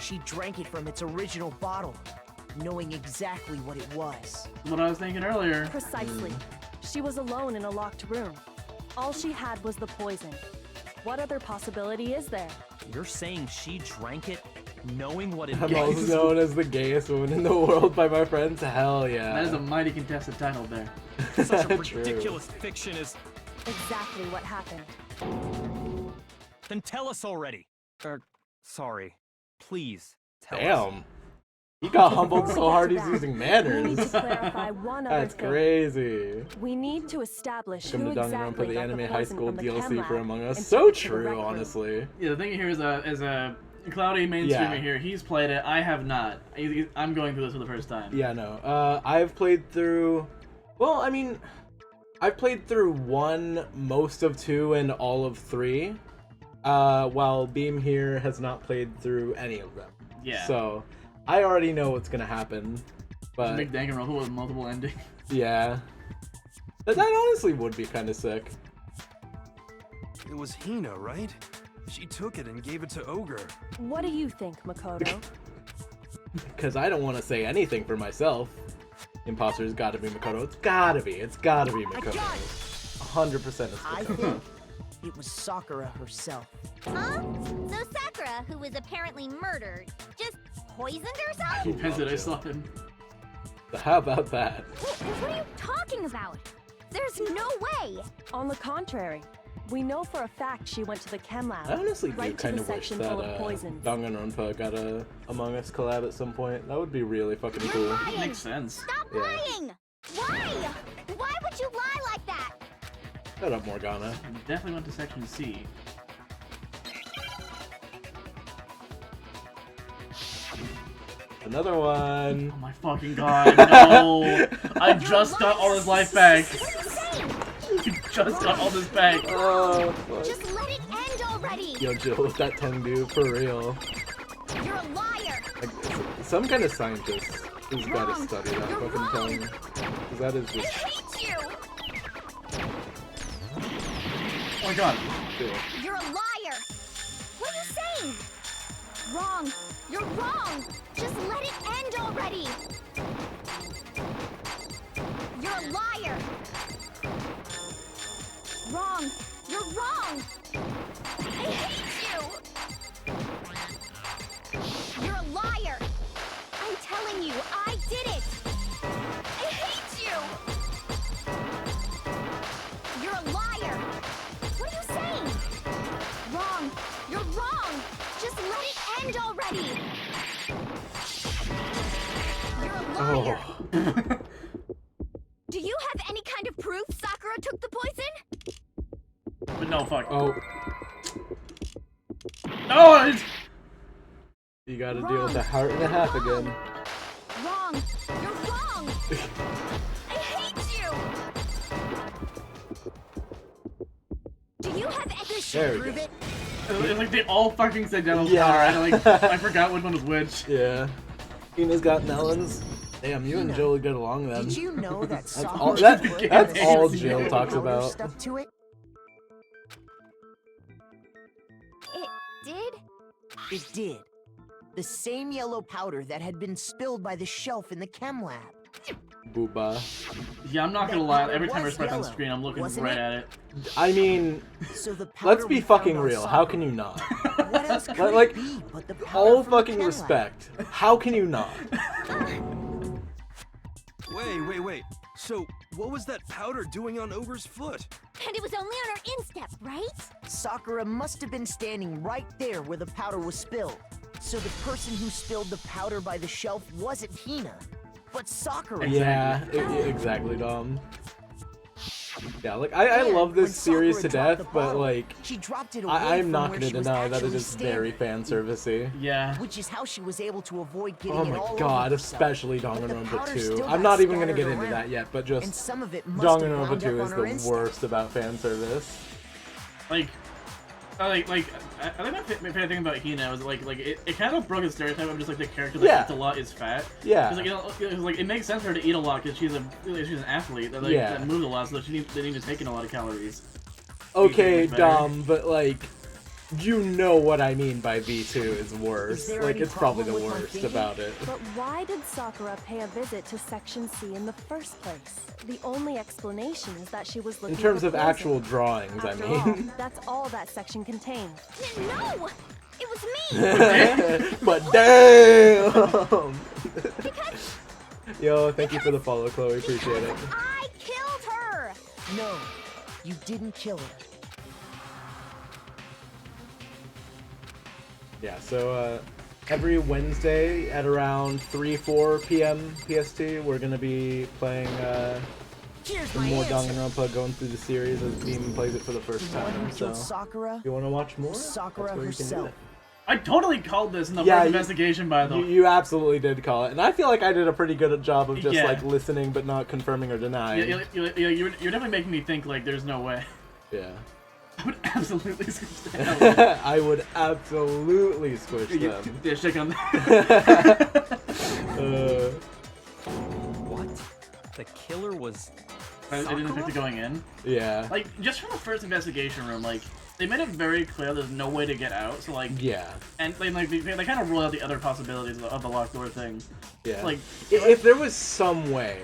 she drank it from its original bottle, knowing exactly what it was. What I was thinking earlier. Precisely. She was alone in a locked room. All she had was the poison. What other possibility is there? You're saying she drank it knowing what it I'm was? also known as the gayest woman in the world by my friends. Hell yeah. That is a mighty contested title there. Such a True. ridiculous fiction is... Exactly what happened. Then tell us already. Sorry. Please, tell us. Damn. He got humbled so hard he's Before we get to using that, We need manners. to clarify one other That's thing. crazy. We need to establish Come who to Danganronpa exactly for the got anime the high poison school from the chem DLC for lab Among Us. and So took it to the true, rec room. honestly. Yeah, the thing here is a Cloudy mainstreamer Yeah. here. He's played it. I have not. I'm going through this for the first time. Yeah, no. I've played through. Well, I mean, I've played through 1, most of 2, and all of 3. While Beam here has not played through any of them. Yeah. So, I already know what's gonna happen. But Big Danganronpa with multiple endings. yeah, that honestly would be kind of sick. It was Hina, right? She took it and gave it to Ogre. What do you think, Makoto? Because I don't want to say anything for myself. Imposter's got to be Makoto. It's gotta be. It's gotta be Makoto. 100% it's I Makoto. think it was Sakura herself. Huh? So Sakura, who was apparently murdered, just poisoned herself? Depends that I saw him. So how about that? What are you talking about? There's no way! On the contrary, we know for a fact she went to the chem lab. I honestly do right to kind the of wish section that full of poisons. Danganronpa got a Among Us collab at some point. That would be really fucking cool. That makes sense. Stop Yeah. lying! Why? Why would you lie like that? Shut up, Morgana. Definitely went to section C. Another one. Oh my fucking god, no! I just got all his life back! You just got all this back! Oh, fuck. Just let it end already! Yo, Jill, what's that tongue do? For real. You're a liar! Like, some kind of scientist has got to study that You're fucking wrong. tongue. Because that is I just... hate you! Oh my god. Cool. You're a liar! What are you saying? Wrong! You're wrong! Just let it end already! You're a liar! Wrong! You're wrong! I hate you! You're a liar! I'm telling you, I did it! I hate you! You're a liar! What are you saying? Wrong! You're wrong! Just let it end already! You're a liar! Oh. Do you have any kind of proof Sakura took the poison? But no, fuck. Oh. No! It's... You gotta deal with a heart and a half again. Wrong! You're wrong! I hate you! Do you have any There we prove go. it? It's like they all fucking said Devil's Yeah. Power, and like, I forgot which one was which. Yeah. Hina's got melons. Damn, you and Jill get along then. Did you know that That's Sakura all, put that's a all secret Jill talks powder about. stuff to it? It did? It did. The same yellow powder that had been spilled by the shelf in the chem lab. Booba. Yeah, I'm not gonna That lie, powder every time I was respect on yellow, screen, I'm looking wasn't right it? at it. I mean, So the let's powder be we found fucking on real. Sakura- How can you not? What else could Like, it be but the powder all from the fucking chem lab? respect. How can you not? Wait. So, what was that powder doing on Ogre's foot? And it was only on her instep, right? Sakura must have been standing right there where the powder was spilled. So the person who spilled the powder by the shelf wasn't Hina, but Sakura. Yeah, exactly, Dom. Yeah, like, I And love when this series to Sakura dropped death, the but bottle, like, she dropped it away I'm from not where gonna she was deny that it actually is very standing. fan servicey. Yeah. Which is how she was able to avoid getting Oh it my all god, over herself. especially But the Danganronpa powder 2. still I'm got not even gonna scattered get into around, that yet, but and just some of it must have wound Danganronpa up 2 on is her the instep. worst about fan service. Like, I think my favorite thing about Hina was like it kind of broke the stereotype of just like the character that Yeah. eats a lot is fat. Yeah. 'Cause, like, you know, it was like it makes sense for her to eat a lot because she's an athlete that Yeah. that moves a lot, so they need to take in a lot of calories. Okay, much better. Dom, but like, you know what I mean by V2 is worse. Is there Like, any it's probably the problem with my worst thinking? about it. But why did Sakura pay a visit to Section C in the first place? The only explanation is that she was looking In terms for of poison. actual drawings, I After all, mean. that's all that section contained. No! It was me! But damn! Because Yo, thank you for the follow, Chloe. Appreciate it. I killed her! No, you didn't kill her. Yeah, so every Wednesday at around 3-4 p.m. PST, we're gonna be playing Here's some my more answer. Danganronpa, going through the series as Beam plays it for the first The one time. who So, killed Sakura if you want to watch more? Sakura that's where you can do herself. it. I totally called this in the Yeah, first you- investigation, by the way. You absolutely did call it, and I feel like I did a pretty good job of just Yeah. like listening but not confirming or denying. You're definitely making me think like there's no way. Yeah. I would absolutely switch the hell. I would absolutely squish them. Yeah, check on that. What? The killer was I didn't Sakura? think to going in. Yeah. Like, just from the first investigation room, like, They made it very clear there's no way to get out. So like, yeah, and they kind of rule out the other possibilities of the locked door thing. Yeah. Like, if there was some way,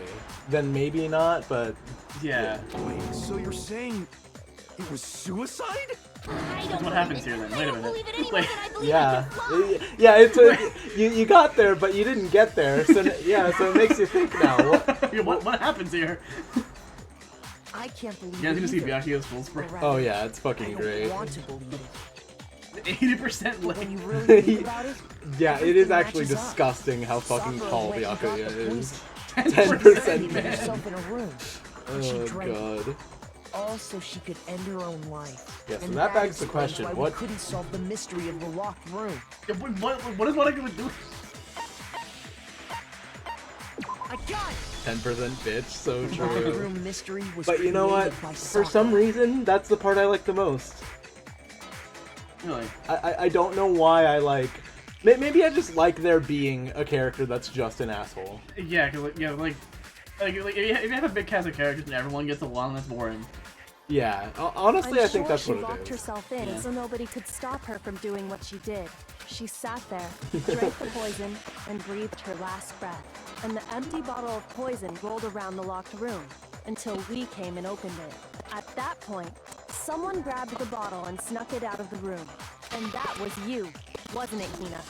then maybe not. But yeah. Wait, so you're saying it was suicide? That's what happens here then. Wait a minute. Wait. Yeah, yeah. It's you got there, but you didn't get there. So yeah, so it makes you think now. What happens here? I can't believe You guys gonna see either. Byakuya's full spray? Oh yeah, it's fucking I don't great. want to believe it. 80% But length. when you really think about it, Yeah, it is everything actually matches up. disgusting how fucking Sakura tall went and got Byakuya the is. poison. 10%, Put herself in a room. And she Oh drank it. god. All so she could end her own life. Yeah, so And that begs the explains question, why what- we couldn't solve the mystery of the locked room. Yeah, what is Monica doing? I got it! 10% bitch, so The locked true. room mystery was But you know what? created by For some Sakura. reason, that's the part I like the most. Really? I don't know why I like. Maybe I just like there being a character that's just an asshole. Yeah, cause like if you have a big cast of characters and everyone gets along, that's boring. Yeah, honestly, I'm I think sure that's she what it locked is. herself in Yeah. so nobody could stop her from doing what she did. She sat there, drank the poison, and breathed her last breath. And the empty bottle of poison rolled around the locked room until we came and opened it. At that point, someone grabbed the bottle and snuck it out of the room. And that was you, wasn't it, Hina?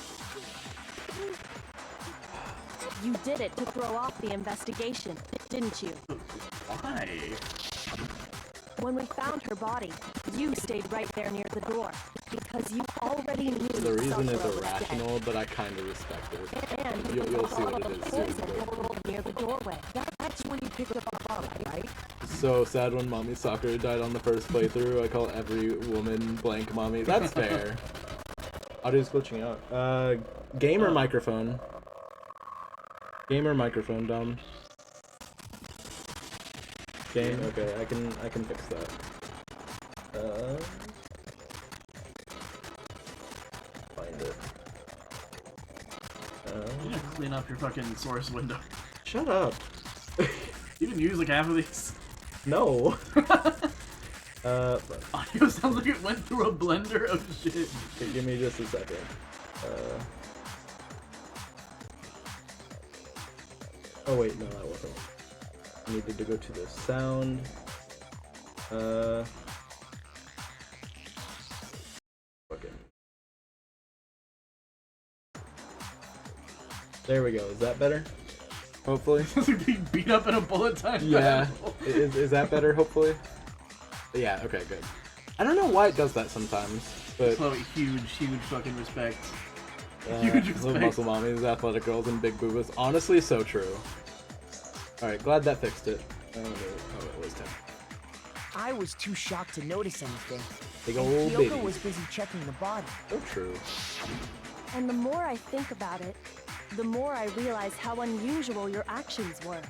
You did it to throw off the investigation, didn't you? Why? When we found her body, you stayed right there near the door, because you already knew The reason is Sakura was irrational, but I kind of respect it. dead. And You'll see what it is soon. poison rolled near the doorway. That's when you picked up a bottle, right? So sad when Mommy Sakura died on the first playthrough. I call every woman blank mommy. That's fair. Audio's glitching out. Gamer microphone. Gamer microphone, Dom. Game. Okay, I can fix that. Find it. You need to clean up your fucking source window. Shut up. You can use like half of these. No. Audio sounds like it went through a blender of shit. Okay, give me just a second. Oh wait, no, that wasn't. I needed to go to the sound. Okay. There we go. Is that better? Hopefully. Sounds like being beat up in a bullet time Yeah. battle. Is that better? Hopefully. Yeah. Okay. Good. I don't know why it does that sometimes, but So huge fucking respect. Huge little respect. muscle mommies, athletic girls, and big boobas. Honestly, so true. All right, glad that fixed it. Oh, it was 10. I was too shocked to notice anything. Big And old Kyoko baby. was busy checking the body. So true. And the more I think about it, the more I realize how unusual your actions were.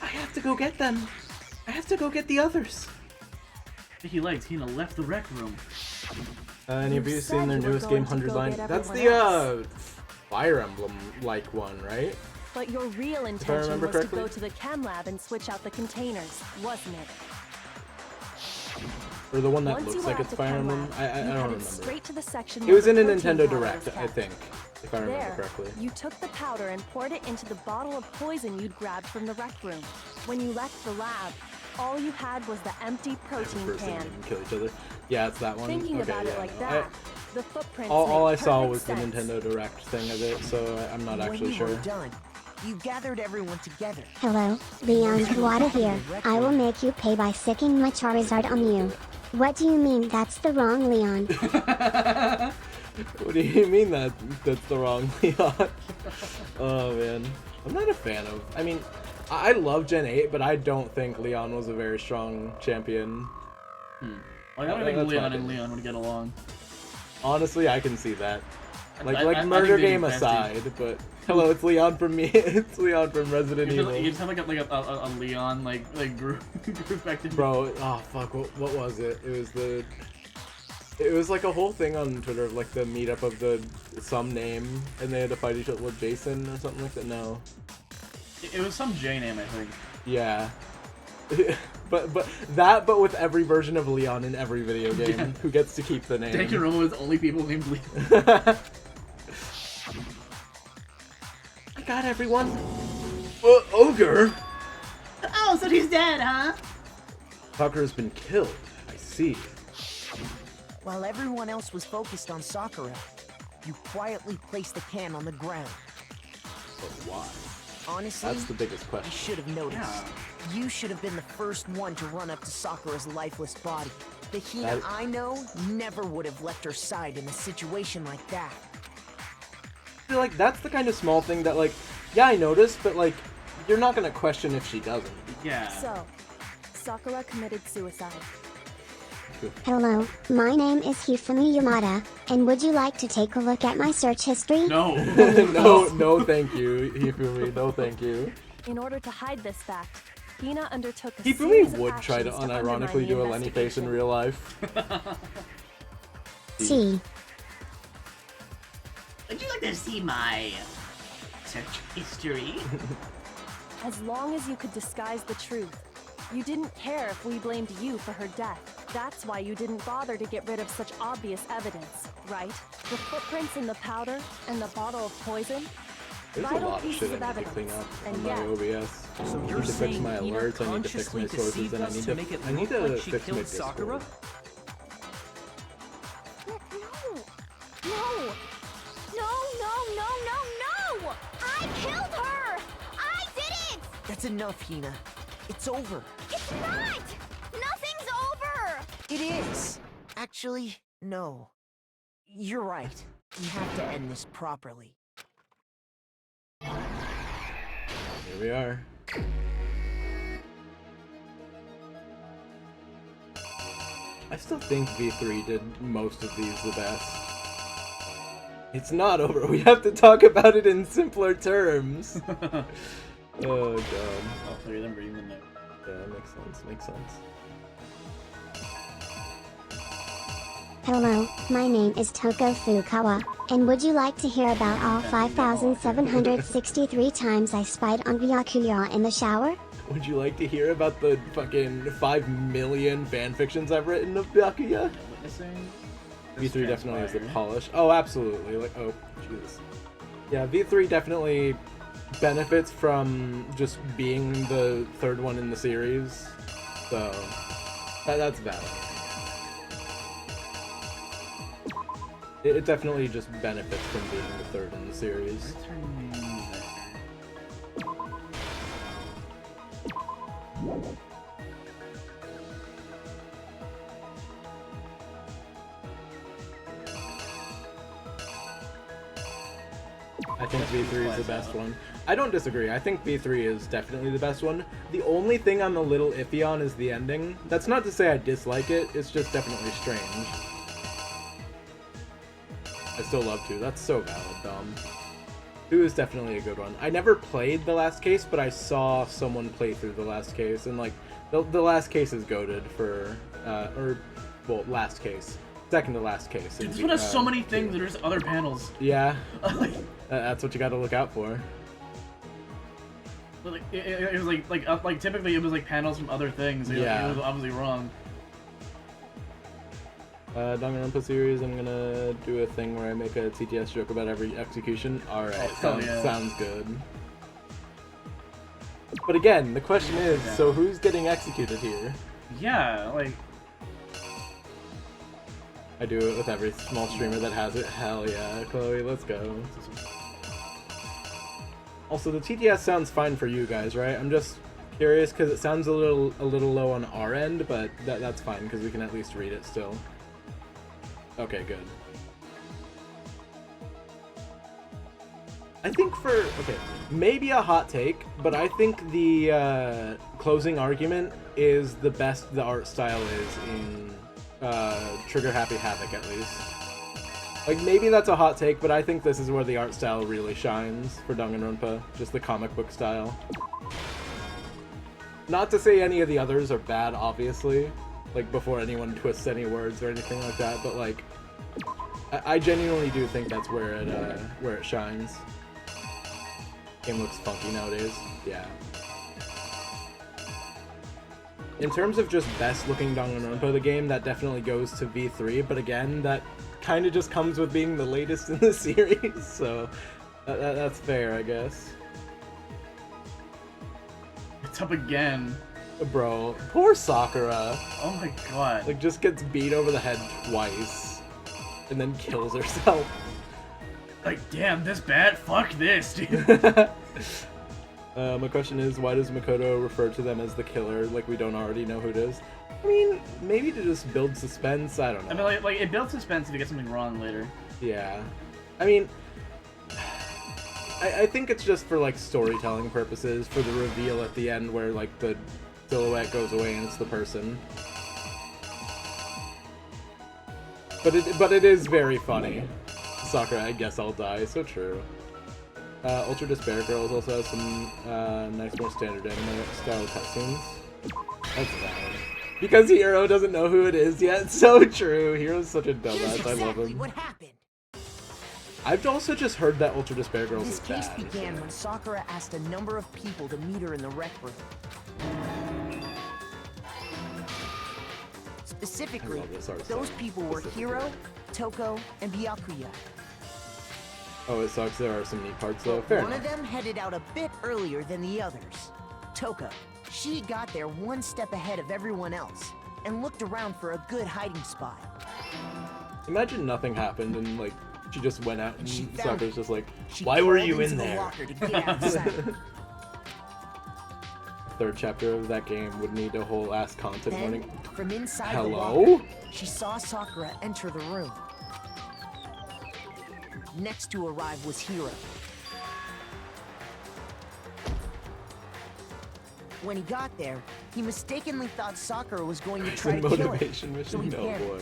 I have to go get them. I have to go get the others. He likes Hina left the rec room. Any of You you said seen their you were newest going game, to 100 go Line? get That's everyone the Fire Emblem like one, right? But your real intention remember was to correctly. go to the chem lab and switch out the containers, wasn't it? Or the one that Once you looks were like at it's the Fire chem Emblem? lab, I you don't headed remember. straight to the section It where was the in an protein Nintendo powder Direct, was I kept. think, if I remember There, correctly. you took the powder and poured it into the bottle of poison you'd grabbed from the rec room. When you left the lab, all you had was the empty protein First thing can. you can kill each other. Yeah, it's that one. Thinking okay, about yeah, it like no. that, the footprints All I make saw perfect was the sense. Nintendo Direct thing of it, so I'm not actually when you sure. were done, you gathered everyone together. Hello, Leon Kawada here. I will make you pay by sicking my Charizard on you. What do you mean that's the wrong Leon? What do you mean that's the wrong Leon? Oh man, I'm not a fan of. I mean, I love Gen 8, but I don't think Leon was a very strong champion. I don't think That's my Leon and opinion. Leon would get along. Honestly, I can see that. Like I murder think they'd be game besties. aside, but hello, it's Leon from me. It's Leon from Resident You Evil. just have a Leon like group activity. Bro, oh fuck, what was it? It was like a whole thing on Twitter of like the meetup of some name, and they had to fight each other with Jason or something like that. No. It was some J name, I think. Yeah. but with every version of Leon in every video game, who gets to keep the name. Danganronpa is only people named Leon. I got everyone. Ogre. Oh, so he's dead, huh? Sakura's been killed. I see. While everyone else was focused on Sakura, you quietly placed the can on the ground. But why? Honestly, that's the biggest question. You should have noticed. Yeah. You should have been the first one to run up to Sakura's lifeless body. The Hina I know never would have left her side in a situation like that. I feel like that's the kind of small thing that, like, yeah, I noticed, but, like, you're not gonna question if she doesn't. Yeah. So, Sakura committed suicide. Hello, my name is Hifumi Yamada, and would you like to take a look at my search history? No. no, thank you, Hifumi, no thank you. In order to hide this fact, Hina undertook a Hifumi would try to unironically do a Lenny face in real life. See. Would you like to see my search history? As long as you could disguise the truth. You didn't care if we blamed you for her death. That's why you didn't bother to get rid of such obvious evidence, right? The footprints in the powder and the bottle of poison? There's a lot of shit I need to clean up on my OBS. So I you're need to fix my saying alerts, I need to fix my sources, and I need to like she fix my killed Sakura? No! I killed her! I did it! That's enough, Hina. It's over. It's not! Nothing's over! It is! Actually, no. You're right. We have to end this properly. Here we are. I still think V3 did most of these the best. It's not over. We have to talk about it in simpler terms. Oh god. All three of them are even there. Yeah, makes sense. Hello, my name is Toko Fukawa, and would you like to hear about all 5,763 times I spied on Byakuya in the shower? Would you like to hear about the fucking 5 million fanfictions I've written of Byakuya? Witnessing? V3 definitely has the polish. Oh, absolutely. Like, oh, Jesus. Yeah, V3 definitely benefits from just being the third one in the series. So, that's valid. It definitely just benefits from being the third in the series. I think V3 is the best one. I don't disagree. I think V3 is definitely the best one. The only thing I'm a little iffy on is the ending. That's not to say I dislike it, it's just definitely strange. I still love 2. That's so valid, Dom. 2 is definitely a good one. I never played The Last Case, but I saw someone play through The Last Case, and like, the Last Case is goated for, well, Last Case. Second to last case. Dude, this one has so many things, there's other panels. Yeah. That's what you gotta look out for. But it was like typically it was like panels from other things. Yeah. It was obviously wrong. Danganronpa series, I'm gonna do a thing where I make a TTS joke about every execution. Alright, sounds good. But again, the question is, so who's getting executed here? Yeah, like... I do it with every small streamer that has it. Hell yeah, Chloe, let's go. Also, the TTS sounds fine for you guys, right? I'm just curious because it sounds a little low on our end, but that's fine because we can at least read it still. Okay, good. I think maybe a hot take, but I think the closing argument is the best the art style is in Trigger Happy Havoc, at least. Like, maybe that's a hot take, but I think this is where the art style really shines for Danganronpa, just the comic book style. Not to say any of the others are bad, obviously, like, before anyone twists any words or anything like that, but, like, I genuinely do think that's where it shines. Game looks funky nowadays. Yeah. In terms of just best looking Danganronpa the game, that definitely goes to V3, but again, that kind of just comes with being the latest in the series, so that's fair, I guess. It's up again. Bro, poor Sakura. Oh my god. Like, just gets beat over the head twice, and then kills herself. Like, damn, this bad? Fuck this, dude. My question is, why does Makoto refer to them as the killer, like we don't already know who it is? I mean, maybe to just build suspense, I don't know. I mean, like it builds suspense if you get something wrong later. Yeah. I mean, I think it's just for, like, storytelling purposes, for the reveal at the end where, like, the silhouette goes away and it's the person. But it is very funny. Sakura, I guess I'll die, so true. Ultra Despair Girls also has some nice, more standard anime style cutscenes. That's valid. Because Hiro doesn't know who it is yet. So true. Hiro's such a dumbass. I love him. What happened? I've also just heard that Ultra Despair Girls This is case bad. began when Sakura asked a number of people to meet her in the rec room. Specifically, those people were Hiro, Toko, and Byakuya. Oh, it sucks. There are some neat parts though. Fair One enough. of them headed out a bit earlier than the others. Toko. She got there one step ahead of everyone else and looked around for a good hiding spot. Imagine nothing happened and, like, she just went out and Sakura's just like, She why were crawled you into in the there? locker to get out of sight. Third chapter of that game would need a whole ass content Then, warning. from inside the Hello? locker, she saw Sakura enter the room. Next to arrive was Hiro. When he got there, he mistakenly thought Sakura was going to It's try a to kill him. motivation mission, So he no panicked. boy.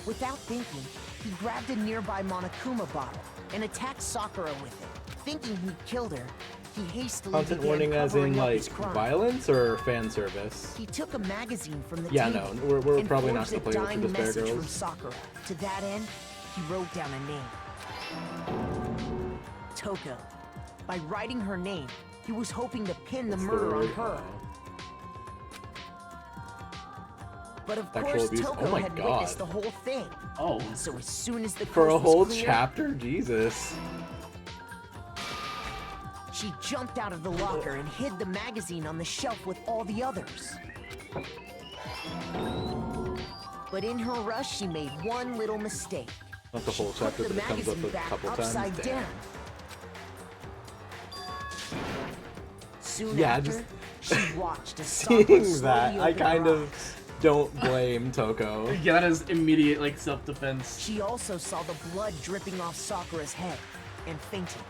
Without thinking, he grabbed a nearby Monokuma bottle and attacked Sakura with it. Thinking he'd killed her, he hastily Content began warning as in, covering up like, his crime. violence or fan service? He took a magazine from the Yeah, table no, we're and probably not forged gonna play a Ultra dying Despair message from Girls. Sakura. To that end, he wrote down a name. Toko. By writing her name, he was hoping to pin the What's the murder on word? her. But of Sexual course, abuse? Toko Oh my had God. witnessed the whole thing. Oh. So as soon as the For a coast was whole clear, chapter? Jesus. she jumped out of the locker and hid the magazine on the shelf with all the others. But in her rush, she made one little mistake. Not the whole Put chapter, the but it comes up magazine a back couple upside times. down. Damn. Soon Yeah, after, she watched as Sakura Seeing slowly that, I opened kind her of don't blame Toko. Yeah, that is immediate, like, self-defense. She also saw the blood dripping off Sakura's head and fainted.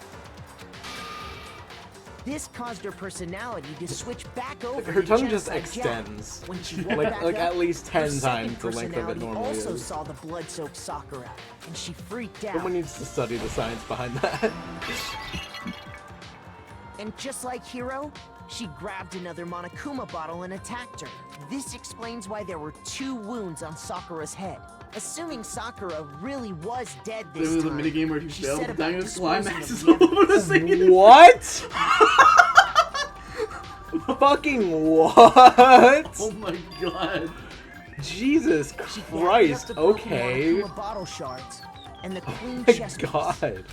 This caused her personality to switch back over Her to tongue just Genocide Jack. extends. When she woke back like up, at least her 10 second times the length of it personality normally also is. saw the blood-soaked Sakura, and she freaked out. Someone needs to study the science behind that. And just like Hiro, she grabbed another Monokuma bottle and attacked her. This explains why there were 2 wounds on Sakura's head. Assuming Sakura really was dead this There was a time, minigame where she failed set the about dying disposing climax. of the evidence. What? Fucking what? Oh my god. Jesus She gathered up Christ, the broken okay. Monokuma bottle shards and the clean My chest piece. God.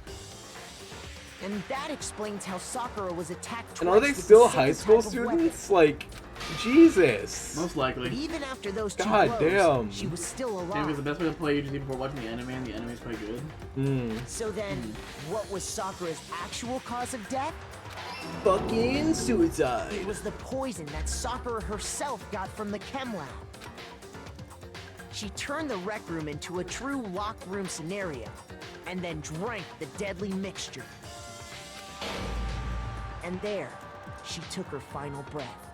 And that explains how Sakura was attacked And are they twice with still the high same school type of weapon. students? Like, Jesus. Most likely. But even after those 2 God blows, damn. she was still Yeah, alive. because the best way to play UGC before watching the anime, and the anime is quite good. So then, what was Sakura's actual cause of death? Fucking suicide. It was the poison that Sakura herself got from the chem lab. She turned the rec room into a true locked room scenario, and then drank the deadly mixture. And there, she took her final breath.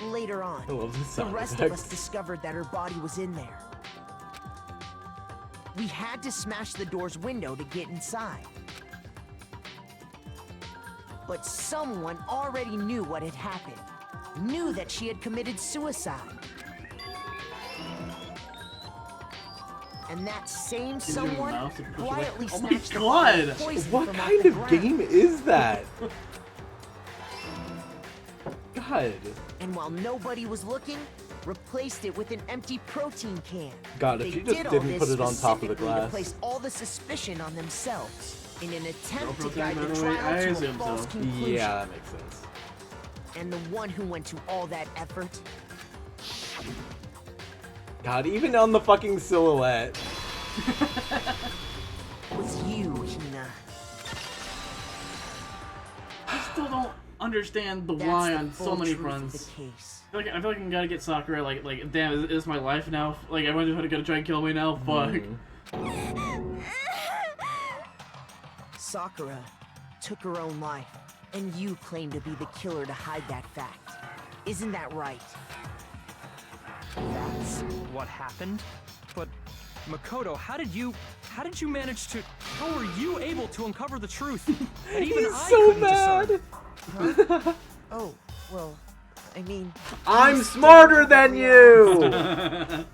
Later on, I love this the sound rest of effects. us discovered that her body was in there. We had to smash the door's window to get inside. But someone already knew what had happened. Knew that she had committed suicide. And that same someone quietly oh my snatched god! the poison What from kind off the of ground. game is that? God. And while nobody was looking, replaced it with an empty protein can. God, if They you just did all didn't this put it on top of the specifically glass. to place all the suspicion on themselves in an attempt to protein, guide by the the way? I trial to a assume false so. conclusion. Yeah, that makes sense. And the one who went to all that effort God, even on the fucking silhouette. was you, Hina. I still don't understand the That's why the on so full many truth of fronts. the case. I feel like I gotta get Sakura, like, damn, is this my life now? Like, everyone's gonna try and kill me now? Fuck. Sakura took her own life, and you claim to be the killer to hide that fact. Isn't that right? That's what happened? But Makoto, how did you manage to, how were you able to uncover the truth? And even He's I so couldn't mad. discern. Oh, well, I mean... I'm smarter than you!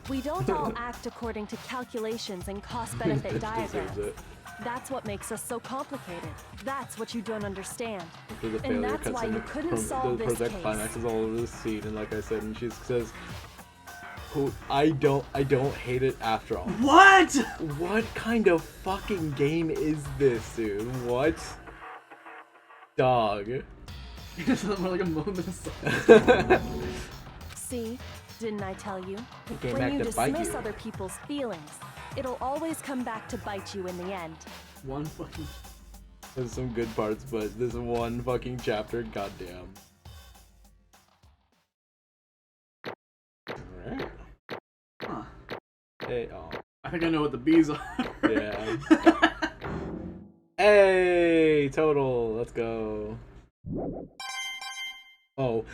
We don't all act according to calculations and cost-benefit diagrams. Deserves it. That's what makes us so complicated. That's what you don't understand. After the And failure that's cuts why in you couldn't solve the this project case. climaxes all over the scene, and like I said, and she says, "Quote, I don't hate it after all." What? What kind of fucking game is this, dude? What? Dog. It's more like a moment of silence. See? Didn't I tell you? It came When back you to bite dismiss you. other people's feelings, it'll always come back to bite you in the end. One fucking... There's some good parts, but this one fucking chapter, goddamn. Alright. Huh. Hey, oh. I think I know what the bees are. Yeah. Hey, total. Let's go. Oh.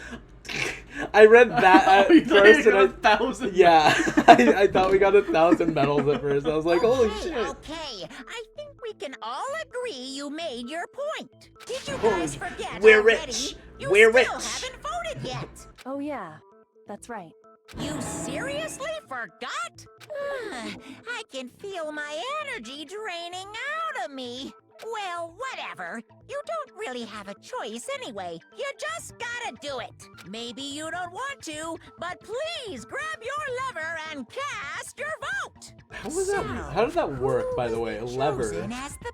I read that at You thought first, you and got 1,000. yeah, I thought we got 1,000 medals at first. I was like, holy shit. Okay, I think we can all agree you made your point. Did you Oh, guys forget we're already? rich. You We're still rich. haven't voted yet. Oh yeah, that's right. You seriously forgot? I can feel my energy draining out of me. Well, whatever. You don't really have a choice anyway. You just gotta do it. Maybe you don't want to, but please grab your lever and cast your vote. How was that? How did that work, by the way? A lever. Chosen as the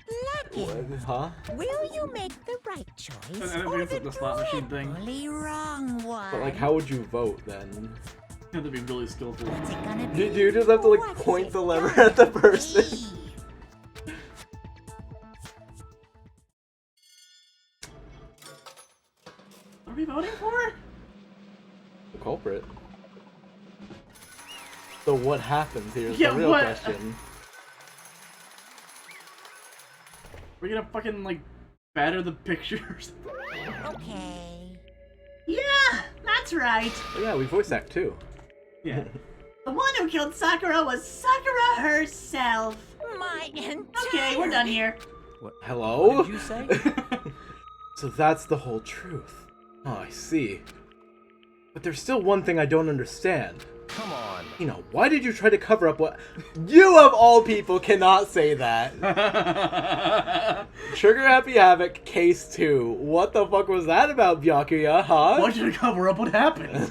black What? Huh? Will you make the right choice I think or it's like the slot machine thing. totally wrong one? But like, how would you vote then? You have to be really skillful. What's it gonna be? Did you just have to like What's point it the lever gonna at the person? be? What are we voting for? The culprit. So what happens here is Yeah, the real what? question. We're gonna fucking, like, batter the pictures. Okay. Yeah, that's right. Oh yeah, we voice act too. Yeah. The one who killed Sakura was Sakura herself. My entire... Okay, we're done here. What? Hello? What did you say? So that's the whole truth. Oh, I see. But there's still one thing I don't understand. Come on. You know, why did you try to cover up what... You of all people cannot say that. Trigger Happy Havoc, Case 2. What the fuck was that about, Byakuya, huh? I want you to cover up what happened.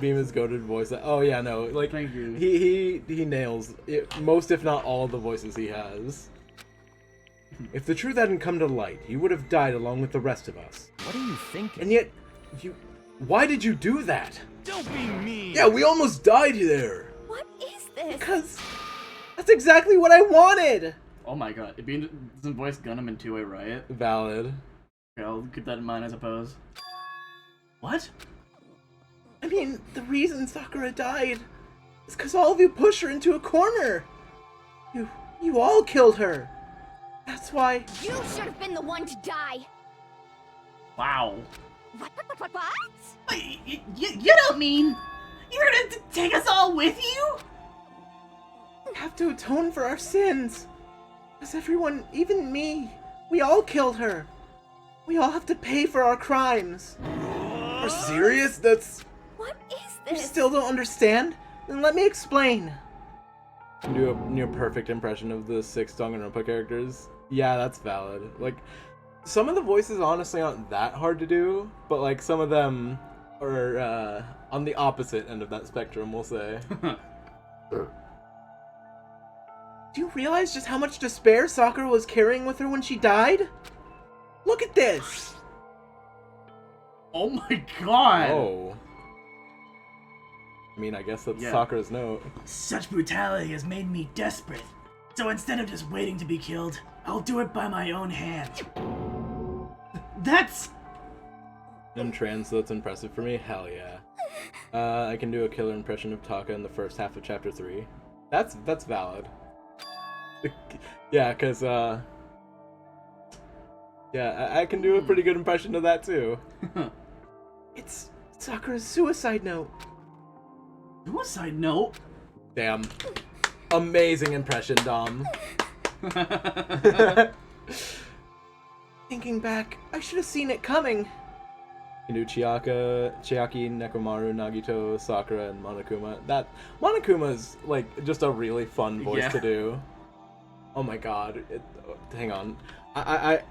Beamon's goated voice. Oh yeah, no, like Thank you. He nails it, most if not all of the voices he has. If the truth hadn't come to light, you would have died along with the rest of us. What are you thinking? And yet, why did you do that? Don't be mean. Yeah, we almost died there. What is this? Because that's exactly what I wanted. Oh my god, it doesn't voice Gundam in Two-Way Riot. Valid. Okay, I'll keep that in mind, I suppose. What? I mean, the reason Sakura died is because all of you pushed her into a corner. You all killed her. That's why. You should have been the one to die. Wow. What? Wait, you don't mean you're gonna take us all with you? We have to atone for our sins. Because everyone, even me, we all killed her. We all have to pay for our crimes. Are you serious? That's... What is You this? still don't understand? Then let me explain. Can do a near perfect impression of the 6 Danganronpa characters. Yeah, that's valid. Like, some of the voices honestly aren't that hard to do, but like some of them are on the opposite end of that spectrum, we'll say. Do you realize just how much despair Sakura was carrying with her when she died? Look at this! Oh my god! Oh. I mean, I guess that's Yeah. Sakura's note. Such brutality has made me desperate. So instead of just waiting to be killed, I'll do it by my own hand. That's... In trans, so that's impressive for me? Hell yeah. I can do a killer impression of Taka in the first half of Chapter 3. That's valid. Yeah, cause, yeah, I can do a pretty good impression of that, too. It's Sakura's suicide note. Suicide note? Damn. Amazing impression, Dom. Thinking back, I should have seen it coming. You can do Chiaki, Nekomaru, Nagito, Sakura, and Monokuma. Monokuma's, like, just a really fun voice to do. Oh my god. Hang on. I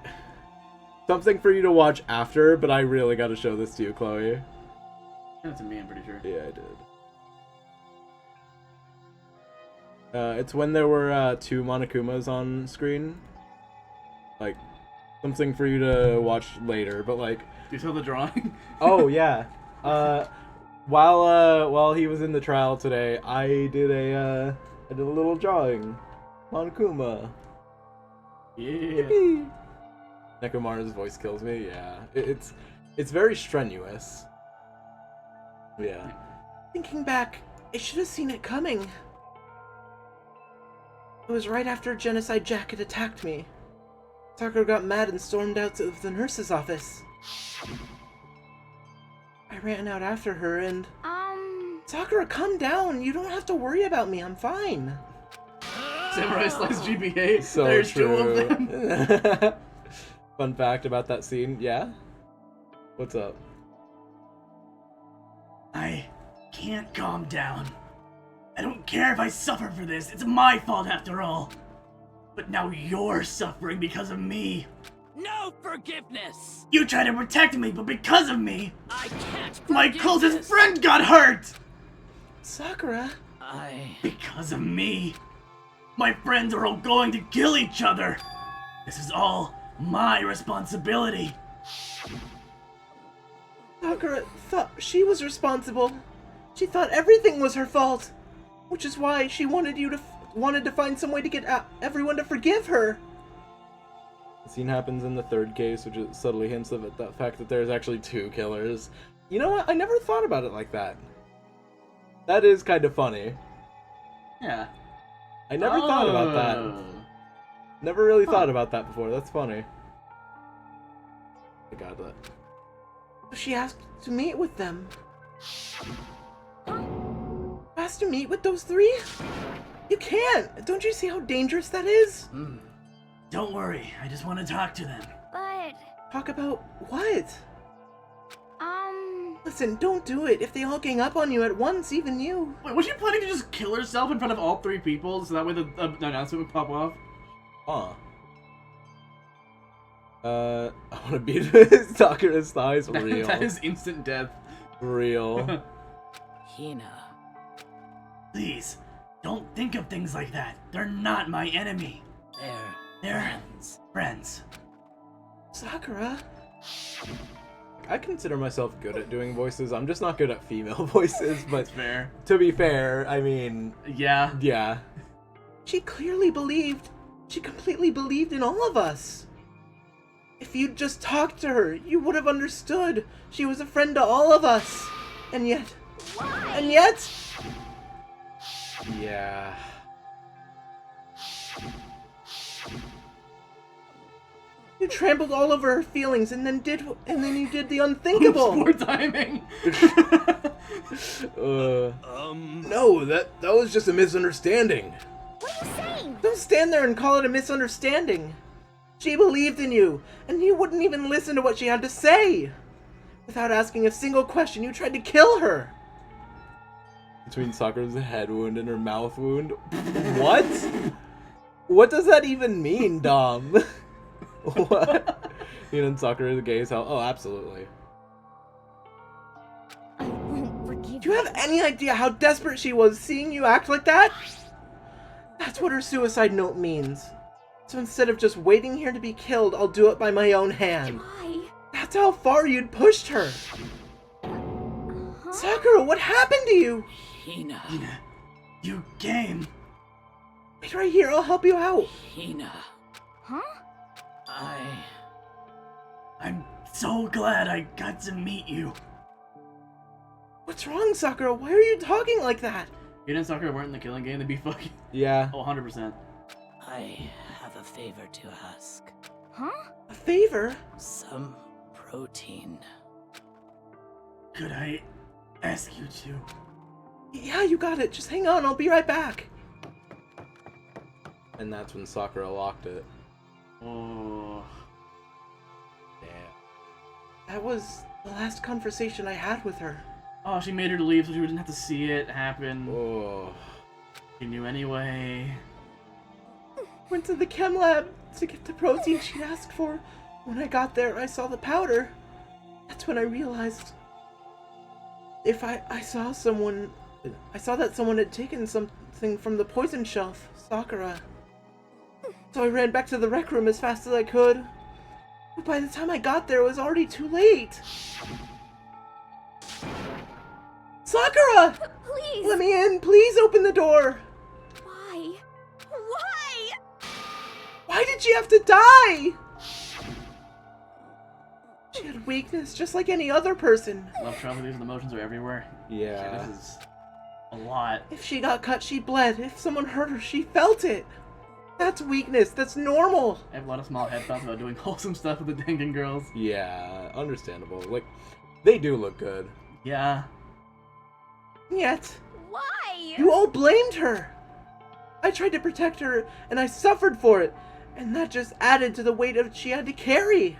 something for you to watch after, but I really gotta show this to you, Chloe. That's to me, I'm pretty sure. Yeah, I did. It's when there were 2 Monokumas on screen. Like, something for you to watch later, but like... Do you tell the drawing? Oh, yeah. While he was in the trial today, I did a little drawing. Monokuma. Yeah. Yippee. Nekomaru's voice kills me, yeah. It's very strenuous. Yeah. Thinking back, I should have seen it coming. It was right after Genocide Jack had attacked me. Sakura got mad and stormed out of the nurse's office. I ran out after her and... Sakura, calm down. You don't have to worry about me. I'm fine. Samurai Slice GBA. So There's true. 2 of them. Fun fact about that scene, yeah? What's up? I can't calm down. I don't care if I suffer for this. It's my fault after all. But now you're suffering because of me. No forgiveness! You tried to protect me, but because of me, I can't my forgive closest this. friend got hurt! Sakura? Because of me, my friends are all going to kill each other. This is all my responsibility. Sakura thought she was responsible. She thought everything was her fault. Which is why she wanted to find some way to get everyone to forgive her. The scene happens in the 3rd case, which subtly hints at the fact that there's actually 2 killers. You know what? I never thought about it like that. That is kind of funny. Yeah. I never thought about that. Never really thought about that before. That's funny. I got that. She asked to meet with them. Asked to meet with those 3? You can't! Don't you see how dangerous that is? Don't worry, I just want to talk to them. But... Talk about what? Listen, don't do it. If they all gang up on you at once, even you. Wait, was she planning to just kill herself in front of all 3 people so that way the announcement would pop off? Huh. I want to beat his Sakura's thighs. Real. That is instant death. Real. Hina. Please, don't think of things like that. They're not my enemy. They're friends. Sakura? I consider myself good at doing voices. I'm just not good at female voices, but That's fair. to be fair, I mean... Yeah. Yeah. She completely believed in all of us. If you'd just talked to her, you would have understood. She was a friend to all of us. And yet... Why? And yet... Yeah. You trampled all over her feelings and then you did the unthinkable. Poor timing. No, that was just a misunderstanding. What are you saying? Don't stand there and call it a misunderstanding. She believed in you, and you wouldn't even listen to what she had to say. Without asking a single question, you tried to kill her. between Sakura's head wound and her mouth wound. What? What does that even mean, Dom? What? You and Sakura the gaze hell? Oh, absolutely. I won't forgive Do you have any idea how desperate she was seeing you act like that? That's what her suicide note means. So instead of just waiting here to be killed, I'll do it by my own hand. Why? That's how far you'd pushed her. Sakura, what happened to you? Hina, you game. Wait right here, I'll help you out. Hina, Huh? I'm so glad I got to meet you. What's wrong, Sakura? Why are you talking like that? Hina and Sakura weren't in the killing game, they'd be fucking... Yeah. Oh, 100%. I have a favor to ask. Huh? A favor? Some protein. Could I ask you to? Yeah, you got it. Just hang on, I'll be right back. And that's when Sakura locked it. Oh. Damn. That was the last conversation I had with her. Oh, she made her leave so she didn't have to see it happen. Oh. She knew anyway. Went to the chem lab to get the protein she'd asked for. When I got there, I saw the powder. That's when I realized if I saw that someone had taken something from the poison shelf, Sakura. So I ran back to the rec room as fast as I could. But by the time I got there, it was already too late. Sakura! Please! Let me in! Please open the door! Why? Why? Why did she have to die? She had weakness, just like any other person. Love trauma, these emotions are everywhere. Yeah. This is a lot. If she got cut, she bled. If someone hurt her, she felt it. That's weakness. That's normal. I have a lot of small head thoughts about doing wholesome stuff with the Dangan girls. Yeah, understandable. Like, they do look good. Yeah. Yet, Why? you all blamed her. I tried to protect her, and I suffered for it. And that just added to the weight of she had to carry.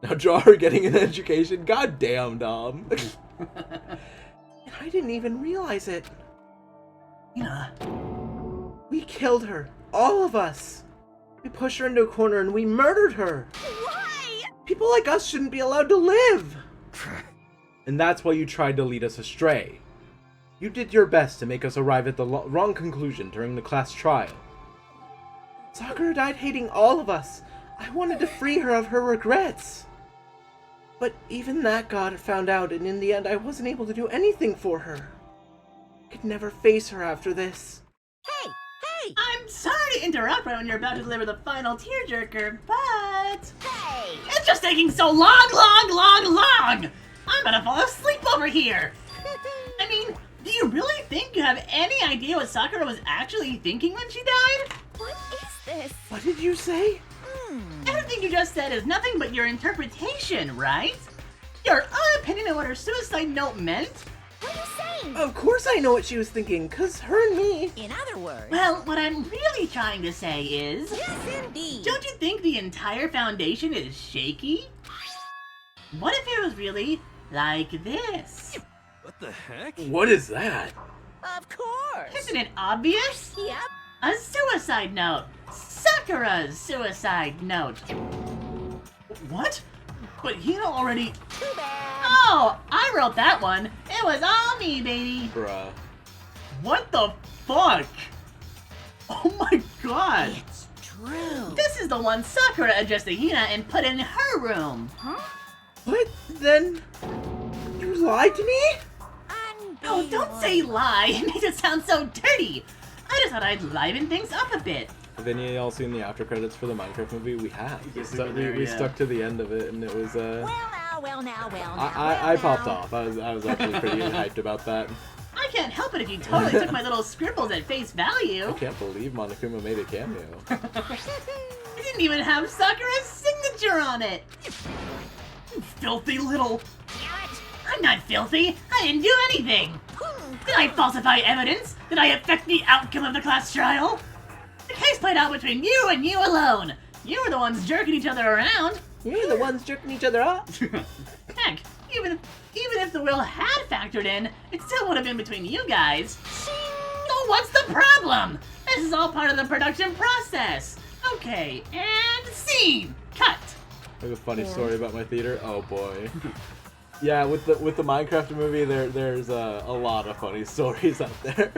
Now draw her getting an education? God damn, Dom. And I didn't even realize it. Yeah. We killed her. All of us. We pushed her into a corner and we murdered her. Why? People like us shouldn't be allowed to live. And that's why you tried to lead us astray. You did your best to make us arrive at the wrong conclusion during the class trial. Sakura died hating all of us. I wanted to free her of her regrets. But even that got found out, and in the end I wasn't able to do anything for her. I could never face her after this. Hey! Hey! I'm sorry to interrupt right when you're about to deliver the final tearjerker, but... Hey! It's just taking so long! I'm gonna fall asleep over here! I mean, do you really think you have any idea what Sakura was actually thinking when she died? What is this? What did you say? Everything you just said is nothing but your interpretation, right? Your own opinion on what her suicide note meant? What are you saying? Of course I know what she was thinking, 'cause her and me... In other words... Well, what I'm really trying to say is... Yes, indeed! Don't you think the entire foundation is shaky? What if it was really like this? What the heck? What is that? Of course! Isn't it obvious? Yep. A suicide note! Sakura's suicide note! What? But Hina already... Too bad! Oh, I wrote that one! It was all me, baby! Bruh. What the fuck? Oh my god! It's true! This is the one Sakura addressed to Hina and put in her room! Huh? What? Then... You lied to me? Oh, don't say lie! It makes it sound so dirty! I just thought I'd liven things up a bit. Have any of y'all seen the after credits for the Minecraft movie? We have. Yes, We stuck to the end of it, and it was Well now. I popped off. I was actually pretty hyped about that. I can't help it if you totally took my little scribbles at face value. I can't believe Monokuma made a cameo. I didn't even have Sakura's signature on it! You filthy little... I'm not filthy! I didn't do anything! Did I falsify evidence? Did I affect the outcome of the class trial? The case played out between you and you alone! You were the ones jerking each other around! You're the ones jerking each other off. Heck, Even if the will had factored in, it still would have been between you guys. So what's the problem? This is all part of the production process. Okay, and scene. Cut. I have a funny story about my theater. Oh boy. Yeah, with the Minecraft movie, there's a lot of funny stories out there.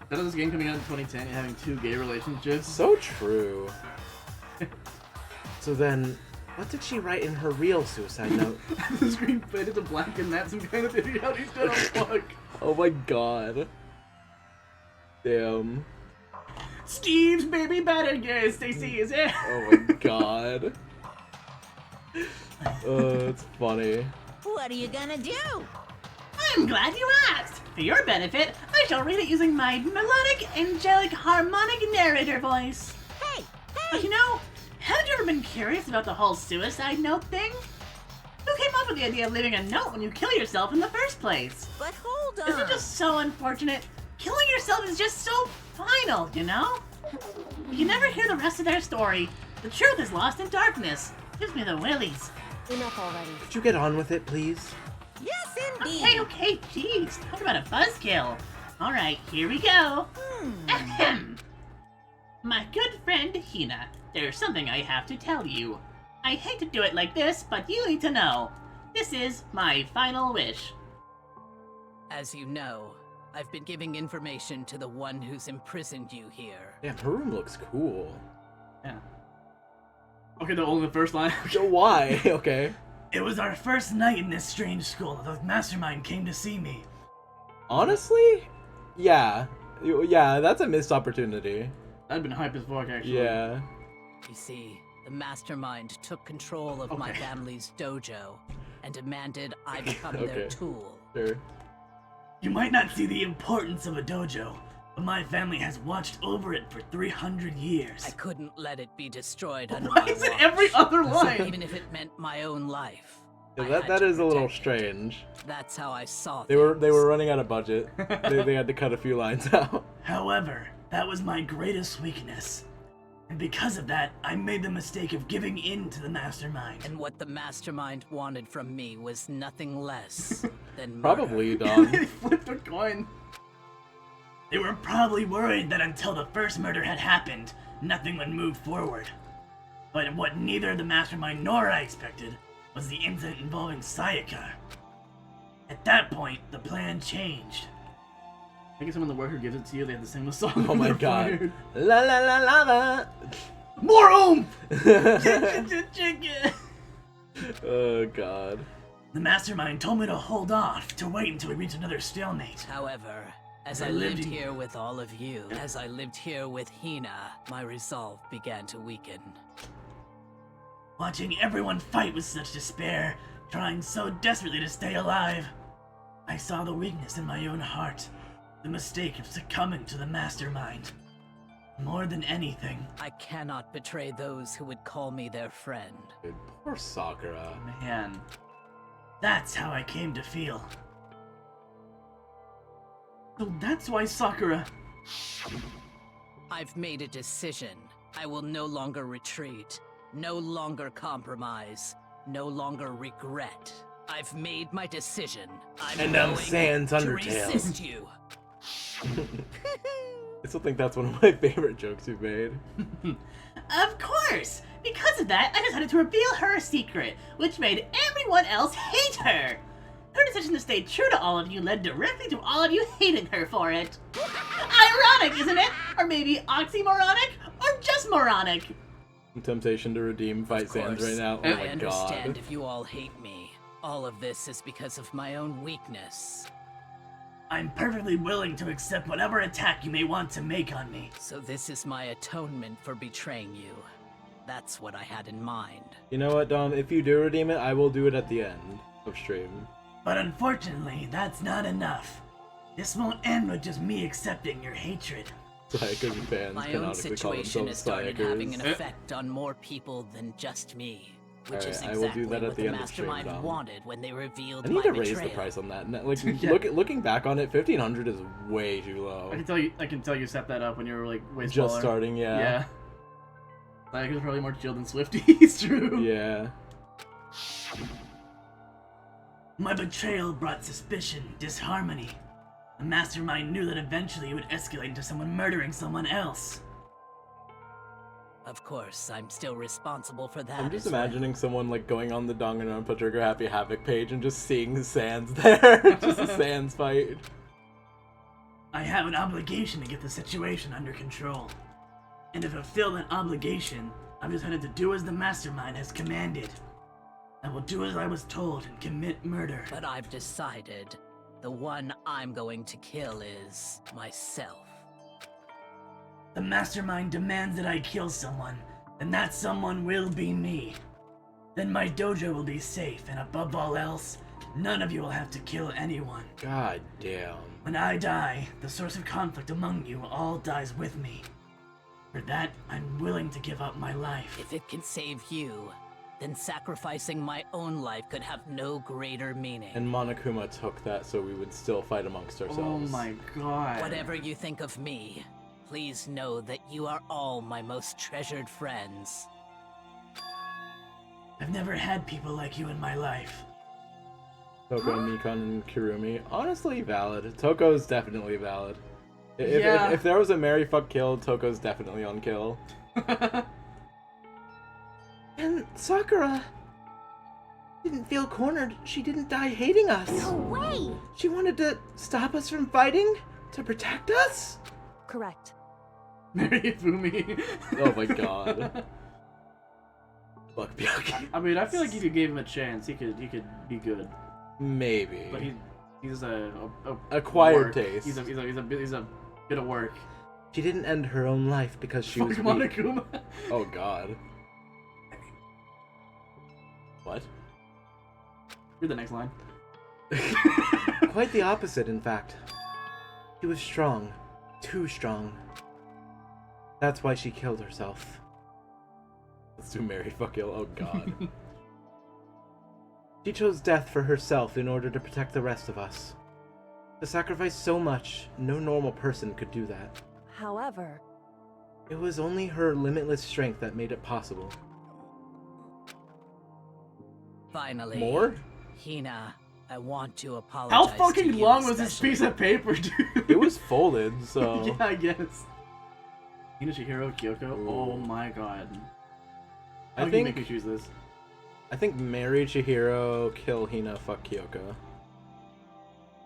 That was this game coming out in 2010 and having 2 gay relationships. So true. So then, what did she write in her real suicide note? The screen faded to black and that's some kind of video he's gonna fuck. Oh my god. Damn. Steve's baby better gay, Stacy is it? Oh my god. It's funny. What are you gonna do? I'm glad you asked. For your benefit, I shall read it using my melodic, angelic, harmonic narrator voice. Hey, But you know, haven't you ever been curious about the whole suicide note thing? Who came up with the idea of leaving a note when you kill yourself in the first place? But hold on. Isn't it just so unfortunate? Killing yourself is just so final, you know? You never hear the rest of their story. The truth is lost in darkness. Gives me the willies. Enough already. Could you get on with it, please? Yes, indeed. Okay, jeez. Talk about a buzzkill. Alright, here we go. Ahem. My good friend Hina, there's something I have to tell you. I hate to do it like this, but you need to know. This is my final wish. As you know, I've been giving information to the one who's imprisoned you here. Damn, her room looks cool. Yeah. Okay, only the first line. So why? Okay. It was our first night in this strange school. The mastermind came to see me. Honestly? Yeah. Yeah, that's a missed opportunity. That'd been hype as fuck, actually. Yeah. You see, the mastermind took control of my family's dojo and demanded I become their tool. Sure. You might not see the importance of a dojo, but my family has watched over it for 300 years. I couldn't let it be destroyed under Why my is it watch. every other line? Even if it meant my own life. Yeah, that is a little strange. That's how I saw They were running out of budget. they had to cut a few lines out. However, that was my greatest weakness. And because of that, I made the mistake of giving in to the mastermind. And what the mastermind wanted from me was nothing less than murder. Probably, dog. They flipped a coin. They were probably worried that until the first murder had happened, nothing would move forward. But what neither the mastermind nor I expected was the incident involving Sayaka. At that point, the plan changed. I guess when the worker gives it to you, they have to sing the song. Oh my god. La la la la la. More oomph! Oh god. The mastermind told me to hold off, to wait until we reach another stalemate. However, as I lived here with all of you, as I lived here with Hina, my resolve began to weaken. Watching everyone fight with such despair, trying so desperately to stay alive, I saw the weakness in my own heart, the mistake of succumbing to the mastermind. More than anything, I cannot betray those who would call me their friend. Dude, poor Sakura. Man, that's how I came to feel. So that's why Sakura... I've made a decision. I will no longer retreat, no longer compromise, no longer regret. I've made my decision. I'm going Sans to Undertale. resist you. I still think that's one of my favorite jokes you've made. Of course! Because of that, I decided to reveal her secret, which made everyone else hate her! Her decision to stay true to all of you led directly to all of you hating her for it. Ironic, isn't it? Or maybe oxymoronic? Or just moronic? Temptation to redeem Fight Sans right now. Oh I my understand god. if you all hate me. All of this is because of my own weakness. I'm perfectly willing to accept whatever attack you may want to make on me. So this is my atonement for betraying you. That's what I had in mind. You know what, Dom? If you do redeem it, I will do it at the end of stream. But unfortunately, that's not enough. This won't end with just me accepting your hatred. Sayaka's fans My own canonically call situation has themselves started Sayakers. having an effect on more people than just me. Which is Alright, I will exactly do that at what the the end of stream, mastermind Dom. wanted when they revealed I need my to raise betrayal. the price on that. Like, Yeah. looking back on it, 1500 is way too low. I can tell you set that up when you were like way Just smaller. starting, yeah. Yeah. Like, it's probably more chill than Swifty's, true. Yeah. My betrayal brought suspicion, disharmony. The mastermind knew that eventually it would escalate into someone murdering someone else. Of course, I'm still responsible for that. I'm just as well. imagining someone like going on the Danganronpa Trigger Happy Havoc page and just seeing the Sans there. Just a Sans fight. I have an obligation to get the situation under control. And to fulfill that obligation, I've decided to do as the mastermind has commanded. I will do as I was told and commit murder. But I've decided the one I'm going to kill is myself. The mastermind demands that I kill someone, and that someone will be me. Then my dojo will be safe, and above all else, none of you will have to kill anyone. God damn. When I die, the source of conflict among you all dies with me. For that, I'm willing to give up my life. If it can save you, then sacrificing my own life could have no greater meaning. And Monokuma took that so we would still fight amongst ourselves. Oh my god. Whatever you think of me, please know that you are all my most treasured friends. I've never had people like you in my life. Toko, Nikon, and Kirumi. Honestly, valid. Toko's definitely valid. If there was a marry, fuck, kill, Toko's definitely on kill. And Sakura didn't feel cornered. She didn't die hating us. No way! She wanted to stop us from fighting? To protect us? Correct. Mary Fumi. Oh my god. Fuck Byakuya. I mean, I feel like if you gave him a chance, he could be good. Maybe. But he's a acquired work. taste. He's a bit of work. She didn't end her own life because she was weak. Monokuma. Oh god. What? Read the next line. Quite the opposite, in fact. She was strong. Too strong. That's why she killed herself. Let's do marry, fuck, kill. Oh god. She chose death for herself in order to protect the rest of us. To sacrifice so much, no normal person could do that. However, it was only her limitless strength that made it possible. Finally. More? Hina, I want to apologize. How fucking to you long was this especially. piece of paper, dude? It was folded, so... Yeah, I guess. Hina Chihiro Kyoko? Ooh. Oh my god. I How do you make me choose this? I think marry Chihiro, kill Hina, fuck Kyoko.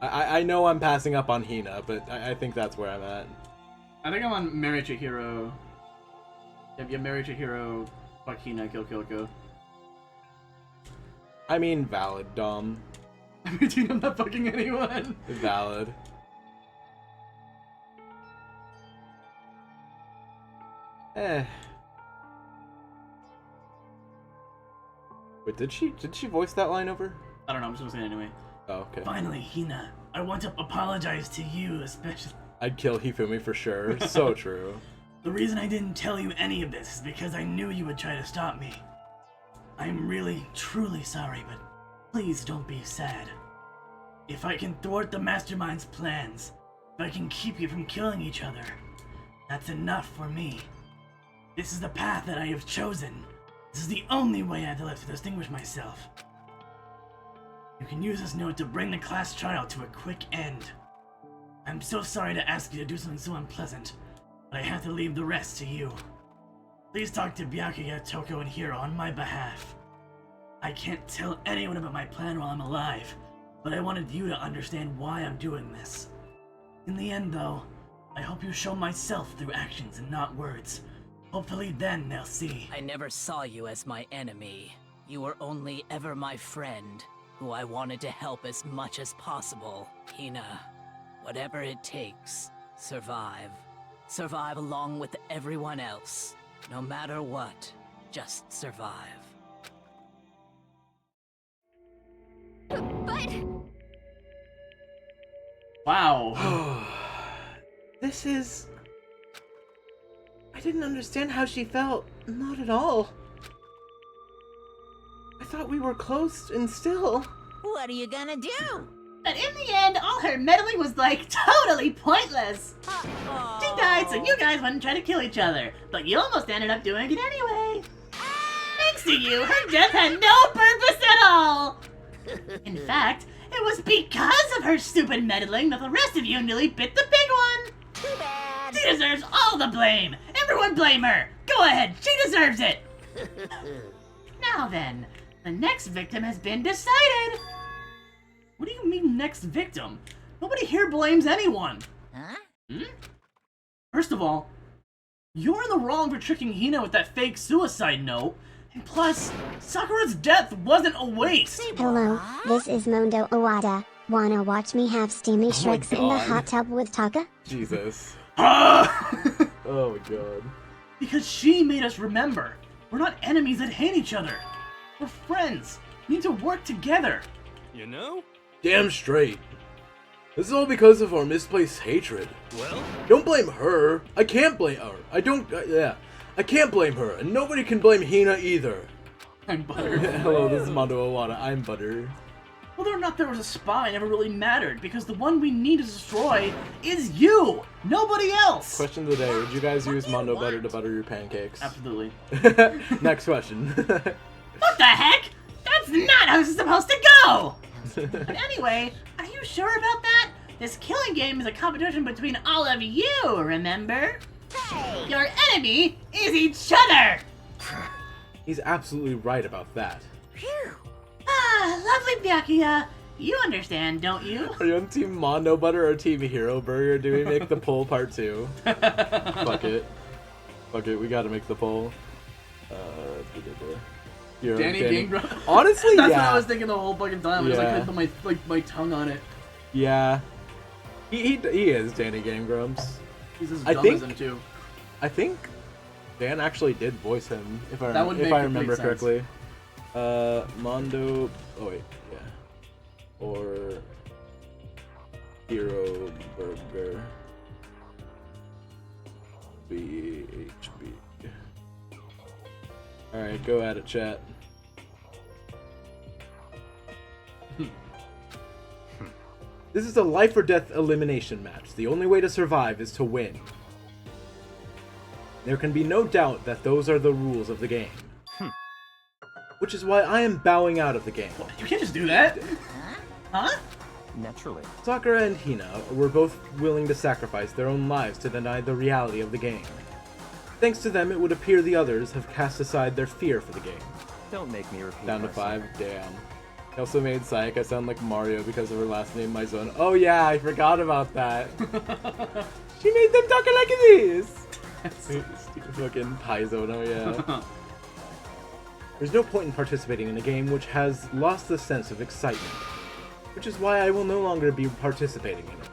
I know I'm passing up on Hina, but I think that's where I'm at. I think I'm on marry Chihiro. Yeah, marry Chihiro, fuck Hina, kill Kyoko. I mean, valid, Dom. I'm not fucking anyone. Valid. Eh. Wait, did she voice that line over? I don't know, I'm just gonna say it anyway. Oh, okay. Finally, Hina, I want to apologize to you especially. I'd kill Hifumi for sure. So true. The reason I didn't tell you any of this is because I knew you would try to stop me. I'm really, truly sorry, but please don't be sad. If I can thwart the Mastermind's plans, if I can keep you from killing each other, that's enough for me. This is the path that I have chosen. This is the only way I have left to distinguish myself. You can use this note to bring the class trial to a quick end. I'm so sorry to ask you to do something so unpleasant, but I have to leave the rest to you. Please talk to Byakuya, Toko, and Hiro on my behalf. I can't tell anyone about my plan while I'm alive, but I wanted you to understand why I'm doing this. In the end, though, I hope you show myself through actions and not words. Hopefully then they'll see. I never saw you as my enemy. You were only ever my friend, who I wanted to help as much as possible. Hina, whatever it takes, survive. Survive along with everyone else. No matter what, just survive. But... Wow. This is... I didn't understand how she felt. Not at all. I thought we were close and still. What are you gonna do? But in the end, all her meddling was like totally pointless. She died so you guys wouldn't try to kill each other, but you almost ended up doing it anyway. Thanks to you, her death had no purpose at all. In fact, it was because of her stupid meddling that the rest of you nearly bit the big one. Too bad. She deserves all the blame. Everyone blame her. Go ahead, she deserves it. Now then, the next victim has been decided. What do you mean, next victim? Nobody here blames anyone. Huh? First of all, you're in the wrong for tricking Hina with that fake suicide note. And plus, Sakura's death wasn't a waste. Hello, this is Mondo Owada. Wanna watch me have steamy Shreks in the hot tub with Taka? Jesus. Ah! Oh my god. Because she made us remember. We're not enemies that hate each other. We're friends. We need to work together. You know? Damn straight. This is all because of our misplaced hatred. Well? Don't blame her. I can't blame her. I can't blame her, and nobody can blame Hina either. I'm Butter. Hello, this is Mondo Owada. I'm Butter. Whether or not there was a spy never really mattered, because the one we need to destroy is you! Nobody else! Question of the day, would you guys use Mondo Butter to butter your pancakes? Absolutely. Next question. What the heck? That's not how this is supposed to go! But anyway, are you sure about that? This killing game is a competition between all of you, remember? Hey! Your enemy is each other! He's absolutely right about that. Phew! Ah, lovely Byakuya. You understand, don't you? Are you on Team Mondo Butter or Team Hero Burger? Do we make the poll part 2? Fuck it. Fuck it, we gotta make the poll. Hero, Danny Gangrel. Honestly, That's yeah. what I was thinking the whole fucking time. Yeah. I couldn't put my tongue on it. Yeah. He is Danny Game Grumps. He's as I dumb think, as him too. I think Dan actually did voice him, if I That would make complete remember sense. correctly. Mondo. Oh wait, yeah. Or Hero Burger. BHB. All right, go at it, chat. This is a life or death elimination match. The only way to survive is to win. There can be no doubt that those are the rules of the game. Which is why I am bowing out of the game. You can't just do that. Huh? Naturally. Sakura and Hina were both willing to sacrifice their own lives to deny the reality of the game. Thanks to them, it would appear the others have cast aside their fear for the game. Don't make me repeat Down to myself. 5, damn. He also made Sayaka sound like Mario because of her last name, Maizone. Oh yeah, I forgot about that. She made them talk like this! Stupid fucking Paizono, yeah. There's no point in participating in a game which has lost the sense of excitement. Which is why I will no longer be participating in it.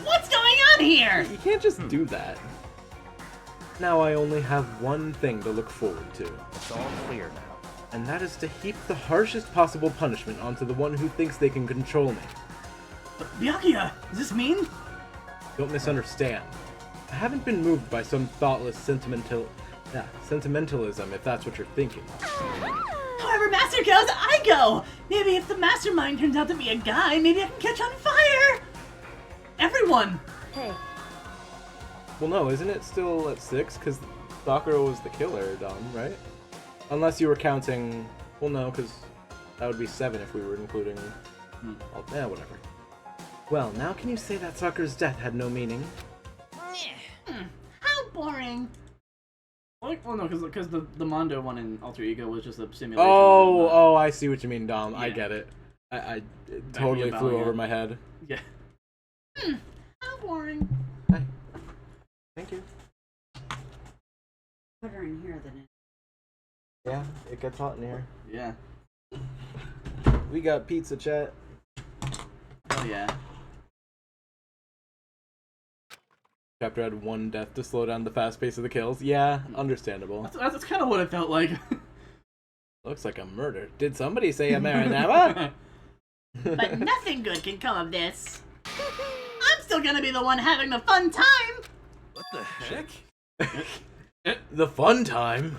What's going on here? You can't just do that. Now I only have one thing to look forward to. It's all clear now. And that is to heap the harshest possible punishment onto the one who thinks they can control me. Byakuya, does this mean? Don't misunderstand. I haven't been moved by some thoughtless sentimentalism, if that's what you're thinking. However Master goes, I go! Maybe if the mastermind turns out to be a guy, maybe I can catch on fire! Everyone! Hey, Well, no, isn't it still at 6? Because Sakura was the killer, Dom, right? Unless you were counting... Well, no, because that would be 7 if we were including... Yeah, whatever. Well, now can you say that Sakura's death had no meaning? How boring! Well, no, because the Mondo one in Alter Ego was just a simulation. Oh, I see what you mean, Dom. I Yeah. get it. It totally about flew it. over my head. Yeah. How boring. Hi. Thank you. Better in here than in. Yeah, it gets hot in here. Yeah. We got pizza, chat. Oh yeah. Chapter had 1 death to slow down the fast pace of the kills. Yeah, understandable. That's kind of what it felt like. Looks like a murder. Did somebody say a marinara? But nothing good can come of this. I'm still gonna be the one having the fun time! What the heck? The fun time?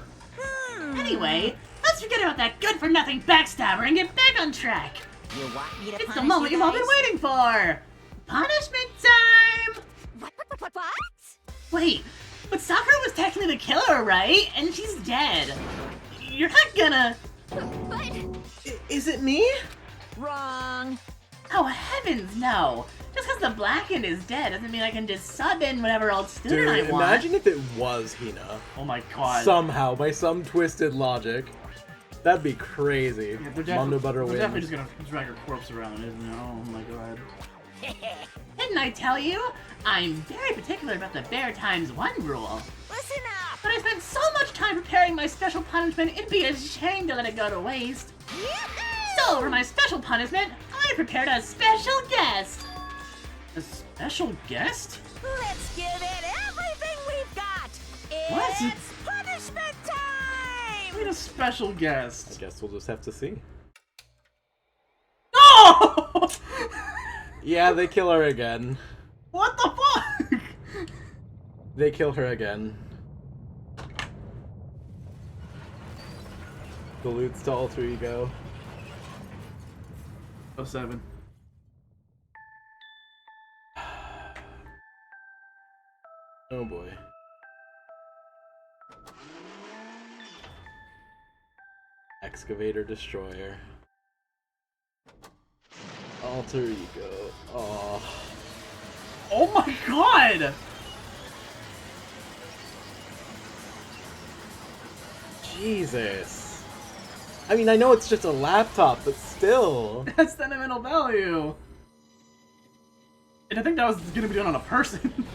Anyway, let's forget about that good-for-nothing backstabber and get back on track! You want me to It's the punish moment you you've all been guys? waiting for! Punishment time! What? Wait, but Sakura was technically the killer, right? And she's dead. You're not gonna... But... Is it me? Wrong. Oh, heavens, no. Just because the Blackened is dead doesn't mean I can just sub in whatever old student I Dude, want. imagine if it was Hina. Oh my god. Somehow, by some twisted logic. That'd be crazy. Yeah, Mondo Butter they're wins. definitely just gonna drag her corpse around, isn't it? Oh my god. Didn't I tell you? I'm very particular about the Bear Times 1 rule. Listen up! But I spent so much time preparing my special punishment, it'd be a shame to let it go to waste. So, for my special punishment, I prepared a special guest. A special guest? Let's give it everything we've got! What? It's punishment time! Wait, a special guest. I guess we'll just have to see. No! Yeah, they kill her again. What the fuck? They kill her again. Salutes to Alter Ego. 07. Oh boy. Excavator Destroyer. Alter Ego. Oh. Oh my god! Jesus. I mean, I know it's just a laptop, but still. That's sentimental value. And I think that was gonna be done on a person.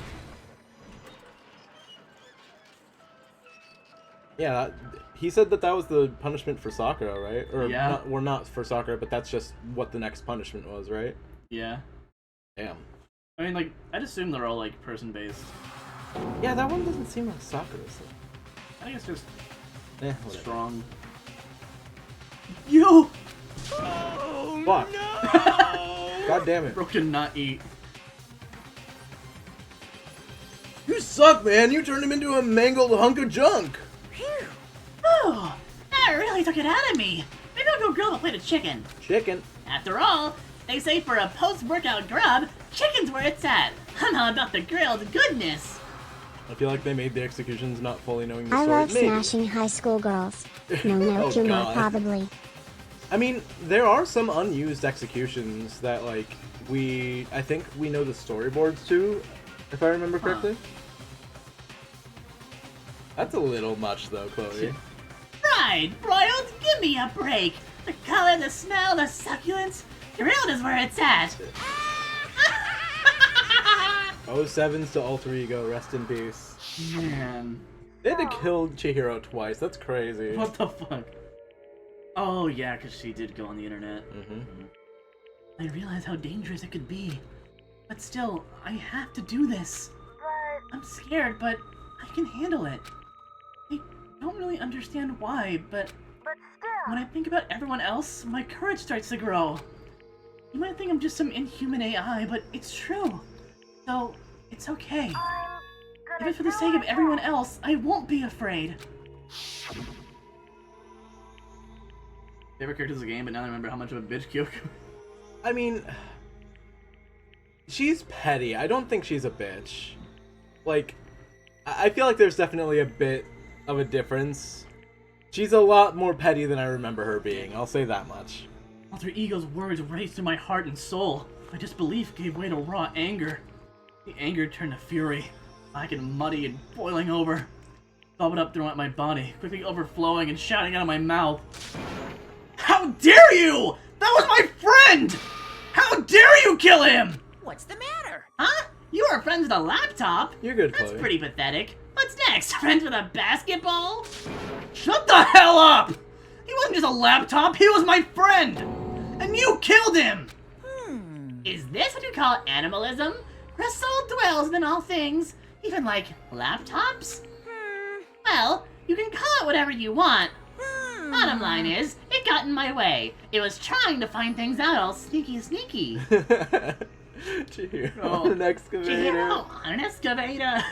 Yeah, he said that was the punishment for Sakura, right? Or Yeah. not, well, not for Sakura, but that's just what the next punishment was, right? Yeah. Damn. I mean, like, I'd assume they're all, like, person-based. Yeah, that one doesn't seem like Sakura's. I think it's just Whatever. strong. Yo! Oh, Fuck. no! God damn it. Bro cannot eat. You suck, man! You turned him into a mangled hunk of junk! Phew. Oh, that really took it out of me. Maybe I'll go grill a plate of chicken. Chicken. After all, they say for a post-workout grub, chicken's where it's at. I'm all about the grilled goodness. I feel like they made the executions not fully knowing the I story. love Maybe. smashing high school girls. No, Oh, humor, God. probably. I mean, there are some unused executions that, like, I think we know the storyboards to, if I remember correctly. That's a little much, though, Chloe. Fried, broiled, give me a break. The color, the smell, the succulence. Grilled is where it's at. 07's to Alter Ego, rest in peace. Man. They had to kill Chihiro twice, that's crazy. What the fuck? Oh, yeah, because she did go on the internet. I realize how dangerous it could be. But still, I have to do this. I'm scared, but I can handle it. I don't really understand why, but when I think about everyone else, my courage starts to grow. You might think I'm just some inhuman AI, but it's true. So, it's okay. If it's for the sake of everyone else, I won't be afraid. Favorite characters of the game, but now I remember how much of a bitch Kyoko. I mean, she's petty. I don't think she's a bitch. Like, I feel like there's definitely a bit of a difference. She's a lot more petty than I remember her being, I'll say that much. Alter Ego's words raced through my heart and soul. My disbelief gave way to raw anger. The anger turned to fury, black and muddy and boiling over. Bubbled up throughout my body, quickly overflowing and shouting out of my mouth. How dare you! That was my friend! How dare you kill him! What's the matter? Huh? You were friends with a laptop? You're good, That's Chloe. pretty pathetic. What's next? Friends with a basketball? Shut the hell up! He wasn't just a laptop, he was my friend! And you killed him! Is this what you call animalism? Where a soul dwells in all things, even like laptops? Well, you can call it whatever you want. Bottom line is, it got in my way. It was trying to find things out all sneaky. Chihiro on an excavator. Chihiro on an excavator.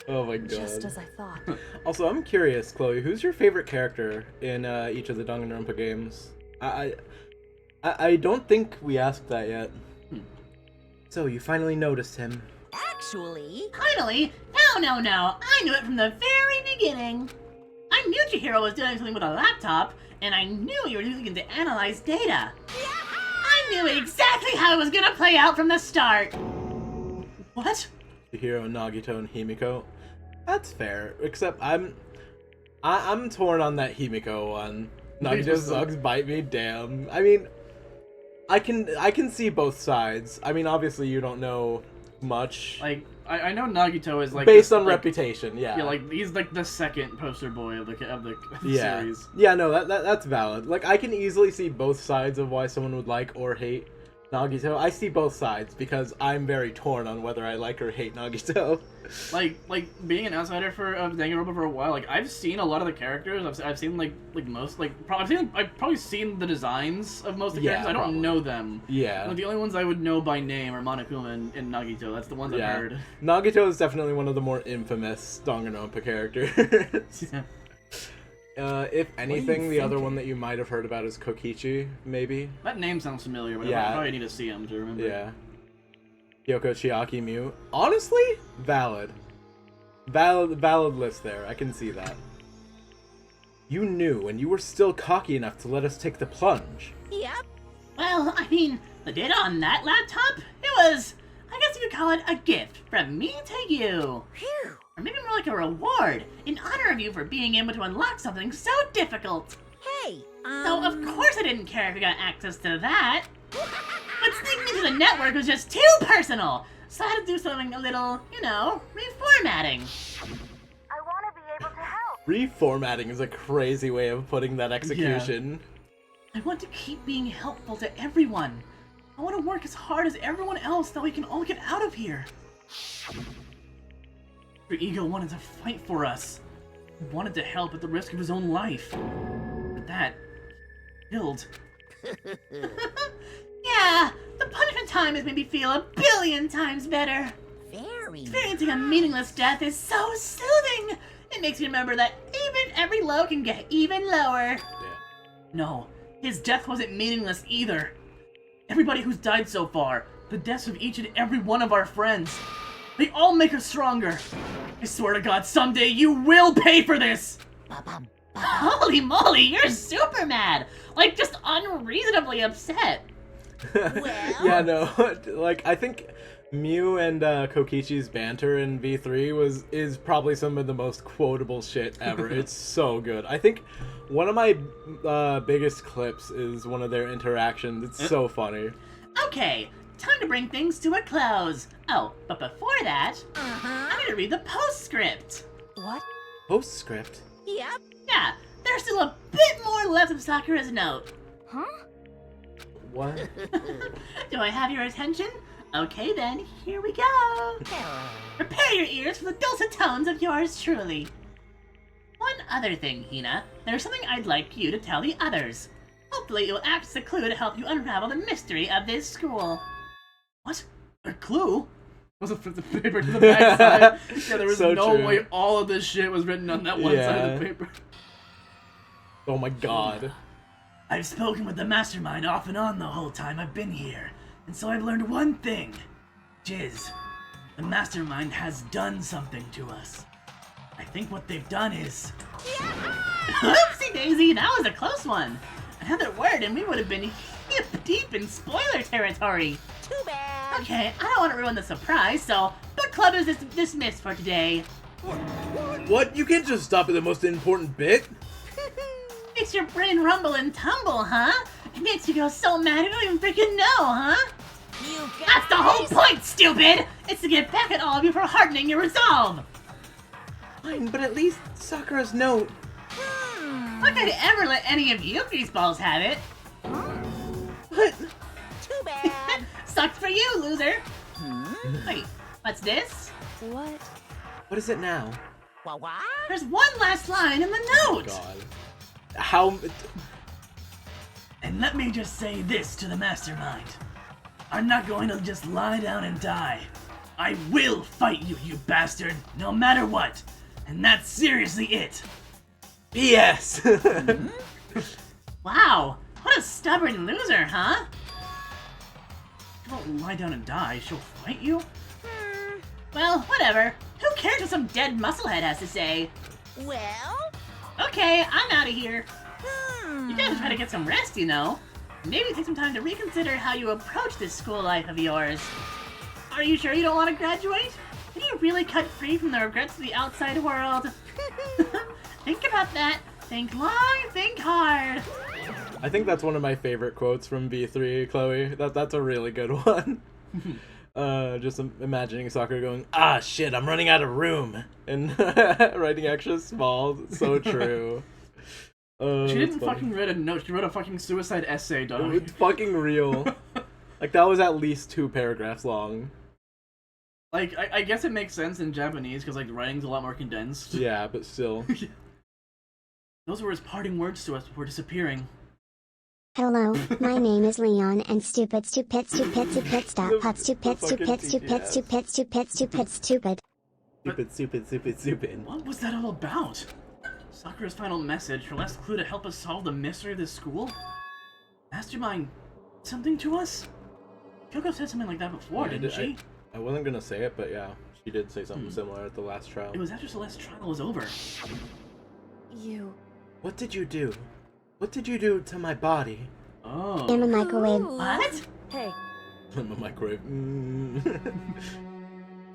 Oh my god. Just as I thought. Also, I'm curious, Chloe, who's your favorite character in each of the Danganronpa games? I don't think we asked that yet. So, you finally noticed him. Actually... Finally? No. I knew it from the very beginning. I knew Chihiro was doing something with a laptop, and I knew you were using it to analyze data. I knew exactly how it was gonna play out from the start. What? Hiro, Nagito, and Himiko. That's fair, except I'm torn on that Himiko one. Nagito sucks, bite me, damn. I mean, I can see both sides. I mean, obviously you don't know much. Like, I know Nagito is like based on reputation, yeah. Yeah, like he's like the second poster boy of the yeah. series. Yeah, no, that's valid. Like, I can easily see both sides of why someone would like or hate Nagito. I see both sides because I'm very torn on whether I like or hate Nagito. Like being an outsider for Danganronpa for a while, like I've seen a lot of the characters. I've seen like most I've probably seen the designs of most of the characters. I don't know them. Yeah. Like, the only ones I would know by name are Monokuma and Nagito. That's the ones I've heard. Nagito is definitely one of the more infamous Danganronpa characters. If anything, the other one that you might have heard about is Kokichi, maybe. That name sounds familiar, but I probably need to see him to remember. Yeah. Kyoko, Chiaki, Mew. Honestly, valid list there. I can see that. You knew, and you were still cocky enough to let us take the plunge. Yep. Well, I mean, the data on that laptop, it was, I guess you could call it a gift from me to you. Phew. Or maybe more like a reward, in honor of you for being able to unlock something so difficult. Hey, So of course I didn't care if you got access to that. But sneaking into the network was just too personal, so I had to do something a little, you know, reformatting. I want to be able to help. Reformatting is a crazy way of putting that execution. I want to keep being helpful to everyone. I want to work as hard as everyone else so we can all get out of here. Your ego wanted to fight for us. He wanted to help at the risk of his own life. But that killed. Yeah, the punishment time has made me feel 1,000,000,000 times better. Very. Experiencing a meaningless death is so soothing. It makes me remember that even every low can get even lower. Yeah. No, his death wasn't meaningless either. Everybody who's died so far, the deaths of each and every one of our friends, they all make us stronger. I swear to God, someday you will pay for this. Holy moly, you're super mad. Like, just unreasonably upset. Well... Yeah, no, like, I think Mew and Kokichi's banter in V3 is probably some of the most quotable shit ever. It's so good. I think one of my biggest clips is one of their interactions. It's so funny. Okay, time to bring things to a close. Oh, but before that, I need to read the postscript. What? Postscript? Yep. Yeah, there's still a bit more left of Sakura's note. Huh? What? Do I have your attention? Okay then, here we go. Prepare your ears for the dulcet tones of yours truly. One other thing, Hina. There's something I'd like you to tell the others. Hopefully it will act as a clue to help you unravel the mystery of this school. What? A clue? Was it the paper to the backside? Yeah, there was So no true. way all of this shit was written on that one side of the paper. Oh my god. I've spoken with the mastermind off and on the whole time I've been here, and so I've learned one thing. Jizz, the mastermind has done something to us. I think what they've done is... Oopsie daisy, that was a close one. Another word and we would have been hip deep in spoiler territory. Too bad. Okay, I don't want to ruin the surprise, so book club is dismissed for today. What? You can't just stop at the most important bit? Makes your brain rumble and tumble, huh? It makes you go so mad you don't even freaking know, huh? You guys... That's the whole point, stupid! It's to get back at all of you for hardening your resolve! Fine, but at least Sakura's note. Not gonna ever let any of you greaseballs have it. What? Too bad. Sucks for you, loser! Wait, what's this? What? What is it now? What? There's one last line in the note! God. How... And let me just say this to the mastermind. I'm not going to just lie down and die. I will fight you, you bastard, no matter what. And that's seriously it. Yes! Wow, what a stubborn loser, huh? She won't lie down and die, she'll fight you? Well, whatever. Who cares what some dead musclehead has to say? Well? Okay, I'm out of here. You gotta try to get some rest, you know. Maybe take some time to reconsider how you approach this school life of yours. Are you sure you don't want to graduate? Can you really cut free from the regrets of the outside world? Think about that. Think long, think hard. I think that's one of my favorite quotes from B3, Chloe. That's a really good one. Just imagining Sakura going, "Ah, shit, I'm running out of room," and writing extra small. So true. She didn't fucking write a note. She wrote a fucking suicide essay, dog. It's fucking real. Like, that was at least 2 paragraphs long. Like, I guess it makes sense in Japanese, because, like, the writing's a lot more condensed. Yeah, but still. Those were his parting words to us before disappearing. Hello, my name is Leon, and stupid stop hut stupid. What was that all about? Sakura's final message, her last clue to help us solve the mystery of this school? Mastermind something to us? Kyoko said something like that before, didn't she? I wasn't gonna say it, but yeah, she did say something similar at the last trial. It was after Celeste's trial was over. You... What did you do? What did you do to my body? Oh. In a microwave. What? Hey. In the microwave.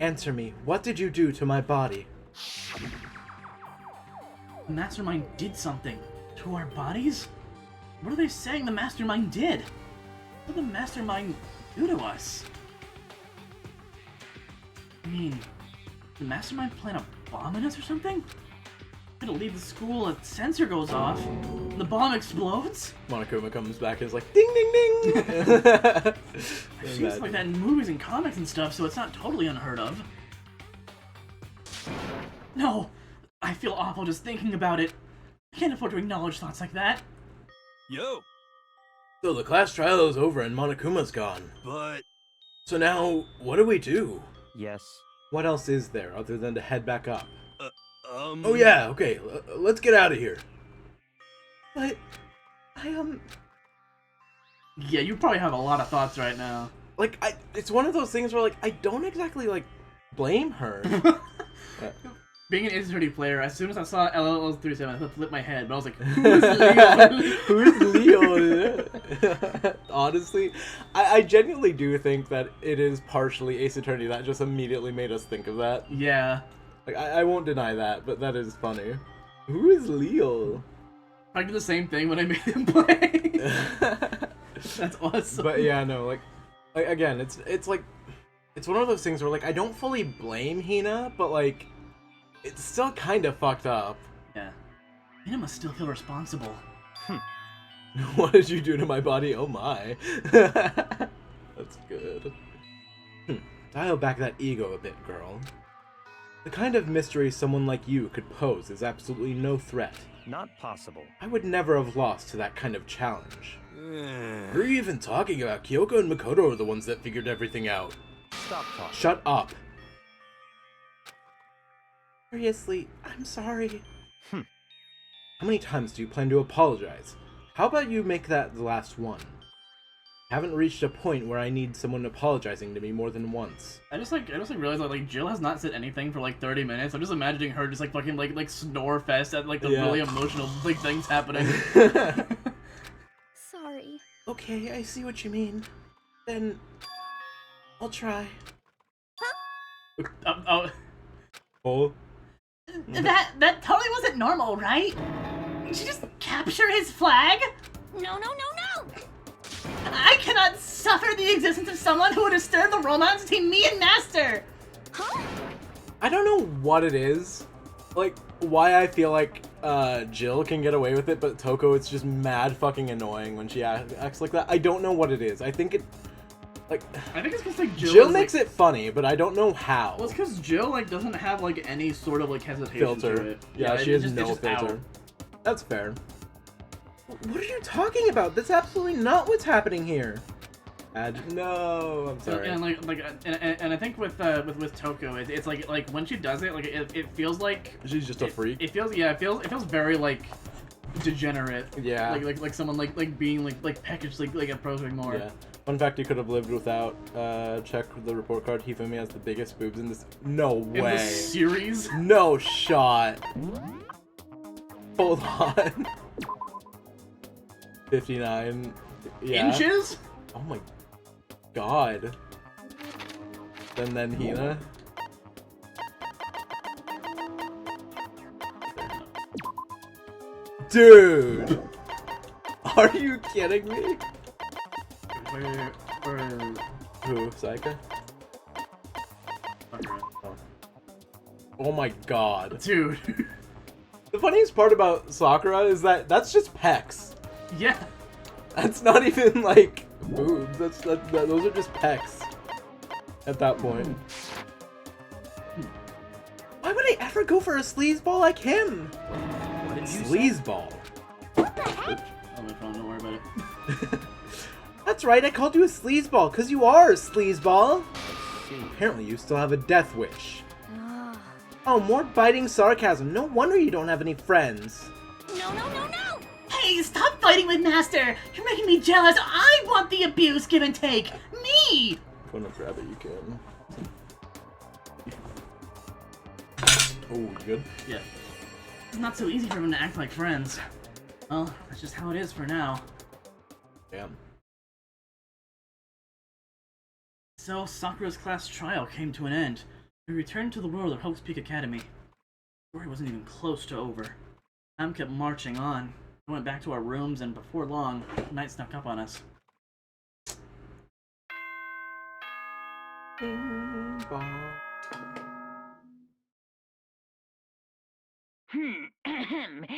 Answer me. What did you do to my body? The Mastermind did something. To our bodies? What are they saying the Mastermind did? What did the Mastermind do to us? I mean, did the Mastermind plant a bomb in us or something? Gonna leave the school, a sensor goes off, the bomb explodes? Monokuma comes back and is like, ding ding ding! I've seen stuff like that in movies and comics and stuff, so it's not totally unheard of. No! I feel awful just thinking about it. I can't afford to acknowledge thoughts like that. Yo! So the class trial is over and Monokuma's gone. But... So now, what do we do? Yes. What else is there other than to head back up? Oh yeah, okay, let's get out of here. But, Yeah, you probably have a lot of thoughts right now. Like, it's one of those things where, like, I don't exactly, like, blame her. Being an Ace player, as soon as I saw LL37, I flipped my head, but I was like, who's Leon? Who's Leon? Honestly, I genuinely do think that it is partially Ace Attorney that just immediately made us think of that. Yeah. Like, I won't deny that, but that is funny. Who is Leo? I did the same thing when I made him play. That's awesome. But yeah, no, like again, it's like, it's one of those things where, like, I don't fully blame Hina, but, like, it's still kind of fucked up. Yeah. Hina must still feel responsible. What did you do to my body? Oh my. That's good. Dial back that ego a bit, girl. The kind of mystery someone like you could pose is absolutely no threat. Not possible. I would never have lost to that kind of challenge. Who are you even talking about? Kyoko and Makoto are the ones that figured everything out. Stop talking. Shut up. Seriously, I'm sorry. How many times do you plan to apologize? How about you make that the last one? I haven't reached a point where I need someone apologizing to me more than once. I just realized that, like, Jill has not said anything for like 30 minutes. I'm just imagining her just like fucking like snore fest at like the really emotional like things happening. Sorry. Okay, I see what you mean. Then I'll try. Oh. That totally wasn't normal, right? Did you just capture his flag? No, no, no, no! I cannot suffer the existence of someone who would disturb the romance between me and Master! Huh? I don't know what it is. Like, why I feel like Jill can get away with it, but Toko, it's just mad fucking annoying when she acts like that. I don't know what it is. I think it... Like, I think it's because like Jill makes it funny, but I don't know how. Well, it's because Jill like doesn't have like any sort of like hesitation filter. to it. Yeah, she has no filter. That's fair. What are you talking about? That's absolutely not what's happening here. No, I'm sorry. And I think with Toko, it's like when she does it, like it feels like she's just a freak. It feels very like degenerate. Yeah. Like someone like being like packaged like approaching more. Yeah. Fun fact: he could have lived without. Check the report card. Hifumi has the biggest boobs in this. No way. In this series? No shot. Hold on. 59 yeah. Inches? Oh my god. And then Hina. Dude! Are you kidding me? Who? Saika? Oh my god. Dude. The funniest part about Sakura is that that's just pecs. Yeah. That's not even like boobs. Those are just pecs at that point. Why would I ever go for a sleazeball like him? What did you Sleazeball. What the heck? Oh, my phone, don't worry about it. That's right, I called you a sleazeball, because you are a sleazeball. Apparently you still have a death wish. Oh, more biting sarcasm. No wonder you don't have any friends. No, no, no, no! Hey, stop fighting with Master! You're making me jealous! I want the abuse, give and take! Me! If you want to grab it, you can. Oh, you good? Yeah. It's not so easy for them to act like friends. Well, that's just how it is for now. Damn. So, Sakura's class trial came to an end. We returned to the world of Hope's Peak Academy. The story wasn't even close to over. Time kept marching on. We went back to our rooms, and before long, night snuck up on us.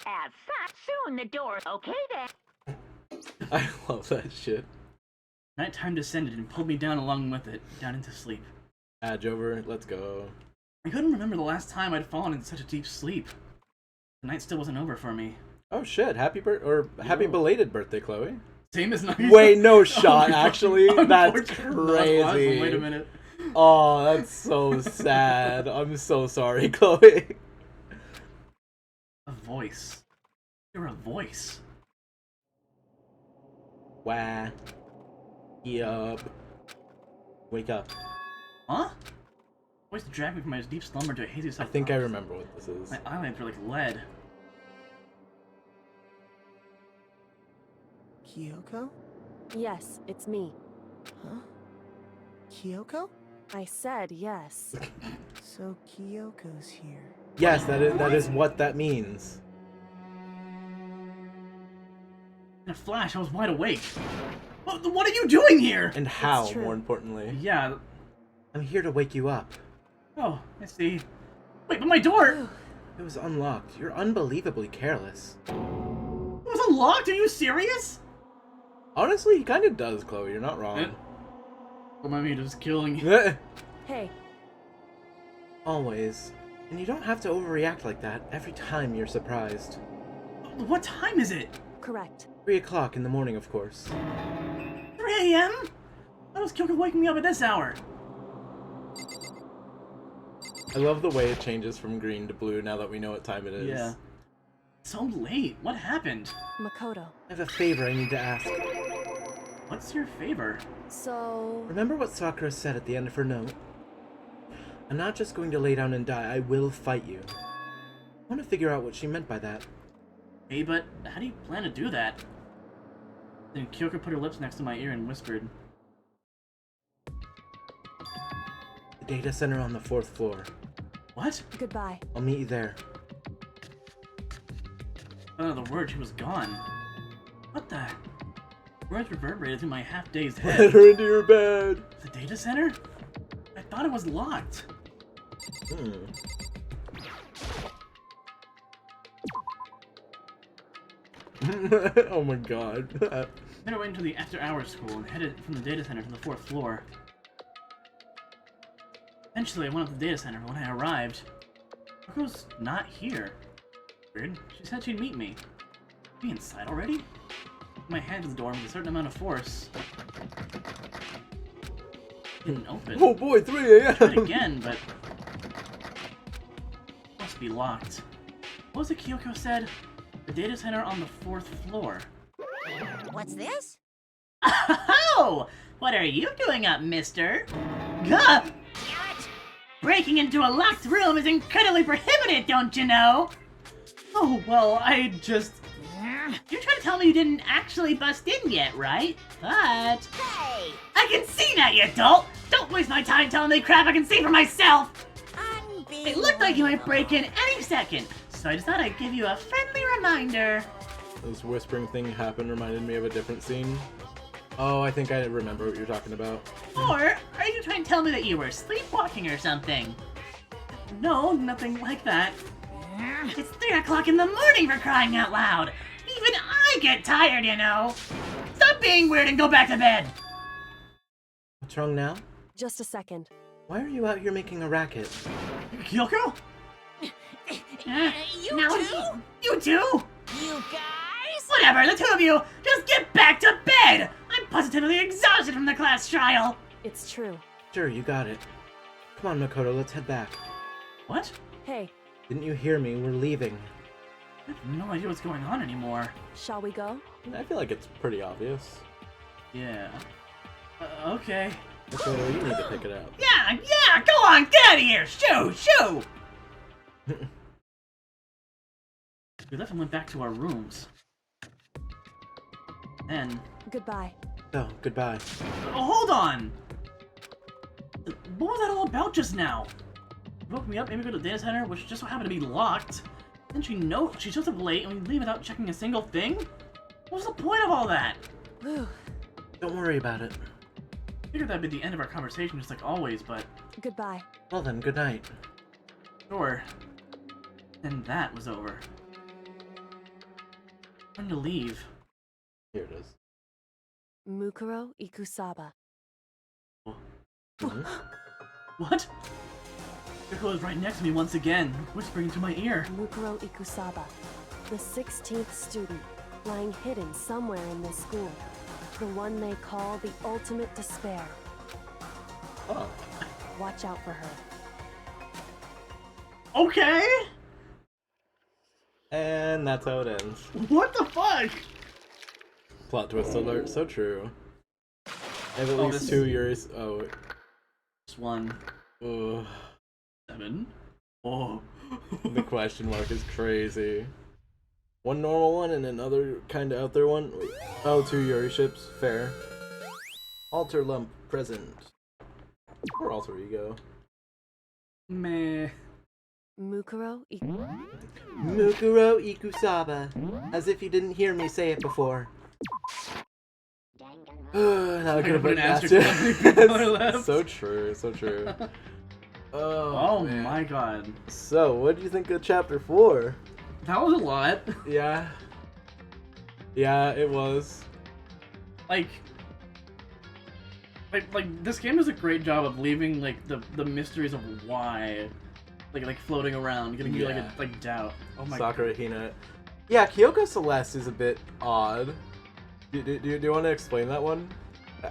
As such, soon the door. Okay then. I love that shit. Nighttime descended and pulled me down along with it, down into sleep. Edge over, let's go. I couldn't remember the last time I'd fallen into such a deep sleep. The night still wasn't over for me. Oh shit, happy belated birthday, Chloe. Same as night. Wait, no shot, actually. That's Unfortunately, crazy. Wait a minute. Oh, that's so sad. I'm so sorry, Chloe. A voice. You're a voice. Wah. Yup. Wake up. Huh? Voice dragged me from my deep slumber to a hazy I self. think I remember what this is. My eyelids were like lead. Kyoko? Yes, it's me. Huh? Kyoko? I said yes. So Kyoko's here. Yes, that is what that means. In a flash, I was wide awake. What are you doing here? And how, more importantly. Yeah. I'm here to wake you up. Oh, I see. Wait, but my door! It was unlocked. You're unbelievably careless. It was unlocked? Are you serious? Honestly, he kind of does, Chloe. You're not wrong. What am I just killing you? Hey. Always. And you don't have to overreact like that every time you're surprised. What time is it? Correct. 3 o'clock in the morning, of course. 3 a.m.? How was Kyoko waking me up at this hour? I love the way it changes from green to blue now that we know what time it is. Yeah. So late. What happened? Makoto. I have a favor I need to ask. What's your favor? So... Remember what Sakura said at the end of her note? I'm not just going to lay down and die, I will fight you. I want to figure out what she meant by that. Hey, but how do you plan to do that? Then Kyoko put her lips next to my ear and whispered. The data center on the 4th floor. What? Goodbye. I'll meet you there. Another word, she was gone. What the? Words reverberated through my half-dazed head. Let her into your bed. The data center? I thought it was locked. Oh my god. Then I went into the after-hours school and headed from the data center to the 4th floor. Eventually, I went up to the data center, but when I arrived, Koko's not here. Weird. She said she'd meet me. Be inside already? Put my hand to the door with a certain amount of force. Didn't open. Oh boy, 3 a.m. Tried again, but must be locked. What was it Kyoko said? The data center on the 4th floor. What's this? Oh! What are you doing up, mister? Gah! Breaking into a locked room is incredibly prohibited, don't you know? Oh, well, I just... You're trying to tell me you didn't actually bust in yet, right? But... Hey! I can see now, you dolt! Don't waste my time telling me crap I can see for myself! It looked like you might break in any second, so I just thought I'd give you a friendly reminder. This whispering thing happened reminded me of a different scene. Oh, I think I remember what you're talking about. Or are you trying to tell me that you were sleepwalking or something? No, nothing like that. It's 3 o'clock in the morning for crying out loud. Even I get tired, you know. Stop being weird and go back to bed. What's wrong now? Just a second. Why are you out here making a racket? Kyoko? You now too? You too? You guys? Whatever, the two of you, just get back to bed! I'm positively exhausted from the class trial! It's true. Sure, you got it. Come on, Makoto, let's head back. What? Hey. Didn't you hear me? We're leaving. I have no idea what's going on anymore. Shall we go? I feel like it's pretty obvious. Yeah. Okay. Makoto, you need to pick it up. Yeah, go on, get out of here! Shoo! We left and went back to our rooms. Then... Goodbye. Oh, goodbye. Hold on! What was that all about just now? You woke me up, made me go to the data center, which just so happened to be locked. Then she shows up late and we leave without checking a single thing? What was the point of all that? Don't worry about it. I figured that'd be the end of our conversation just like always, but... Goodbye. Well then, good night. Sure. Then that was over. Time to leave. Here it is. Mukuro Ikusaba. What? Kyoko was right next to me once again, whispering into my ear. Mukuro Ikusaba, the 16th student, lying hidden somewhere in this school. The one they call the ultimate despair. Oh. Watch out for her. Okay! And that's how it ends. What the fuck? Plot twist alert, so true. I have at least 2 years. Oh. Just one. Ugh. 7. Oh. The question mark is crazy. One normal one and another kind of out there one. Oh, 2 Yuri ships. Fair. Alter lump present. Or alter ego. Meh. Mukuro Ikusaba. As if you didn't hear me say it before. Now I could have put an asterisk. So true, so true. Oh my god. So, what do you think of chapter 4? That was a lot. Yeah. Yeah, it was. Like this game does a great job of leaving like the mysteries of why, like floating around, giving you like a doubt. Oh my Sakura Hina. Yeah, Kyoko Celeste is a bit odd. Do you want to explain that one?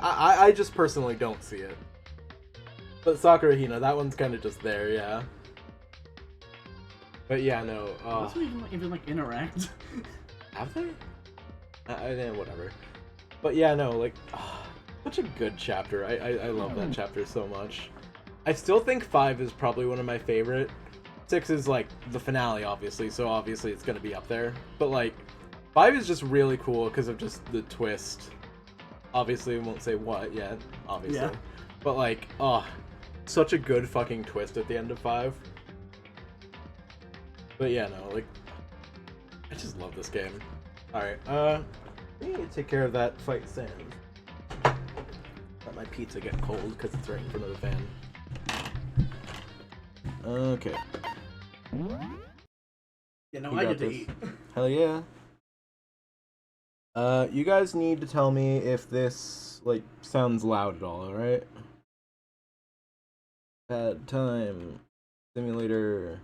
I just personally don't see it. But Sakura Hina, that one's kind of just there, yeah. But yeah, no. Does we even like interact? Have they? Whatever. But yeah, no, like, such a good chapter. I love that chapter so much. I still think 5 is probably one of my favorite. 6 is like the finale, obviously, so obviously it's gonna be up there. But like, 5 is just really cool because of just the twist. Obviously, I won't say what yet, obviously. Yeah. But like, such a good fucking twist at the end of 5. But yeah, no, like, I just love this game. Alright, we need to take care of that fight sand. Let my pizza get cold because it's right in front of the fan. Okay. Yeah, no, I get to eat. Hell yeah. You guys need to tell me if this, like, sounds loud at all, alright? Bad time. Simulator.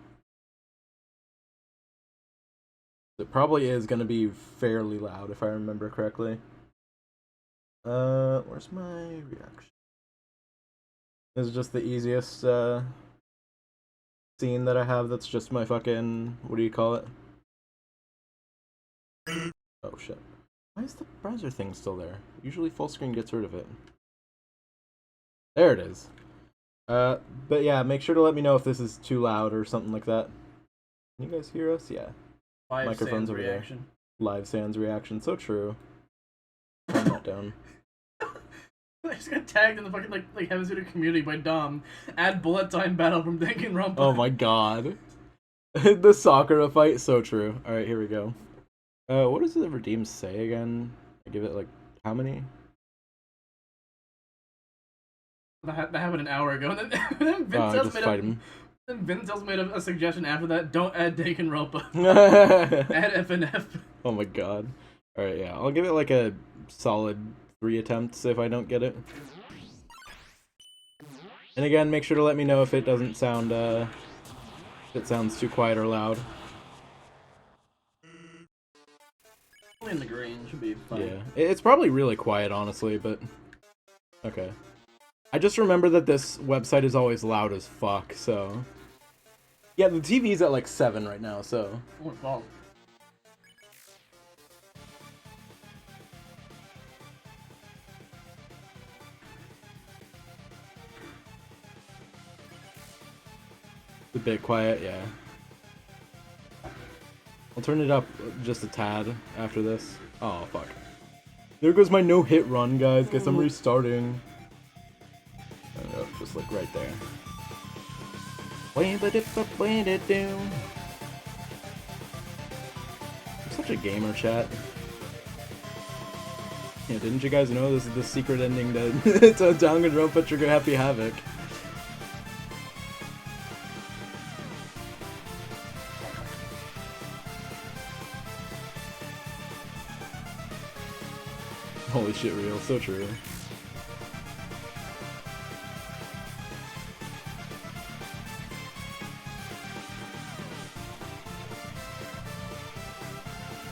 It probably is gonna be fairly loud if I remember correctly. Where's my reaction? This is just the easiest, scene that I have that's just my fucking, what do you call it? Oh shit. Why is the browser thing still there? Usually full screen gets rid of it. There it is. But yeah, make sure to let me know if this is too loud or something like that. Can you guys hear us? Yeah. Microphone's over reaction. Live Sans reaction, so true. Turn that down. I just got tagged in the fucking like Heaven's Eater community by Dom. Add bullet time battle from Danganronpa. Oh my god. The Sakura fight, so true. Alright, here we go. What does the redeem say again? I give it like how many? That happened an hour ago. And then Vince tells made a suggestion after that. Don't add Danganronpa. Add FNF. Oh my god. Alright, yeah. I'll give it like a solid 3 attempts if I don't get it. And again, make sure to let me know if it doesn't sound, if it sounds too quiet or loud. In the green should be fine. Yeah. It's probably really quiet, honestly, but... Okay. I just remember that this website is always loud as fuck, so... Yeah, the TV's at like 7 right now, so... Oh, wow. A bit quiet, yeah. I'll turn it up just a tad after this. Oh, fuck. There goes my no-hit run, guys. Guess I'm restarting. Oh, just like right there. I'm such a gamer, chat. Yeah, didn't you guys know this is the secret ending to Danganronpa Trigger Happy Havoc? Holy shit, real, so true.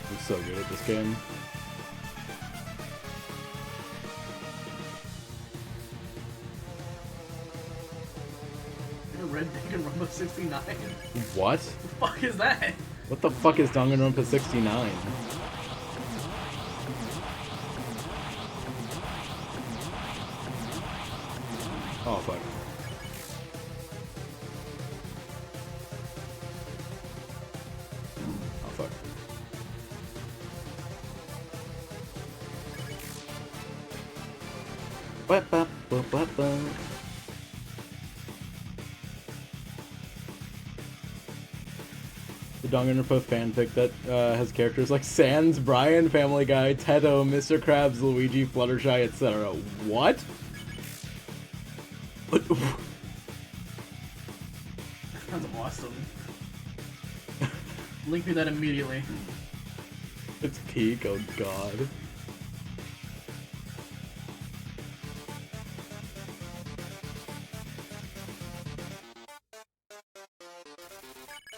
I'm so good at this game. Red Danganronpa 69. What? The fuck is that? What the fuck is Danganronpa 69? Oh, fuck. Oh, fuck. The Danganronpa fanfic that has characters like Sans, Brian, Family Guy, Teto, Mr. Krabs, Luigi, Fluttershy, etc. What? That's awesome. Link me that immediately. It's peak, oh god.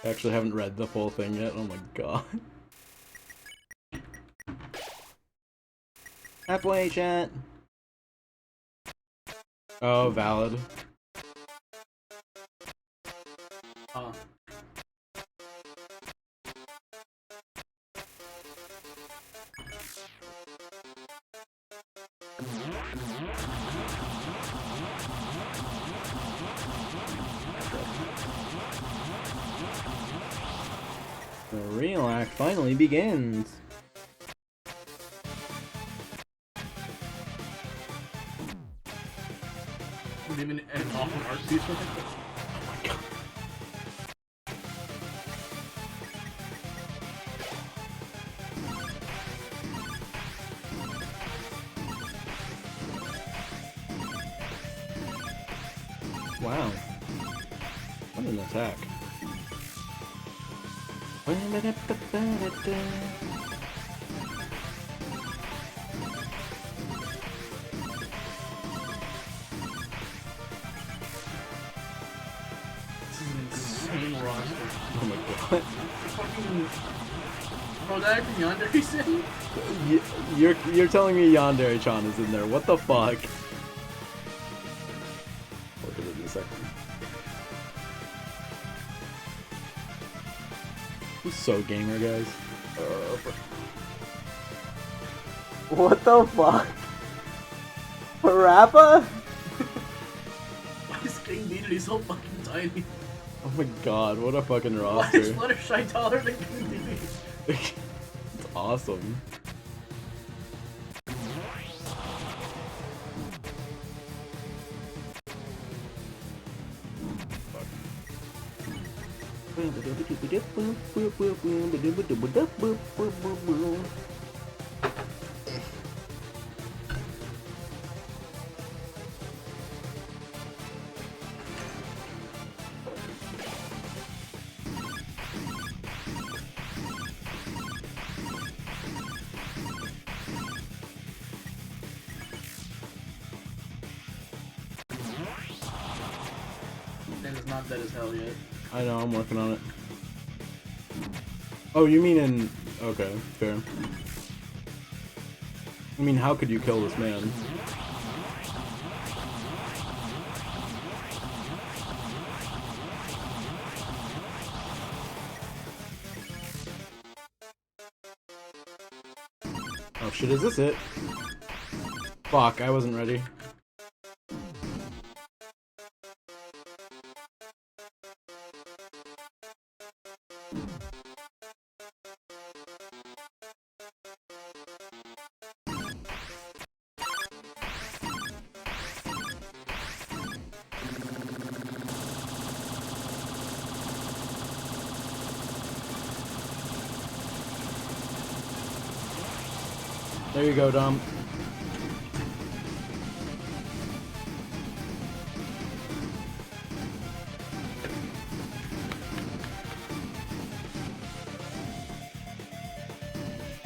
I actually haven't read the full thing yet, oh my god. Halfway, chat. Oh, valid. Oh. The real act finally begins. Even an awful art piece for it. Oh my god. Wow. What an attack. Insane roster. Oh my god. Fucking... Oh, that from Yandere's in? You're telling me Yandere-chan is in there. What the fuck? Look at it in a second. He's so gamer, guys. What the fuck? Parappa? Why is King Dedede so fucking tiny? Oh my god, what a fucking Why is roster. Fluttershy taller than King Dedede? It's awesome. And it's not dead as hell yet. I know, I'm working on it. Oh, you mean in... Okay, fair. I mean, how could you kill this man? Oh shit, is this it? Fuck, I wasn't ready. There you go, Dom.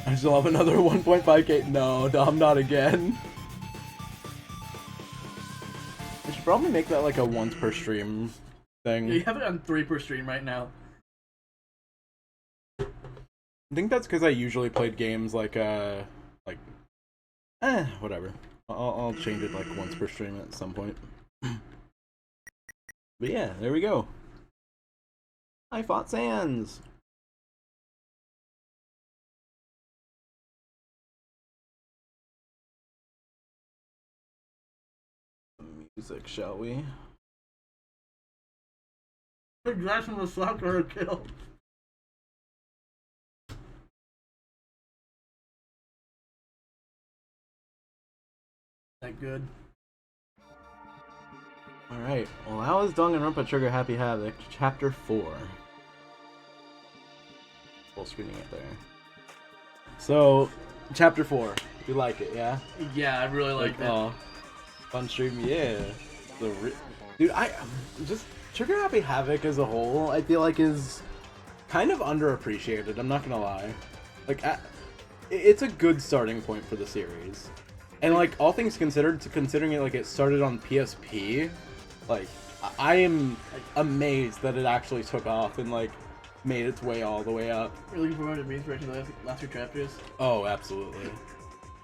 I still have another 1.5k. No, Dom, not again. I should probably make that like a once per stream thing. Yeah, you have it on 3 per stream right now. I think that's because I usually played games like whatever. I'll change it like once per stream at some point. But yeah, there we go. I fought Sans. Music, shall we? Jackson was soccer kill. That good. Alright, well that was Danganronpa Trigger Happy Havoc, Chapter 4. Full screening it there. So, Chapter 4. You like it, yeah? Yeah, I really like that. Oh, fun stream, yeah. Dude, just Trigger Happy Havoc as a whole, I feel like is kind of underappreciated, I'm not gonna lie. Like, it's a good starting point for the series. And like, all things considered, considering it like it started on PSP, like, I am amazed that it actually took off and like made its way all the way up. You're looking forward to being ready to the last 2 chapters? Oh, absolutely.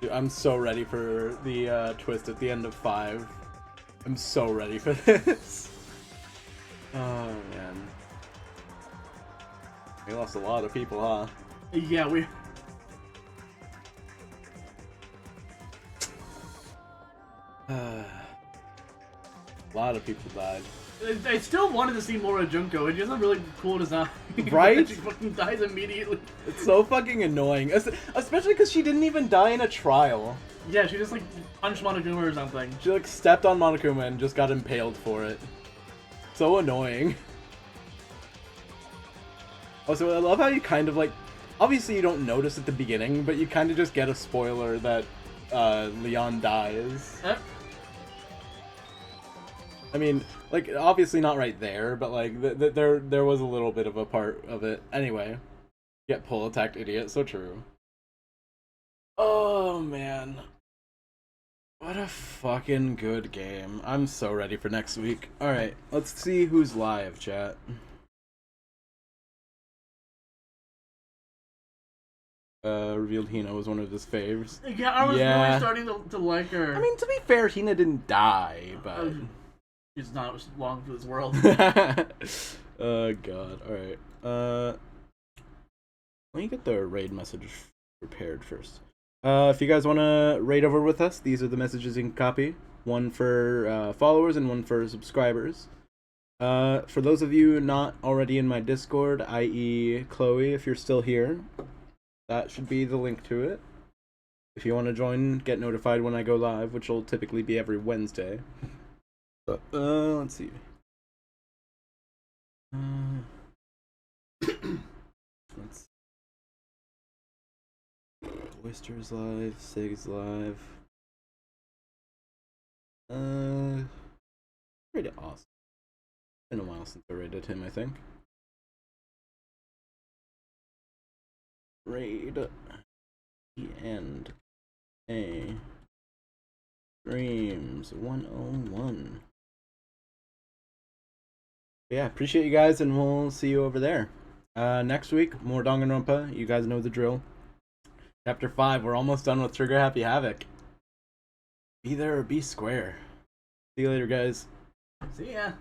Dude, I'm so ready for the twist at the end of 5. I'm so ready for this. Oh man. We lost a lot of people, huh? Yeah, we... A lot of people died. I still wanted to see more of Junko. It just a really cool design. Right? She fucking dies immediately. It's so fucking annoying. Especially because she didn't even die in a trial. Yeah, she just like punched Monokuma or something. She like stepped on Monokuma and just got impaled for it. So annoying. Also, I love how you kind of like... Obviously you don't notice at the beginning, but you kind of just get a spoiler that Leon dies. I mean, like, obviously not right there, but like, there was a little bit of a part of it. Anyway, get pull attacked, idiot. So true. Oh man, what a fucking good game! I'm so ready for next week. All right, let's see who's live, chat. Revealed Hina was one of his faves. Yeah, I was really starting to like her. I mean, to be fair, Hina didn't die, but... She's not long for this world. Oh, God. Alright. Let me get the raid message prepared first. If you guys want to raid over with us, these are the messages you can copy. One for followers and one for subscribers. For those of you not already in my Discord, i.e. Chloe, if you're still here, that should be the link to it. If you want to join, get notified when I go live, which will typically be every Wednesday. Let's see. Let's Oyster's live, Sig's live. Rated awesome. Been a while since I rated him, I think. Raid the end. A Dreams 101. Yeah, appreciate you guys, and we'll see you over there. Next week, more Danganronpa. You guys know the drill. Chapter 5, we're almost done with Trigger Happy Havoc. Be there or be square. See you later, guys. See ya.